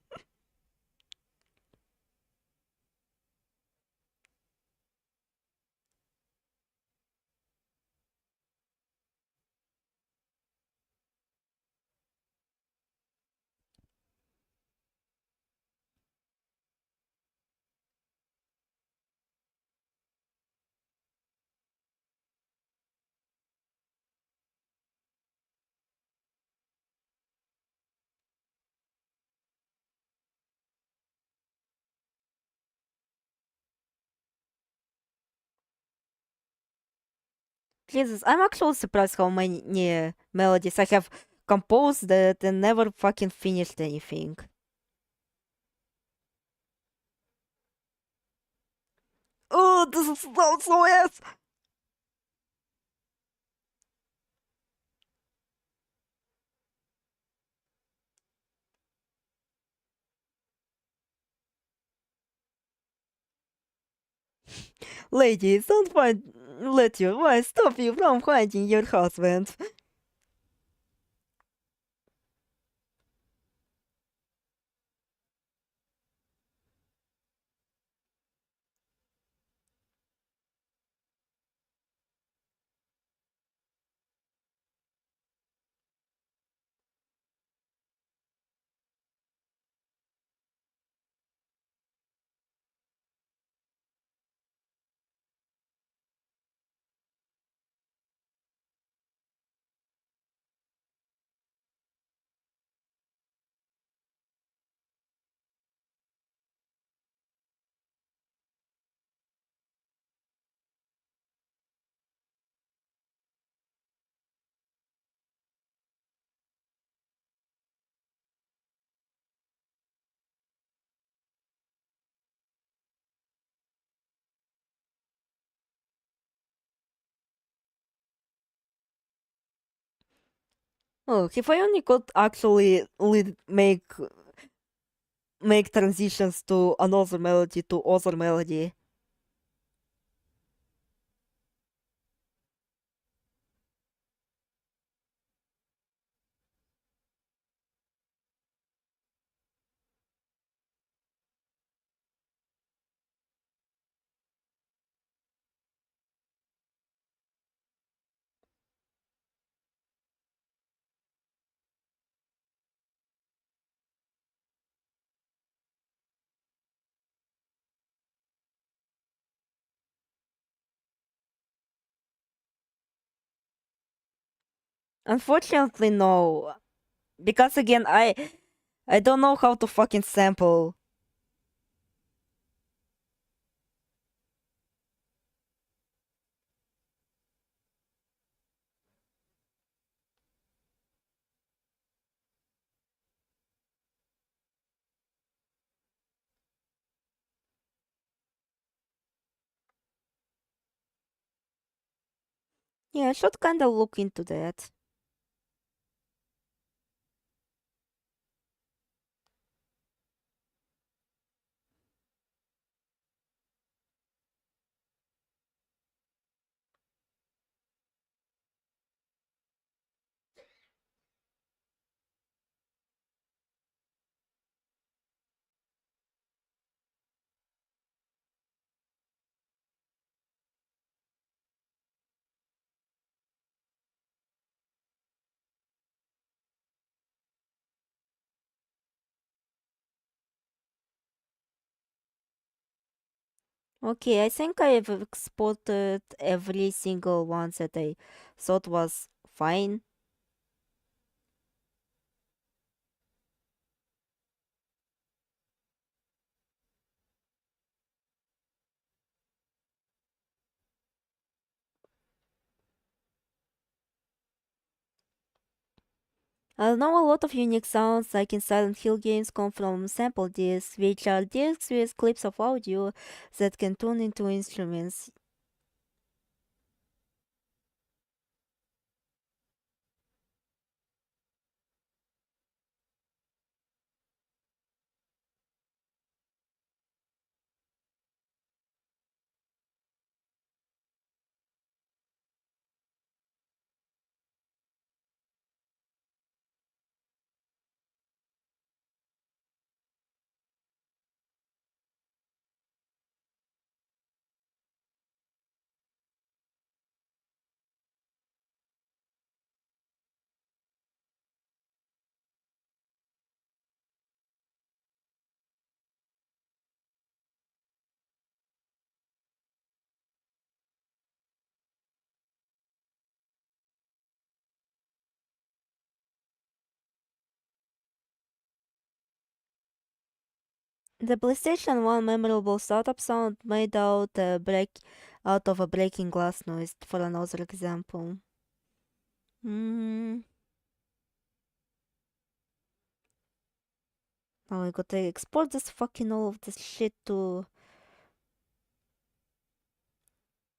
S1: Jesus, I'm actually surprised how many melodies I have composed that and never fucking finished anything. Oh, this is so ass! Ladies, don't find let your wife stop you from finding your husband. Oh, if I only could actually make transitions to another melody to other melody. Unfortunately, no. Because again, I don't know how to fucking sample. Yeah, I should kinda look into that. Okay, I think I've exported every single one that I thought was fine. I know a lot of unique sounds, like in Silent Hill games, come from sample discs, which are discs with clips of audio that can turn into instruments. The PlayStation 1 memorable startup sound made out of a breaking glass noise, for another example. Hmm. Now I gotta export this fucking all of this shit to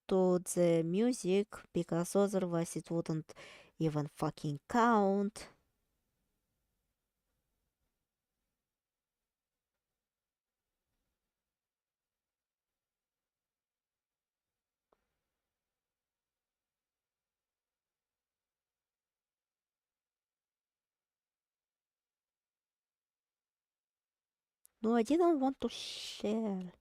S1: the music because otherwise it wouldn't even fucking count. No, I didn't want to share.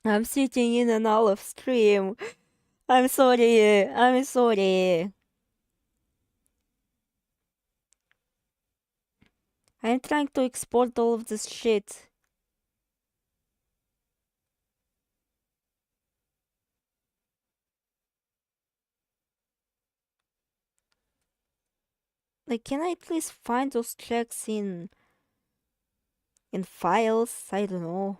S1: I'm sitting in an olive stream. I'm sorry. I'm sorry. I'm trying to export all of this shit. Like, can I please find those tracks in files? I don't know.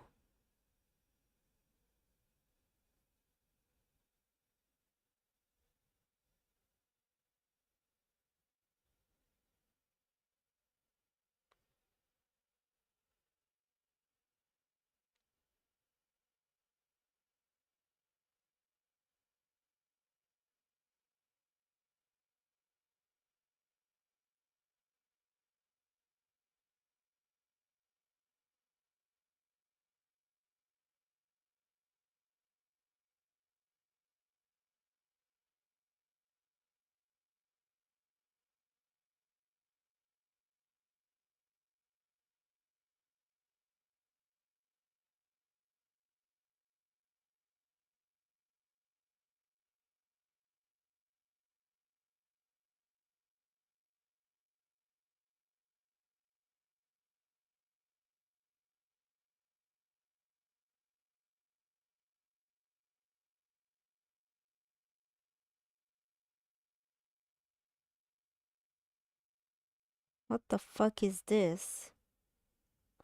S1: What the fuck is this?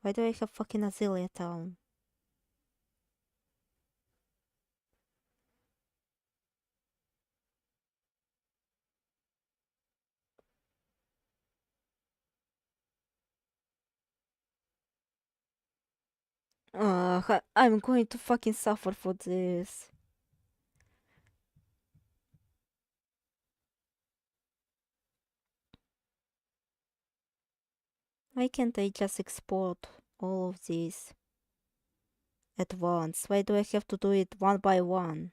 S1: Why do I have fucking Azalea Town? I'm going to fucking suffer for this. Why can't I just export all of these at once? Why do I have to do it one by one?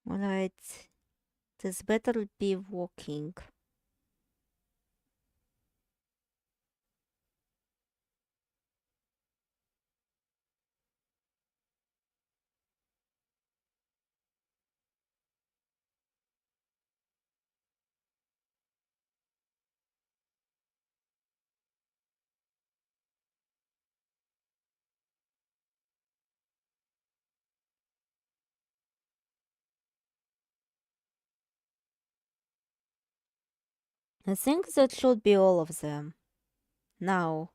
S1: Alright, this better be working. I think that should be all of them. Now.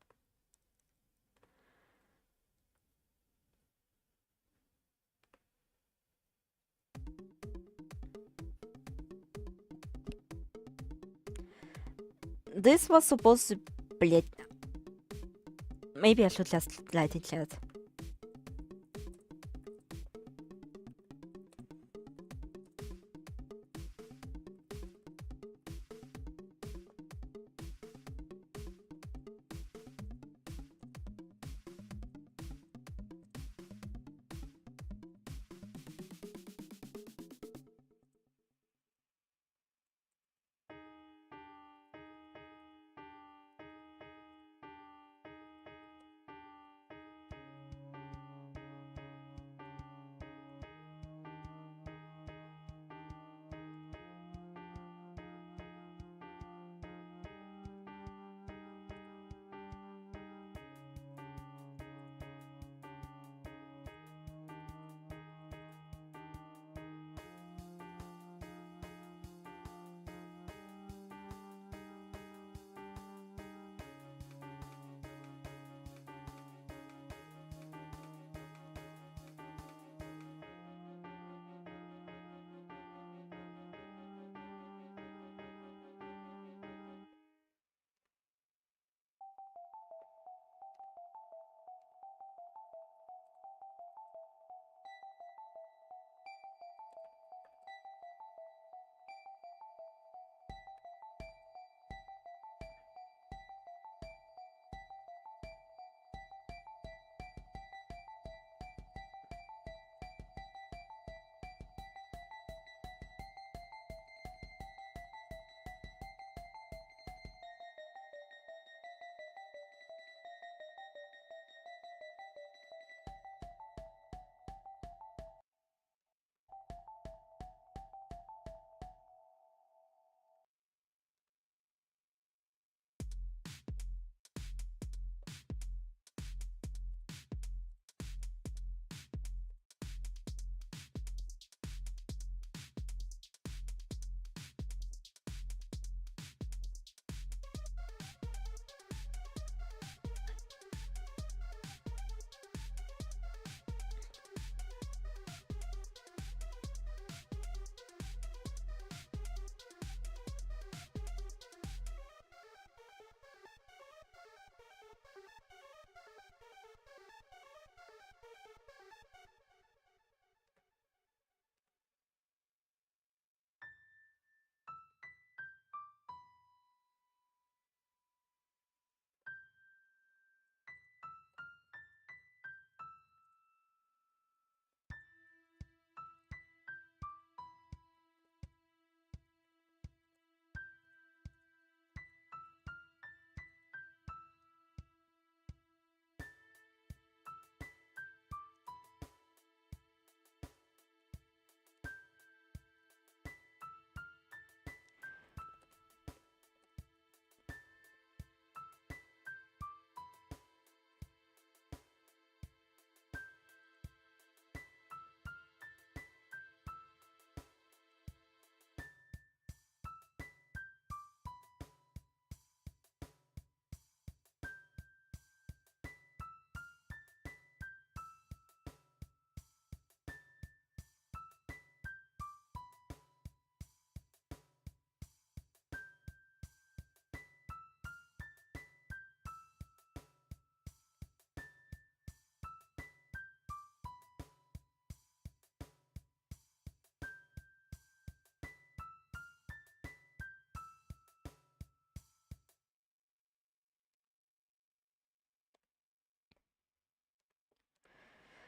S1: This was supposed to... Блять. Maybe I should just write in chat.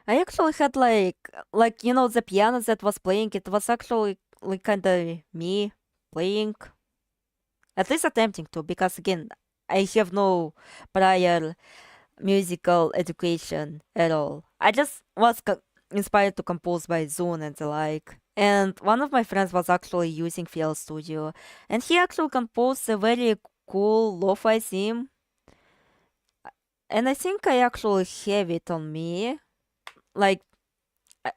S1: I actually had like you know the piano that was playing. It was actually like kind of me playing, at least attempting to, because again, I have no prior musical education at all. I just was inspired to compose by Zune and the like. And one of my friends was actually using FL Studio, and he actually composed a very cool lo-fi theme. And I think I actually have it on me. Like, I-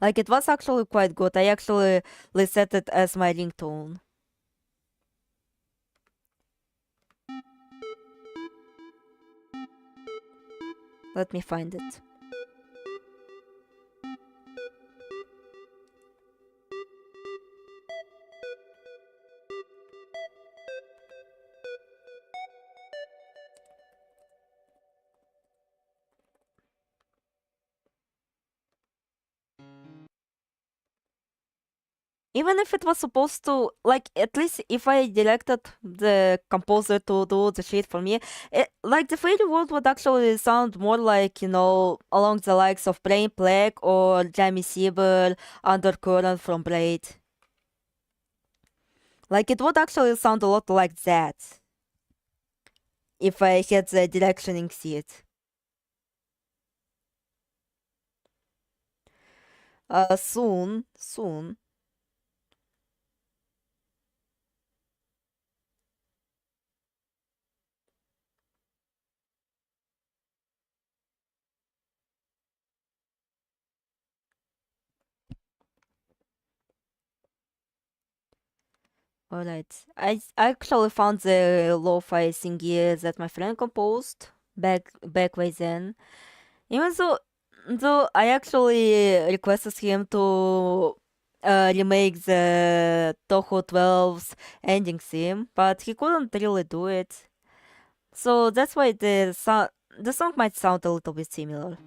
S1: like it was actually quite good. I actually set it as my ringtone. Let me find it. Even if it was supposed to, like, at least if I directed the composer to do the shit for me, like, the fairy world would actually sound more like, you know, along the likes of Brain Plague or Jamie Sieber, Undercurrent from Braid. Like, it would actually sound a lot like that if I had the directioning seat. Soon. Alright. I actually found the lo-fi thingy that my friend composed back way then. Even though I actually requested him to remake the Touhou 12's ending theme, but he couldn't really do it. So that's why the song might sound a little bit similar.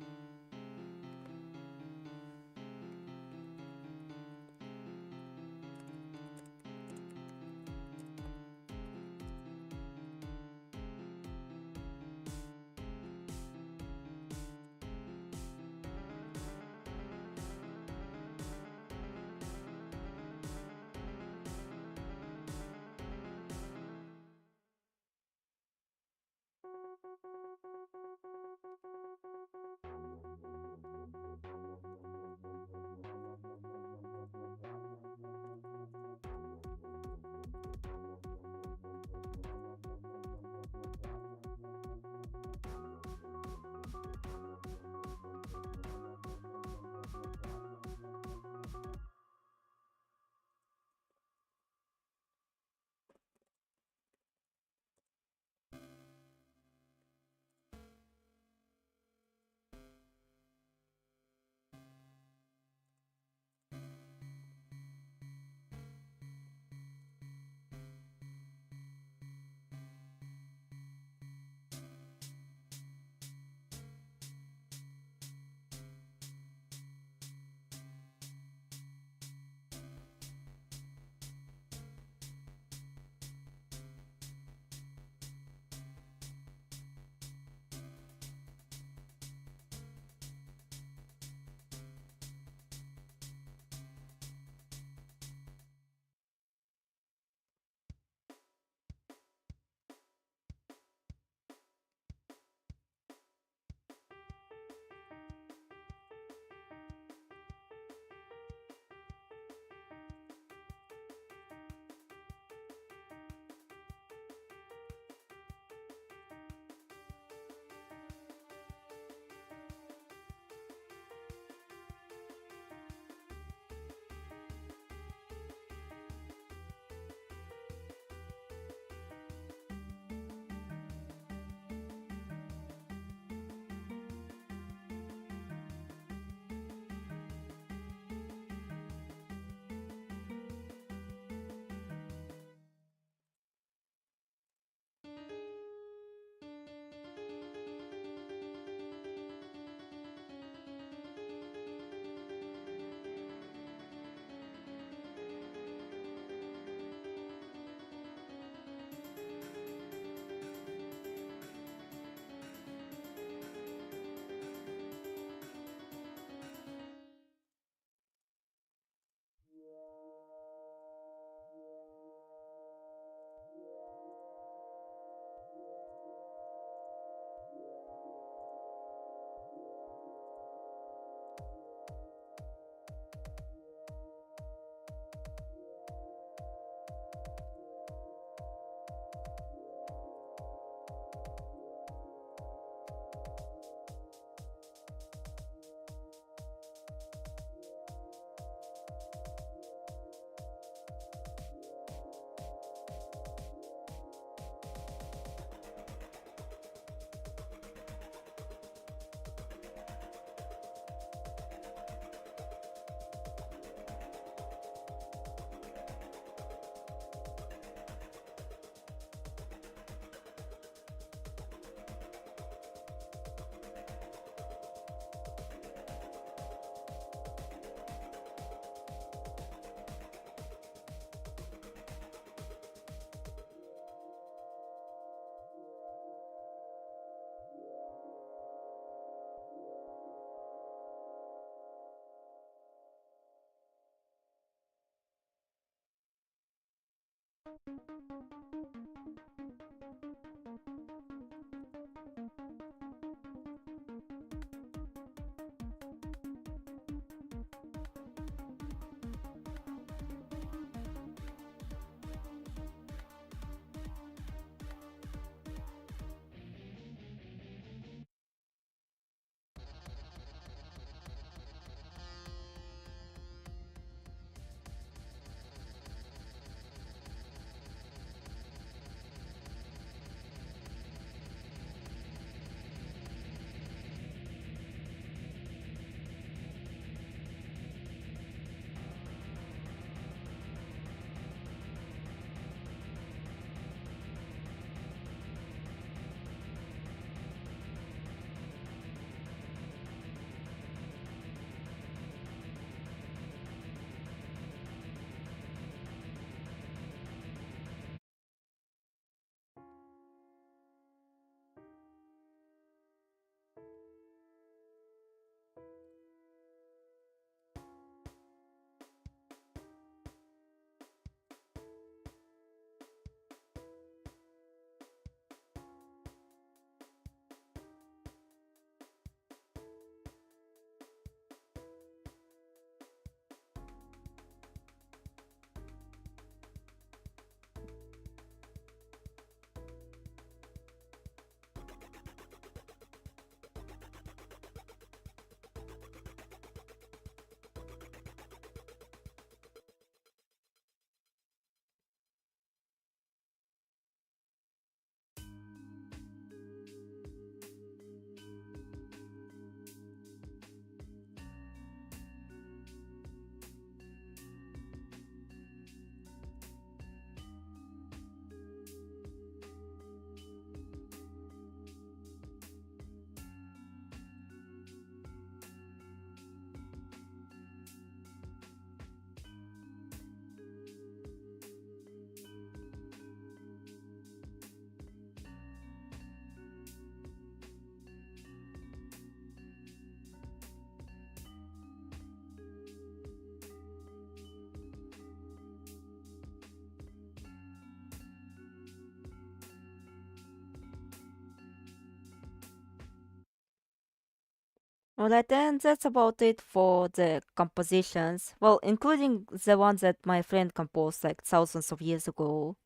S1: Alright, then that's about it for the compositions. Well, including the ones that my friend composed like thousands of years ago.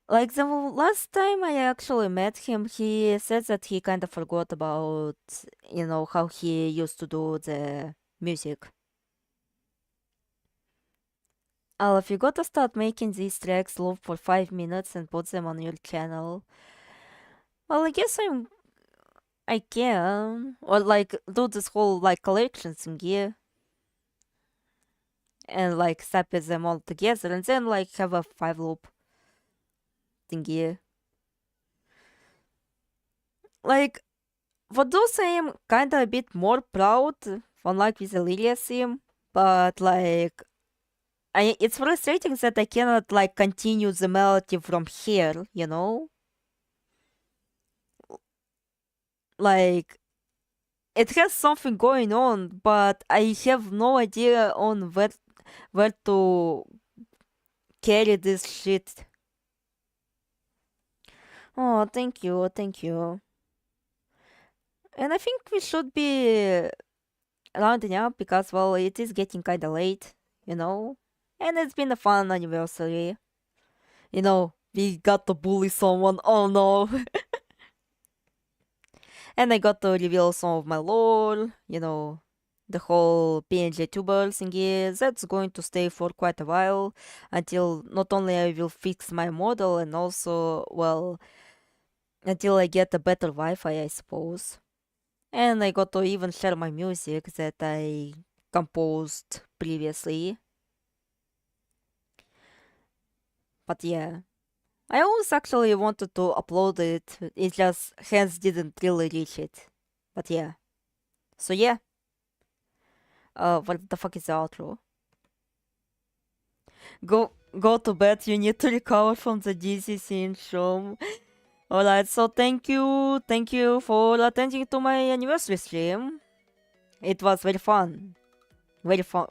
S1: Like the last time I actually met him, he said that he kind of forgot about, how he used to do the music. If you gotta start making these tracks loop for 5 minutes and put them on your channel, well, I guess I can, or like do this whole like collection thingy and like separate them all together and then like have a 5 loop thingy. Like for those I am kinda a bit more proud, unlike with the Lilia theme, but like it's frustrating that I cannot like continue the melody from here, Like it has something going on, but I have no idea on where to carry this shit. Oh, thank you, thank you. And I think we should be rounding up because, well, it is getting kinda late, And it's been a fun anniversary. We got to bully someone, oh no. And I got to reveal some of my lore, the whole PNGTuber thingy. That's going to stay for quite a while until not only I will fix my model and also, well, until I get a better Wi-Fi, I suppose. And I got to even share my music that I composed previously. But yeah, I always actually wanted to upload it, it just hands didn't really reach it. But yeah. So yeah. What the fuck is the outro? Go to bed, you need to recover from the DC syndrome. Alright, so thank you for attending to my anniversary stream. It was very fun. Very fun.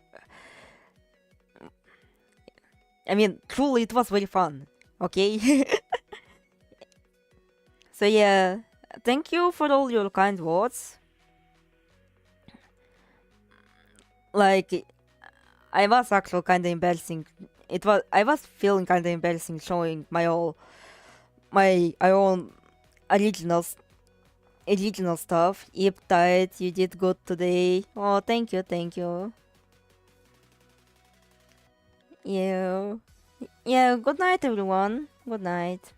S1: I mean, truly, it was very fun. Okay. So yeah, thank you for all your kind words. Like, I was actually kind of embarrassing. I was feeling kind of embarrassing showing my own original stuff. Yep, tight. You did good today. Oh, thank you, thank you. Yeah. Yeah, good night, everyone. Good night.